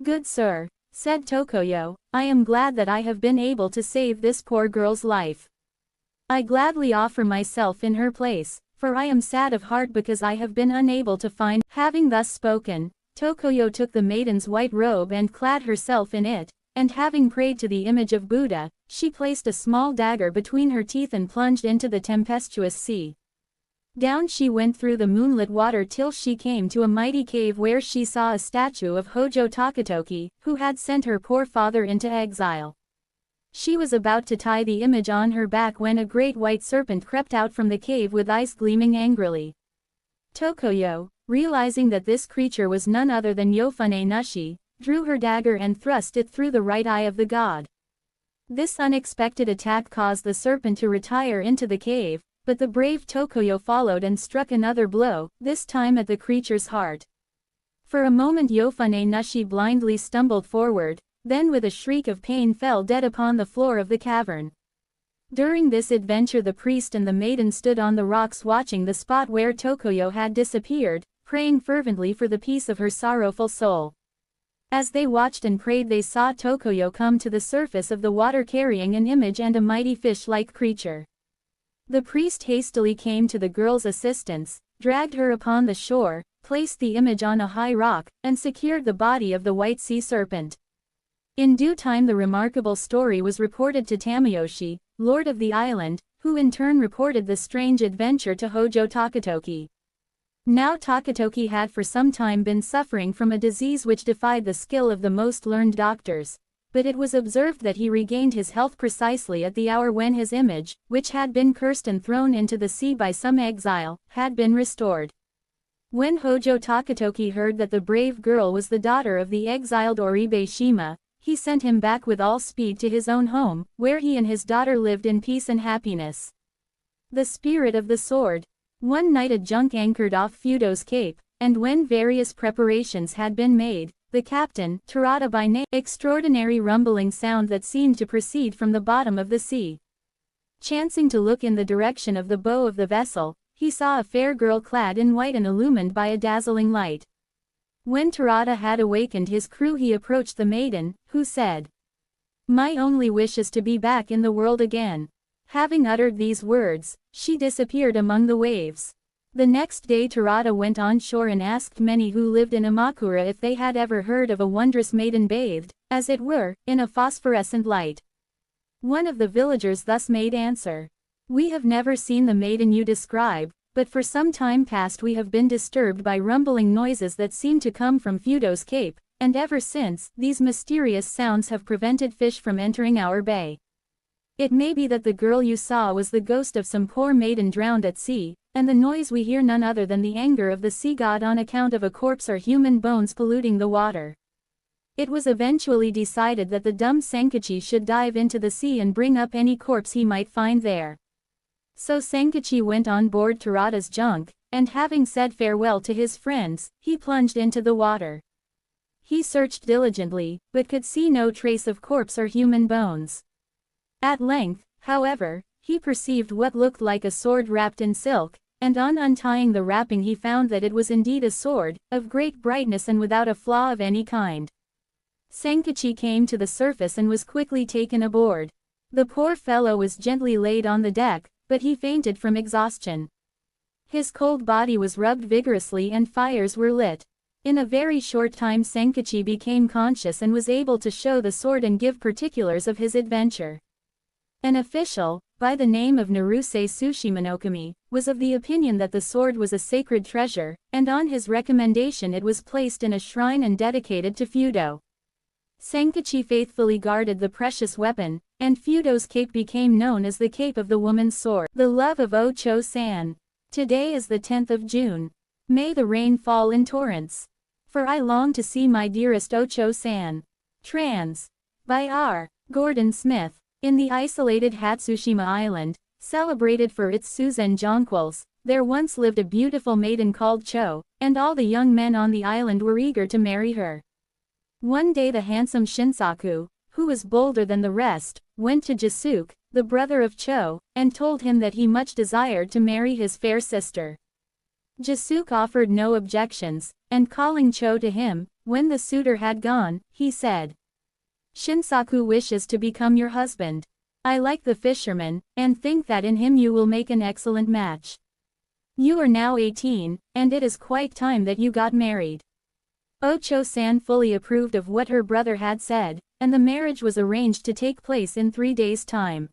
A: "Good sir," said Tokoyo, "I am glad that I have been able to save this poor girl's life. I gladly offer myself in her place, for I am sad of heart because I have been unable to find." Having thus spoken, Tokoyo took the maiden's white robe and clad herself in it, and having prayed to the image of Buddha, she placed a small dagger between her teeth and plunged into the tempestuous sea. Down she went through the moonlit water till she came to a mighty cave where she saw a statue of Hojo Takatoki, who had sent her poor father into exile. She was about to tie the image on her back when a great white serpent crept out from the cave with eyes gleaming angrily. Tokoyo, realizing that this creature was none other than Yofune Nushi, drew her dagger and thrust it through the right eye of the god. This unexpected attack caused the serpent to retire into the cave, but the brave Tokoyo followed and struck another blow, this time at the creature's heart. For a moment Yofune Nushi blindly stumbled forward, then with a shriek of pain fell dead upon the floor of the cavern. During this adventure the priest and the maiden stood on the rocks watching the spot where Tokoyo had disappeared, praying fervently for the peace of her sorrowful soul. As they watched and prayed they saw Tokoyo come to the surface of the water carrying an image and a mighty fish-like creature. The priest hastily came to the girl's assistance, dragged her upon the shore, placed the image on a high rock, and secured the body of the white sea serpent. In due time the remarkable story was reported to Tamayoshi, lord of the island, who in turn reported the strange adventure to Hojo Takatoki. Now Takatoki had for some time been suffering from a disease which defied the skill of the most learned doctors, but it was observed that he regained his health precisely at the hour when his image, which had been cursed and thrown into the sea by some exile, had been restored. When Hojo Takatoki heard that the brave girl was the daughter of the exiled Oribe Shima, he sent him back with all speed to his own home, where he and his daughter lived in peace and happiness. The Spirit of the Sword. One night a junk anchored off Fudo's Cape, and when various preparations had been made, the captain, Terada by name, extraordinary rumbling sound that seemed to proceed from the bottom of the sea. Chancing to look in the direction of the bow of the vessel, he saw a fair girl clad in white and illumined by a dazzling light. When Terada had awakened his crew he approached the maiden, who said, "My only wish is to be back in the world again." Having uttered these words, she disappeared among the waves. The next day Terada went on shore and asked many who lived in Imakura if they had ever heard of a wondrous maiden bathed, as it were, in a phosphorescent light. One of the villagers thus made answer, "We have never seen the maiden you describe, but for some time past we have been disturbed by rumbling noises that seem to come from Fudo's Cape, and ever since, these mysterious sounds have prevented fish from entering our bay. It may be that the girl you saw was the ghost of some poor maiden drowned at sea, and the noise we hear none other than the anger of the sea god on account of a corpse or human bones polluting the water." It was eventually decided that the dumb Senkichi should dive into the sea and bring up any corpse he might find there. So Senkichi went on board Terada's junk, and having said farewell to his friends, he plunged into the water. He searched diligently, but could see no trace of corpse or human bones. At length, however, he perceived what looked like a sword wrapped in silk, and on untying the wrapping he found that it was indeed a sword, of great brightness and without a flaw of any kind. Senkichi came to the surface and was quickly taken aboard. The poor fellow was gently laid on the deck, but he fainted from exhaustion. His cold body was rubbed vigorously and fires were lit. In a very short time Senkichi became conscious and was able to show the sword and give particulars of his adventure. An official, by the name of Naruse Sushimonokami, was of the opinion that the sword was a sacred treasure, and on his recommendation it was placed in a shrine and dedicated to Fudo. Senkichi faithfully guarded the precious weapon, and Fudo's Cape became known as the Cape of the Woman's Sword. The love of Ocho-san. Today is the 10th of June. May the rain fall in torrents. For I long to see my dearest Ocho-san. Trans. By R. Gordon Smith. In the isolated Hatsushima Island, celebrated for its Suzen jonquils, there once lived a beautiful maiden called Cho, and all the young men on the island were eager to marry her. One day the handsome Shinsaku, who was bolder than the rest, went to Jisuke, the brother of Cho, and told him that he much desired to marry his fair sister. Jisuke offered no objections, and calling Cho to him, when the suitor had gone, he said, "Shinsaku wishes to become your husband. I like the fisherman, and think that in him you will make an excellent match. You are now 18, and it is quite time that you got married." Ocho-san fully approved of what her brother had said, and the marriage was arranged to take place in 3 days' time.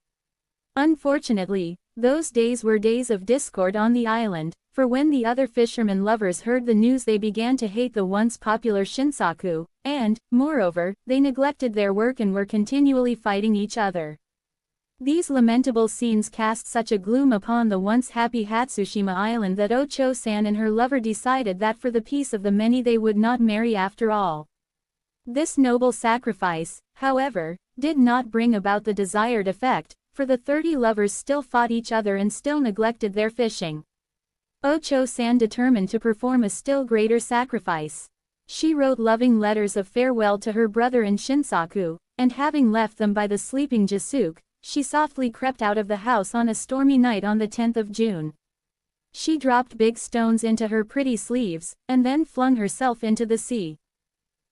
A: Unfortunately, those days were days of discord on the island, for when the other fishermen lovers heard the news they began to hate the once popular Shinsaku, and, moreover, they neglected their work and were continually fighting each other. These lamentable scenes cast such a gloom upon the once happy Hatsushima Island that Ocho-san and her lover decided that for the peace of the many they would not marry after all. This noble sacrifice, however, did not bring about the desired effect, for the 30 lovers still fought each other and still neglected their fishing. Ocho-san determined to perform a still greater sacrifice. She wrote loving letters of farewell to her brother in Shinsaku, and having left them by the sleeping Jisuke, she softly crept out of the house on a stormy night on the 10th of June. She dropped big stones into her pretty sleeves, and then flung herself into the sea.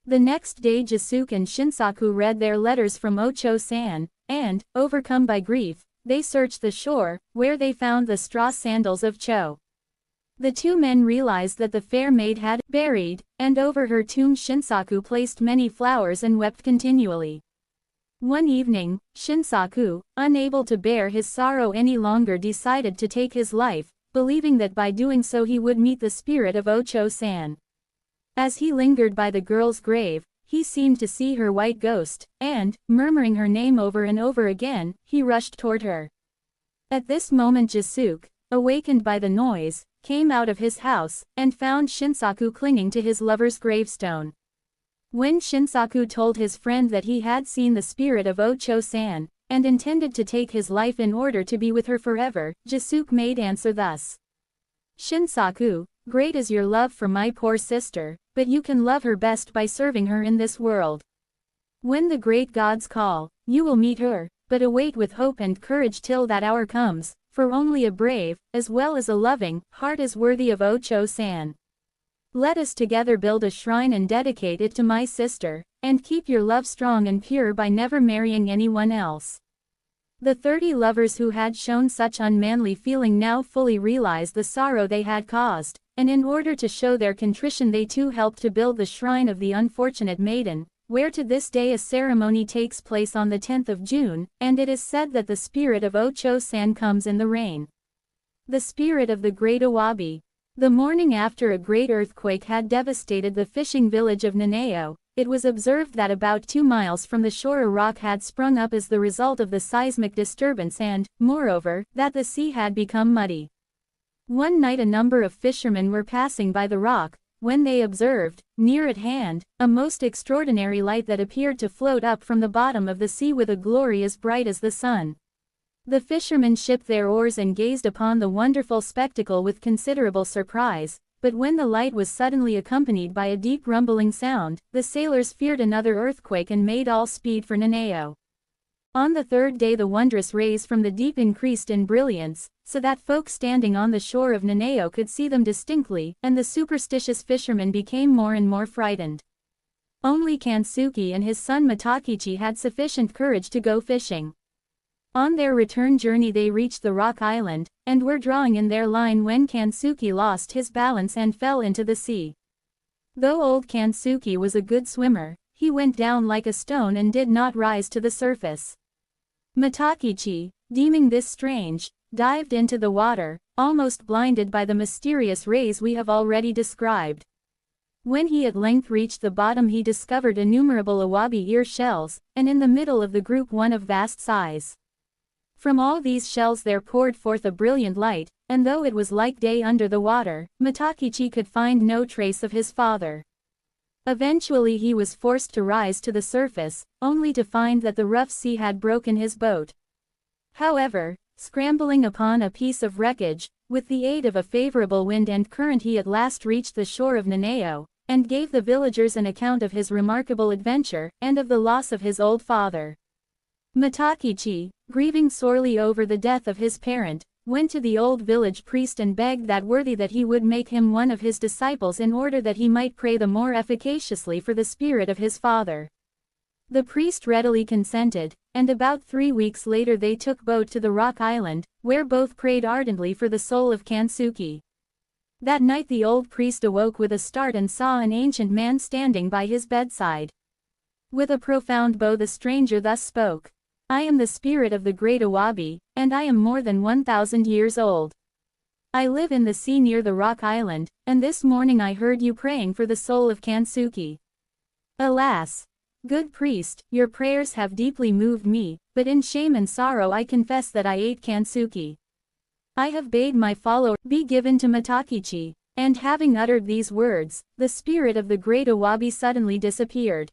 A: The next day Jisuke and Shinsaku read their letters from Ocho-san, and, overcome by grief, they searched the shore, where they found the straw sandals of Cho. The two men realized that the fair maid had buried, and over her tomb Shinsaku placed many flowers and wept continually. One evening, Shinsaku, unable to bear his sorrow any longer, decided to take his life, believing that by doing so he would meet the spirit of Ocho-san. As he lingered by the girl's grave, he seemed to see her white ghost, and, murmuring her name over and over again, he rushed toward her. At this moment Jisuke, awakened by the noise, came out of his house, and found Shinsaku clinging to his lover's gravestone. When Shinsaku told his friend that he had seen the spirit of Ocho-san, and intended to take his life in order to be with her forever, Jisuke made answer thus. Shinsaku, great is your love for my poor sister, but you can love her best by serving her in this world. When the great gods call, you will meet her, but await with hope and courage till that hour comes, for only a brave, as well as a loving, heart is worthy of Ocho-san. Let us together build a shrine and dedicate it to my sister, and keep your love strong and pure by never marrying anyone else. The 30 lovers who had shown such unmanly feeling now fully realized the sorrow they had caused, and in order to show their contrition they too helped to build the shrine of the unfortunate maiden, where to this day a ceremony takes place on the 10th of June, and it is said that the spirit of Ocho-san comes in the rain. The spirit of the Great Awabi. The morning after a great earthquake had devastated the fishing village of Nanao, it was observed that about 2 miles from the shore a rock had sprung up as the result of the seismic disturbance and, moreover, that the sea had become muddy. One night a number of fishermen were passing by the rock, when they observed, near at hand, a most extraordinary light that appeared to float up from the bottom of the sea with a glory as bright as the sun. The fishermen shipped their oars and gazed upon the wonderful spectacle with considerable surprise, but when the light was suddenly accompanied by a deep rumbling sound, the sailors feared another earthquake and made all speed for Nanao. On the 3rd day the wondrous rays from the deep increased in brilliance, so that folk standing on the shore of Nanao could see them distinctly, and the superstitious fishermen became more and more frightened. Only Kansuki and his son Matakichi had sufficient courage to go fishing. On their return journey they reached the rock island, and were drawing in their line when Kansuki lost his balance and fell into the sea. Though old Kansuki was a good swimmer, he went down like a stone and did not rise to the surface. Matakichi, deeming this strange, dived into the water, almost blinded by the mysterious rays we have already described. When he at length reached the bottom he discovered innumerable awabi ear shells, and in the middle of the group one of vast size. From all these shells there poured forth a brilliant light, and though it was like day under the water, Matakichi could find no trace of his father. Eventually he was forced to rise to the surface, only to find that the rough sea had broken his boat. However, scrambling upon a piece of wreckage, with the aid of a favorable wind and current he at last reached the shore of Nanao, and gave the villagers an account of his remarkable adventure, and of the loss of his old father. Matakichi, grieving sorely over the death of his parent, went to the old village priest and begged that worthy that he would make him one of his disciples in order that he might pray the more efficaciously for the spirit of his father. The priest readily consented, and about 3 weeks later they took boat to the rock island, where both prayed ardently for the soul of Kansuki. That night the old priest awoke with a start and saw an ancient man standing by his bedside. With a profound bow the stranger thus spoke. I am the spirit of the great Awabi, and I am more than 1,000 years old. I live in the sea near the rock island, and this morning I heard you praying for the soul of Kansuki. Alas! Good priest, your prayers have deeply moved me, but in shame and sorrow I confess that I ate Kansuki. I have bade my follower be given to Matakichi, and having uttered these words, the spirit of the great Awabi suddenly disappeared.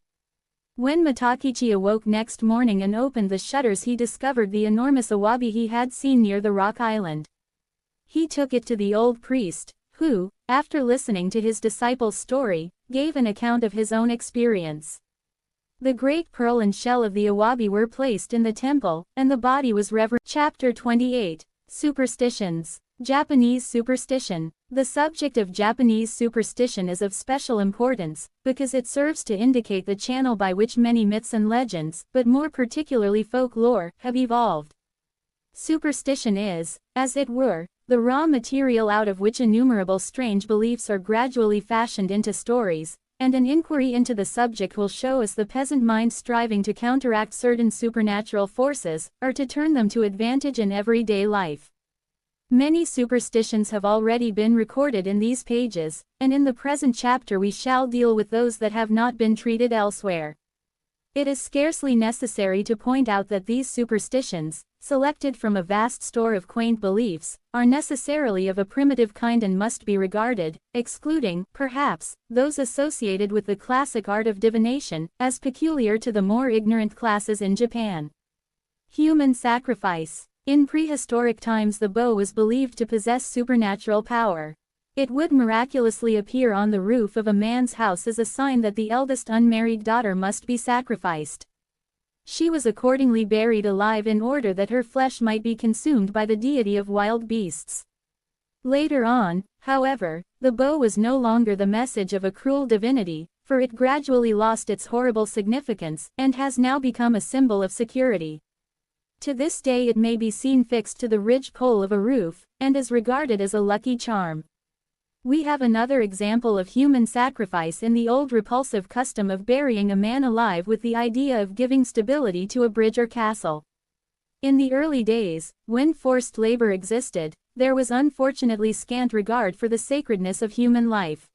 A: When Matakichi awoke next morning and opened the shutters he discovered the enormous Awabi he had seen near the rock island. He took it to the old priest, who, after listening to his disciple's story, gave an account of his own experience. The great pearl and shell of the Awabi were placed in the temple, and the body was revered. Chapter 28. Superstitions. Japanese superstition. The subject of Japanese superstition is of special importance, because it serves to indicate the channel by which many myths and legends, but more particularly folklore, have evolved. Superstition is, as it were, the raw material out of which innumerable strange beliefs are gradually fashioned into stories, and an inquiry into the subject will show us the peasant mind striving to counteract certain supernatural forces, or to turn them to advantage in everyday life. Many superstitions have already been recorded in these pages, and in the present chapter we shall deal with those that have not been treated elsewhere. It is scarcely necessary to point out that these superstitions, selected from a vast store of quaint beliefs, are necessarily of a primitive kind and must be regarded, excluding, perhaps, those associated with the classic art of divination, as peculiar to the more ignorant classes in Japan. Human sacrifice. In prehistoric times the bow was believed to possess supernatural power. It would miraculously appear on the roof of a man's house as a sign that the eldest unmarried daughter must be sacrificed. She was accordingly buried alive in order that her flesh might be consumed by the deity of wild beasts. Later on, however, the bow was no longer the message of a cruel divinity, for it gradually lost its horrible significance, and has now become a symbol of security. To this day it may be seen fixed to the ridge pole of a roof, and is regarded as a lucky charm. We have another example of human sacrifice in the old repulsive custom of burying a man alive with the idea of giving stability to a bridge or castle. In the early days, when forced labor existed, there was unfortunately scant regard for the sacredness of human life.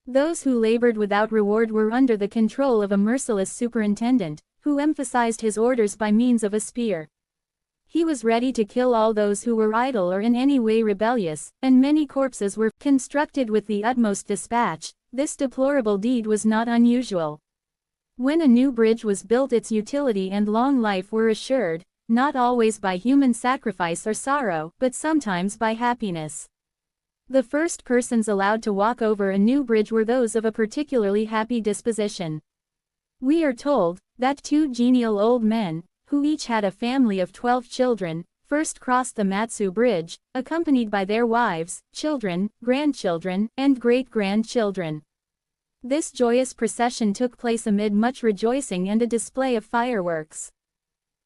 A: Those who labored without reward were under the control of a merciless superintendent, who emphasized his orders by means of a spear. He was ready to kill all those who were idle or in any way rebellious, and many corpses were constructed with the utmost dispatch. This deplorable deed was not unusual. When a new bridge was built its utility and long life were assured, not always by human sacrifice or sorrow, but sometimes by happiness. The first persons allowed to walk over a new bridge were those of a particularly happy disposition. We are told that two genial old men, who each had a family of 12 children, first crossed the Matsu Bridge, accompanied by their wives, children, grandchildren, and great-grandchildren. This joyous procession took place amid much rejoicing and a display of fireworks.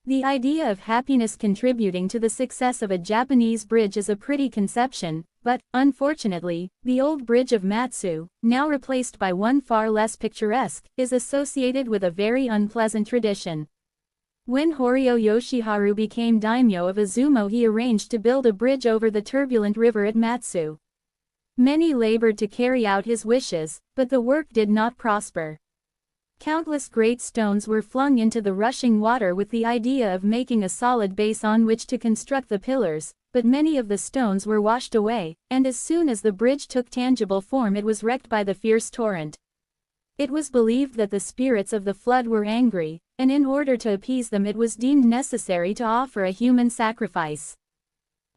A: The idea of happiness contributing to the success of a Japanese bridge is a pretty conception, but, unfortunately, the old bridge of Matsu, now replaced by one far less picturesque, is associated with a very unpleasant tradition. When Horio Yoshiharu became daimyo of Izumo he arranged to build a bridge over the turbulent river at Matsu. Many labored to carry out his wishes, but the work did not prosper. Countless great stones were flung into the rushing water with the idea of making a solid base on which to construct the pillars, but many of the stones were washed away, and as soon as the bridge took tangible form it was wrecked by the fierce torrent. It was believed that the spirits of the flood were angry, and in order to appease them it was deemed necessary to offer a human sacrifice.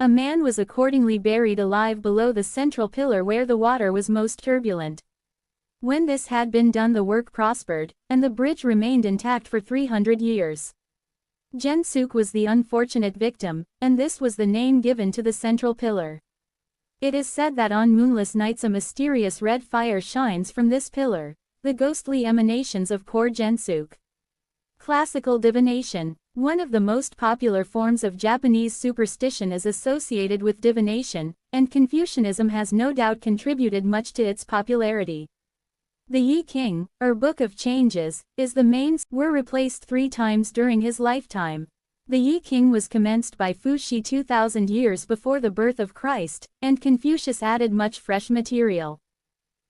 A: A man was accordingly buried alive below the central pillar where the water was most turbulent. When this had been done the work prospered, and the bridge remained intact for 300 years. Gensuke was the unfortunate victim, and this was the name given to the central pillar. It is said that on moonless nights a mysterious red fire shines from this pillar, the ghostly emanations of poor Gensuke. Classical divination. One of the most popular forms of Japanese superstition is associated with divination, and Confucianism has no doubt contributed much to its popularity. The Yi King, or Book of Changes, is the main were replaced 3 times during his lifetime. The Yi King was commenced by Fuxi 2000 years before the birth of Christ, and Confucius added much fresh material.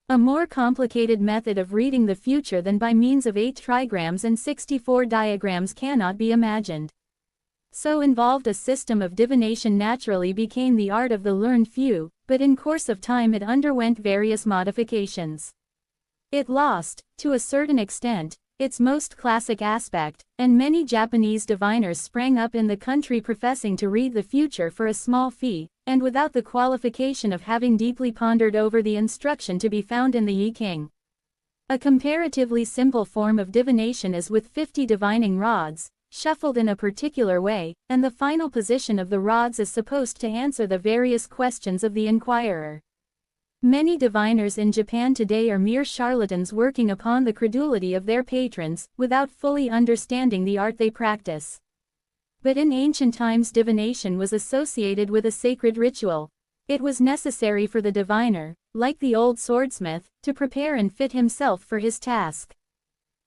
A: A more complicated method of reading the future than by means of 8 trigrams and 64 diagrams cannot be imagined. So involved a system of divination naturally became the art of the learned few, but in course of time it underwent various modifications. It lost, to a certain extent, its most classic aspect, and many Japanese diviners sprang up in the country professing to read the future for a small fee, and without the qualification of having deeply pondered over the instruction to be found in the Yi King. A comparatively simple form of divination is with 50 divining rods, shuffled in a particular way, and the final position of the rods is supposed to answer the various questions of the inquirer. Many diviners in Japan today are mere charlatans working upon the credulity of their patrons, without fully understanding the art they practice. But in ancient times divination was associated with a sacred ritual. It was necessary for the diviner, like the old swordsmith, to prepare and fit himself for his task.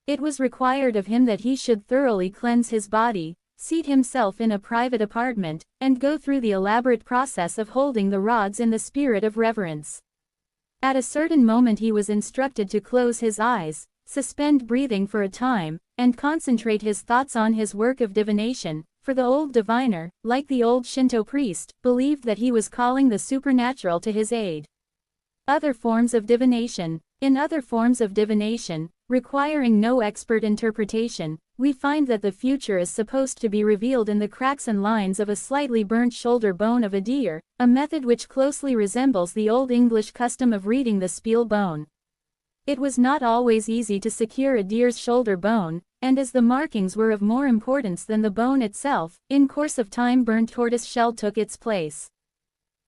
A: It was required of him that he should thoroughly cleanse his body, seat himself in a private apartment, and go through the elaborate process of holding the rods in the spirit of reverence. At a certain moment he was instructed to close his eyes, suspend breathing for a time, and concentrate his thoughts on his work of divination, for the old diviner, like the old Shinto priest, believed that he was calling the supernatural to his aid. Other forms of divination. In other forms of divination, requiring no expert interpretation, we find that the future is supposed to be revealed in the cracks and lines of a slightly burnt shoulder bone of a deer, a method which closely resembles the Old English custom of reading the spiel bone. It was not always easy to secure a deer's shoulder bone, and as the markings were of more importance than the bone itself, in course of time burnt tortoise shell took its place.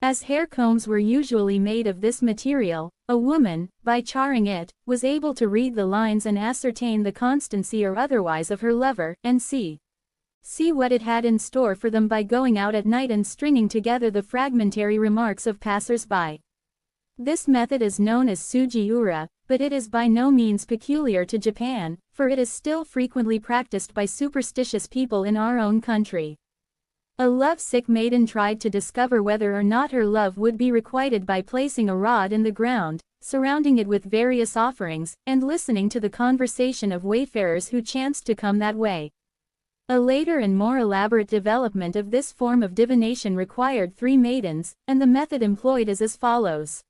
A: As hair combs were usually made of this material, a woman, by charring it, was able to read the lines and ascertain the constancy or otherwise of her lover, and see what it had in store for them by going out at night and stringing together the fragmentary remarks of passers-by. This method is known as Suji-ura, but it is by no means peculiar to Japan, for it is still frequently practiced by superstitious people in our own country. A love-sick maiden tried to discover whether or not her love would be requited by placing a rod in the ground, surrounding it with various offerings, and listening to the conversation of wayfarers who chanced to come that way. A later and more elaborate development of this form of divination required 3 maidens, and the method employed is as follows.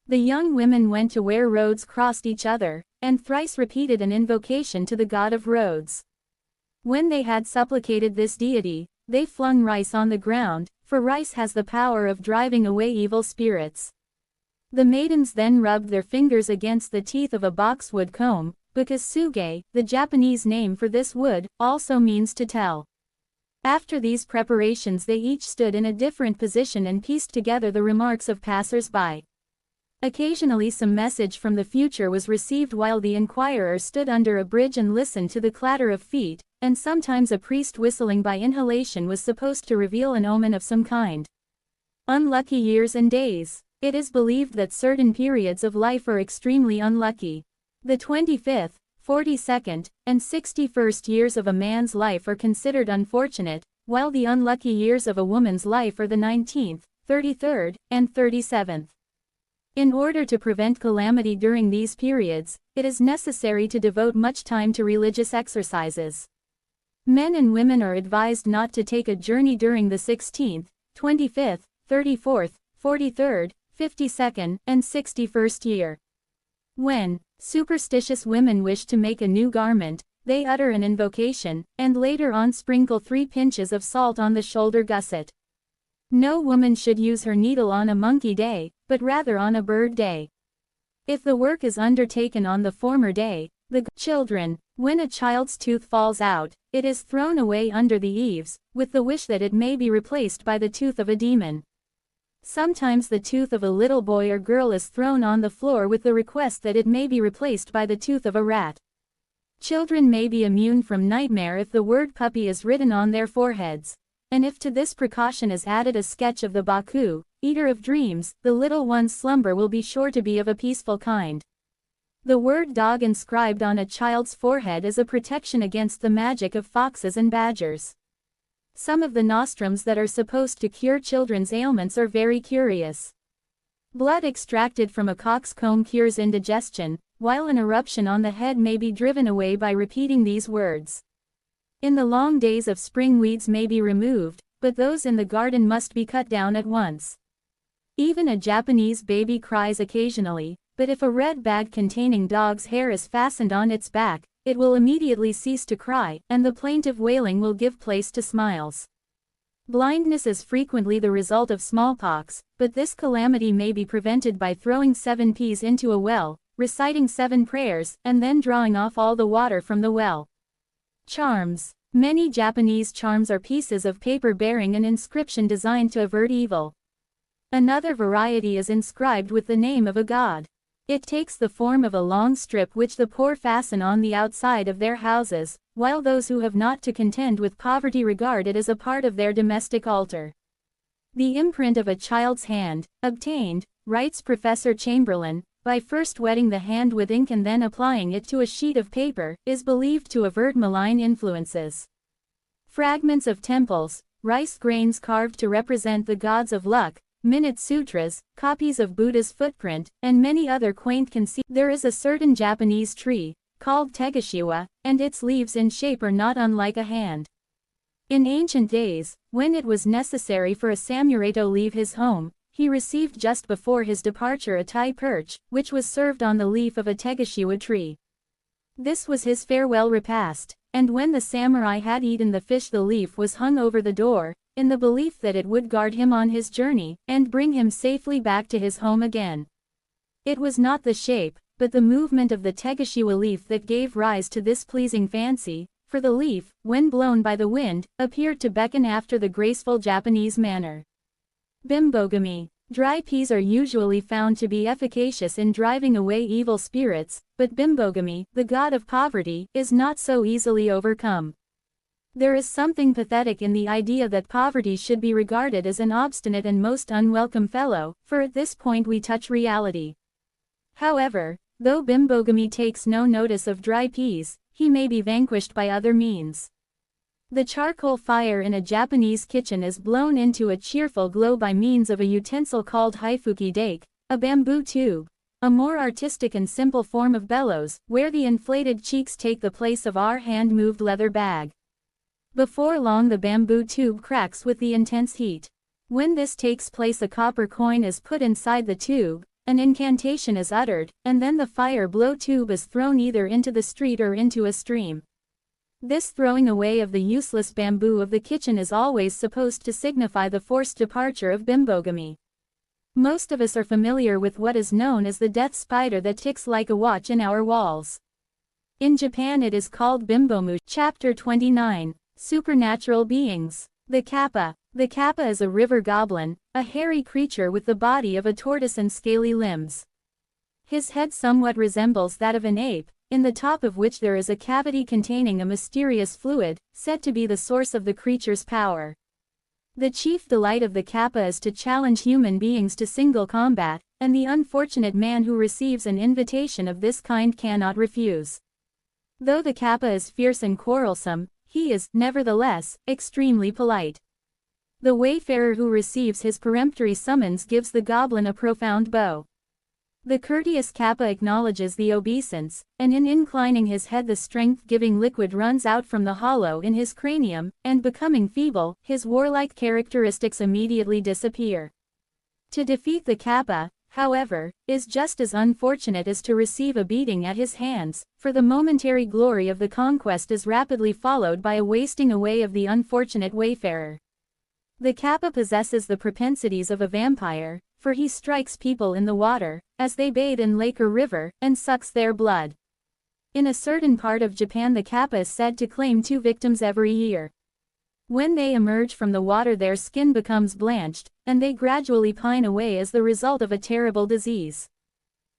A: The young women went to where roads crossed each other, and thrice repeated an invocation to the god of roads. When they had supplicated this deity, they flung rice on the ground, for rice has the power of driving away evil spirits. The maidens then rubbed their fingers against the teeth of a boxwood comb, because suge, the Japanese name for this wood, also means to tell. After these preparations they each stood in a different position and pieced together the remarks of passers-by. Occasionally some message from the future was received while the inquirer stood under a bridge and listened to the clatter of feet, and sometimes a priest whistling by inhalation was supposed to reveal an omen of some kind. Unlucky years and days. It is believed that certain periods of life are extremely unlucky. The 25th, 42nd, and 61st years of a man's life are considered unfortunate, while the unlucky years of a woman's life are the 19th, 33rd, and 37th. In order to prevent calamity during these periods, it is necessary to devote much time to religious exercises. Men and women are advised not to take a journey during the 16th, 25th, 34th, 43rd, 52nd, and 61st year. When superstitious women wish to make a new garment, they utter an invocation, and later on sprinkle 3 pinches of salt on the shoulder gusset. No woman should use her needle on a monkey day, but rather on a bird day. If the work is undertaken on the former day, when a child's tooth falls out, it is thrown away under the eaves, with the wish that it may be replaced by the tooth of a demon. Sometimes the tooth of a little boy or girl is thrown on the floor with the request that it may be replaced by the tooth of a rat. Children may be immune from nightmare if the word puppy is written on their foreheads. And if to this precaution is added a sketch of the Baku, eater of dreams, the little one's slumber will be sure to be of a peaceful kind. The word dog inscribed on a child's forehead is a protection against the magic of foxes and badgers. Some of the nostrums that are supposed to cure children's ailments are very curious. Blood extracted from a coxcomb cures indigestion, while an eruption on the head may be driven away by repeating these words. In the long days of spring, weeds may be removed, but those in the garden must be cut down at once. Even a Japanese baby cries occasionally, but if a red bag containing dog's hair is fastened on its back, it will immediately cease to cry, and the plaintive wailing will give place to smiles. Blindness is frequently the result of smallpox, but this calamity may be prevented by throwing 7 peas into a well, reciting 7 prayers, and then drawing off all the water from the well. Charms. Many Japanese charms are pieces of paper bearing an inscription designed to avert evil. Another variety is inscribed with the name of a god. It takes the form of a long strip which the poor fasten on the outside of their houses, while those who have not to contend with poverty regard it as a part of their domestic altar. The imprint of a child's hand, obtained, writes Professor Chamberlain, by first wetting the hand with ink and then applying it to a sheet of paper, is believed to avert malign influences. Fragments of temples, rice grains carved to represent the gods of luck, Minute Sutras, copies of Buddha's footprint, and many other quaint conceits. There is a certain Japanese tree, called Tegashiwa, and its leaves in shape are not unlike a hand. In ancient days, when it was necessary for a samurai to leave his home, he received just before his departure a tai perch, which was served on the leaf of a Tegashiwa tree. This was his farewell repast, and when the samurai had eaten the fish the leaf was hung over the door, in the belief that it would guard him on his journey, and bring him safely back to his home again. It was not the shape, but the movement of the Tegashiwa leaf that gave rise to this pleasing fancy, for the leaf, when blown by the wind, appeared to beckon after the graceful Japanese manner. Bimbogami. Dry peas are usually found to be efficacious in driving away evil spirits, but Bimbogami, the god of poverty, is not so easily overcome. There is something pathetic in the idea that poverty should be regarded as an obstinate and most unwelcome fellow, for at this point we touch reality. However, though Bimbogami takes no notice of dry peas, he may be vanquished by other means. The charcoal fire in a Japanese kitchen is blown into a cheerful glow by means of a utensil called haifuki dake, a bamboo tube, a more artistic and simple form of bellows, where the inflated cheeks take the place of our hand-moved leather bag. Before long the bamboo tube cracks with the intense heat. When this takes place a copper coin is put inside the tube, an incantation is uttered, and then the fire blow tube is thrown either into the street or into a stream. This throwing away of the useless bamboo of the kitchen is always supposed to signify the forced departure of Bimbogami. Most of us are familiar with what is known as the death spider that ticks like a watch in our walls. In Japan it is called Bimbomu. Chapter 29. Supernatural beings. The Kappa. The Kappa is a river goblin, a hairy creature with the body of a tortoise and scaly limbs. His head somewhat resembles that of an ape, in the top of which there is a cavity containing a mysterious fluid, said to be the source of the creature's power. The chief delight of the Kappa is to challenge human beings to single combat, and the unfortunate man who receives an invitation of this kind cannot refuse. Though the Kappa is fierce and quarrelsome, he is, nevertheless, extremely polite. The wayfarer who receives his peremptory summons gives the goblin a profound bow. The courteous Kappa acknowledges the obeisance, and in inclining his head the strength-giving liquid runs out from the hollow in his cranium, and becoming feeble, his warlike characteristics immediately disappear. To defeat the Kappa, however, is just as unfortunate as to receive a beating at his hands, for the momentary glory of the conquest is rapidly followed by a wasting away of the unfortunate wayfarer. The Kappa possesses the propensities of a vampire, for he strikes people in the water, as they bathe in lake or river, and sucks their blood. In a certain part of Japan the Kappa is said to claim 2 victims every year. When they emerge from the water their skin becomes blanched, and they gradually pine away as the result of a terrible disease.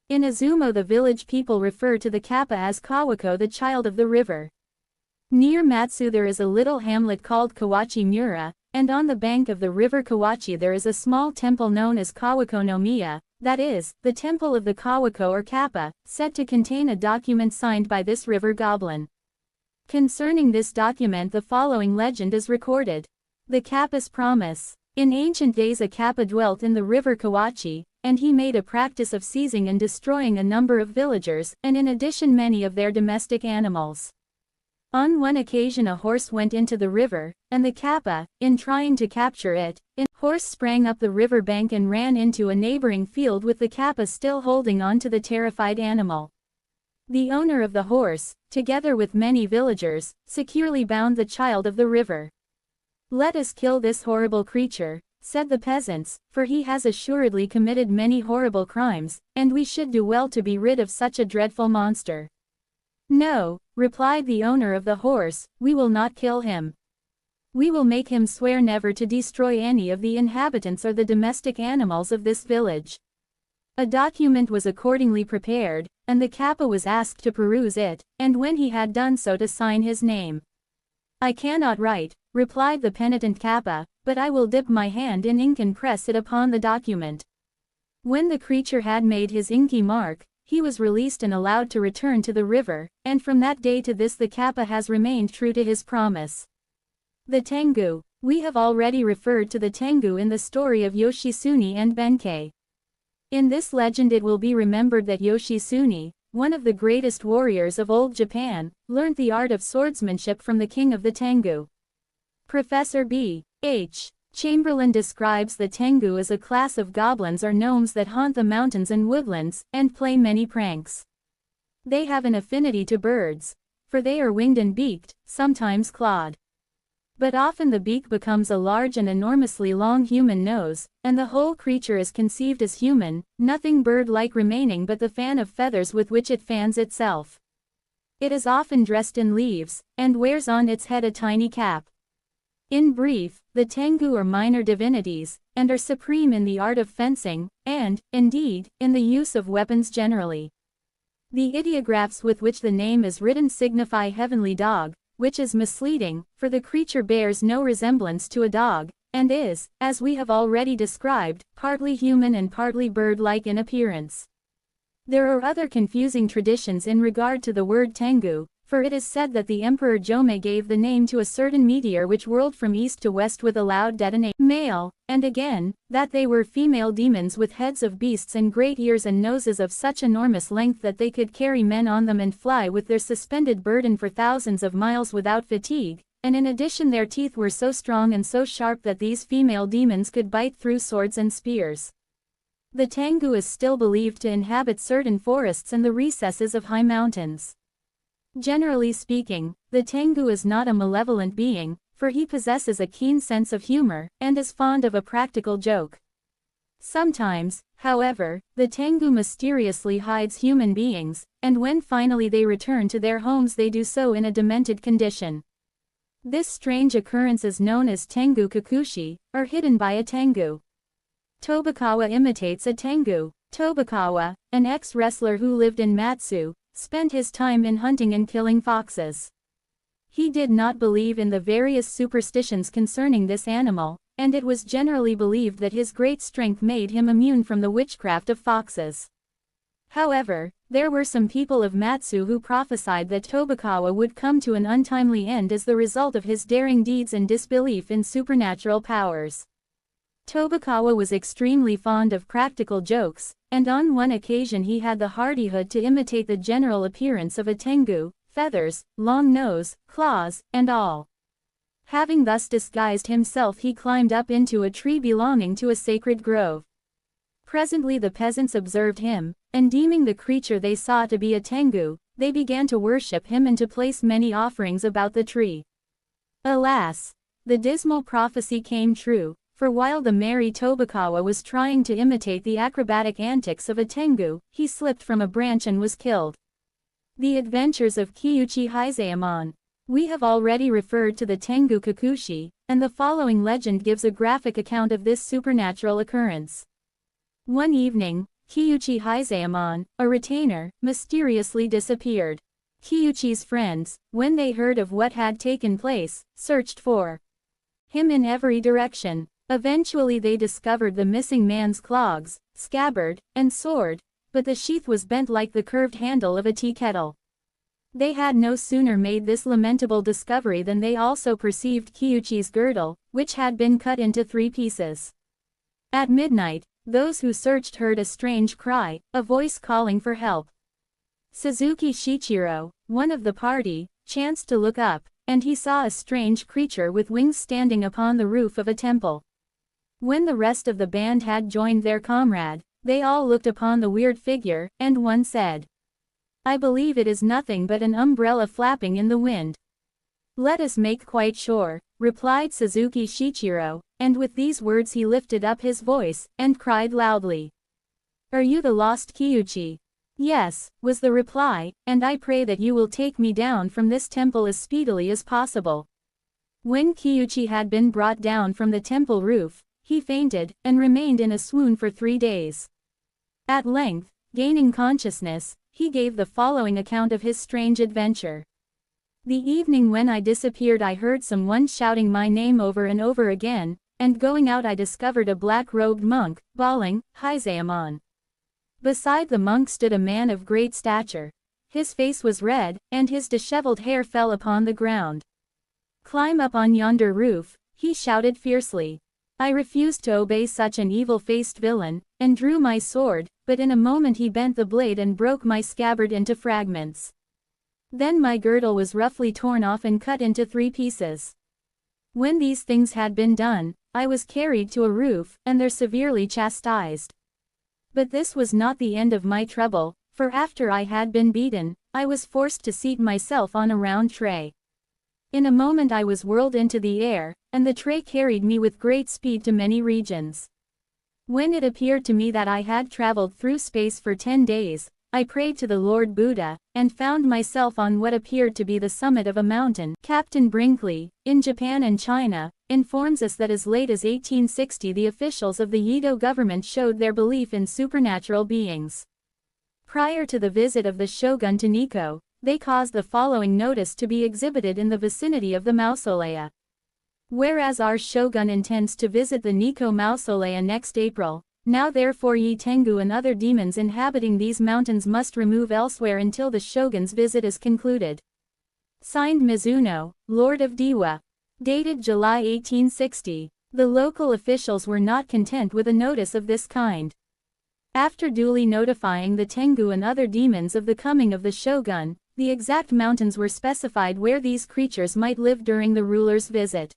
A: In Izumo the village people refer to the Kappa as Kawako, the child of the river. Near Matsu there is a little hamlet called Kawachi Mura, and on the bank of the river Kawachi there is a small temple known as Kawako no Miya, That is, the temple of the Kawako or Kappa, said to contain a document signed by this river goblin. Concerning this document the following legend is recorded. The Kappa's Promise. In ancient days a Kappa dwelt in the river Kawachi, and he made a practice of seizing and destroying a number of villagers, and in addition many of their domestic animals. On one occasion a horse went into the river, and the Kappa, in trying to capture it, horse sprang up the river bank and ran into a neighboring field with the Kappa still holding on to the terrified animal. The owner of the horse, together with many villagers, securely bound the child of the river. "Let us kill this horrible creature," said the peasants, "for he has assuredly committed many horrible crimes, and we should do well to be rid of such a dreadful monster." "No," replied the owner of the horse, "we will not kill him. We will make him swear never to destroy any of the inhabitants or the domestic animals of this village." A document was accordingly prepared, and the Kappa was asked to peruse it, and when he had done so to sign his name. "I cannot write," replied the penitent Kappa, "but I will dip my hand in ink and press it upon the document." When the creature had made his inky mark, he was released and allowed to return to the river, and from that day to this the Kappa has remained true to his promise. The Tengu. We have already referred to the Tengu in the story of Yoshitsune and Benkei. In this legend it will be remembered that Yoshitsune, one of the greatest warriors of old Japan, learned the art of swordsmanship from the king of the Tengu. Professor B. H. Chamberlain describes the Tengu as a class of goblins or gnomes that haunt the mountains and woodlands, and play many pranks. They have an affinity to birds, for they are winged and beaked, sometimes clawed. But often the beak becomes a large and enormously long human nose, and the whole creature is conceived as human, nothing bird-like remaining but the fan of feathers with which it fans itself. It is often dressed in leaves, and wears on its head a tiny cap. In brief, the Tengu are minor divinities, and are supreme in the art of fencing, and, indeed, in the use of weapons generally. The ideographs with which the name is written signify heavenly dog, which is misleading, for the creature bears no resemblance to a dog, and is, as we have already described, partly human and partly bird-like in appearance. There are other confusing traditions in regard to the word Tengu, for it is said that the Emperor Jome gave the name to a certain meteor which whirled from east to west with a loud detonation. Male, and again, that they were female demons with heads of beasts and great ears and noses of such enormous length that they could carry men on them and fly with their suspended burden for thousands of miles without fatigue, and in addition their teeth were so strong and so sharp that these female demons could bite through swords and spears. The Tengu is still believed to inhabit certain forests and the recesses of high mountains. Generally speaking, the Tengu is not a malevolent being, for he possesses a keen sense of humor, and is fond of a practical joke. Sometimes, however, the Tengu mysteriously hides human beings, and when finally they return to their homes they do so in a demented condition. This strange occurrence is known as Tengu Kakushi, or hidden by a Tengu. Tobikawa imitates a Tengu. Tobikawa, an ex-wrestler who lived in Matsu, spent his time in hunting and killing foxes. He did not believe in the various superstitions concerning this animal, and it was generally believed that his great strength made him immune from the witchcraft of foxes. However, there were some people of Matsu who prophesied that Tobikawa would come to an untimely end as the result of his daring deeds and disbelief in supernatural powers. Tobikawa was extremely fond of practical jokes, and on one occasion he had the hardihood to imitate the general appearance of a Tengu, feathers, long nose, claws, and all. Having thus disguised himself he climbed up into a tree belonging to a sacred grove. Presently the peasants observed him, and deeming the creature they saw to be a Tengu, they began to worship him and to place many offerings about the tree. Alas! The dismal prophecy came true. For while the merry Tobikawa was trying to imitate the acrobatic antics of a Tengu, he slipped from a branch and was killed. The Adventures of Kiyuchi Hisaemon. We have already referred to the Tengu Kakushi, and the following legend gives a graphic account of this supernatural occurrence. One evening, Kiyuchi Hisaemon, a retainer, mysteriously disappeared. Kiyuchi's friends, when they heard of what had taken place, searched for him in every direction. Eventually they discovered the missing man's clogs, scabbard, and sword, but the sheath was bent like the curved handle of a tea kettle. They had no sooner made this lamentable discovery than they also perceived Kyuchi's girdle, which had been cut into 3 pieces. At midnight, those who searched heard a strange cry, a voice calling for help. Suzuki Shichiro, one of the party, chanced to look up, and he saw a strange creature with wings standing upon the roof of a temple. When the rest of the band had joined their comrade, they all looked upon the weird figure, and one said, "I believe it is nothing but an umbrella flapping in the wind." "Let us make quite sure," replied Suzuki Shichiro, and with these words he lifted up his voice, and cried loudly, "Are you the lost Kyuchi?" "Yes," was the reply, "and I pray that you will take me down from this temple as speedily as possible." When Kyuchi had been brought down from the temple roof, he fainted, and remained in a swoon for 3 days. At length, gaining consciousness, he gave the following account of his strange adventure. "The evening when I disappeared I heard someone shouting my name over and over again, and going out I discovered a black-robed monk, bawling, 'Hizayamon.' Beside the monk stood a man of great stature. His face was red, and his disheveled hair fell upon the ground. 'Climb up on yonder roof,' he shouted fiercely. I refused to obey such an evil-faced villain, and drew my sword, but in a moment he bent the blade and broke my scabbard into fragments. Then my girdle was roughly torn off and cut into 3 pieces. When these things had been done, I was carried to a roof, and there severely chastised. But this was not the end of my trouble, for after I had been beaten, I was forced to seat myself on a round tray. In a moment I was whirled into the air, and the tray carried me with great speed to many regions. When it appeared to me that I had traveled through space for 10 days, I prayed to the Lord Buddha, and found myself on what appeared to be the summit of a mountain. Captain Brinkley, in Japan and China, informs us that as late as 1860 the officials of the Edo government showed their belief in supernatural beings. Prior to the visit of the shogun to Nikko, they caused the following notice to be exhibited in the vicinity of the mausolea. Whereas our shogun intends to visit the Nikko mausolea next April, now therefore ye Tengu and other demons inhabiting these mountains must remove elsewhere until the shogun's visit is concluded. Signed Mizuno, Lord of Dewa. Dated July 1860. The local officials were not content with a notice of this kind. After duly notifying the Tengu and other demons of the coming of the shogun, the exact mountains were specified where these creatures might live during the ruler's visit.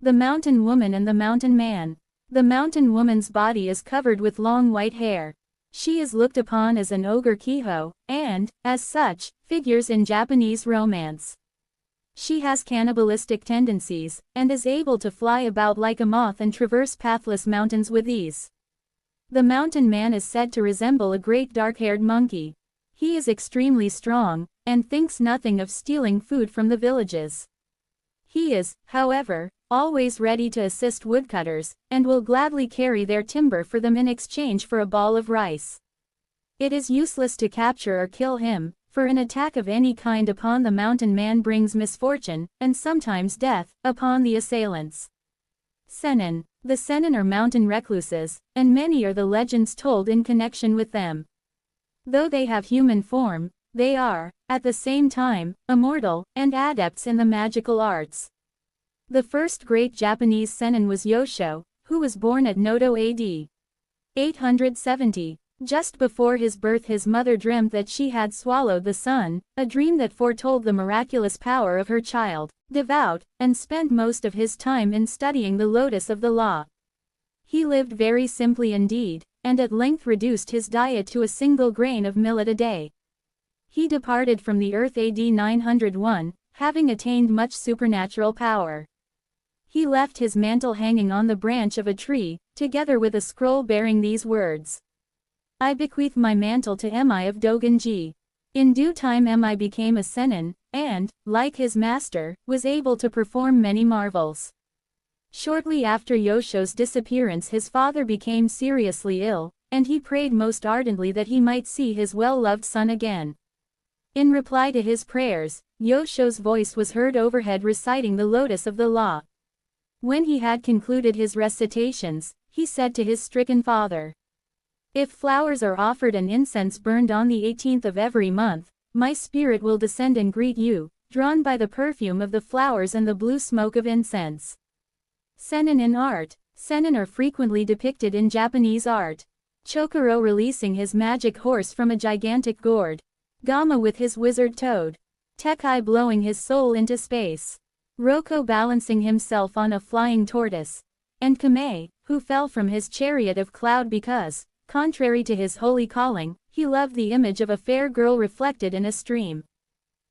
A: The Mountain Woman and the Mountain Man. The Mountain Woman's body is covered with long white hair. She is looked upon as an ogre Kiho, and, as such, figures in Japanese romance. She has cannibalistic tendencies, and is able to fly about like a moth and traverse pathless mountains with ease. The Mountain Man is said to resemble a great dark-haired monkey. He is extremely strong, and thinks nothing of stealing food from the villages. He is, however, always ready to assist woodcutters, and will gladly carry their timber for them in exchange for a ball of rice. It is useless to capture or kill him, for an attack of any kind upon the Mountain Man brings misfortune, and sometimes death, upon the assailants. Sennin. The Sennin are mountain recluses, and many are the legends told in connection with them. Though they have human form, they are, at the same time, immortal, and adepts in the magical arts. The first great Japanese Sennin was Yosho, who was born at Noto AD 870. Just before his birth his mother dreamt that she had swallowed the sun, a dream that foretold the miraculous power of her child, devout, and spent most of his time in studying the lotus of the law. He lived very simply indeed, and at length reduced his diet to a single grain of millet a day. He departed from the earth AD 901, having attained much supernatural power. He left his mantle hanging on the branch of a tree, together with a scroll bearing these words: I bequeath my mantle to Emi of Dogenji. In due time Emi became a Sennin, and, like his master, was able to perform many marvels. Shortly after Yosho's disappearance his father became seriously ill, and he prayed most ardently that he might see his well-loved son again. In reply to his prayers, Yosho's voice was heard overhead reciting the lotus of the law. When he had concluded his recitations, he said to his stricken father, If flowers are offered and incense burned on the 18th of every month, my spirit will descend and greet you, drawn by the perfume of the flowers and the blue smoke of incense. Sennin in art. Sennin are frequently depicted in Japanese art. Chokoro releasing his magic horse from a gigantic gourd. Gama with his wizard toad. Tekai blowing his soul into space. Roko balancing himself on a flying tortoise. And Kame, who fell from his chariot of cloud because, contrary to his holy calling, he loved the image of a fair girl reflected in a stream.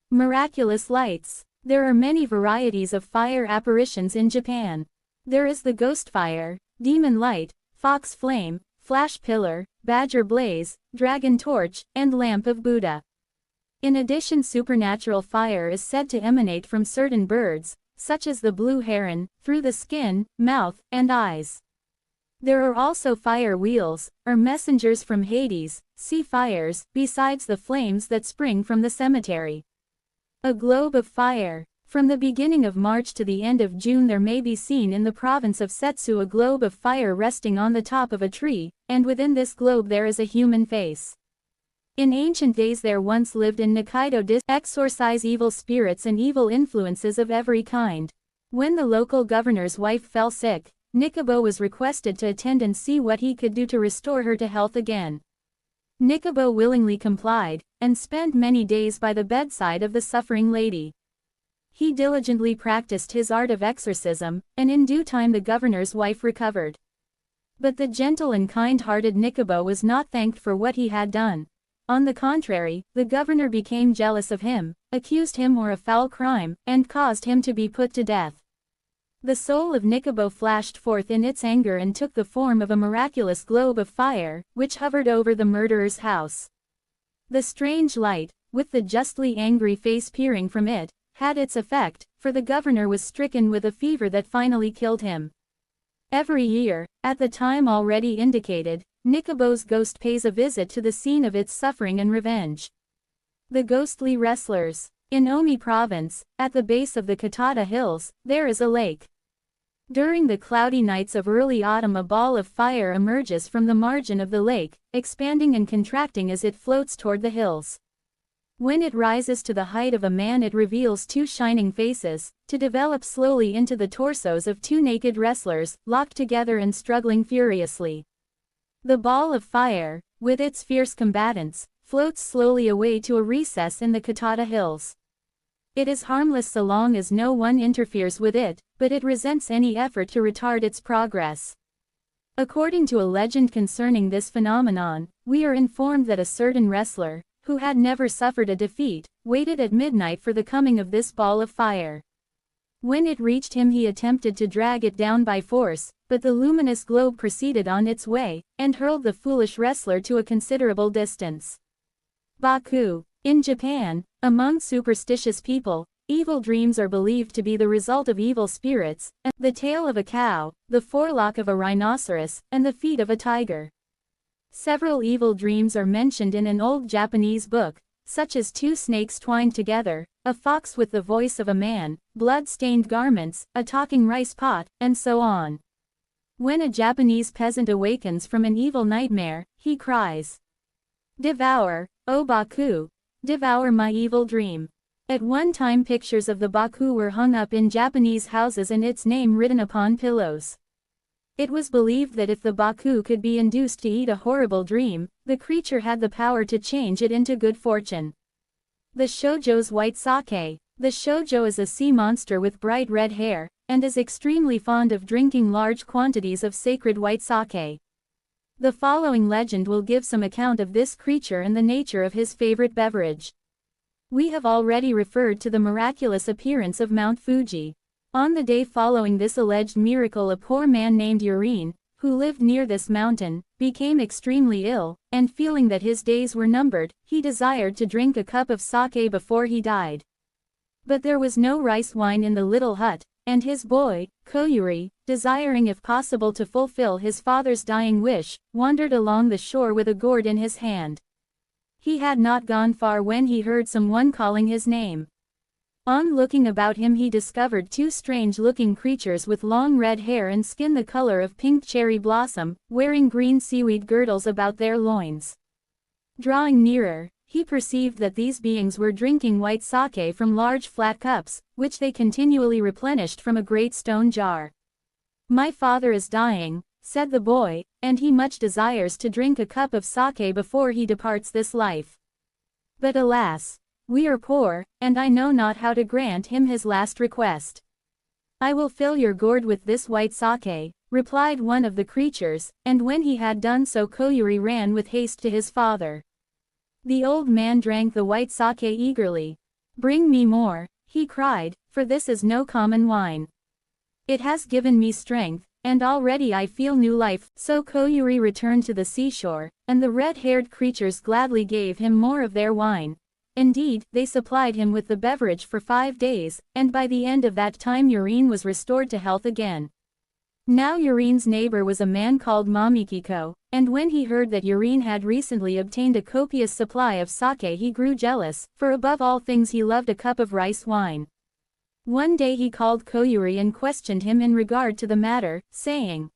A: Miraculous lights. There are many varieties of fire apparitions in Japan. There is the ghost fire, demon light, fox flame, flash pillar, badger blaze, dragon torch, and lamp of Buddha. In addition, supernatural fire is said to emanate from certain birds, such as the blue heron, through the skin, mouth, and eyes. There are also fire wheels, or messengers from Hades, sea fires, besides the flames that spring from the cemetery. A globe of fire. From the beginning of March to the end of June there may be seen in the province of Setsu a globe of fire resting on the top of a tree, and within this globe there is a human face. In ancient days there once lived in Nikaido to exorcise evil spirits and evil influences of every kind. When the local governor's wife fell sick, Nikaido was requested to attend and see what he could do to restore her to health again. Nikaido willingly complied, and spent many days by the bedside of the suffering lady. He diligently practiced his art of exorcism, and in due time the governor's wife recovered. But the gentle and kind-hearted Nikaido was not thanked for what he had done. On the contrary, the governor became jealous of him, accused him of a foul crime, and caused him to be put to death. The soul of Nikaido flashed forth in its anger and took the form of a miraculous globe of fire, which hovered over the murderer's house. The strange light, with the justly angry face peering from it, had its effect, for the governor was stricken with a fever that finally killed him. Every year, at the time already indicated, Nikaido's ghost pays a visit to the scene of its suffering and revenge. The ghostly wrestlers. In Omi province, at the base of the Katata Hills, there is a lake. During the cloudy nights of early autumn a ball of fire emerges from the margin of the lake, expanding and contracting as it floats toward the hills. When it rises to the height of a man it reveals two shining faces, to develop slowly into the torsos of two naked wrestlers, locked together and struggling furiously. The ball of fire, with its fierce combatants, floats slowly away to a recess in the Katata Hills. It is harmless so long as no one interferes with it, but it resents any effort to retard its progress. According to a legend concerning this phenomenon, we are informed that a certain wrestler, who had never suffered a defeat, waited at midnight for the coming of this ball of fire. When it reached him he attempted to drag it down by force, but the luminous globe proceeded on its way, and hurled the foolish wrestler to a considerable distance. Baku. In Japan, among superstitious people, evil dreams are believed to be the result of evil spirits, and the tail of a cow, the forelock of a rhinoceros, and the feet of a tiger. Several evil dreams are mentioned in an old Japanese book, such as two snakes twined together, a fox with the voice of a man, blood-stained garments, a talking rice pot, and so on. When a Japanese peasant awakens from an evil nightmare, he cries, "Devour, O Baku! Devour my evil dream." At one time pictures of the Baku were hung up in Japanese houses and its name written upon pillows. It was believed that if the Baku could be induced to eat a horrible dream, the creature had the power to change it into good fortune. The Shoujo's white sake. The Shoujo is a sea monster with bright red hair, and is extremely fond of drinking large quantities of sacred white sake. The following legend will give some account of this creature and the nature of his favorite beverage. We have already referred to the miraculous appearance of Mount Fuji. On the day following this alleged miracle a poor man named Yurine, who lived near this mountain, became extremely ill, and feeling that his days were numbered, he desired to drink a cup of sake before he died. But there was no rice wine in the little hut, and his boy, Koyuri, desiring if possible to fulfill his father's dying wish, wandered along the shore with a gourd in his hand. He had not gone far when he heard someone calling his name. On looking about him he discovered two strange-looking creatures with long red hair and skin the color of pink cherry blossom, wearing green seaweed girdles about their loins. Drawing nearer, he perceived that these beings were drinking white sake from large flat cups, which they continually replenished from a great stone jar. "My father is dying," said the boy, "and he much desires to drink a cup of sake before he departs this life. But alas, we are poor, and I know not how to grant him his last request." "I will fill your gourd with this white sake," replied one of the creatures, and when he had done so Koyuri ran with haste to his father. The old man drank the white sake eagerly. "Bring me more," he cried, "for this is no common wine. It has given me strength, and already I feel new life." So Koyuri returned to the seashore, and the red-haired creatures gladly gave him more of their wine. Indeed, they supplied him with the beverage for 5 days, and by the end of that time Yurine was restored to health again. Now Yurine's neighbor was a man called Mamikiko, and when he heard that Yurine had recently obtained a copious supply of sake he grew jealous, for above all things he loved a cup of rice wine. One day he called Koyuri and questioned him in regard to the matter, saying,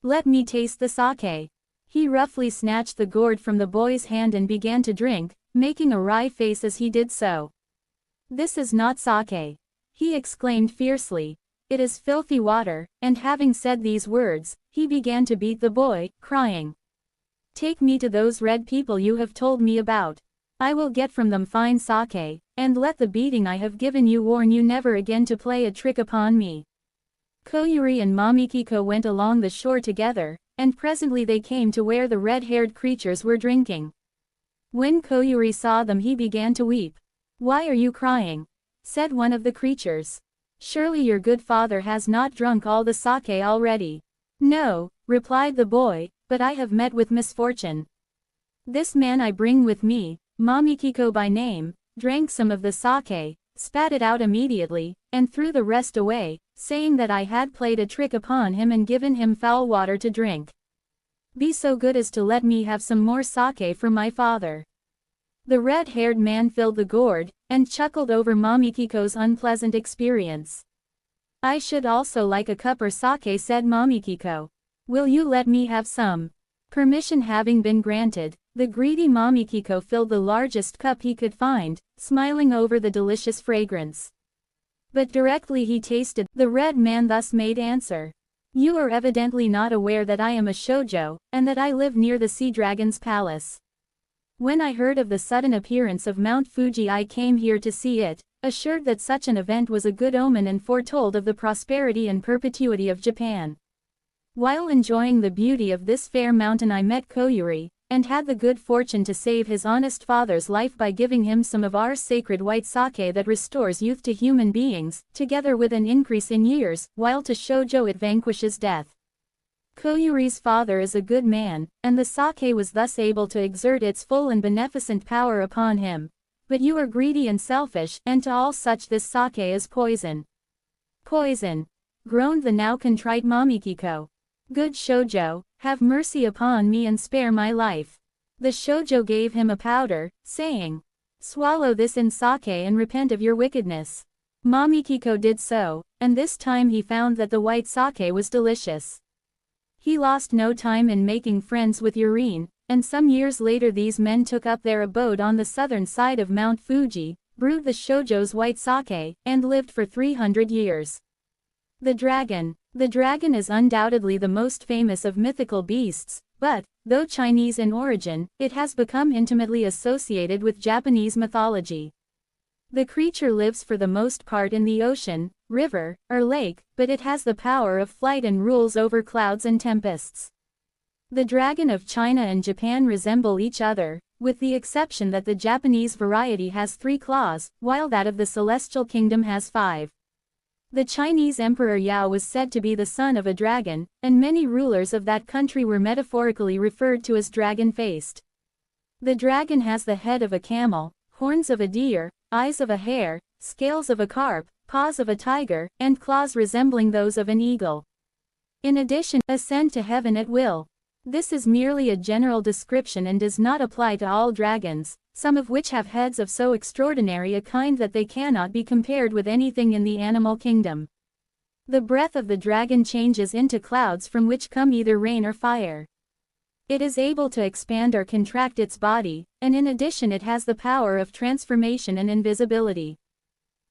A: "Let me taste the sake." He roughly snatched the gourd from the boy's hand and began to drink, making a wry face as he did so. "This is not sake," he exclaimed fiercely. "It is filthy water," and having said these words, he began to beat the boy, crying, "Take me to those red people you have told me about. I will get from them fine sake, and let the beating I have given you warn you never again to play a trick upon me." Koyuri and Mamikiko went along the shore together, and presently they came to where the red-haired creatures were drinking. When Koyuri saw them he began to weep. "Why are you crying?" said one of the creatures. "Surely your good father has not drunk all the sake already." "No," replied the boy, "but I have met with misfortune. This man I bring with me, Mamikiko by name, drank some of the sake, spat it out immediately, and threw the rest away, saying that I had played a trick upon him and given him foul water to drink. Be so good as to let me have some more sake for my father." The red-haired man filled the gourd, and chuckled over Mamikiko's unpleasant experience. "I should also like a cup or sake," said Mamikiko. "Will you let me have some?" Permission having been granted, the greedy Mamikiko filled the largest cup he could find, smiling over the delicious fragrance. But directly he tasted, the red man thus made answer. "You are evidently not aware that I am a shoujo, and that I live near the Sea Dragon's palace. When I heard of the sudden appearance of Mount Fuji I came here to see it, assured that such an event was a good omen and foretold of the prosperity and perpetuity of Japan. While enjoying the beauty of this fair mountain I met Koyuri, and had the good fortune to save his honest father's life by giving him some of our sacred white sake that restores youth to human beings, together with an increase in years, while to shoujo it vanquishes death. Koyuri's father is a good man, and the sake was thus able to exert its full and beneficent power upon him. But you are greedy and selfish, and to all such this sake is poison." "Poison!" groaned the now contrite Mamikiko. "Good shoujo, have mercy upon me and spare my life." The shoujo gave him a powder, saying, "Swallow this in sake and repent of your wickedness." Mamikiko did so, and this time he found that the white sake was delicious. He lost no time in making friends with Yurine, and some years later these men took up their abode on the southern side of Mount Fuji, brewed the shoujo's white sake, and lived for 300 years. The dragon. The dragon is undoubtedly the most famous of mythical beasts, but, though Chinese in origin, it has become intimately associated with Japanese mythology. The creature lives for the most part in the ocean, river, or lake, but it has the power of flight and rules over clouds and tempests. The dragon of China and Japan resemble each other, with the exception that the Japanese variety has 3 claws, while that of the Celestial Kingdom has 5. The Chinese Emperor Yao was said to be the son of a dragon, and many rulers of that country were metaphorically referred to as dragon-faced. The dragon has the head of a camel, horns of a deer, eyes of a hare, scales of a carp, paws of a tiger, and claws resembling those of an eagle. In addition, ascend to heaven at will. This is merely a general description and does not apply to all dragons, some of which have heads of so extraordinary a kind that they cannot be compared with anything in the animal kingdom. The breath of the dragon changes into clouds from which come either rain or fire. It is able to expand or contract its body, and in addition it has the power of transformation and invisibility.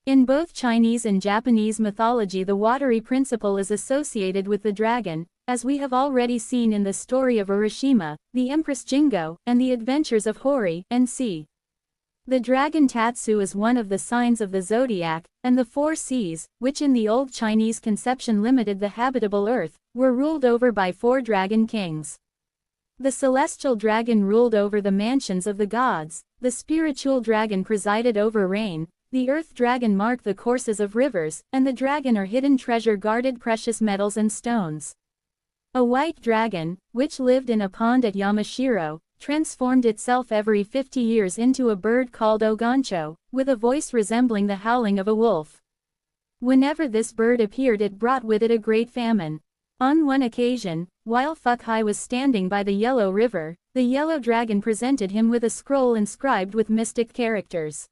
A: In both Chinese and Japanese mythology, the watery principle is associated with the dragon, as we have already seen in the story of Urashima, the Empress Jingo, and the adventures of Hori and C. The dragon Tatsu is one of the signs of the zodiac, and the four seas, which in the old Chinese conception limited the habitable earth, were ruled over by four dragon kings. The celestial dragon ruled over the mansions of the gods, the spiritual dragon presided over rain, the earth dragon marked the courses of rivers, and the dragon or hidden treasure guarded precious metals and stones. A white dragon, which lived in a pond at Yamashiro, transformed itself every 50 years into a bird called Ogancho, with a voice resembling the howling of a wolf. Whenever this bird appeared, it brought with it a great famine. On one occasion, while Fukai was standing by the Yellow River, the yellow dragon presented him with a scroll inscribed with mystic characters.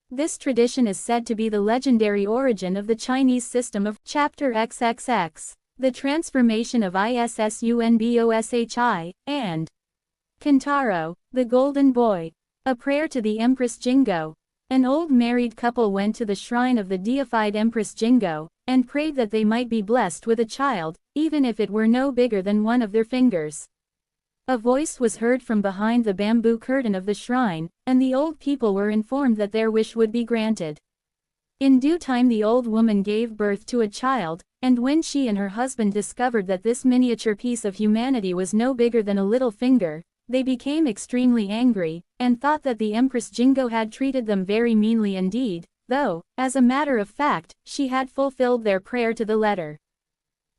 A: This tradition is said to be the legendary origin of the Chinese system of Chapter XXX, the transformation of Issunboshi, and Kintaro, the Golden Boy. A prayer to the Empress Jingo. An old married couple went to the shrine of the deified Empress Jingo, and prayed that they might be blessed with a child, even if it were no bigger than one of their fingers. A voice was heard from behind the bamboo curtain of the shrine, and the old people were informed that their wish would be granted. In due time the old woman gave birth to a child, and when she and her husband discovered that this miniature piece of humanity was no bigger than a little finger, they became extremely angry, and thought that the Empress Jingo had treated them very meanly indeed, though, as a matter of fact, she had fulfilled their prayer to the letter.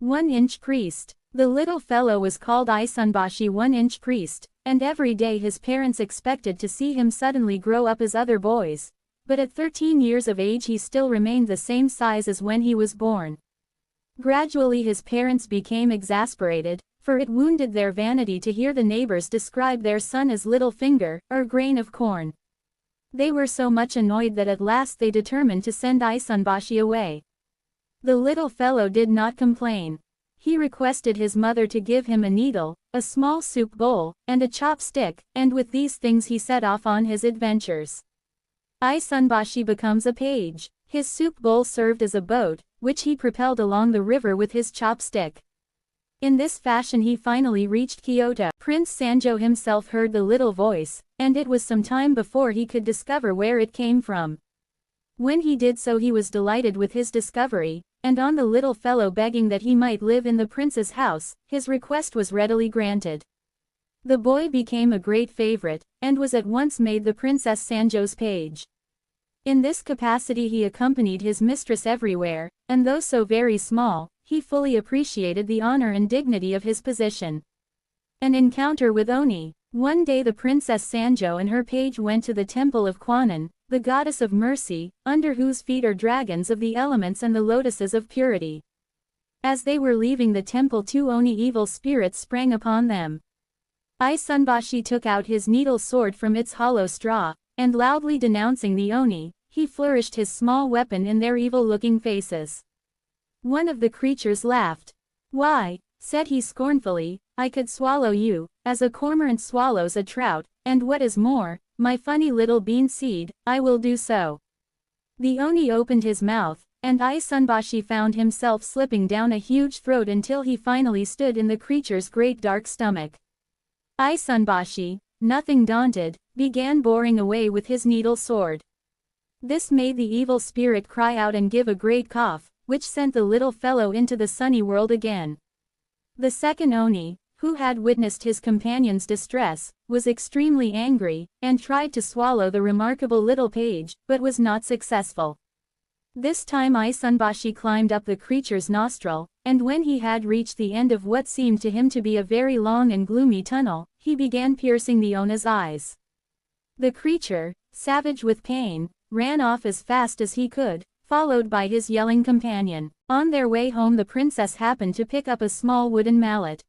A: 1-inch priest. The little fellow was called Issunboshi 1-inch priest, and every day his parents expected to see him suddenly grow up as other boys. But at 13 years of age he still remained the same size as when he was born. Gradually his parents became exasperated, for it wounded their vanity to hear the neighbors describe their son as little finger, or grain of corn. They were so much annoyed that at last they determined to send Issunboshi away. The little fellow did not complain. He requested his mother to give him a needle, a small soup bowl, and a chopstick, and with these things he set off on his adventures. Issunboshi becomes a page. His soup bowl served as a boat, which he propelled along the river with his chopstick. In this fashion he finally reached Kyoto. Prince Sanjo himself heard the little voice, and it was some time before he could discover where it came from. When he did so he was delighted with his discovery, and on the little fellow begging that he might live in the prince's house, his request was readily granted. The boy became a great favorite, and was at once made the Princess Sanjo's page. In this capacity he accompanied his mistress everywhere, and though so very small, he fully appreciated the honor and dignity of his position. An encounter with Oni. One day the Princess Sanjo and her page went to the temple of Kwannon, the goddess of mercy, under whose feet are dragons of the elements and the lotuses of purity. As they were leaving the temple, 2 Oni evil spirits sprang upon them. Issunboshi took out his needle sword from its hollow straw, and loudly denouncing the Oni, he flourished his small weapon in their evil-looking faces. One of the creatures laughed. "Why," said he scornfully, "I could swallow you, as a cormorant swallows a trout, and what is more, my funny little bean seed, I will do so." The Oni opened his mouth, and Issunboshi found himself slipping down a huge throat until he finally stood in the creature's great dark stomach. Issunboshi, nothing daunted, began boring away with his needle sword. This made the evil spirit cry out and give a great cough, which sent the little fellow into the sunny world again. The second Oni, who had witnessed his companion's distress, was extremely angry, and tried to swallow the remarkable little page, but was not successful. This time Issunboshi climbed up the creature's nostril, and when he had reached the end of what seemed to him to be a very long and gloomy tunnel, he began piercing the Ona's eyes. The creature, savage with pain, ran off as fast as he could, followed by his yelling companion. On their way home the princess happened to pick up a small wooden mallet.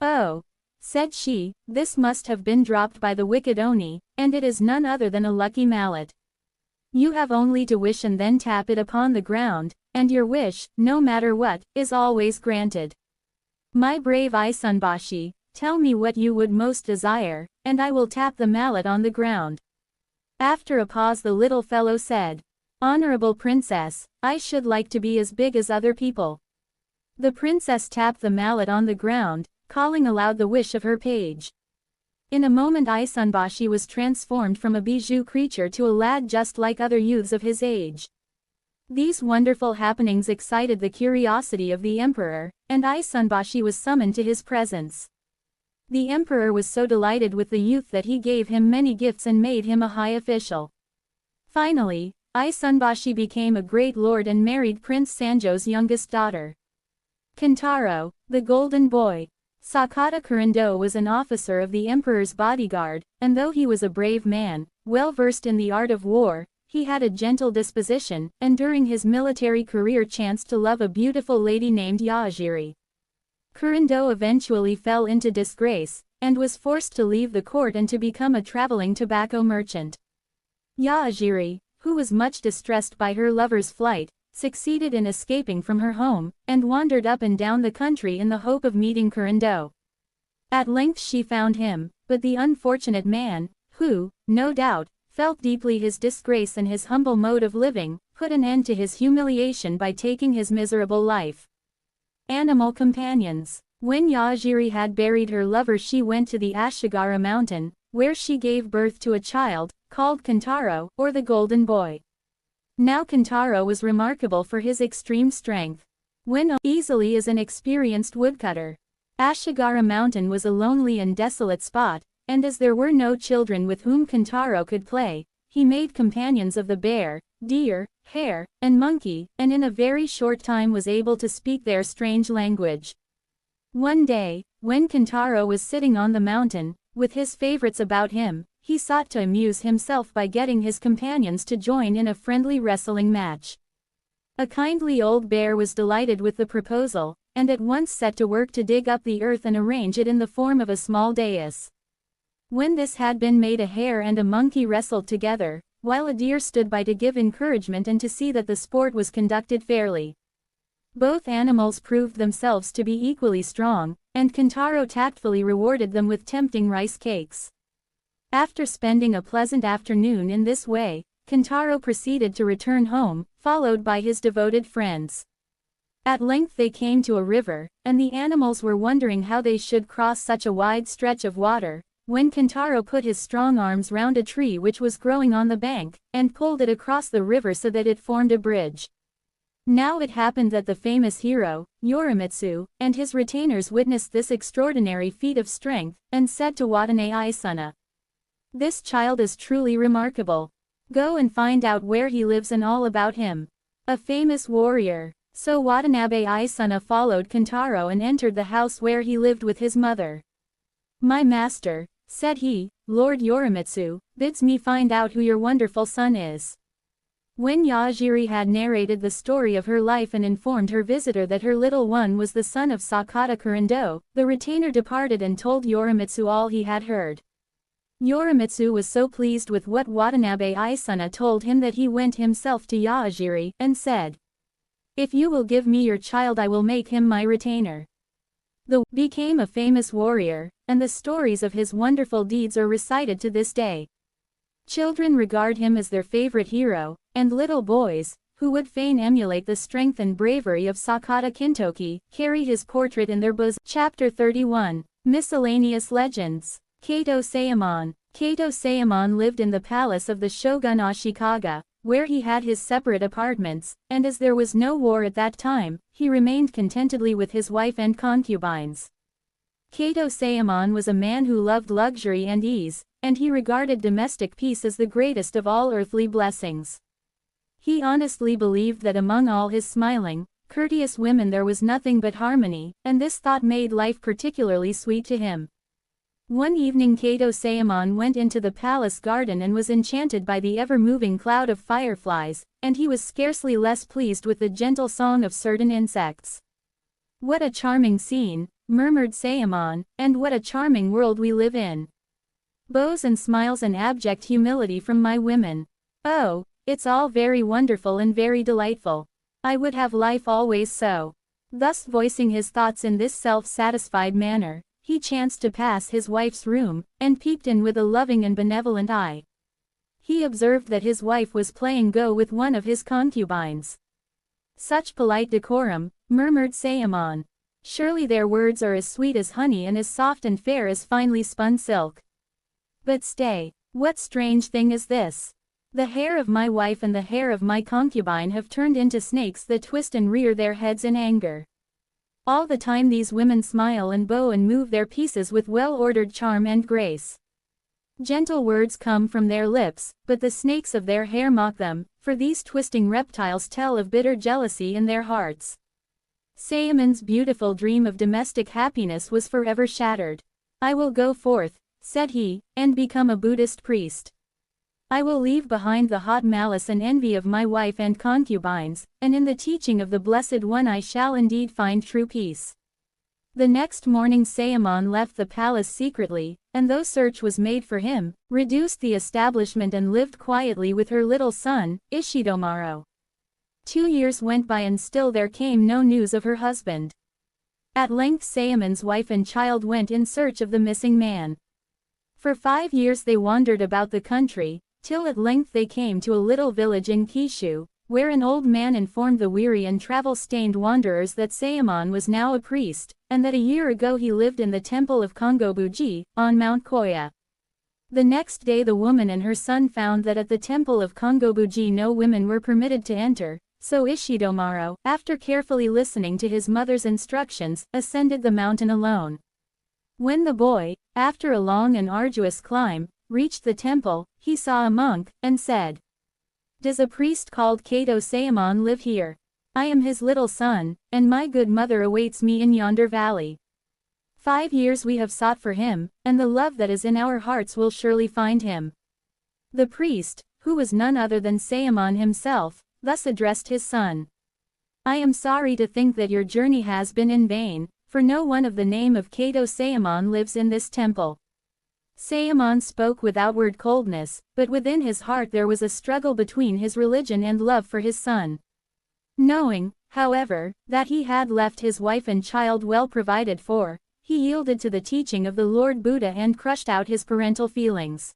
A: "Oh," said she, "this must have been dropped by the wicked Oni, and it is none other than a lucky mallet. You have only to wish and then tap it upon the ground, and your wish, no matter what, is always granted. My brave Isunbashi, tell me what you would most desire, and I will tap the mallet on the ground." After a pause the little fellow said, "Honorable princess, I should like to be as big as other people." The princess tapped the mallet on the ground, calling aloud the wish of her page. In a moment Isunbashi was transformed from a bijou creature to a lad just like other youths of his age. These wonderful happenings excited the curiosity of the emperor, and Isunbashi was summoned to his presence. The emperor was so delighted with the youth that he gave him many gifts and made him a high official. Finally, Isunbashi became a great lord and married Prince Sanjo's youngest daughter. Kentaro, the Golden Boy. Sakata Kurando was an officer of the emperor's bodyguard, and though he was a brave man, well versed in the art of war, he had a gentle disposition, and during his military career chanced to love a beautiful lady named Yaojiri. Kurando eventually fell into disgrace, and was forced to leave the court and to become a traveling tobacco merchant. Yaojiri, who was much distressed by her lover's flight, succeeded in escaping from her home, and wandered up and down the country in the hope of meeting Kurando. At length she found him, but the unfortunate man, who, no doubt, felt deeply his disgrace and his humble mode of living, put an end to his humiliation by taking his miserable life. Animal companions. When Yaojiri had buried her lover she went to the Ashigara mountain, where she gave birth to a child, called Kentaro, or the Golden Boy. Now Kentaro was remarkable for his extreme strength. When easily as an experienced woodcutter. Ashigara mountain was a lonely and desolate spot, and as there were no children with whom Kentaro could play, he made companions of the bear, deer, hare, and monkey, and in a very short time was able to speak their strange language. One day, when Kentaro was sitting on the mountain, with his favorites about him, he sought to amuse himself by getting his companions to join in a friendly wrestling match. A kindly old bear was delighted with the proposal, and at once set to work to dig up the earth and arrange it in the form of a small dais. When this had been made, a hare and a monkey wrestled together, while a deer stood by to give encouragement and to see that the sport was conducted fairly. Both animals proved themselves to be equally strong, and Kentaro tactfully rewarded them with tempting rice cakes. After spending a pleasant afternoon in this way, Kentaro proceeded to return home, followed by his devoted friends. At length they came to a river, and the animals were wondering how they should cross such a wide stretch of water, when Kentaro put his strong arms round a tree which was growing on the bank, and pulled it across the river so that it formed a bridge. Now it happened that the famous hero, Yorimitsu, and his retainers witnessed this extraordinary feat of strength, and said to Watanabe Isuna, "This child is truly remarkable. Go and find out where he lives and all about him. A famous warrior." So Watanabe Isuna followed Kentaro and entered the house where he lived with his mother. "My master," said he, "Lord Yorimitsu, bids me find out who your wonderful son is." When Yaojiri had narrated the story of her life and informed her visitor that her little one was the son of Sakata Kurando, the retainer departed and told Yorimitsu all he had heard. Yorimitsu was so pleased with what Watanabe Isuna told him that he went himself to Yaojiri and said, "If you will give me your child I will make him my retainer." The became a famous warrior, and the stories of his wonderful deeds are recited to this day. Children regard him as their favorite hero, and little boys, who would fain emulate the strength and bravery of Sakata Kintoki, carry his portrait in their bosom. Chapter 31. Miscellaneous Legends. Kato Sayemon. Kato Sayemon lived in the palace of the Shogun Ashikaga, where he had his separate apartments, and as there was no war at that time, he remained contentedly with his wife and concubines. Kato Sayemon was a man who loved luxury and ease, and he regarded domestic peace as the greatest of all earthly blessings. He honestly believed that among all his smiling, courteous women there was nothing but harmony, and this thought made life particularly sweet to him. One evening Kato Sayemon went into the palace garden and was enchanted by the ever-moving cloud of fireflies, and he was scarcely less pleased with the gentle song of certain insects. "What a charming scene," murmured Sayamon, and what a charming world we live in. Bows and smiles and abject humility from my women. Oh, it's all very wonderful and very delightful. I would have life always so. Thus voicing his thoughts in this self-satisfied manner, he chanced to pass his wife's room, and peeped in with a loving and benevolent eye. He observed that his wife was playing Go with one of his concubines. Such polite decorum, murmured Sayamon. Surely their words are as sweet as honey and as soft and fair as finely spun silk. But stay, what strange thing is this? The hair of my wife and the hair of my concubine have turned into snakes that twist and rear their heads in anger. All the time these women smile and bow and move their pieces with well-ordered charm and grace. Gentle words come from their lips, but the snakes of their hair mock them, for these twisting reptiles tell of bitter jealousy in their hearts. Sayamon's beautiful dream of domestic happiness was forever shattered. I will go forth, said he, and become a Buddhist priest. I will leave behind the hot malice and envy of my wife and concubines, and in the teaching of the Blessed One I shall indeed find true peace. The next morning Sayamon left the palace secretly, and though search was made for him, reduced the establishment and lived quietly with her little son, Ishidomaro. 2 years went by and still there came no news of her husband. At length Sayamon's wife and child went in search of the missing man. For 5 years they wandered about the country, till at length they came to a little village in Kishu, where an old man informed the weary and travel-stained wanderers that Sayamon was now a priest, and that a year ago he lived in the temple of Kongobuji, on Mount Koya. The next day the woman and her son found that at the temple of Kongobuji no women were permitted to enter, so Ishidomaro, after carefully listening to his mother's instructions, ascended the mountain alone. When the boy, after a long and arduous climb, reached the temple, he saw a monk, and said, "Does a priest called Kato Sayamon live here? I am his little son, and my good mother awaits me in yonder valley. 5 years we have sought for him, and the love that is in our hearts will surely find him." The priest, who was none other than Sayamon himself, thus addressed his son. "I am sorry to think that your journey has been in vain, for no one of the name of Kato Sayamon lives in this temple." Sayamon spoke with outward coldness, but within his heart there was a struggle between his religion and love for his son. Knowing, however, that he had left his wife and child well provided for, he yielded to the teaching of the Lord Buddha and crushed out his parental feelings.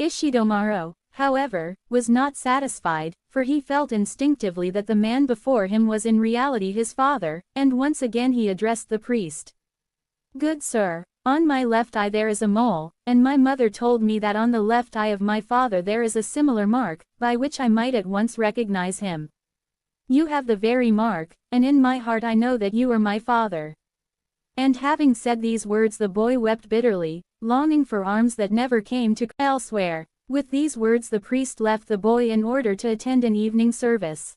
A: Ishidomaro, however, was not satisfied, for he felt instinctively that the man before him was in reality his father, and once again he addressed the priest. "Good sir, on my left eye there is a mole, and my mother told me that on the left eye of my father there is a similar mark, by which I might at once recognize him. You have the very mark, and in my heart I know that you are my father." And having said these words the boy wept bitterly, longing for arms that never came to elsewhere. With these words the priest left the boy in order to attend an evening service.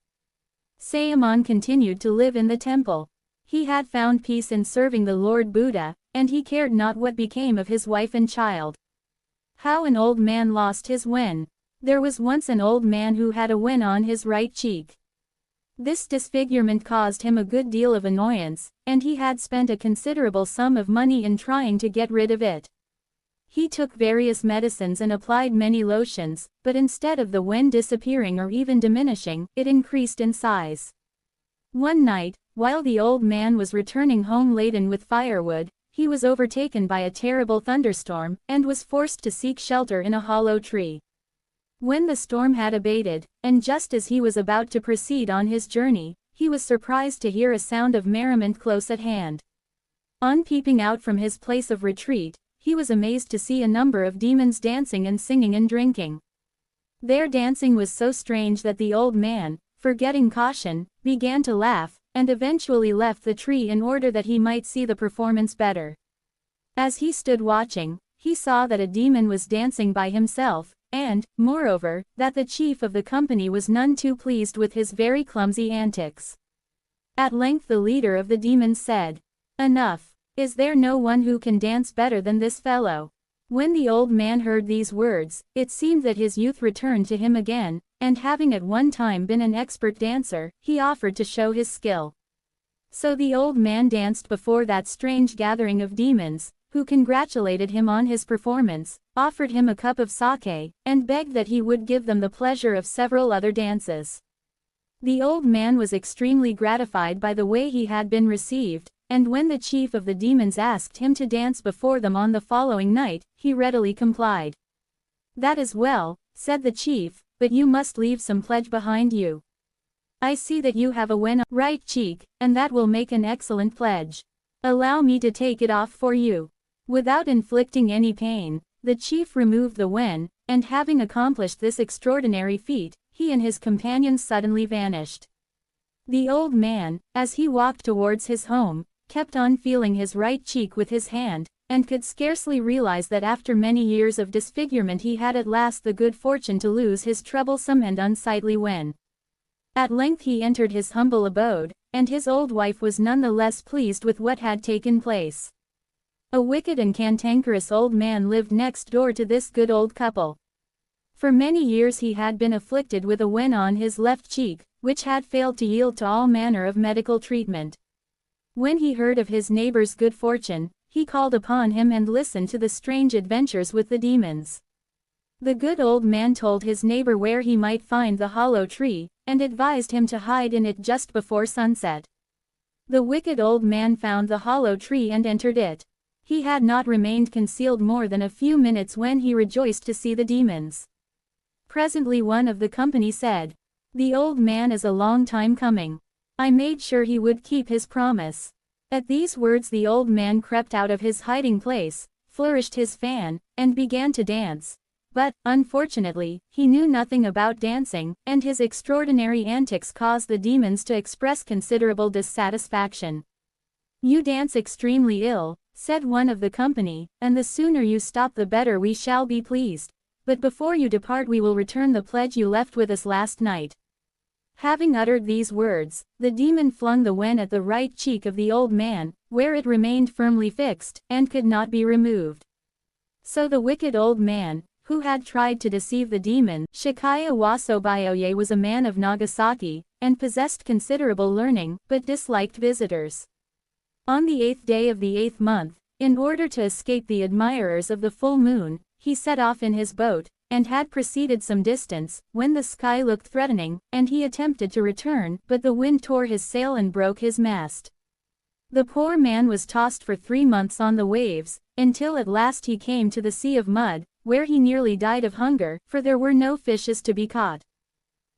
A: Sayamon continued to live in the temple. He had found peace in serving the Lord Buddha, and he cared not what became of his wife and child. How an old man lost his wen. There was once an old man who had a wen on his right cheek. This disfigurement caused him a good deal of annoyance, and he had spent a considerable sum of money in trying to get rid of it. He took various medicines and applied many lotions, but instead of the wen disappearing or even diminishing, it increased in size. One night, while the old man was returning home laden with firewood, he was overtaken by a terrible thunderstorm, and was forced to seek shelter in a hollow tree. When the storm had abated, and just as he was about to proceed on his journey, he was surprised to hear a sound of merriment close at hand. On peeping out from his place of retreat, he was amazed to see a number of demons dancing and singing and drinking. Their dancing was so strange that the old man, forgetting caution, began to laugh, and eventually left the tree in order that he might see the performance better. As he stood watching, he saw that a demon was dancing by himself, and, moreover, that the chief of the company was none too pleased with his very clumsy antics. At length the leader of the demons said, "Enough. Is there no one who can dance better than this fellow?" When the old man heard these words, it seemed that his youth returned to him again, and having at one time been an expert dancer, he offered to show his skill. So the old man danced before that strange gathering of demons, who congratulated him on his performance, offered him a cup of sake, and begged that he would give them the pleasure of several other dances. The old man was extremely gratified by the way he had been received, and when the chief of the demons asked him to dance before them on the following night, he readily complied. "That is well," said the chief, "but you must leave some pledge behind you. I see that you have a wen on the right cheek, and that will make an excellent pledge. Allow me to take it off for you." Without inflicting any pain, the chief removed the wen, and having accomplished this extraordinary feat, he and his companions suddenly vanished. The old man, as he walked towards his home, kept on feeling his right cheek with his hand, and could scarcely realize that after many years of disfigurement he had at last the good fortune to lose his troublesome and unsightly wen. At length he entered his humble abode, and his old wife was none the less pleased with what had taken place. A wicked and cantankerous old man lived next door to this good old couple. For many years he had been afflicted with a wen on his left cheek, which had failed to yield to all manner of medical treatment. When he heard of his neighbor's good fortune, he called upon him and listened to the strange adventures with the demons. The good old man told his neighbor where he might find the hollow tree, and advised him to hide in it just before sunset. The wicked old man found the hollow tree and entered it. He had not remained concealed more than a few minutes when he rejoiced to see the demons. Presently one of the company said, "The old man is a long time coming. I made sure he would keep his promise." At these words the old man crept out of his hiding place, flourished his fan, and began to dance. But, unfortunately, he knew nothing about dancing, and his extraordinary antics caused the demons to express considerable dissatisfaction. "You dance extremely ill," said one of the company, "and the sooner you stop the better we shall be pleased. But before you depart we will return the pledge you left with us last night." Having uttered these words, the demon flung the wen at the right cheek of the old man, where it remained firmly fixed, and could not be removed. So the wicked old man, who had tried to deceive the demon, Shikaya Wasobyoye, was a man of Nagasaki, and possessed considerable learning, but disliked visitors. On the 8th day of the 8th month, in order to escape the admirers of the full moon, he set off in his boat, and had proceeded some distance, when the sky looked threatening, and he attempted to return, but the wind tore his sail and broke his mast. The poor man was tossed for 3 months on the waves, until at last he came to the Sea of Mud, where he nearly died of hunger, for there were no fishes to be caught.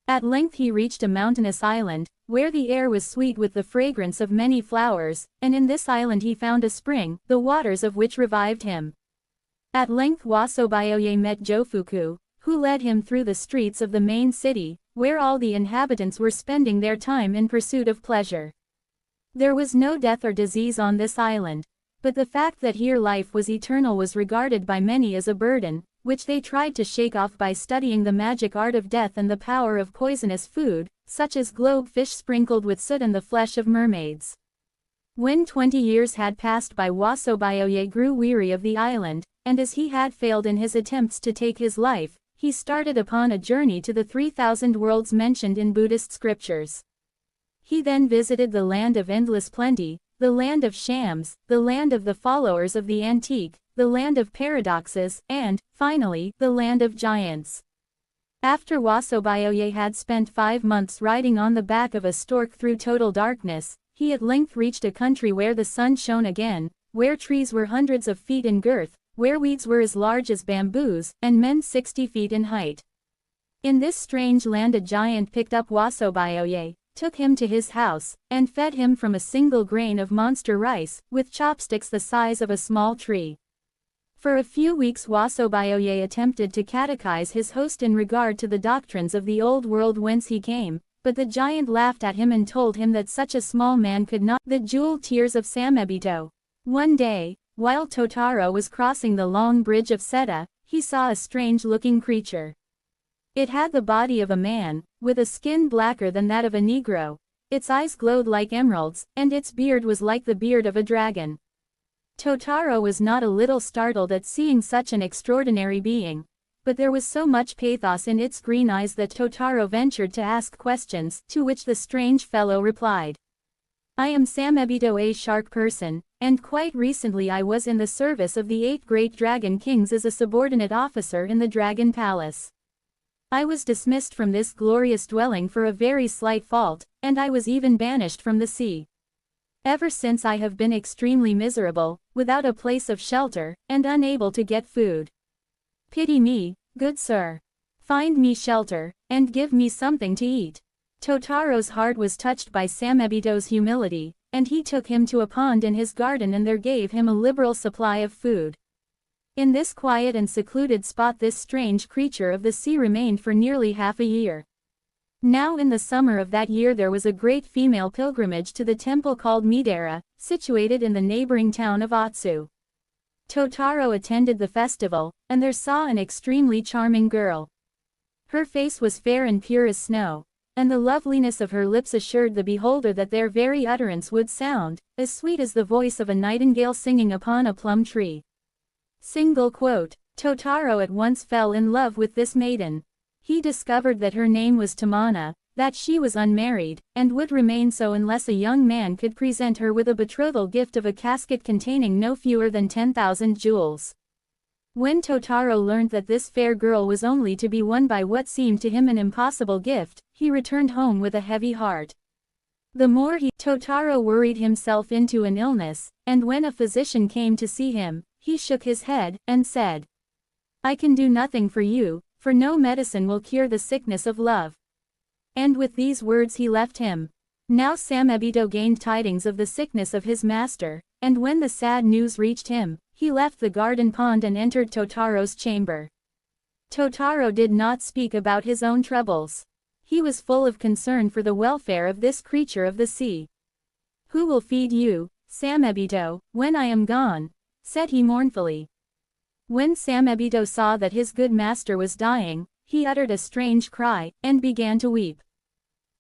A: At length he reached a mountainous island, where the air was sweet with the fragrance of many flowers, and in this island he found a spring, the waters of which revived him. At length Wasobyoye met Jofuku, who led him through the streets of the main city, where all the inhabitants were spending their time in pursuit of pleasure. There was no death or disease on this island, but the fact that here life was eternal was regarded by many as a burden, which they tried to shake off by studying the magic art of death and the power of poisonous food, such as globe fish sprinkled with soot and the flesh of mermaids. When 20 years had passed by, Wasobyoye grew weary of the island, and as he had failed in his attempts to take his life, he started upon a journey to the 3,000 worlds mentioned in Buddhist scriptures. He then visited the land of endless plenty, the land of shams, the land of the followers of the antique, the land of paradoxes, and, finally, the land of giants. After Wasobyoye had spent 5 months riding on the back of a stork through total darkness, he at length reached a country where the sun shone again, where trees were hundreds of feet in girth, where weeds were as large as bamboos, and men 60 feet in height. In this strange land a giant picked up Wasobyoye, took him to his house, and fed him from a single grain of monster rice, with chopsticks the size of a small tree. For a few weeks Wasobyoye attempted to catechize his host in regard to the doctrines of the old world whence he came, but the giant laughed at him and told him that such a small man could not. The jeweled tears of Samebito. One day, while Totaro was crossing the long bridge of Seta, he saw a strange-looking creature. It had the body of a man, with a skin blacker than that of a Negro. Its eyes glowed like emeralds, and its beard was like the beard of a dragon. Totaro was not a little startled at seeing such an extraordinary being, but there was so much pathos in its green eyes that Totaro ventured to ask questions, to which the strange fellow replied, I am Samebito, a shark person, and quite recently I was in the service of the 8 great dragon kings as a subordinate officer in the Dragon Palace. I was dismissed from this glorious dwelling for a very slight fault, and I was even banished from the sea. Ever since I have been extremely miserable, without a place of shelter, and unable to get food. Pity me, good sir. Find me shelter, and give me something to eat. Totaro's heart was touched by Samebito's humility, and he took him to a pond in his garden and there gave him a liberal supply of food. In this quiet and secluded spot this strange creature of the sea remained for nearly half a year. Now in the summer of that year there was a great female pilgrimage to the temple called Midera, situated in the neighboring town of Otsu. Totaro attended the festival, and there saw an extremely charming girl. Her face was fair and pure as snow, and the loveliness of her lips assured the beholder that their very utterance would sound as sweet as the voice of a nightingale singing upon a plum tree. Single quote. Totaro at once fell in love with this maiden. He discovered that her name was Tamana, that she was unmarried, and would remain so unless a young man could present her with a betrothal gift of a casket containing no fewer than 10,000 jewels. When Totaro learned that this fair girl was only to be won by what seemed to him an impossible gift, he returned home with a heavy heart. The more Totaro worried himself into an illness, and when a physician came to see him, he shook his head, and said, "I can do nothing for you, for no medicine will cure the sickness of love." And with these words he left him. Now Samebito gained tidings of the sickness of his master, and when the sad news reached him, he left the garden pond and entered Totaro's chamber. Totaro did not speak about his own troubles. He was full of concern for the welfare of this creature of the sea. "Who will feed you, Samebito, when I am gone?" said he mournfully. When Samebito saw that his good master was dying, he uttered a strange cry, and began to weep.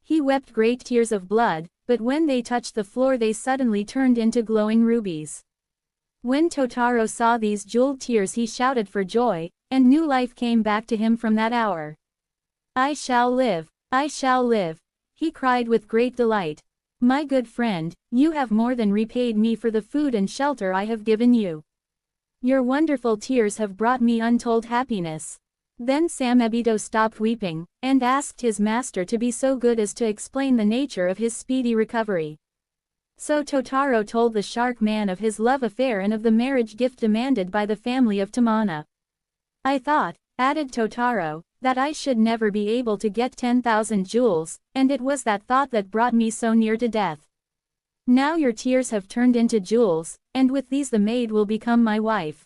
A: He wept great tears of blood, but when they touched the floor they suddenly turned into glowing rubies. When Totaro saw these jeweled tears he shouted for joy, and new life came back to him from that hour. "I shall live, I shall live," he cried with great delight. "My good friend, you have more than repaid me for the food and shelter I have given you. Your wonderful tears have brought me untold happiness." Then Samebito stopped weeping, and asked his master to be so good as to explain the nature of his speedy recovery. So Totaro told the shark man of his love affair and of the marriage gift demanded by the family of Tamana. "I thought," added Totaro, "that I should never be able to get 10,000 jewels, and it was that thought that brought me so near to death. Now your tears have turned into jewels, and with these the maid will become my wife."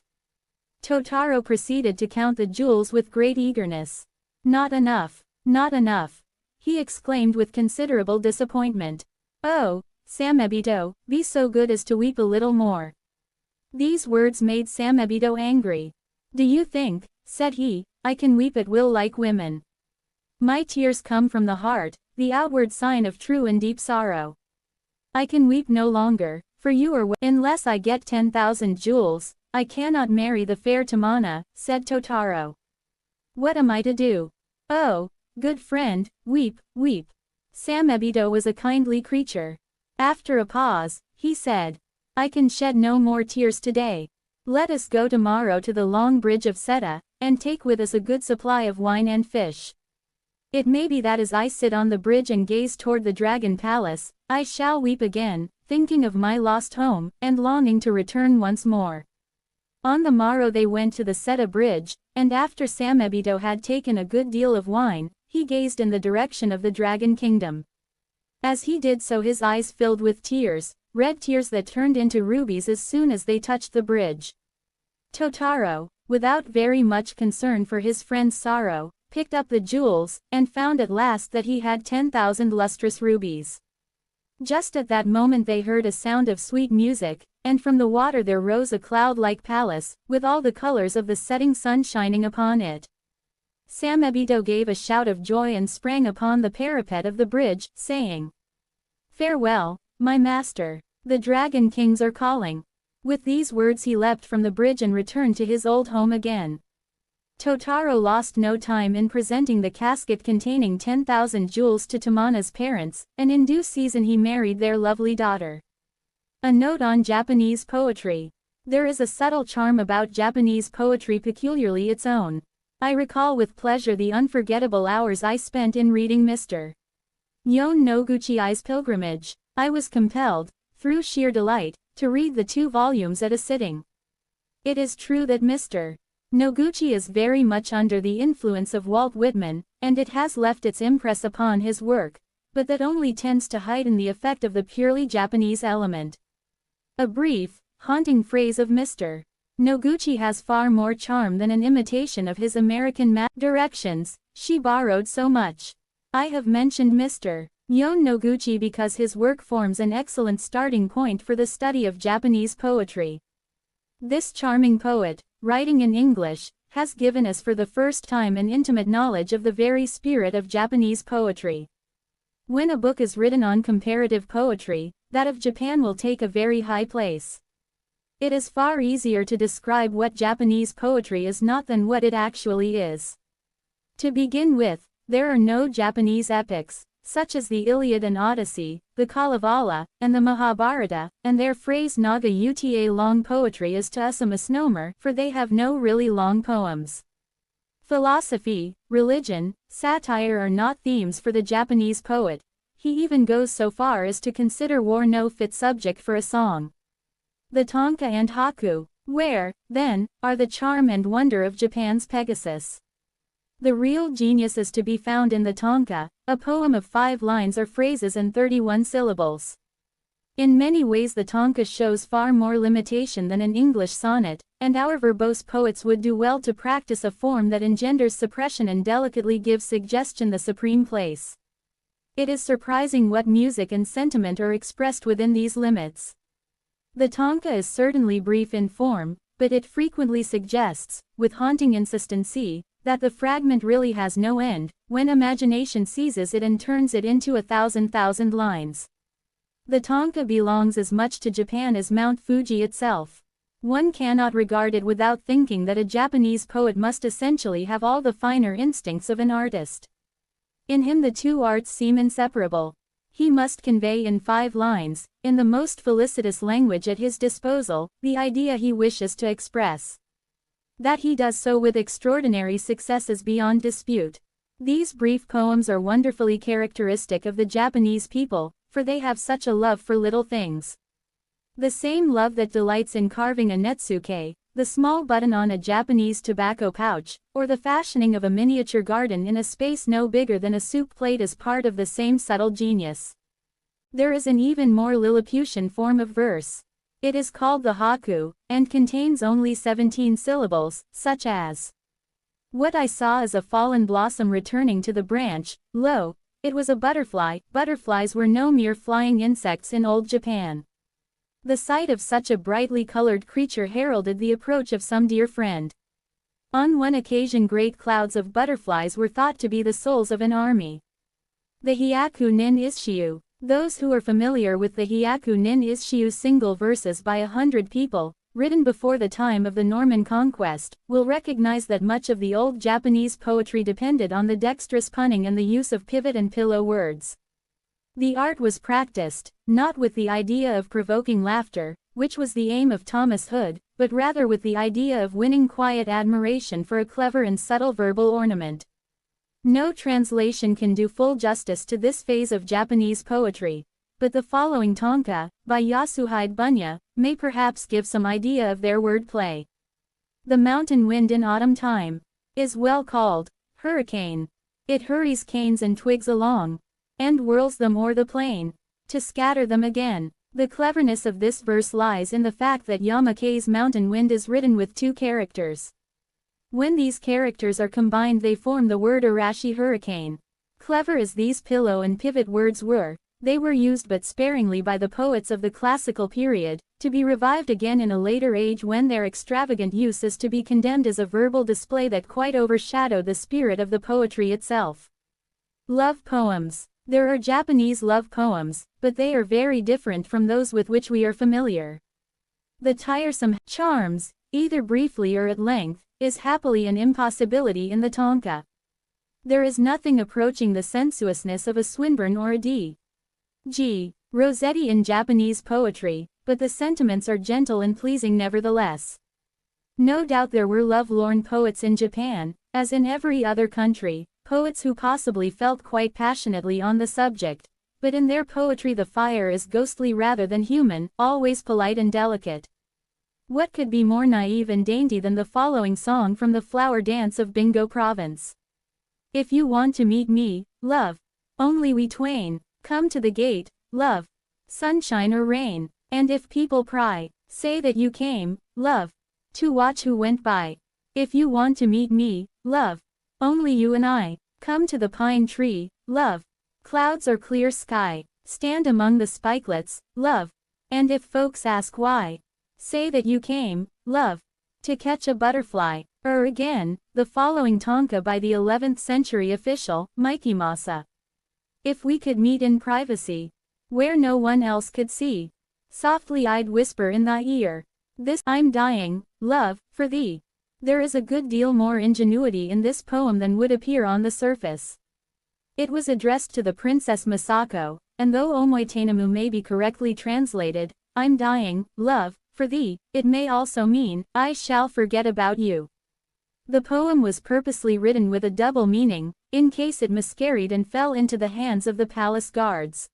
A: Totaro proceeded to count the jewels with great eagerness. "Not enough, not enough," he exclaimed with considerable disappointment. "Oh, Samebito, be so good as to weep a little more." These words made Samebito angry. "Do you think," said he, "I can weep at will like women? My tears come from the heart, the outward sign of true and deep sorrow. I can weep no longer, for you are unless I get 10,000 jewels, I cannot marry the fair Tamana," said Totaro. "What am I to do? Oh, good friend, weep, weep." Samebito was a kindly creature. After a pause, he said, "I can shed no more tears today. Let us go tomorrow to the long bridge of Seta, and take with us a good supply of wine and fish. It may be that as I sit on the bridge and gaze toward the Dragon Palace, I shall weep again, thinking of my lost home, and longing to return once more." On the morrow they went to the Seta Bridge, and after Samebito had taken a good deal of wine, he gazed in the direction of the Dragon Kingdom. As he did so his eyes filled with tears, red tears that turned into rubies as soon as they touched the bridge. Totaro, without very much concern for his friend's sorrow, picked up the jewels, and found at last that he had 10,000 lustrous rubies. Just at that moment they heard a sound of sweet music, and from the water there rose a cloud-like palace, with all the colors of the setting sun shining upon it. Samebito gave a shout of joy and sprang upon the parapet of the bridge, saying, "Farewell, my master, the Dragon Kings are calling." With these words he leapt from the bridge and returned to his old home again. Totaro lost no time in presenting the casket containing 10,000 jewels to Tamana's parents, and in due season he married their lovely daughter. A note on Japanese poetry. There is a subtle charm about Japanese poetry peculiarly its own. I recall with pleasure the unforgettable hours I spent in reading Mr. Yon Noguchi's Pilgrimage. I was compelled, through sheer delight, to read the 2 volumes at a sitting. It is true that Mr. Noguchi is very much under the influence of Walt Whitman, and it has left its impress upon his work, but that only tends to heighten the effect of the purely Japanese element. A brief, haunting phrase of Mr. Noguchi has far more charm than an imitation of his American directions, she borrowed so much. I have mentioned Mr. Yon Noguchi because his work forms an excellent starting point for the study of Japanese poetry. This charming poet, writing in English, has given us for the first time an intimate knowledge of the very spirit of Japanese poetry. When a book is written on comparative poetry, that of Japan will take a very high place. It is far easier to describe what Japanese poetry is not than what it actually is. To begin with, there are no Japanese epics, such as the Iliad and Odyssey, the Kalevala, and the Mahabharata, and their phrase Naga Uta long poetry is to us a misnomer, for they have no really long poems. Philosophy, religion, satire are not themes for the Japanese poet. He even goes so far as to consider war no fit subject for a song. The tanka and haiku. Where, then, are the charm and wonder of Japan's Pegasus? The real genius is to be found in the tanka, a poem of 5 lines or phrases and 31 syllables. In many ways the tanka shows far more limitation than an English sonnet, and our verbose poets would do well to practice a form that engenders suppression and delicately gives suggestion the supreme place. It is surprising what music and sentiment are expressed within these limits. The tanka is certainly brief in form, but it frequently suggests, with haunting insistency, that the fragment really has no end, when imagination seizes it and turns it into 1,000 lines. The tanka belongs as much to Japan as Mount Fuji itself. One cannot regard it without thinking that a Japanese poet must essentially have all the finer instincts of an artist. In him the 2 arts seem inseparable. He must convey in 5 lines, in the most felicitous language at his disposal, the idea he wishes to express. That he does so with extraordinary success is beyond dispute. These brief poems are wonderfully characteristic of the Japanese people, for they have such a love for little things. The same love that delights in carving a netsuke, the small button on a Japanese tobacco pouch, or the fashioning of a miniature garden in a space no bigger than a soup plate is part of the same subtle genius. There is an even more Lilliputian form of verse. It is called the haiku, and contains only 17 syllables, such as, "What I saw is a fallen blossom returning to the branch, lo, it was a butterfly." Butterflies were no mere flying insects in old Japan. The sight of such a brightly colored creature heralded the approach of some dear friend. On one occasion great clouds of butterflies were thought to be the souls of an army. The Hyaku nin Isshiu. Those who are familiar with the Hyaku nin Isshiu single verses by 100 people, written before the time of the Norman conquest, will recognize that much of the old Japanese poetry depended on the dexterous punning and the use of pivot and pillow words. The art was practiced, not with the idea of provoking laughter, which was the aim of Thomas Hood, but rather with the idea of winning quiet admiration for a clever and subtle verbal ornament. No translation can do full justice to this phase of Japanese poetry, but the following tanka, by Yasuhide Bunya, may perhaps give some idea of their wordplay. The mountain wind in autumn time is well called hurricane. It hurries canes and twigs along, and whirls them o'er the plain, to scatter them again. The cleverness of this verse lies in the fact that Yamake's mountain wind is written with 2 characters. When these characters are combined they form the word arashi hurricane. Clever as these pillow and pivot words were, they were used but sparingly by the poets of the classical period, to be revived again in a later age when their extravagant use is to be condemned as a verbal display that quite overshadowed the spirit of the poetry itself. Love poems. There are Japanese love poems, but they are very different from those with which we are familiar. The tiresome charms, either briefly or at length, is happily an impossibility in the tanka. There is nothing approaching the sensuousness of a Swinburne or a D.G. Rossetti in Japanese poetry, but the sentiments are gentle and pleasing nevertheless. No doubt there were love-lorn poets in Japan, as in every other country, poets who possibly felt quite passionately on the subject, but in their poetry the fire is ghostly rather than human, always polite and delicate. What could be more naive and dainty than the following song from the flower dance of Bingo Province? If you want to meet me, love, only we twain, come to the gate, love, sunshine or rain, and if people pry, say that you came, love, to watch who went by. If you want to meet me, love, only you and I, come to the pine tree, love, clouds or clear sky, stand among the spikelets, love, and if folks ask why, say that you came, love, to catch a butterfly. Or again, the following tanka by the 11th century official, Mikimasa. If we could meet in privacy, where no one else could see, softly I'd whisper in thy ear, this I'm dying, love, for thee. There is a good deal more ingenuity in this poem than would appear on the surface. It was addressed to the Princess Masako, and though Omoitenamu may be correctly translated, I'm dying, love, for thee, it may also mean, I shall forget about you. The poem was purposely written with a double meaning, in case it miscarried and fell into the hands of the palace guards.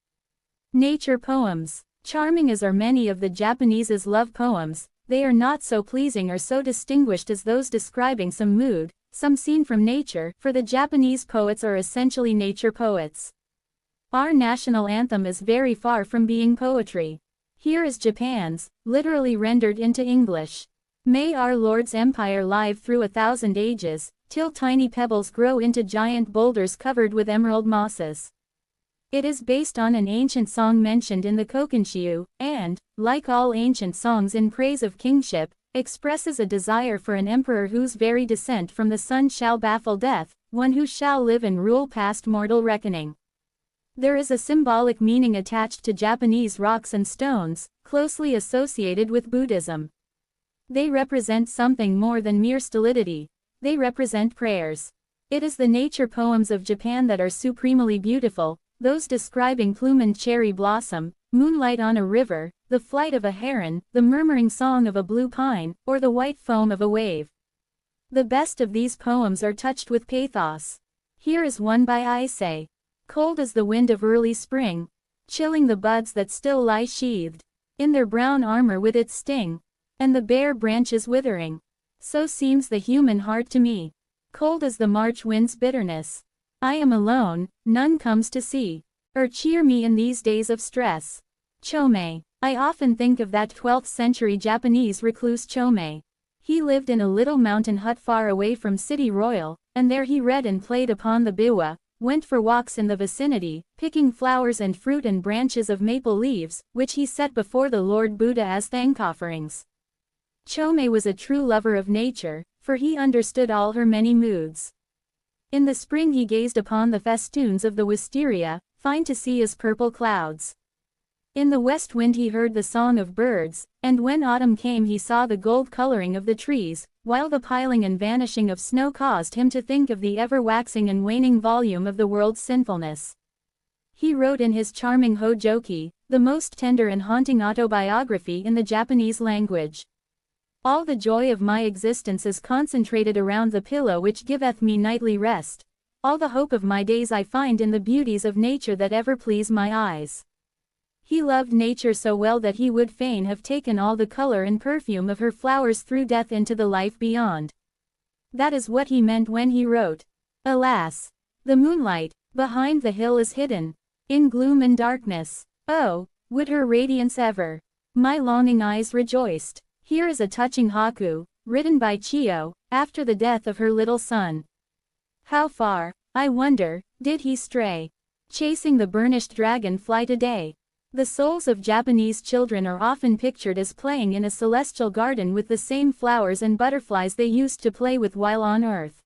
A: Nature poems. Charming as are many of the Japanese's love poems, they are not so pleasing or so distinguished as those describing some mood, some scene from nature, for the Japanese poets are essentially nature poets. Our national anthem is very far from being poetry. Here is Japan's, literally rendered into English. May our Lord's empire live through 1,000 ages, till tiny pebbles grow into giant boulders covered with emerald mosses. It is based on an ancient song mentioned in the Kokunshiyu, and, like all ancient songs in praise of kingship, expresses a desire for an emperor whose very descent from the sun shall baffle death, one who shall live and rule past mortal reckoning. There is a symbolic meaning attached to Japanese rocks and stones, closely associated with Buddhism. They represent something more than mere stolidity. They represent prayers. It is the nature poems of Japan that are supremely beautiful, those describing plume and cherry blossom, moonlight on a river, the flight of a heron, the murmuring song of a blue pine, or the white foam of a wave. The best of these poems are touched with pathos. Here is one by Issei. Cold as the wind of early spring, chilling the buds that still lie sheathed in their brown armor with its sting, and the bare branches withering. So seems the human heart to me. Cold as the March wind's bitterness. I am alone, none comes to see or cheer me in these days of stress. Chomei. I often think of that 12th century Japanese recluse Chomei. He lived in a little mountain hut far away from City Royal, and there he read and played upon the biwa, went for walks in the vicinity, picking flowers and fruit and branches of maple leaves, which he set before the Lord Buddha as thank offerings. Chomei was a true lover of nature, for he understood all her many moods. In the spring he gazed upon the festoons of the wisteria, fine to see as purple clouds. In the west wind he heard the song of birds, and when autumn came he saw the gold coloring of the trees, while the piling and vanishing of snow caused him to think of the ever-waxing and waning volume of the world's sinfulness. He wrote in his charming Hojoki, the most tender and haunting autobiography in the Japanese language. All the joy of my existence is concentrated around the pillow which giveth me nightly rest. All the hope of my days I find in the beauties of nature that ever please my eyes. He loved nature so well that he would fain have taken all the color and perfume of her flowers through death into the life beyond. That is what he meant when he wrote, alas, the moonlight behind the hill is hidden in gloom and darkness. Oh, would her radiance ever my longing eyes rejoiced. Here is a touching haiku, written by Chiyo, after the death of her little son. How far, I wonder, did he stray, chasing the burnished dragon-fly today? The souls of Japanese children are often pictured as playing in a celestial garden with the same flowers and butterflies they used to play with while on earth.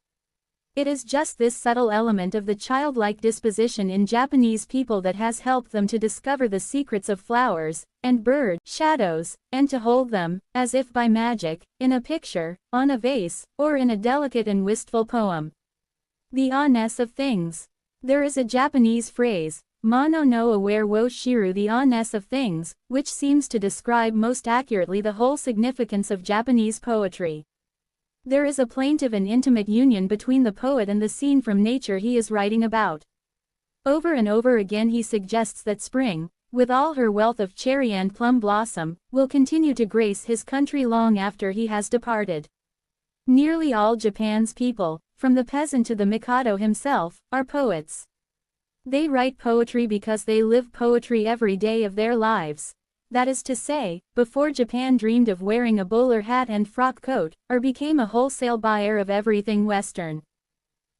A: It is just this subtle element of the childlike disposition in Japanese people that has helped them to discover the secrets of flowers and bird shadows, and to hold them, as if by magic, in a picture, on a vase, or in a delicate and wistful poem. The awe-ness of things. There is a Japanese phrase, Mono no aware wo shiru, the awe-ness of things, which seems to describe most accurately the whole significance of Japanese poetry. There is a plaintive and intimate union between the poet and the scene from nature he is writing about. Over and over again he suggests that spring, with all her wealth of cherry and plum blossom, will continue to grace his country long after he has departed. Nearly all Japan's people, from the peasant to the Mikado himself, are poets. They write poetry because they live poetry every day of their lives. That is to say, before Japan dreamed of wearing a bowler hat and frock coat, or became a wholesale buyer of everything Western.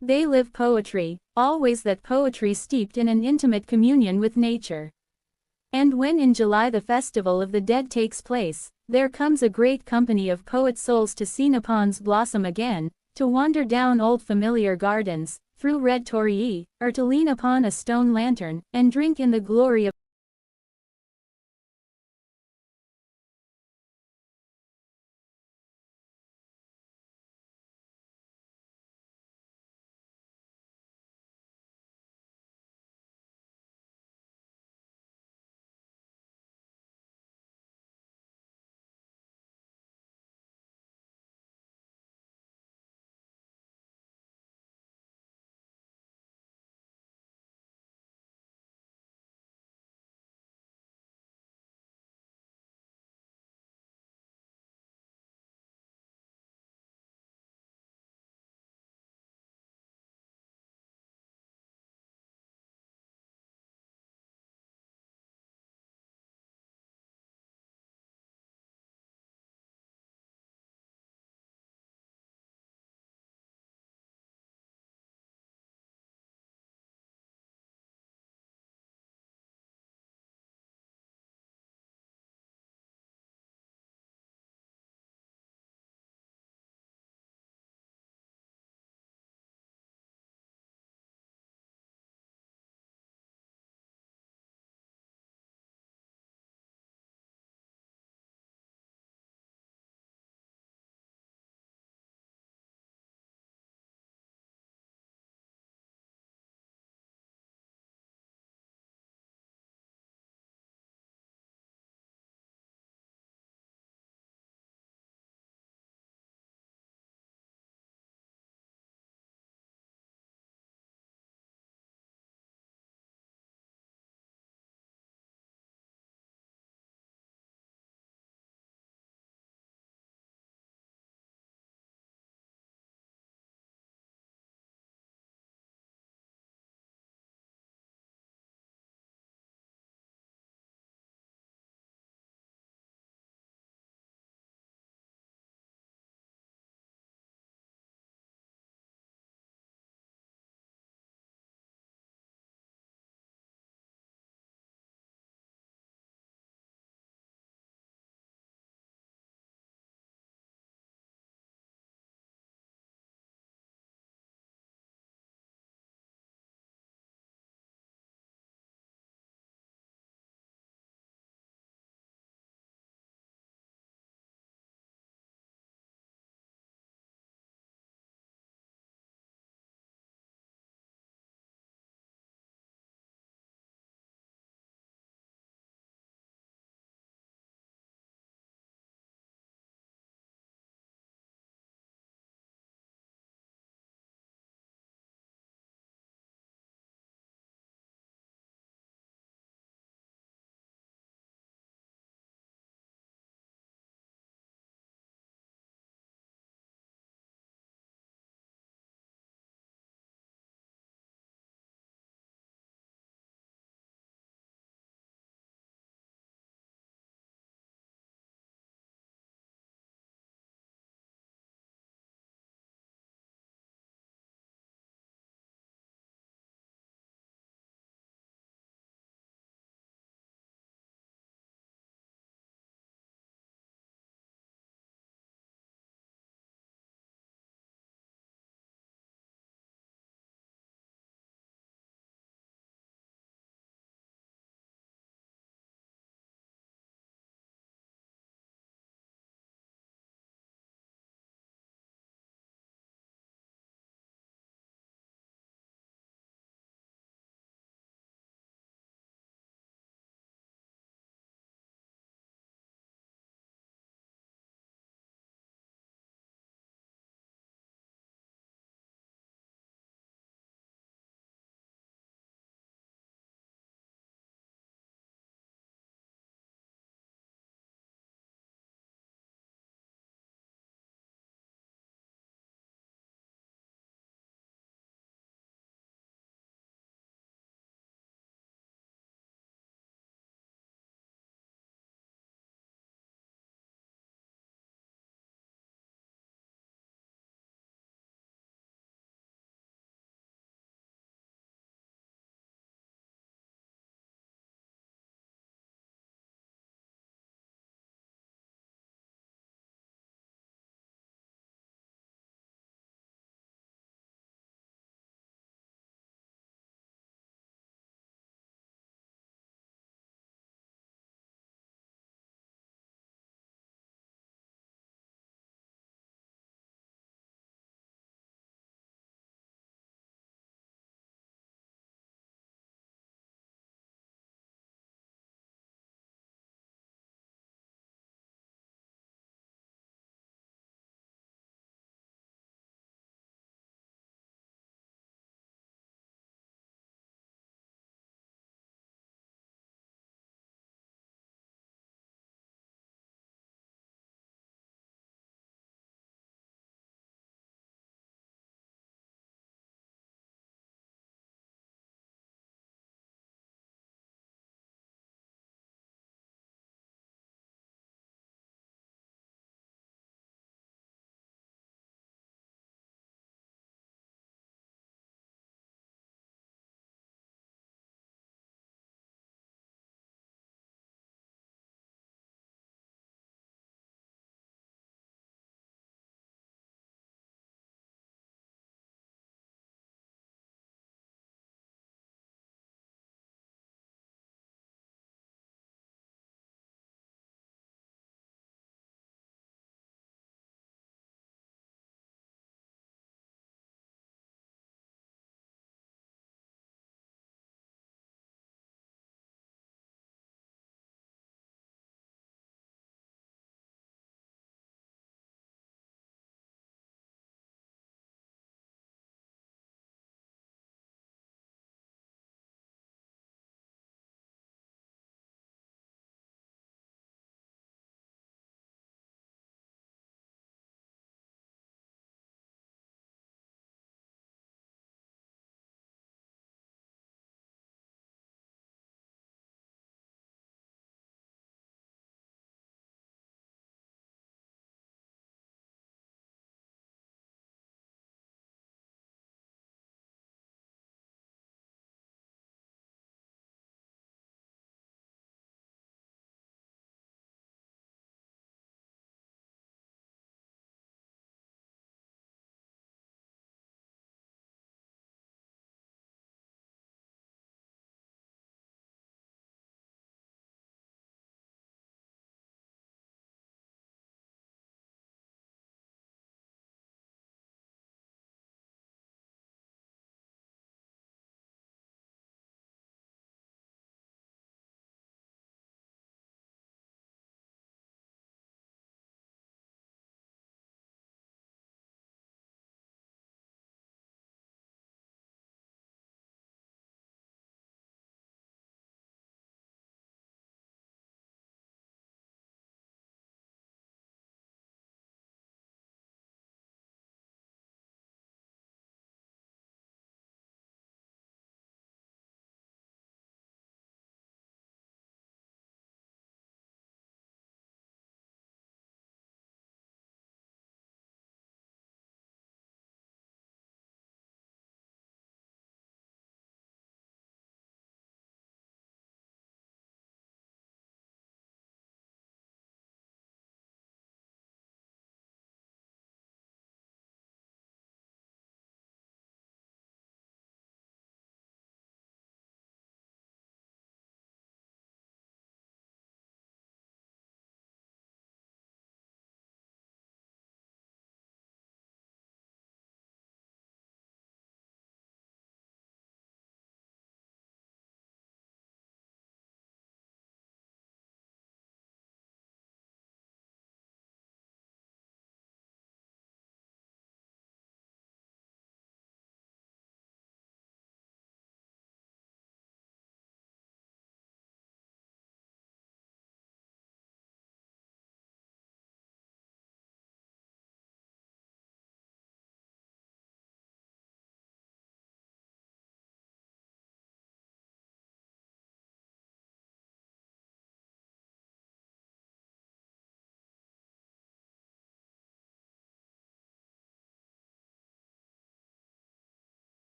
A: They live poetry, always that poetry steeped in an intimate communion with nature. And when in July the Festival of the Dead takes place, there comes a great company of poet souls to see nippons blossom again, to wander down old familiar gardens, through red torii, or to lean upon a stone lantern, and drink in the glory of